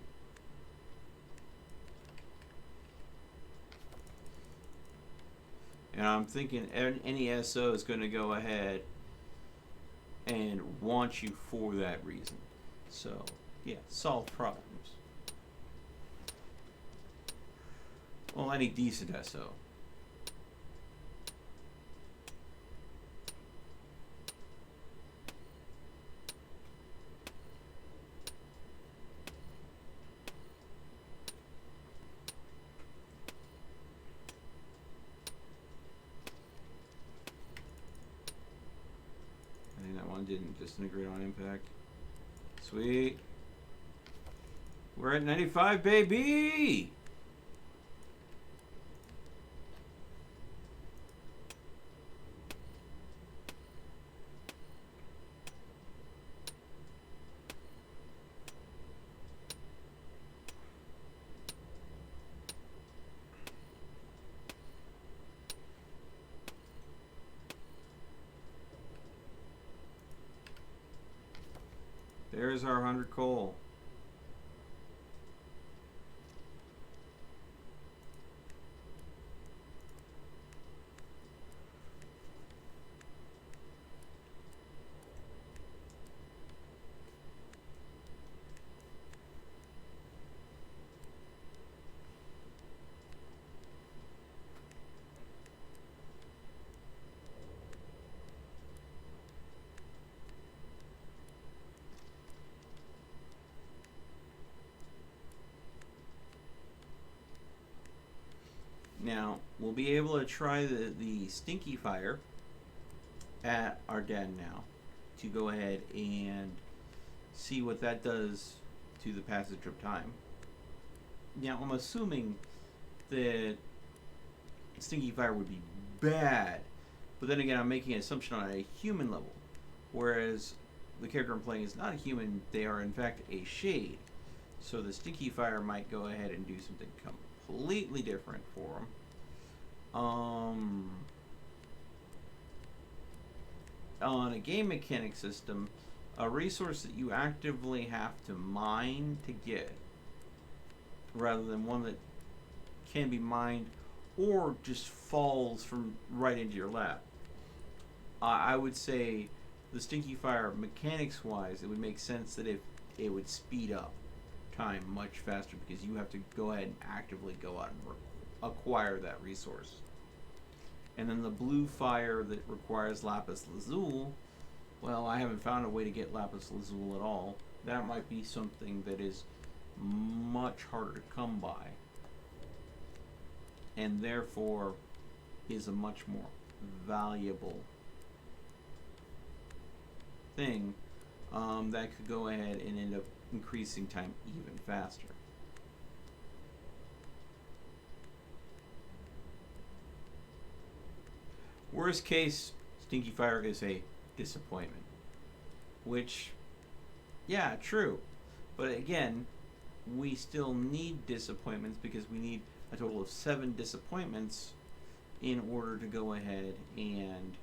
And I'm thinking any SO is going to go ahead and want you for that reason. So, yeah, solve problems. Well, any decent SO. I think that one didn't disintegrate on impact. Sweet. We're at 95, baby! There's our 100 coal. Now, we'll be able to try the stinky fire at our den now to go ahead and see what that does to the passage of time. Now, I'm assuming that stinky fire would be bad, but then again, I'm making an assumption on a human level, whereas the character I'm playing is not a human, they are in fact a shade. So the stinky fire might go ahead and do something completely different for them. On a game mechanic system, a resource that you actively have to mine to get, rather than one that can be mined or just falls from right into your lap. I would say the stinky fire, mechanics wise, it would make sense that if it would speed up time much faster because you have to go ahead and actively go out and acquire that resource. And then the blue fire that requires lapis lazuli, well, I haven't found a way to get lapis lazuli at all. That might be something that is much harder to come by, and therefore is a much more valuable thing that could go ahead and end up increasing time even faster. Worst case, stinky fire is a disappointment. Which, yeah, true. But again, we still need disappointments because we need a total of 7 disappointments in order to go ahead and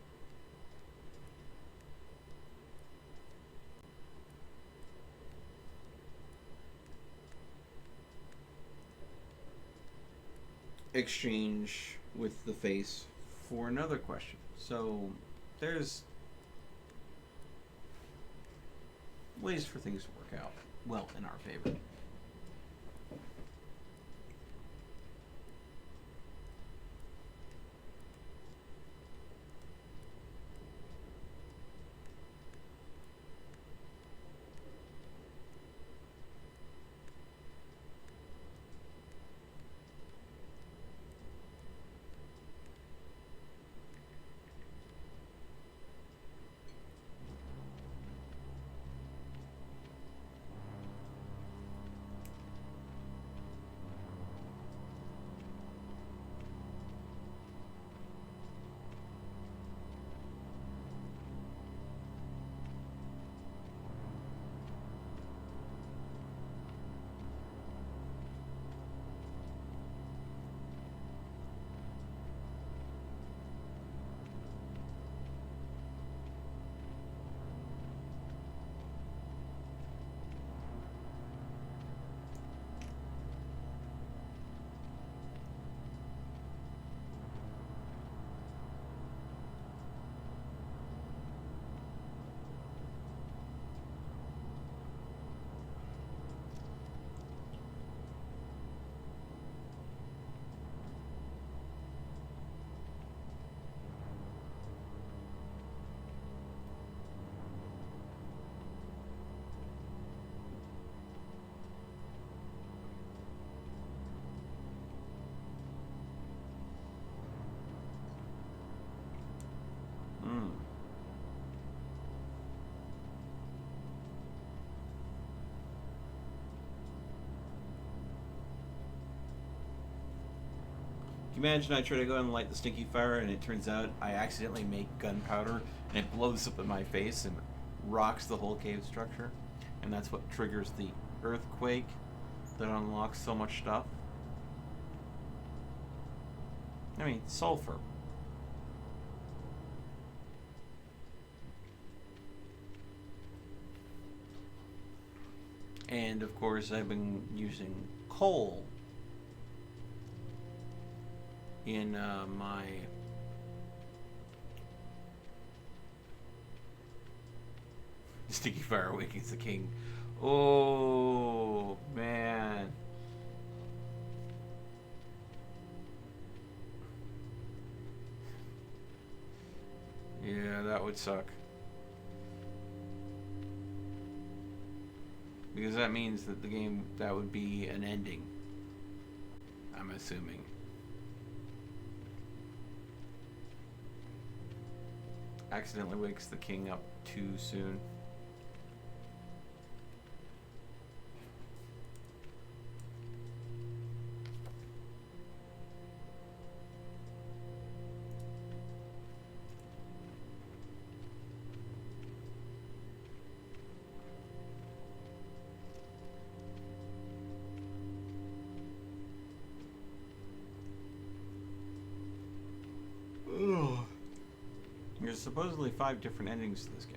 exchange with the face for another question. So there's ways for things to work out well in our favor. Can you imagine I try to go and light the stinky fire and it turns out I accidentally make gunpowder and it blows up in my face and rocks the whole cave structure? And that's what triggers the earthquake that unlocks so much stuff. I mean, sulfur. And of course I've been using coal in my sticky fire awakens the king. Oh man. Yeah, that would suck. Because that means that the game, that would be an ending, I'm assuming. Accidentally wakes the king up too soon. There's supposedly 5 different endings to this game.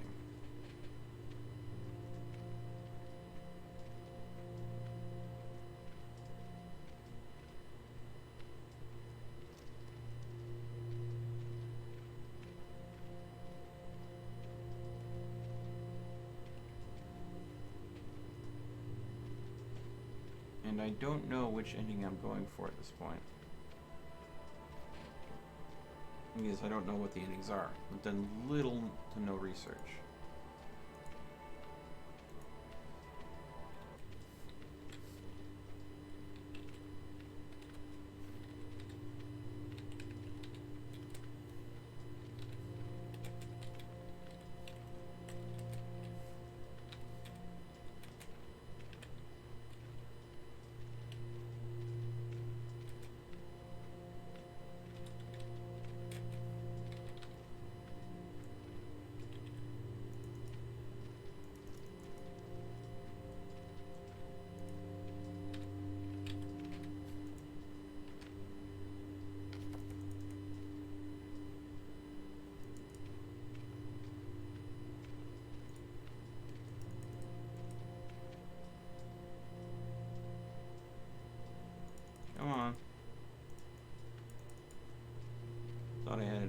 And I don't know which ending I'm going for at this point. Because I don't know what the endings are. I've done little to no research.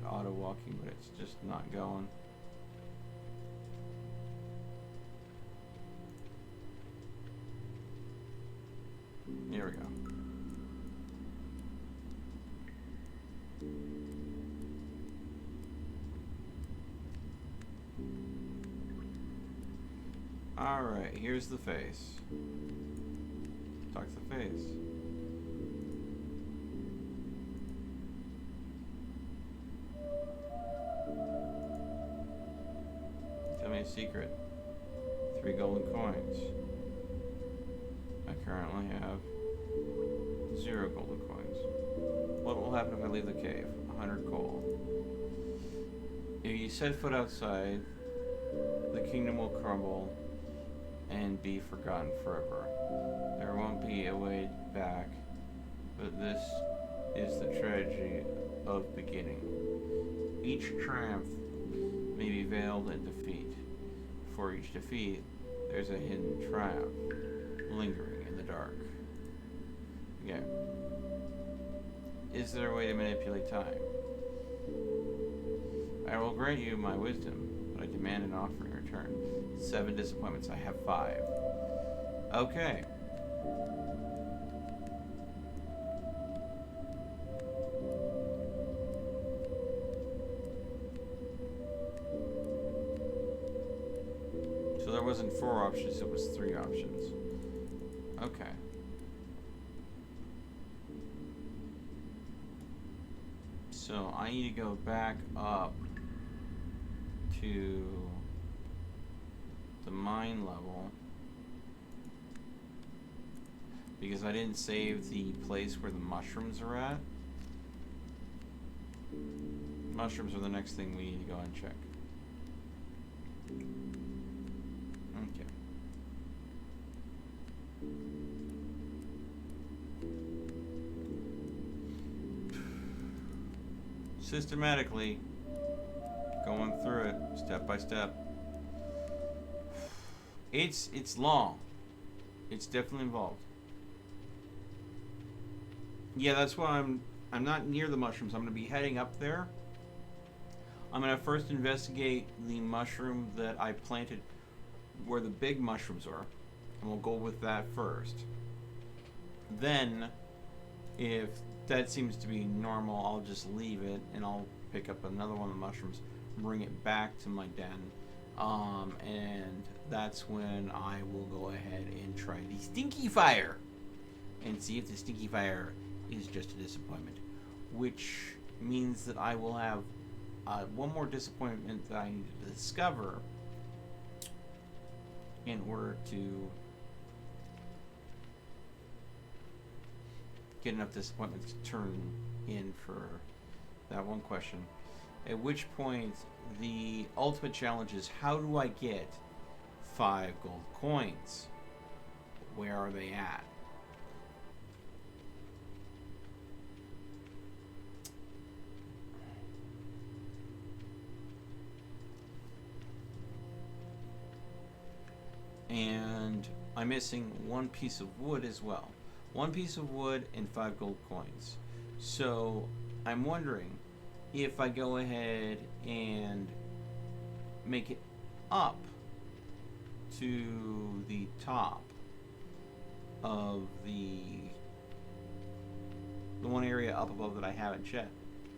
auto walking, but it's just not going. Here we go. Alright, here's the face. Talk to the face. Tell me a secret. 3 golden coins. I currently have 0 golden coins. What will happen if I leave the cave? 100 gold. If you set foot outside, the kingdom will crumble and be forgotten forever. There won't be a way back, but this is the tragedy of beginning. Each triumph may be veiled in defeat. For each defeat, there's a hidden triumph lingering in the dark. Okay. Is there a way to manipulate time? I will grant you my wisdom, but I demand an offer in return. 7 disappointments. I have 5. Okay. So there wasn't 4 options, it was 3 options. Okay. So I need to go back up to the mine level because I didn't save the place where the mushrooms are at. Mushrooms are the next thing we need to go and check. Okay. Systematically going through it step by step. It's long. It's definitely involved. Yeah, that's why I'm not near the mushrooms. I'm gonna be heading up there. I'm gonna first investigate the mushroom that I planted where the big mushrooms are, and we'll go with that first. Then, if that seems to be normal, I'll just leave it and I'll pick up another one of the mushrooms, bring it back to my den, and that's when I will go ahead and try the stinky fire and see if the stinky fire is just a disappointment, which means that I will have one more disappointment that I need to discover in order to get enough disappointments to turn in for that one question. At which point, the ultimate challenge is, how do I get 5 gold coins? Where are they at? And I'm missing 1 piece of wood as well. 1 piece of wood and 5 gold coins. So I'm wondering if I go ahead and make it up to the top of the one area up above that I haven't checked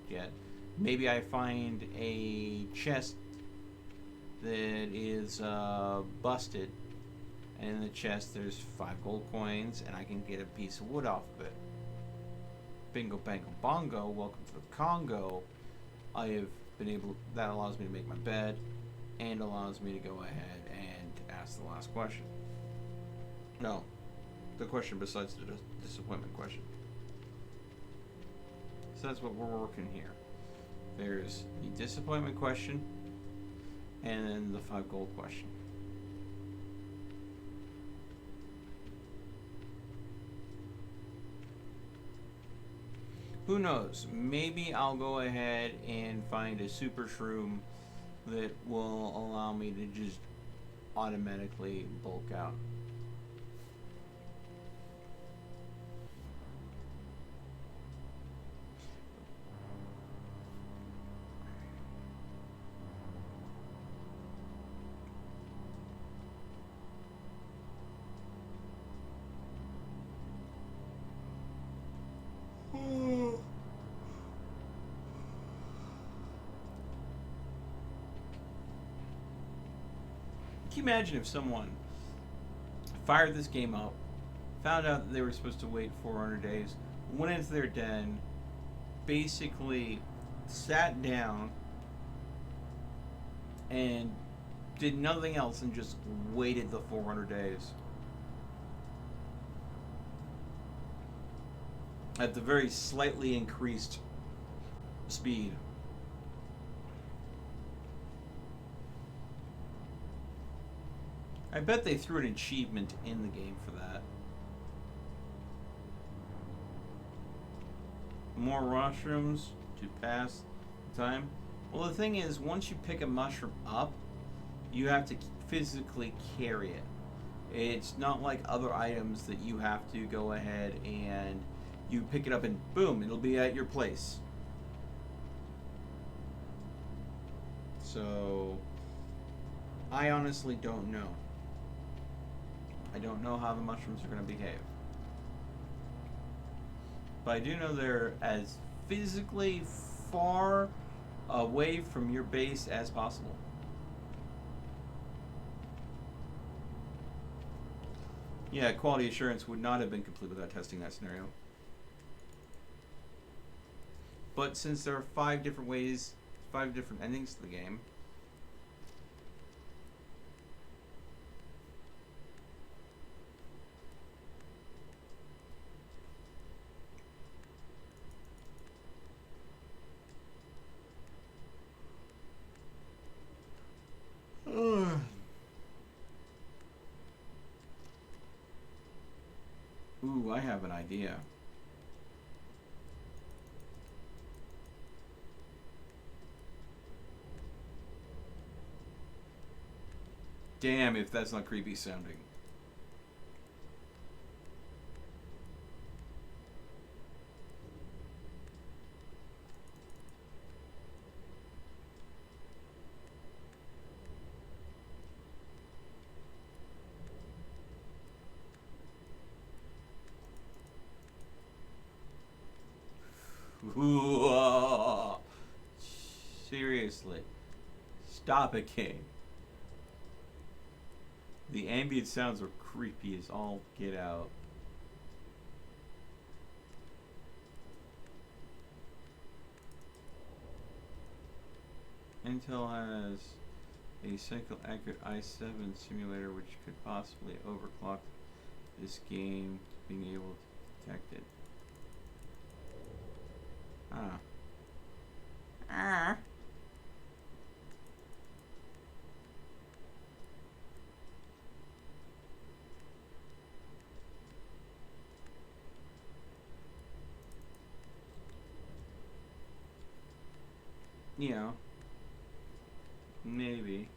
yet. Maybe I find a chest that is busted, and in the chest there's 5 gold coins, and I can get a piece of wood off of it. Bingo, bango, bongo, welcome to the Congo. I have been able, that allows me to make my bed, and allows me to go ahead and ask the last question. No, the question besides the disappointment question. So that's what we're working here. There's the disappointment question, and then the 5 gold question. Who knows? Maybe I'll go ahead and find a super shroom that will allow me to just automatically bulk out. you imagine if someone fired this game up, found out that they were supposed to wait 400 days, went into their den, basically sat down and did nothing else and just waited the 400 days. At the very slightly increased speed. I bet they threw an achievement in the game for that. More mushrooms to pass time. Well, the thing is, once you pick a mushroom up, you have to physically carry it. It's not like other items that you have to go ahead and you pick it up and boom, it'll be at your place. So, I honestly don't know. I don't know how the mushrooms are going to behave. But I do know they're as physically far away from your base as possible. Yeah, quality assurance would not have been complete without testing that scenario. But since there are 5 different ways, 5 different endings to the game, ooh, I have an idea. Damn, if that's not creepy sounding. Ooh, seriously. Stop it, King. The ambient sounds are creepy as all get out. Intel has a cycle accurate i7 simulator which could possibly overclock this game being able to detect it. You know, maybe.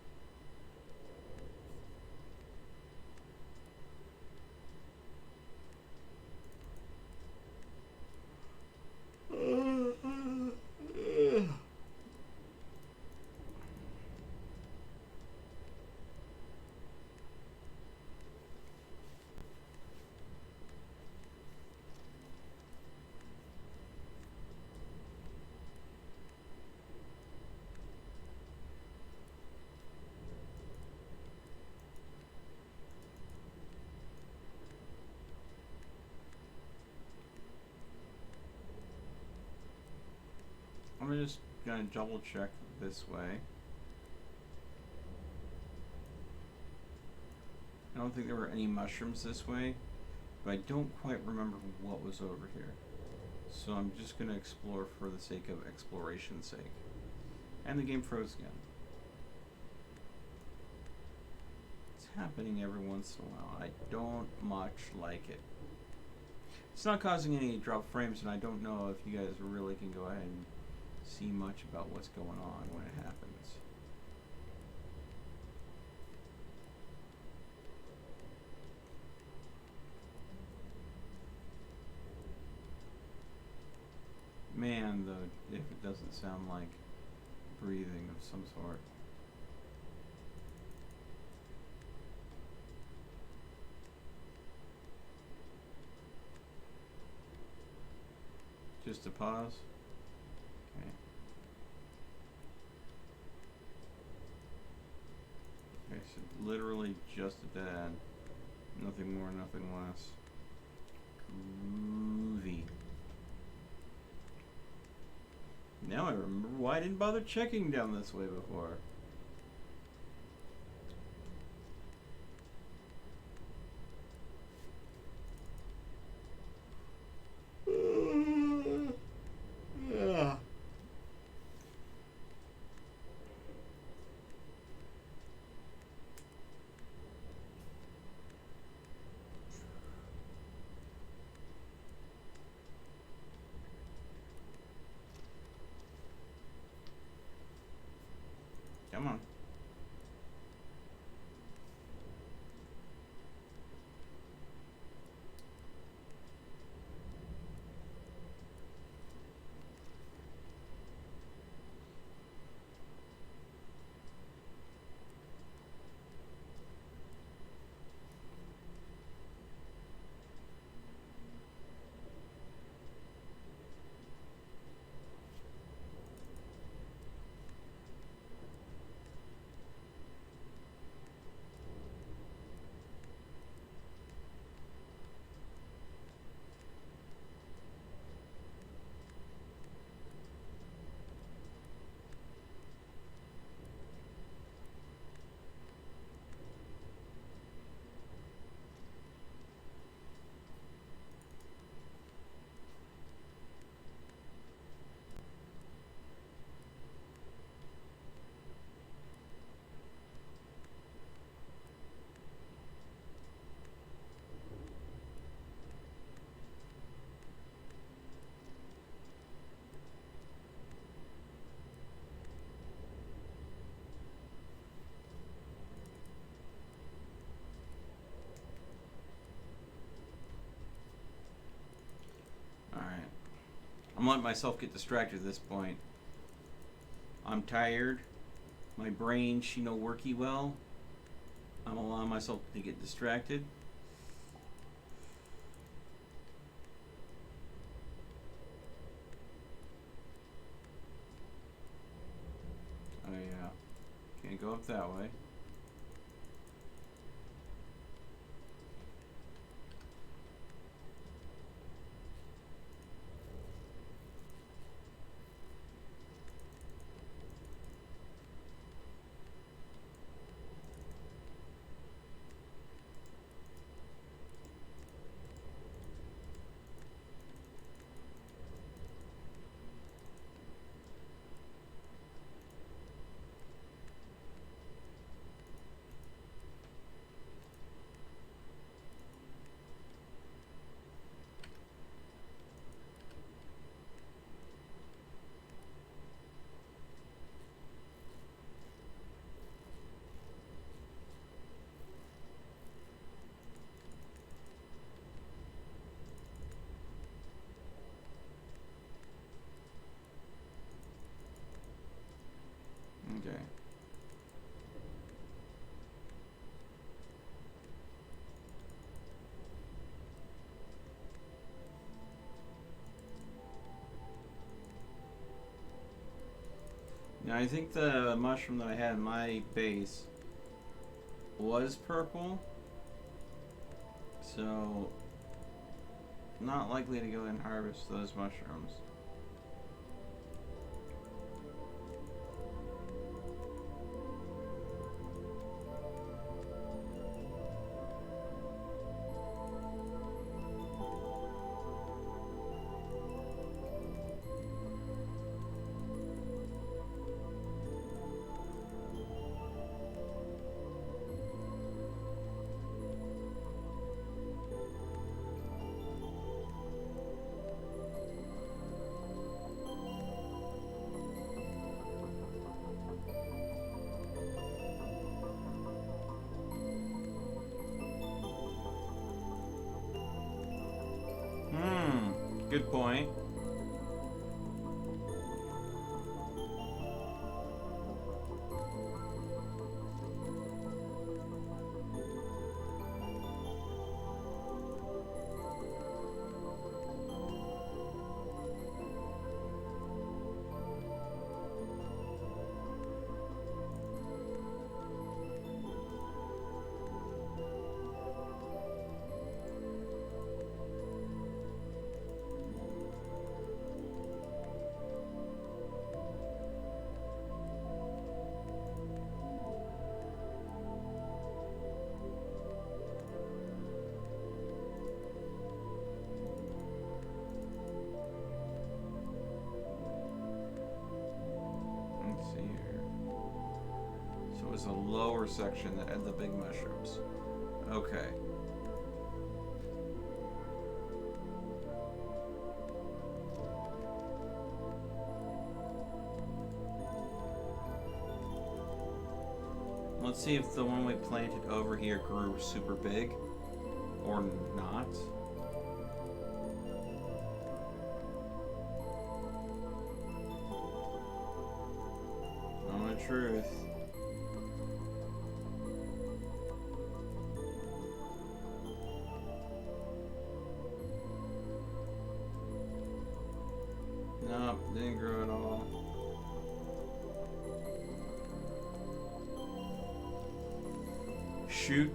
I'm just gonna double check this way. I don't think there were any mushrooms this way, but I don't quite remember what was over here. So I'm just gonna explore for the sake of exploration's sake. And the game froze again. It's happening every once in a while. I don't much like it. It's not causing any drop frames, and I don't know if you guys really can go ahead and see much about what's going on when it happens. Man, though, if it doesn't sound like breathing of some sort. Just a pause. Okay. Okay, Literally just a dead end. Nothing more, nothing less. Groovy. Now I remember why I didn't bother checking down this way before. Yeah. Come on. I'm letting myself get distracted at this point. I'm tired. My brain, she no worky well. I'm allowing myself to get distracted. Oh yeah. Can't go up that way. Okay. Now I think the mushroom that I had in my base was purple, so not likely to go and harvest those mushrooms. Good point. a lower section that had the big mushrooms. Okay. Let's see if the one we planted over here grew super big or not. Moment of truth. Nope, didn't grow at all. Shoot.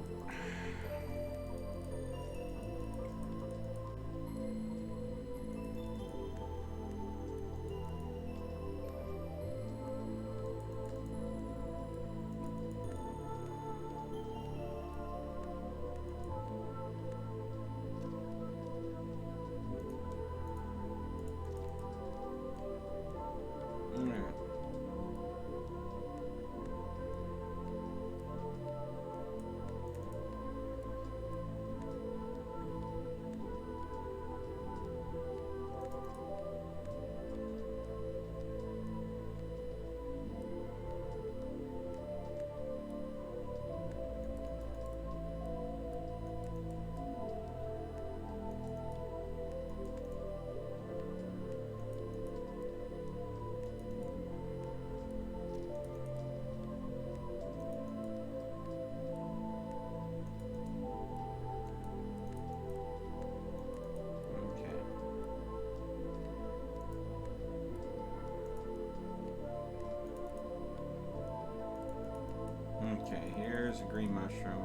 Okay, here's a green mushroom.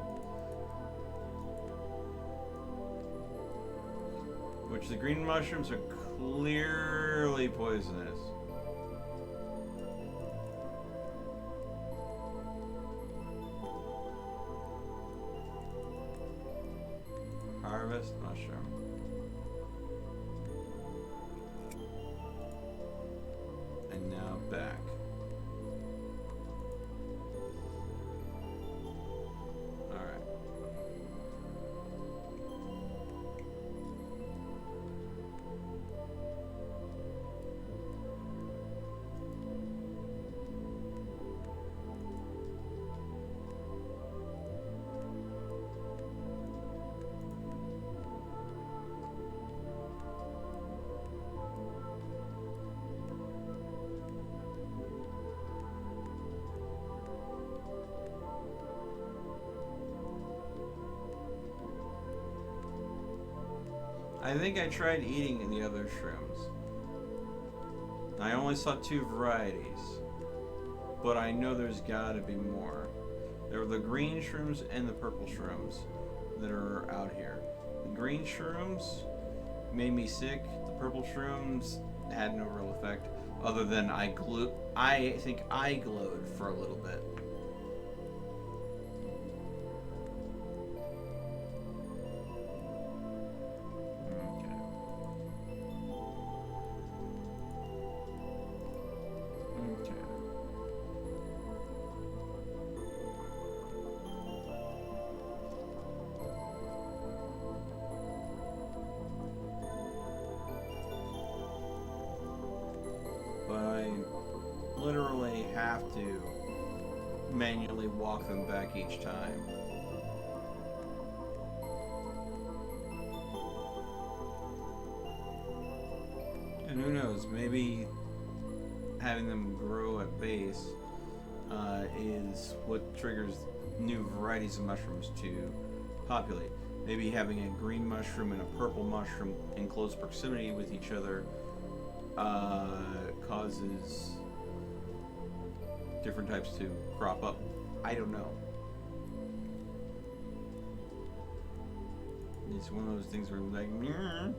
Which the green mushrooms are clearly poisonous. Harvest mushroom. And now back. I think I tried eating the other shrooms. I only saw 2 varieties, but I know there's gotta be more. There were the green shrooms and the purple shrooms that are out here. The green shrooms made me sick. The purple shrooms had no real effect, other than I think I glowed for a little bit. Literally have to manually walk them back each time. And who knows, maybe having them grow at base is what triggers new varieties of mushrooms to populate. Maybe having a green mushroom and a purple mushroom in close proximity with each other causes different types to crop up. I don't know. It's one of those things where I'm like, meh.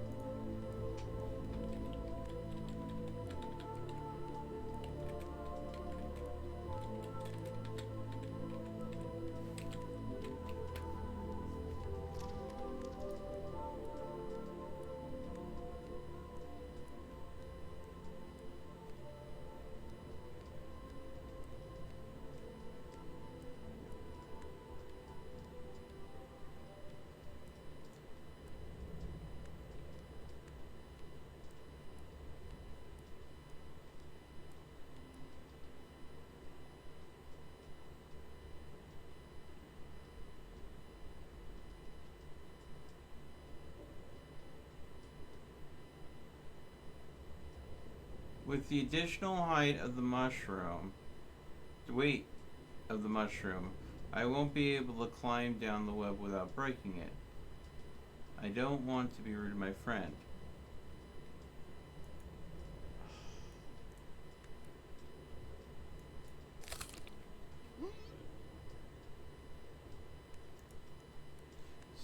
With the additional height of the mushroom, the weight of the mushroom, I won't be able to climb down the web without breaking it. I don't want to be rude to my friend.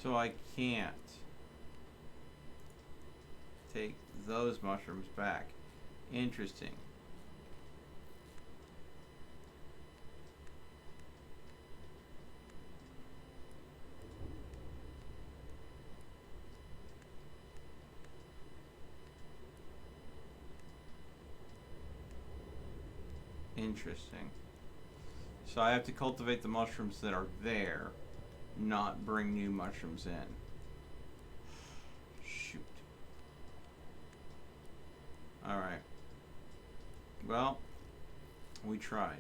So I can't take those mushrooms back. Interesting. Interesting. So I have to cultivate the mushrooms that are there, not bring new mushrooms in. Shoot. Alright. Well, we tried.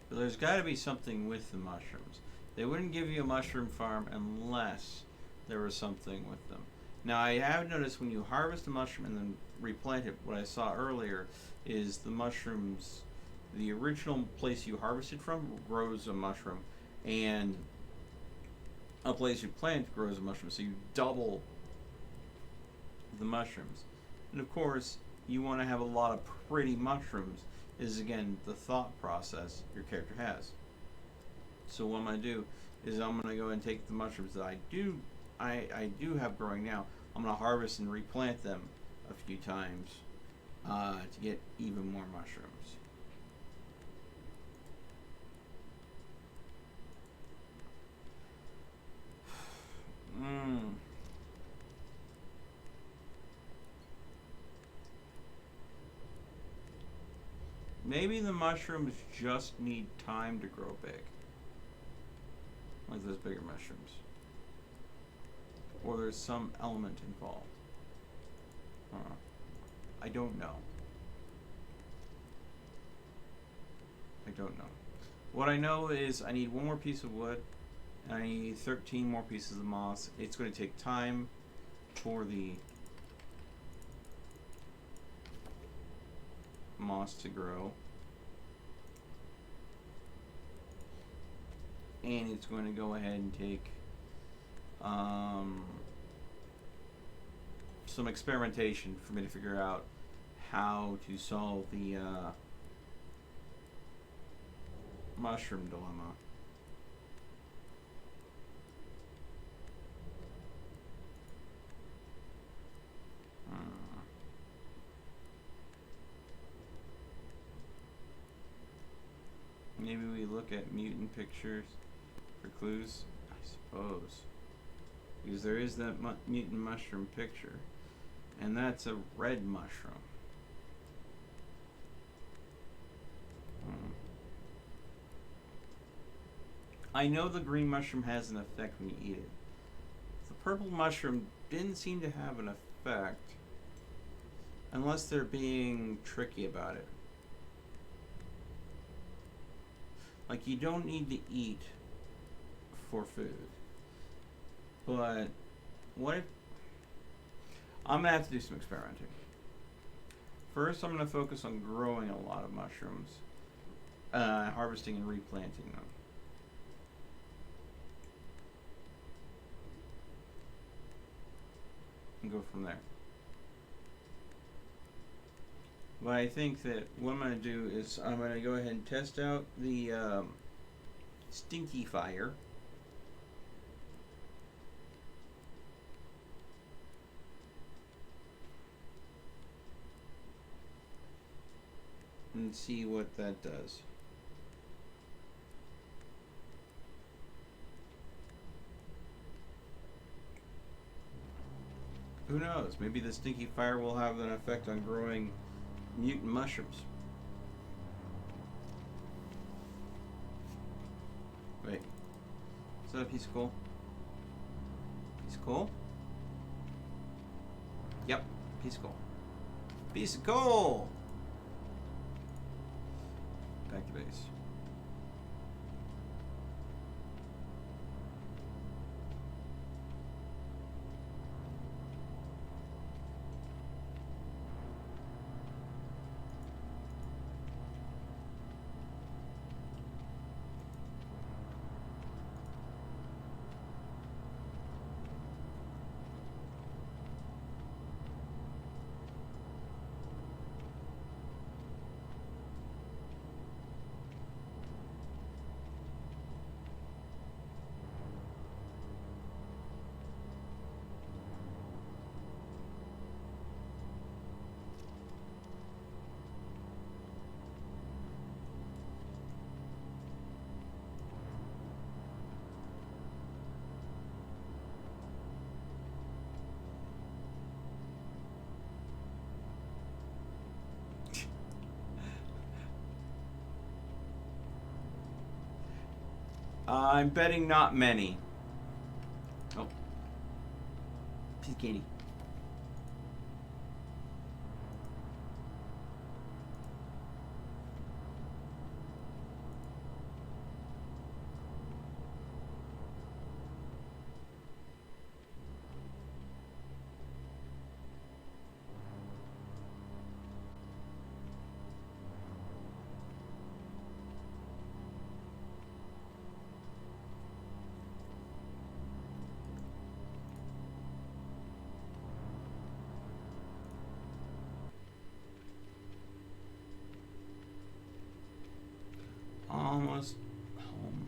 But there's got to be something with the mushrooms. They wouldn't give you a mushroom farm unless there was something with them. Now, I have noticed when you harvest a mushroom and then replant it, what I saw earlier is the mushrooms, the original place you harvested from grows a mushroom, and a place you plant grows a mushroom. So you double the mushrooms. And of course, you want to have a lot of pretty mushrooms, is again the thought process your character has. So what I'm going to do is I'm going to go and take the mushrooms that I do have growing now. I'm going to harvest and replant them a few times to get even more mushrooms. Maybe the mushrooms just need time to grow big. Like those bigger mushrooms. Or there's some element involved. I don't know. I don't know. What I know is I need one more piece of wood, and I need 13 more pieces of moss. It's going to take time for the moss to grow. And it's going to go ahead and take some experimentation for me to figure out how to solve the mushroom dilemma. Maybe we look at mutant pictures for clues, I suppose. Because there is that mutant mushroom picture. And that's a red mushroom. I know the green mushroom has an effect when you eat it. The purple mushroom didn't seem to have an effect. Unless they're being tricky about it. Like, you don't need to eat for food. But what if I'm gonna have to do some experimenting. First, I'm gonna focus on growing a lot of mushrooms, harvesting and replanting them. And go from there. But I think that what I'm gonna do is I'm gonna go ahead and test out the stinky fire. And see what that does. Who knows? Maybe the stinky fire will have an effect on growing mutant mushrooms. Wait. Is that a piece of coal? Piece of coal? Yep, piece of coal. Piece of coal! Back to base. I'm betting not many. Oh. Piece of candy. Almost home.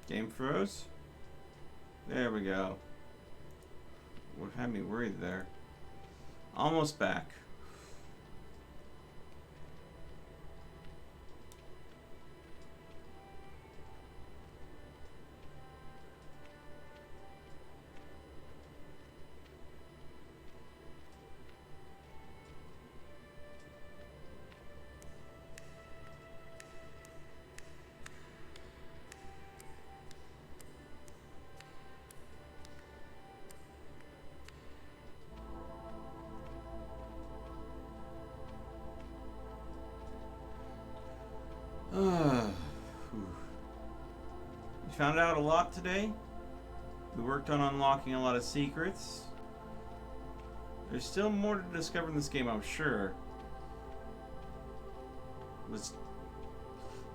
Game froze? There we go. What had me worried there? Almost back. We found out a lot today. We worked on unlocking a lot of secrets. There's still more to discover in this game, I'm sure.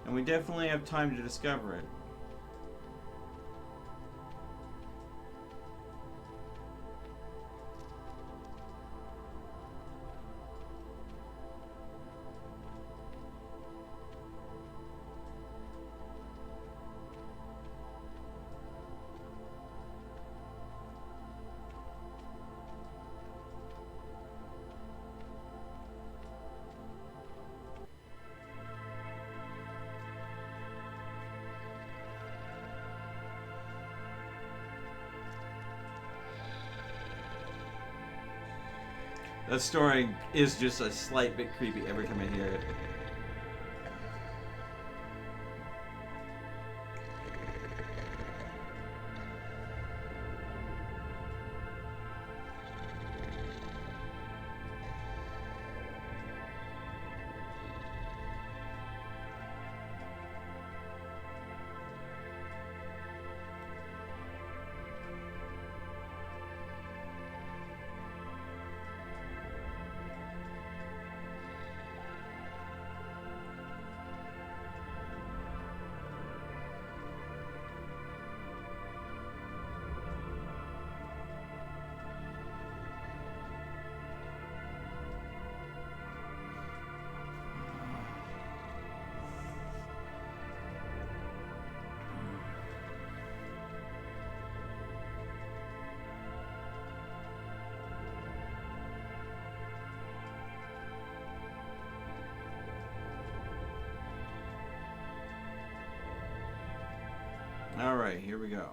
And we definitely have time to discover it. That story is just a slight bit creepy every time I hear it. Alright, here we go.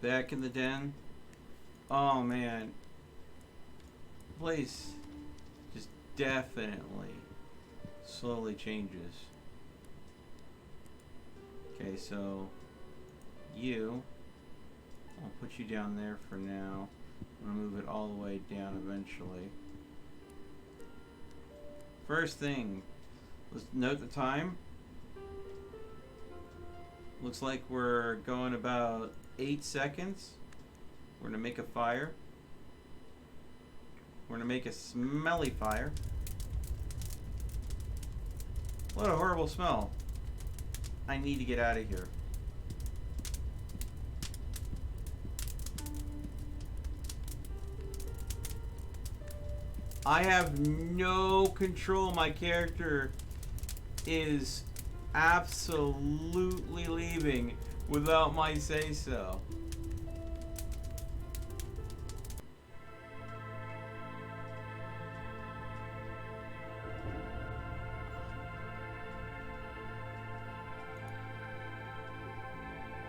Back in the den. Oh man. Place just definitely slowly changes. Okay, so you, I'll put you down there for now. I'm gonna move it all the way down eventually. First thing, let's note the time. Looks like we're going about 8 seconds. We're gonna make a fire. We're gonna make a smelly fire. What a horrible smell. I need to get out of here. I have no control. My character is absolutely leaving without my say-so.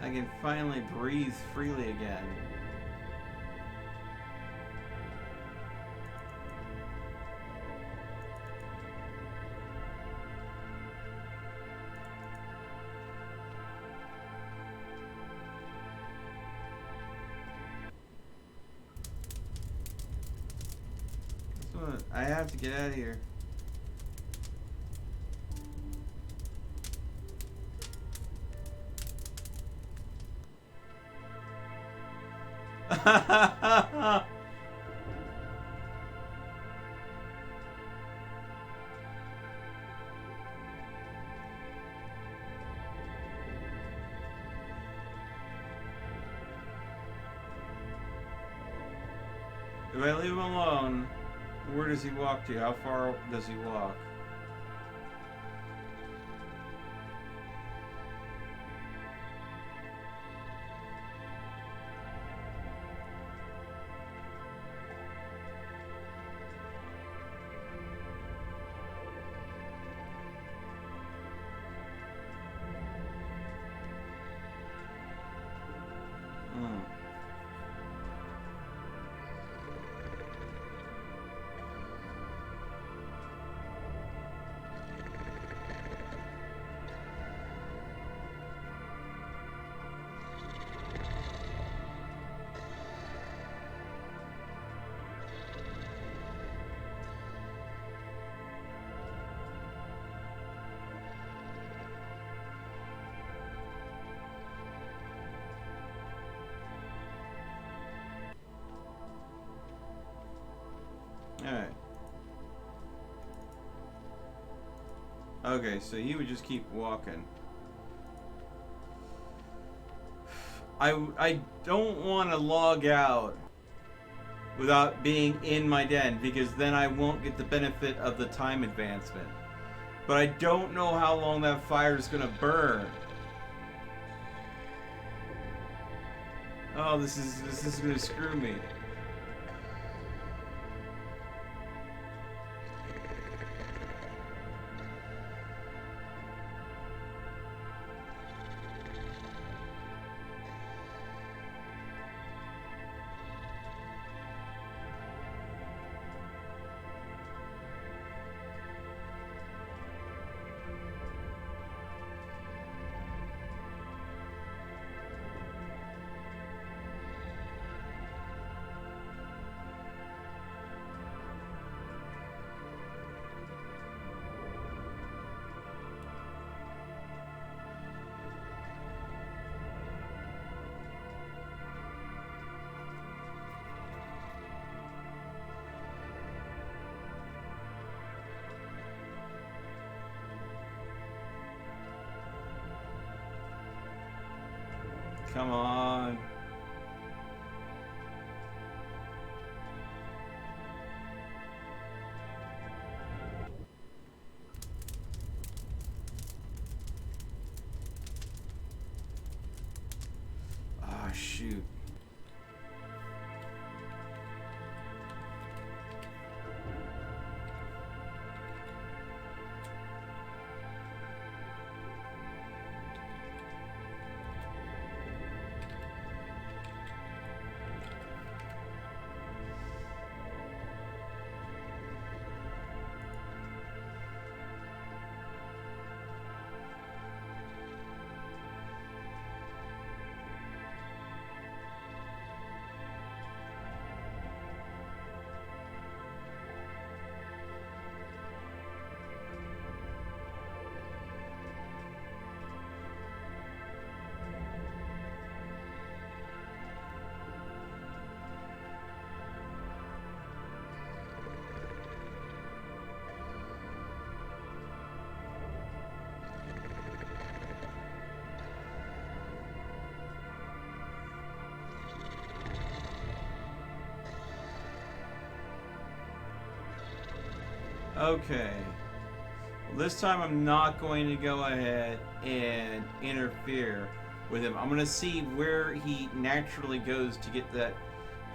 I can finally breathe freely again. I have to get out of here. If I leave him alone, where does he walk to? How far does he walk? Alright. Okay, so he would just keep walking. I don't want to log out without being in my den, because then I won't get the benefit of the time advancement. But I don't know how long that fire is going to burn. Oh, this is going to screw me. Come on. Ah, shoot. Okay. Well, this time I'm not going to go ahead and interfere with him. I'm going to see where he naturally goes to get that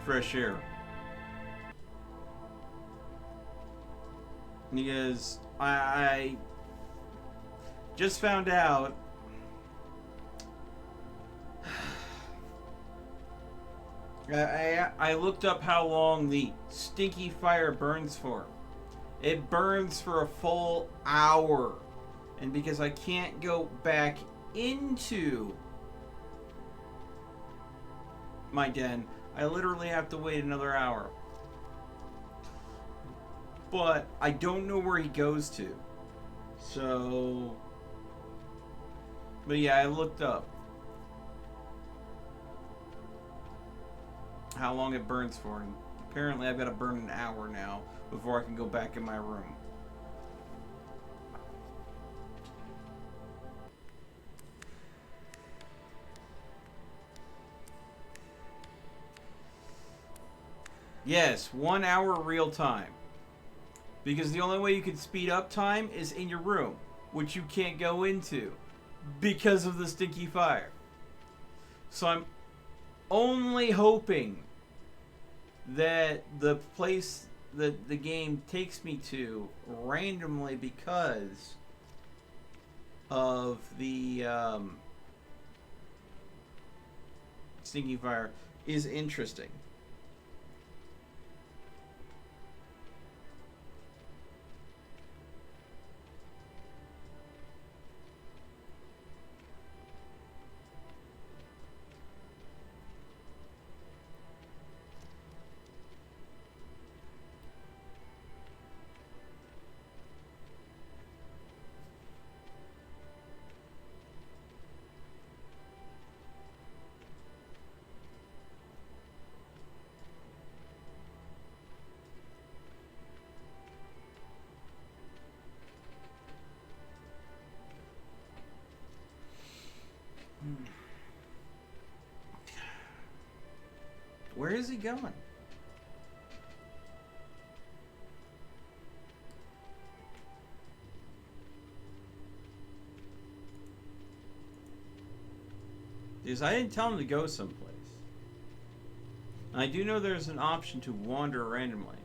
fresh air. Because I just found out I looked up how long the stinky fire burns for. It burns for a full hour. And because I can't go back into my den, I literally have to wait another hour. But I don't know where he goes to. So... But yeah, I looked up how long it burns for, and apparently I've got to burn an hour now before I can go back in my room. Yes, 1 hour real time. Because the only way you can speed up time is in your room, which you can't go into because of the stinky fire. So I'm only hoping that the place that the game takes me to randomly because of the stinky fire is interesting. Where is he going? Because I didn't tell him to go someplace. And I do know there's an option to wander randomly.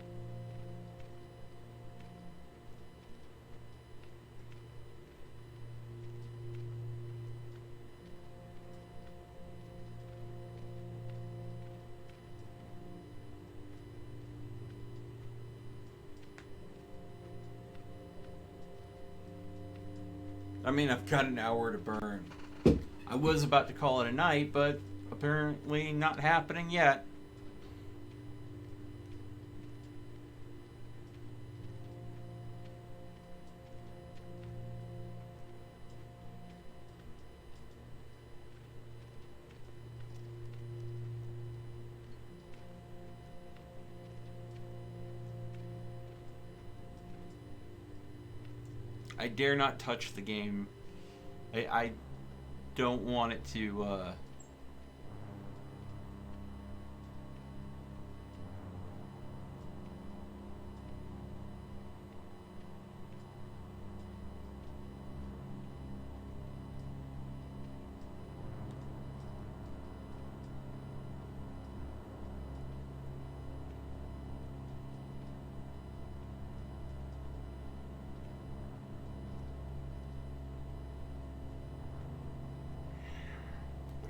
I mean, I've got an hour to burn. I was about to call it a night, but apparently not happening yet. I dare not touch the game. I don't want it to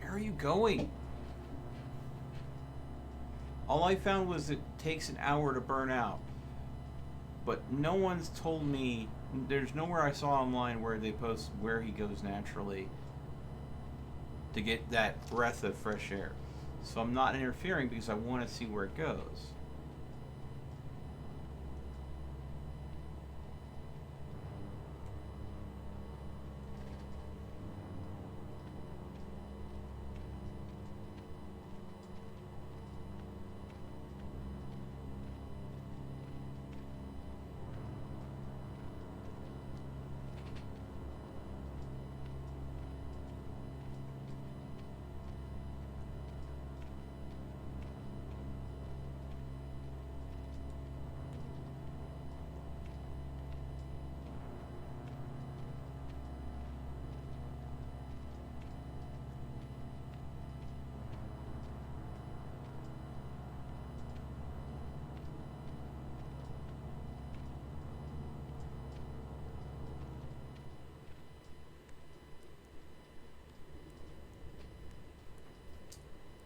Where are you going? All I found was it takes an hour to burn out. But no one's told me, there's nowhere I saw online where they post where he goes naturally to get that breath of fresh air. So I'm not interfering because I want to see where it goes.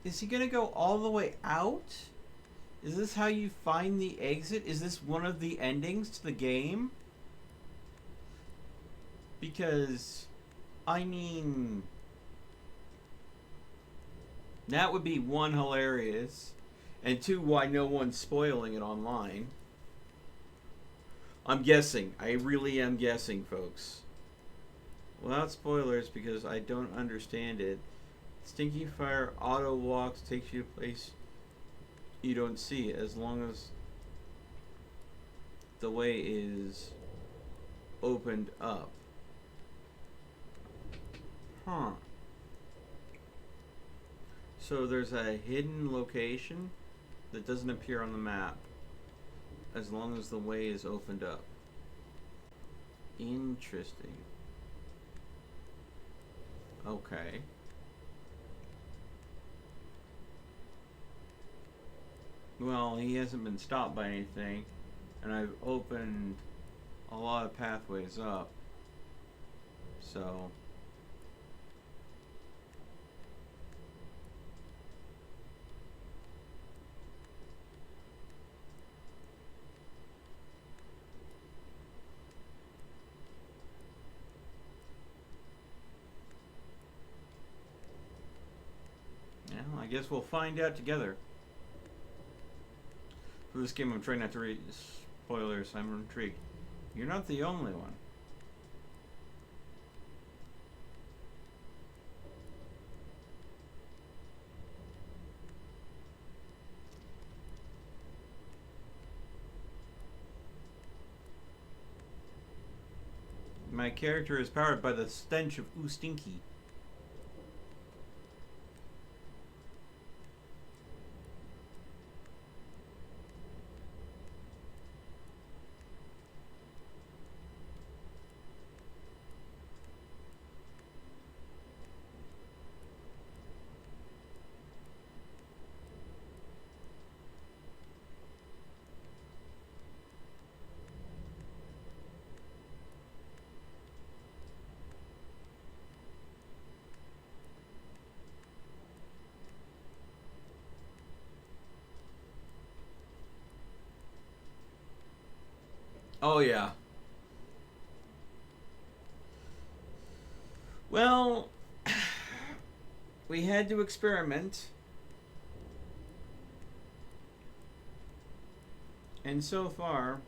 Is he gonna go all the way out? Is this how you find the exit? Is this one of the endings to the game? Because, I mean, that would be one, hilarious, and two, why no one's spoiling it online. I'm guessing. I really am guessing, folks. Without spoilers, because I don't understand it. Stinky Fire auto walks takes you to a place you don't see, as long as the way is opened up. Huh. So there's a hidden location that doesn't appear on the map as long as the way is opened up. Interesting. Okay. Well, he hasn't been stopped by anything, and I've opened a lot of pathways up. So yeah, I guess we'll find out together. For this game, I'm trying not to read spoilers. I'm intrigued. You're not the only one. My character is powered by the stench of Ooh Stinky. Oh, yeah. Well, we had to experiment. And so far,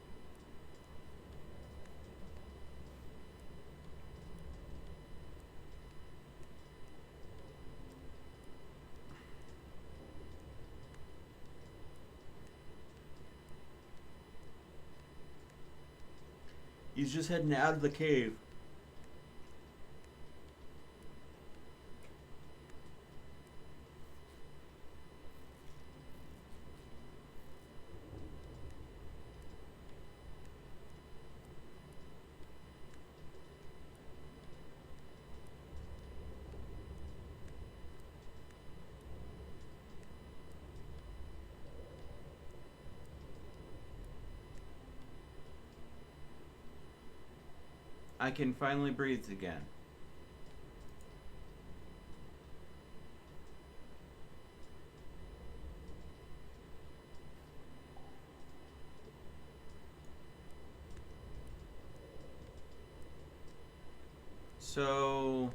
he's just heading out of the cave. I can finally breathe again. So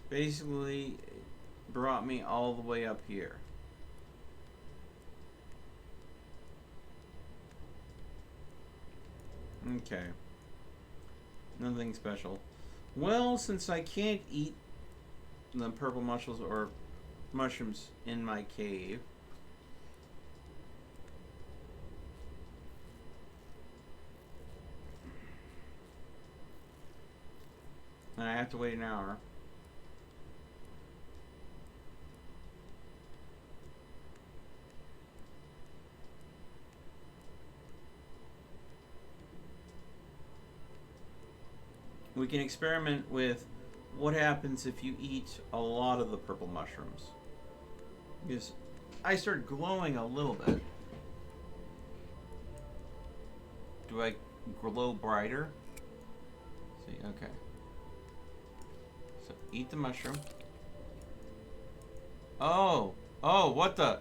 basically it brought me all the way up here. Okay. Nothing special. Well, since I can't eat the purple mushrooms or mushrooms in my cave, and I have to wait an hour. We can experiment with what happens if you eat a lot of the purple mushrooms. Because I start glowing a little bit. Do I glow brighter? See, okay. So eat the mushroom. Oh. Oh, what the?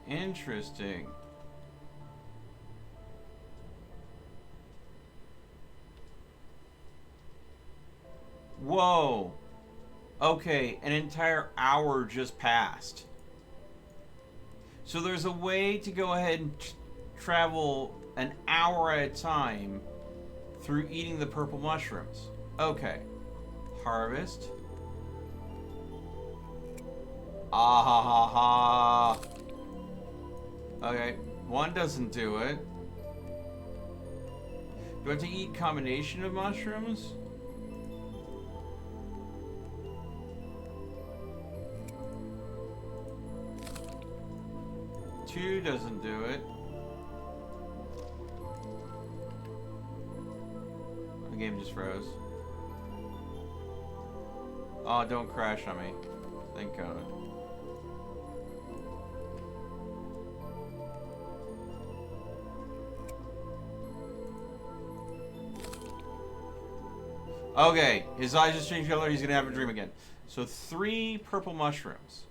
Interesting. Whoa. Okay, an entire hour just passed. So there's a way to go ahead and travel an hour at a time through eating the purple mushrooms. Okay. Harvest. Ah ha ha ha. Okay, one doesn't do it. Do I have to eat combination of mushrooms? Two doesn't do it. The game just froze. Oh, don't crash on me. Thank God. Okay, his eyes just changed color. He's gonna have a dream again. So 3 purple mushrooms.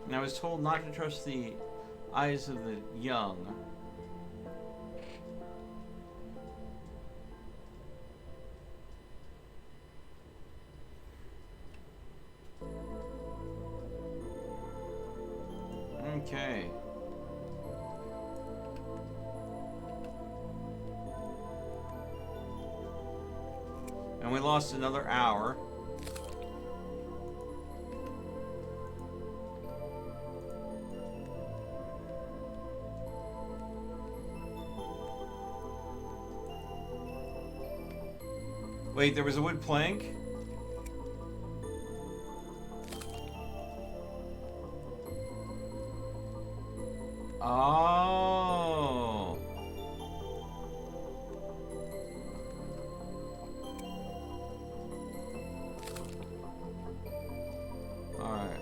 And I was told not to trust the eyes of the young. Okay. And we lost another hour. Wait, there was a wood plank? Oh. Alright.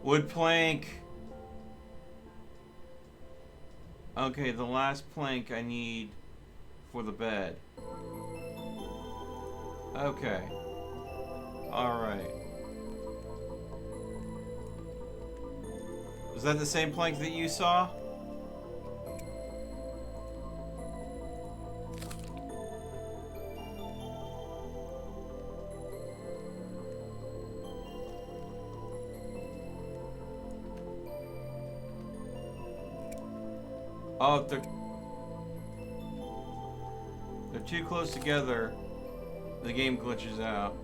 Wood plank. Okay, the last plank I need for the bed. Okay. Alright. Was that the same plank that you saw? Oh, they're too close together. The game glitches out.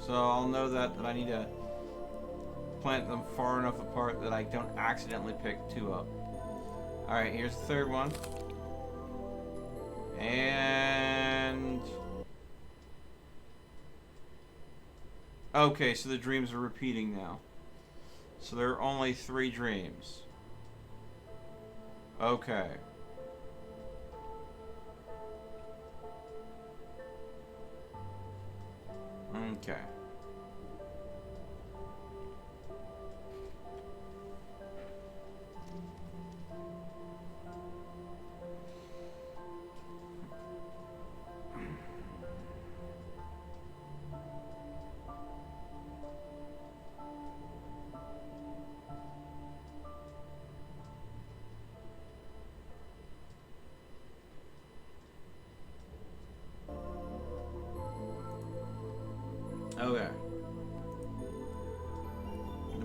So I'll know that I need to plant them far enough apart that I don't accidentally pick 2 up. Alright, here's the 3rd one. And... okay, so the dreams are repeating now. So there are only 3 dreams. Okay. Okay.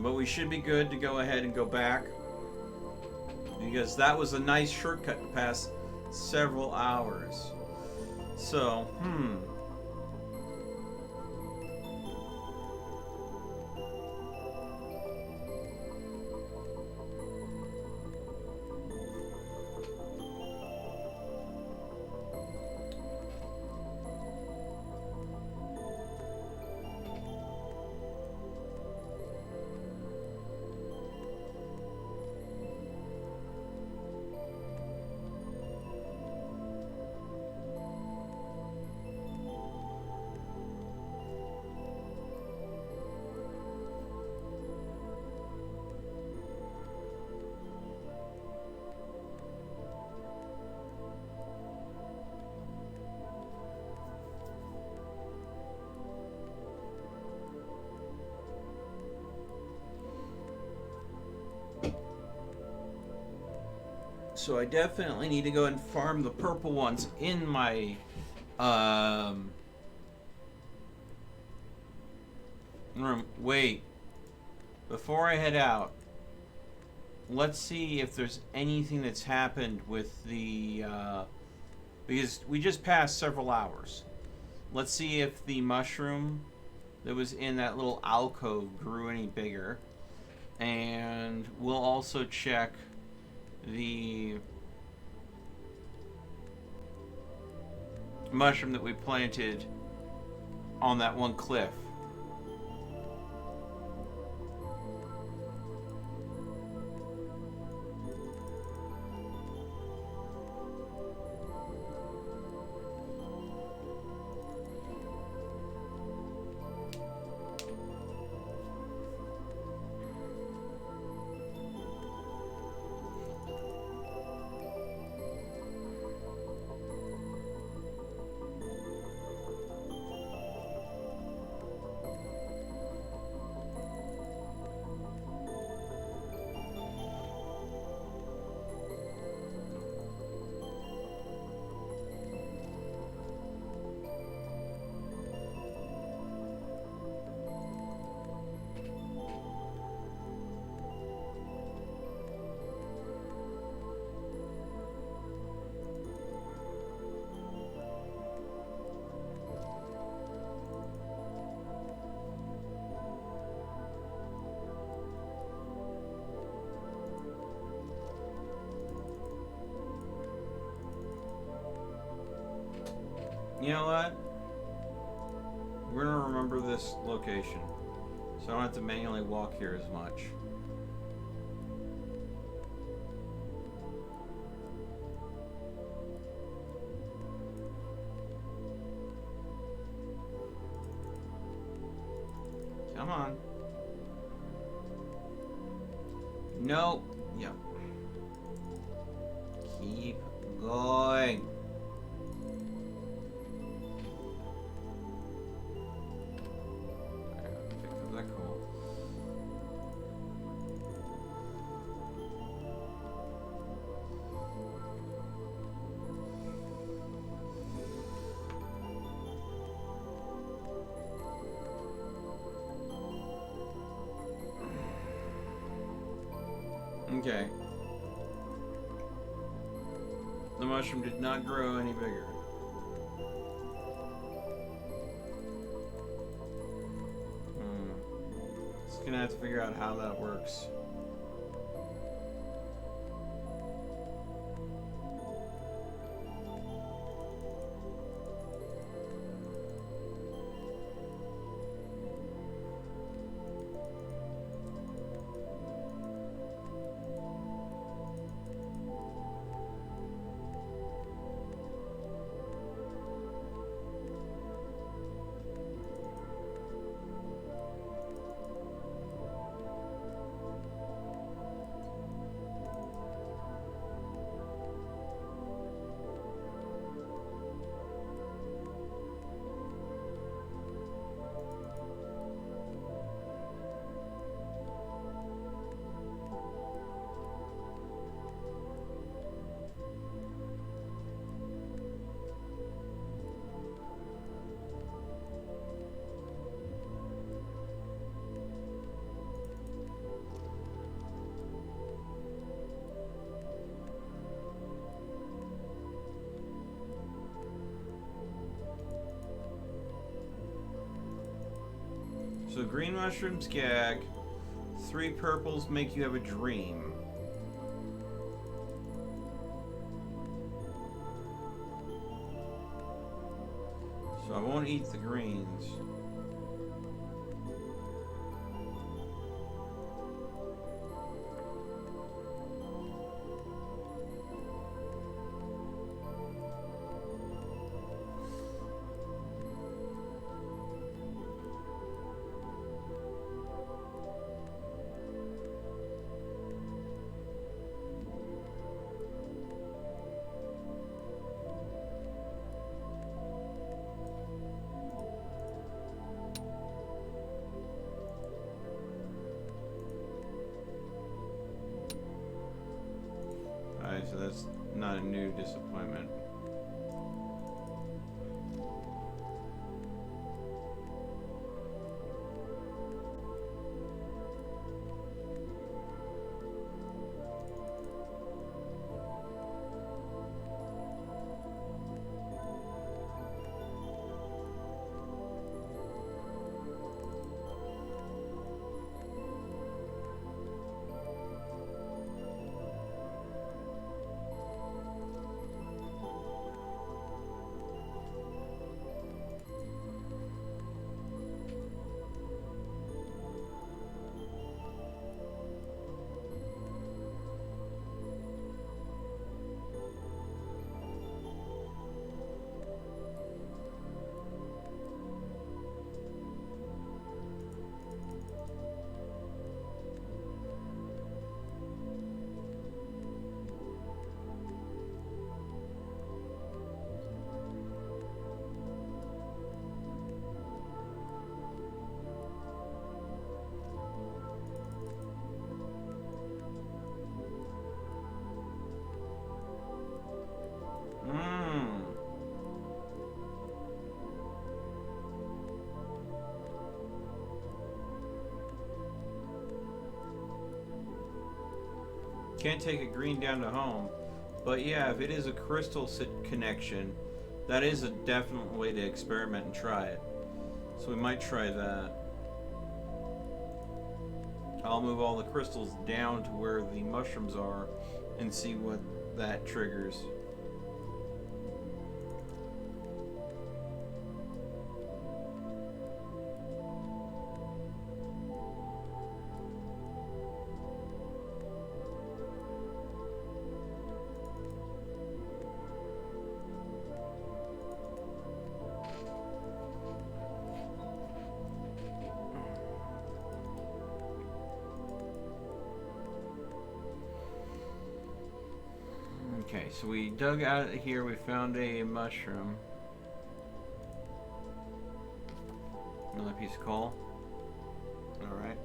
But we should be good to go ahead and go back, because that was a nice shortcut to pass several hours. So, so I definitely need to go and farm the purple ones in my room. Wait, before I head out, let's see if there's anything that's happened with the because we just passed several hours. Let's see if the mushroom that was in that little alcove grew any bigger, and we'll also check the mushroom that we planted on that one cliff. You know what? We're gonna remember this location, so I don't have to manually walk here as much. Come on. No. Yep. Keep going. Okay. The mushroom did not grow any bigger. Just gonna have to figure out how that works. green mushrooms gag. 3 purples make you have a dream. So I won't eat the greens. Alright, so that's not a new disappointment. Can't take a green down to home. But yeah, if it is a crystal connection, that is a definite way to experiment and try it. So we might try that. I'll move all the crystals down to where the mushrooms are and see what that triggers. Okay, so we dug out of here, we found a mushroom. Another piece of coal. Alright.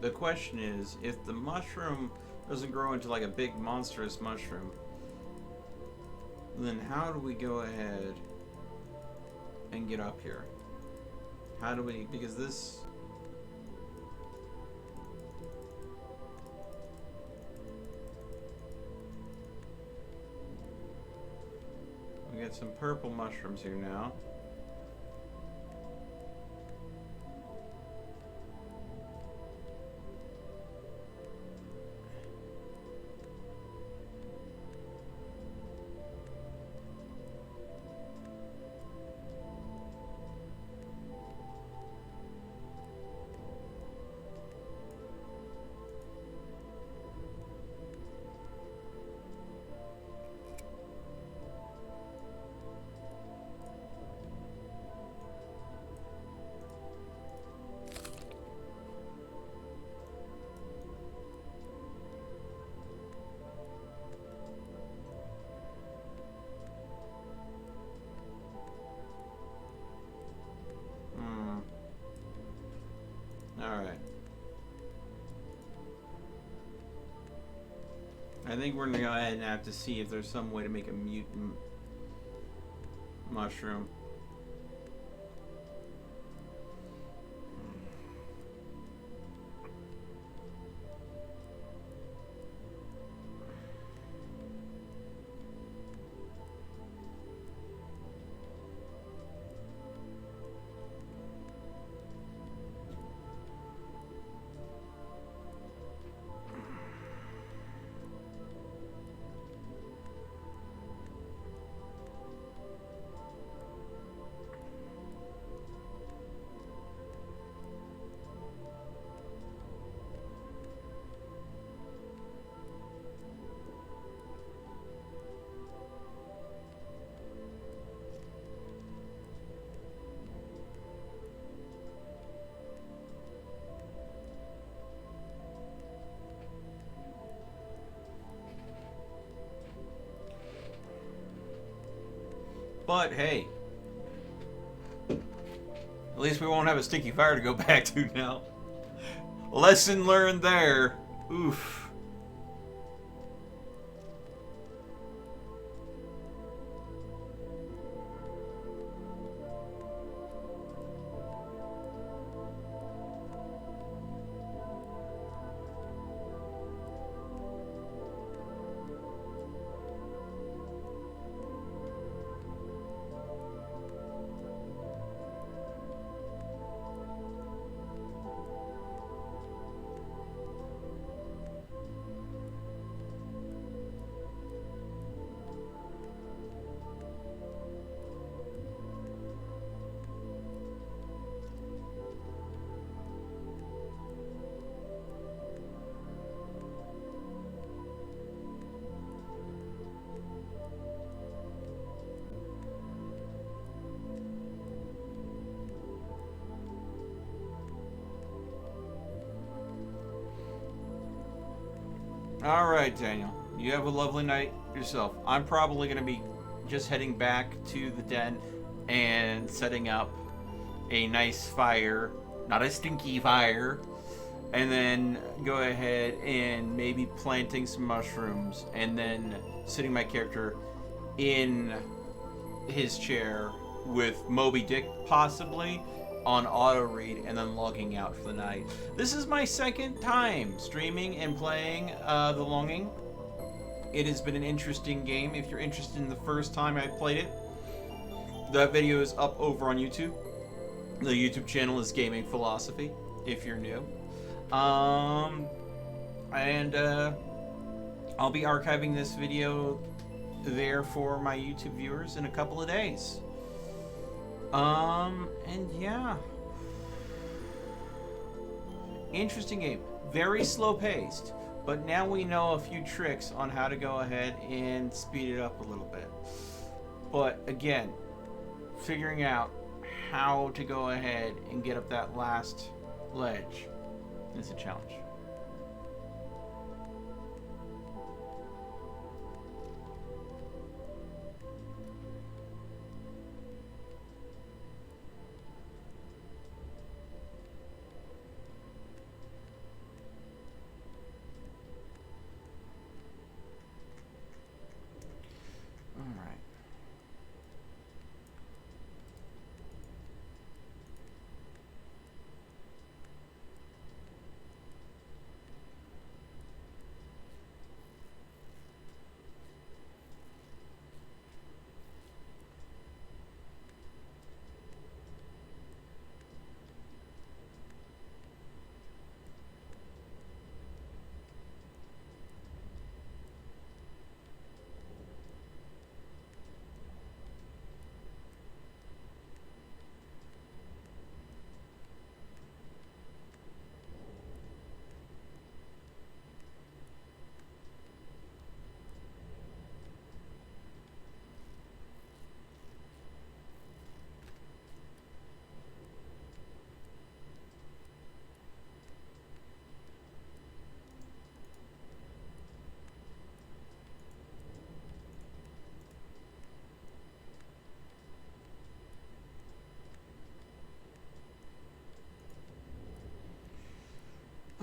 The question is, if the mushroom doesn't grow into like a big monstrous mushroom, then how do we go ahead and get up here? How do we, because this... We got some purple mushrooms here now. think we're gonna go ahead and have to see if there's some way to make a mutant mushroom. But hey, at least we won't have a stinky fire to go back to now. Lesson learned there. Oof. All right, Daniel. You have a lovely night yourself. I'm probably going to be just heading back to the den and setting up a nice fire, not a stinky fire, and then go ahead and maybe planting some mushrooms and then sitting my character in his chair with Moby Dick possibly on auto read and then logging out for the night. This is my second time streaming and playing The Longing. It has been an interesting game. If you're interested in the first time I played it, that video is up over on YouTube. The YouTube channel is Gaming Philosophy, if you're new. I'll be archiving this video there for my YouTube viewers in a couple of days. And yeah. Interesting game. Very slow paced. But now we know a few tricks on how to go ahead and speed it up a little bit. But again, figuring out how to go ahead and get up that last ledge is a challenge.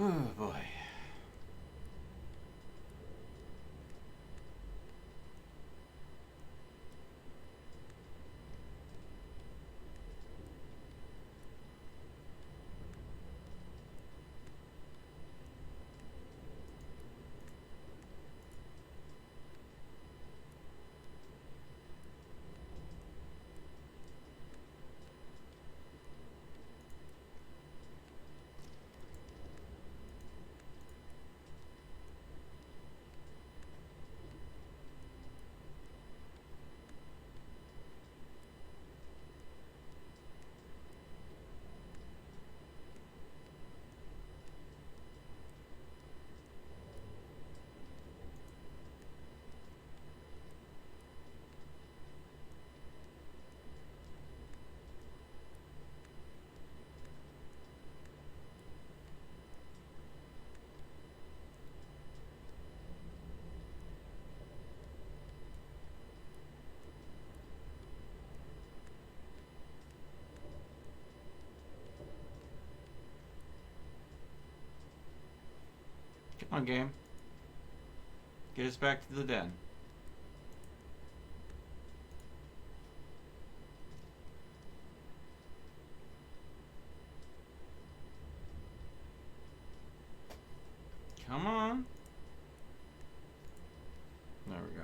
Oh boy. Come on, game. Get us back to the den. Come on. There we go.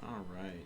All right.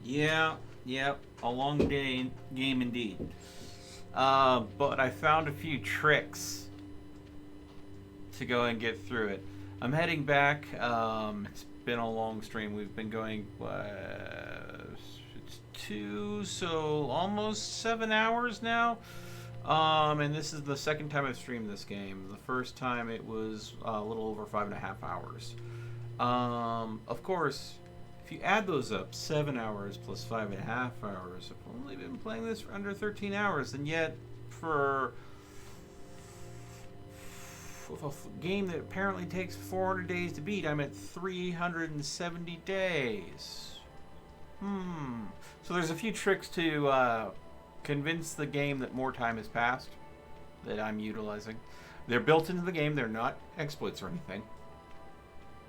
Yeah, yep, a long day game indeed. But I found a few tricks to go and get through it. I'm heading back. It's been a long stream. We've been going. It's 2, so almost 7 hours now. And this is the second time I've streamed this game. The first time it was a little over 5.5 hours. Of course, if you add those up, 7 hours plus 5.5 hours, I've only been playing this for under 13 hours, and yet for a game that apparently takes 400 days to beat, I'm at 370 days. So there's a few tricks to convince the game that more time has passed that I'm utilizing. They're built into the game. They're not exploits or anything.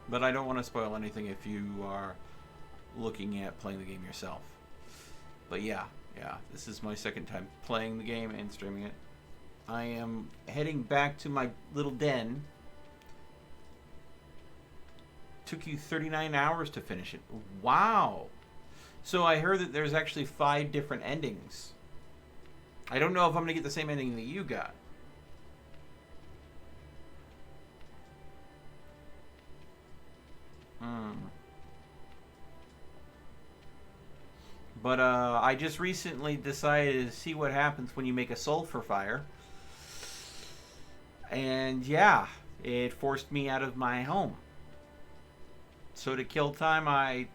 But I don't want to spoil anything if you are looking at playing the game yourself. But yeah, this is my second time playing the game and streaming it. I am heading back to my little den. Took you 39 hours to finish it. Wow. So I heard that there's actually 5 different endings. I don't know if I'm going to get the same ending that you got. But I just recently decided to see what happens when you make a sulfur fire. And yeah, it forced me out of my home. So to kill time, I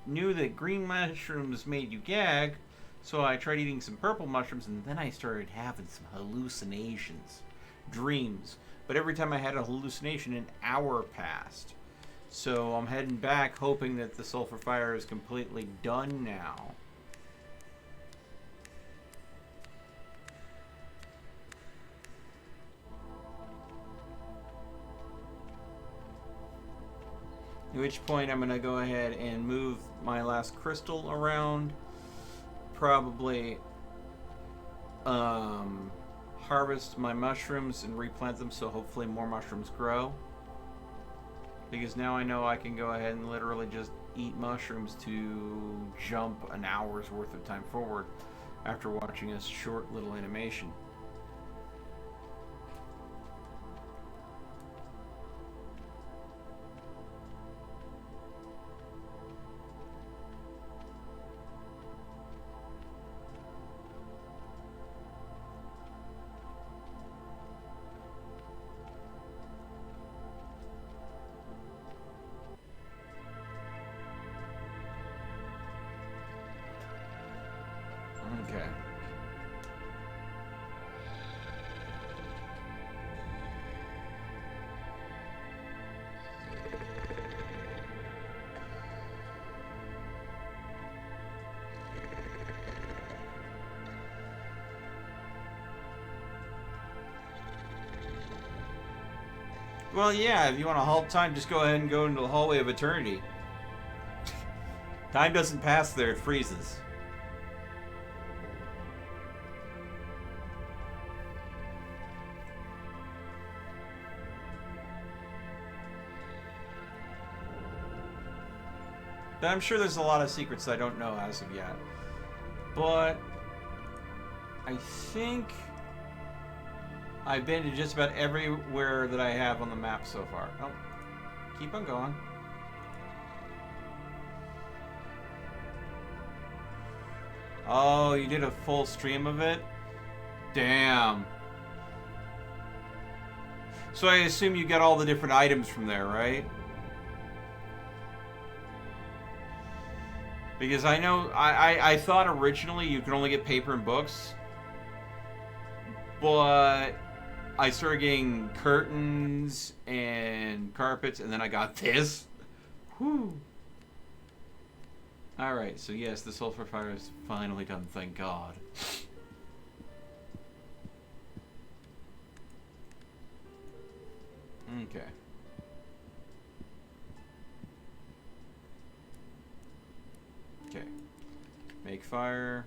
knew that green mushrooms made you gag, so I tried eating some purple mushrooms, and then I started having some hallucinations, dreams. But every time I had a hallucination, an hour passed. So I'm heading back, hoping that the sulfur fire is completely done now. At which point I'm going to go ahead and move my last crystal around. Probably harvest my mushrooms and replant them so hopefully more mushrooms grow. Because now I know I can go ahead and literally just eat mushrooms to jump an hour's worth of time forward after watching a short little animation. Okay. Well, yeah, if you want to halt time, just go ahead and go into the hallway of eternity. Time doesn't pass there, it freezes. But I'm sure there's a lot of secrets I don't know as of yet. But I think I've been to just about everywhere that I have on the map so far. Oh, keep on going. Oh, you did a full stream of it? Damn. So I assume you got all the different items from there, right? Because I know, I thought originally you could only get paper and books. But I started getting curtains and carpets, and then I got this. Whew. Alright, so yes, the sulfur fire is finally done, thank God. Okay. Okay. Make fire.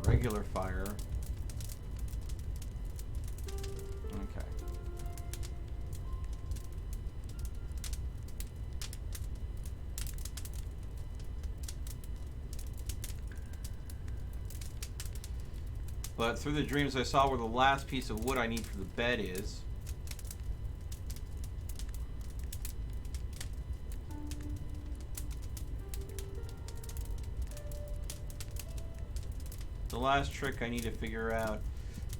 Regular fire. Okay. But through the dreams I saw where the last piece of wood I need for the bed is. The last trick I need to figure out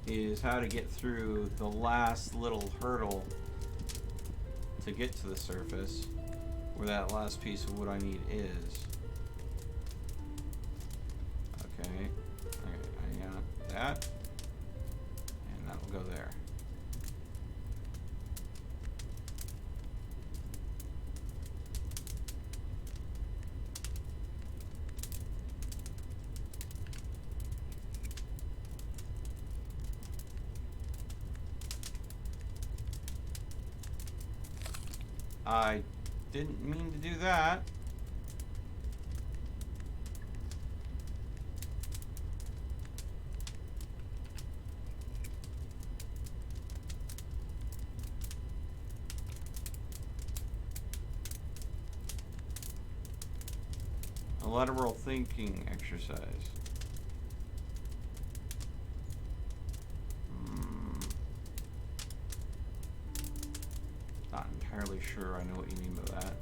is how to get through the last little hurdle to get to the surface where that last piece of wood I need is. Okay. Alright, I got that. And that will go there. I didn't mean to do that. A lateral thinking exercise. Not entirely sure I know what you mean by that.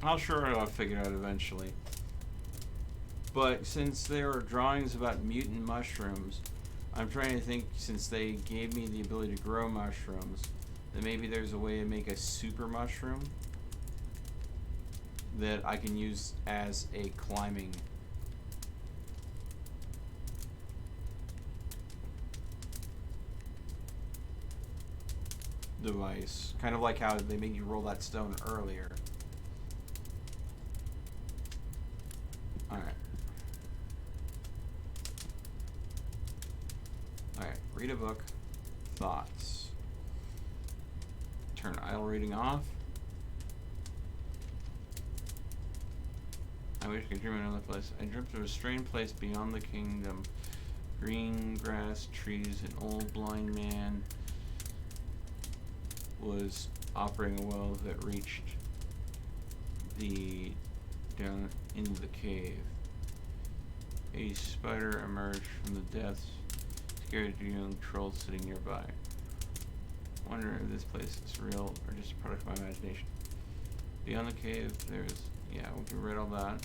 I'll figure it out eventually. But since there are drawings about mutant mushrooms, I'm trying to think, since they gave me the ability to grow mushrooms, that maybe there's a way to make a super mushroom that I can use as a climbing device. Kind of like how they made you roll that stone earlier. Alright. Alright, read a book. Thoughts. Turn idle reading off. I wish I could dream of another place. I dreamt of a strange place beyond the kingdom. Green grass, trees, an old blind man was operating a well that reached down into the cave. A spider emerged from the depths, scared a young troll sitting nearby. Wonder if this place is real or just a product of my imagination. Beyond the cave, there's... yeah, we can read all that.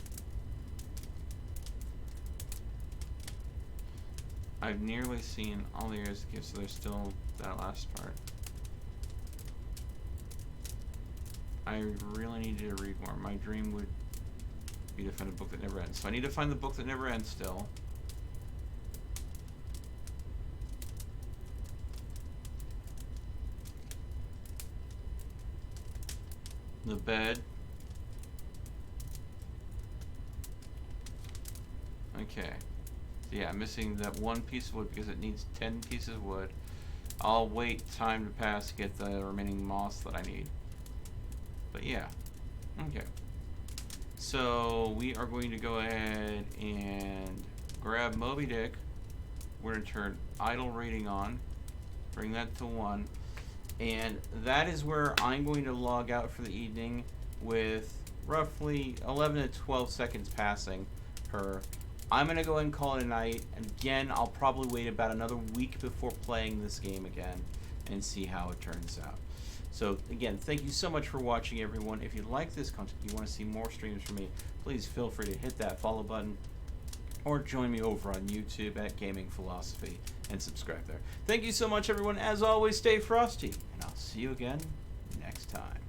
I've nearly seen all the areas of the cave, so there's still that last part. I really need to read more. My dream would be to find a book that never ends. So I need to find the book that never ends still. The bed. Okay. So yeah, I'm missing that one piece of wood because it needs 10 pieces of wood. I'll wait time to pass to get the remaining moss that I need. But yeah. Okay. So we are going to go ahead and grab Moby Dick. We're going to turn idle rating on. Bring that to 1. And that is where I'm going to log out for the evening with roughly 11 to 12 seconds passing per. I'm going to go ahead and call it a night. Again, I'll probably wait about another week before playing this game again and see how it turns out. So again, thank you so much for watching, everyone. If you like this content, you want to see more streams from me, please feel free to hit that follow button or join me over on YouTube at Gaming Philosophy and subscribe there. Thank you so much, everyone. As always, stay frosty, and I'll see you again next time.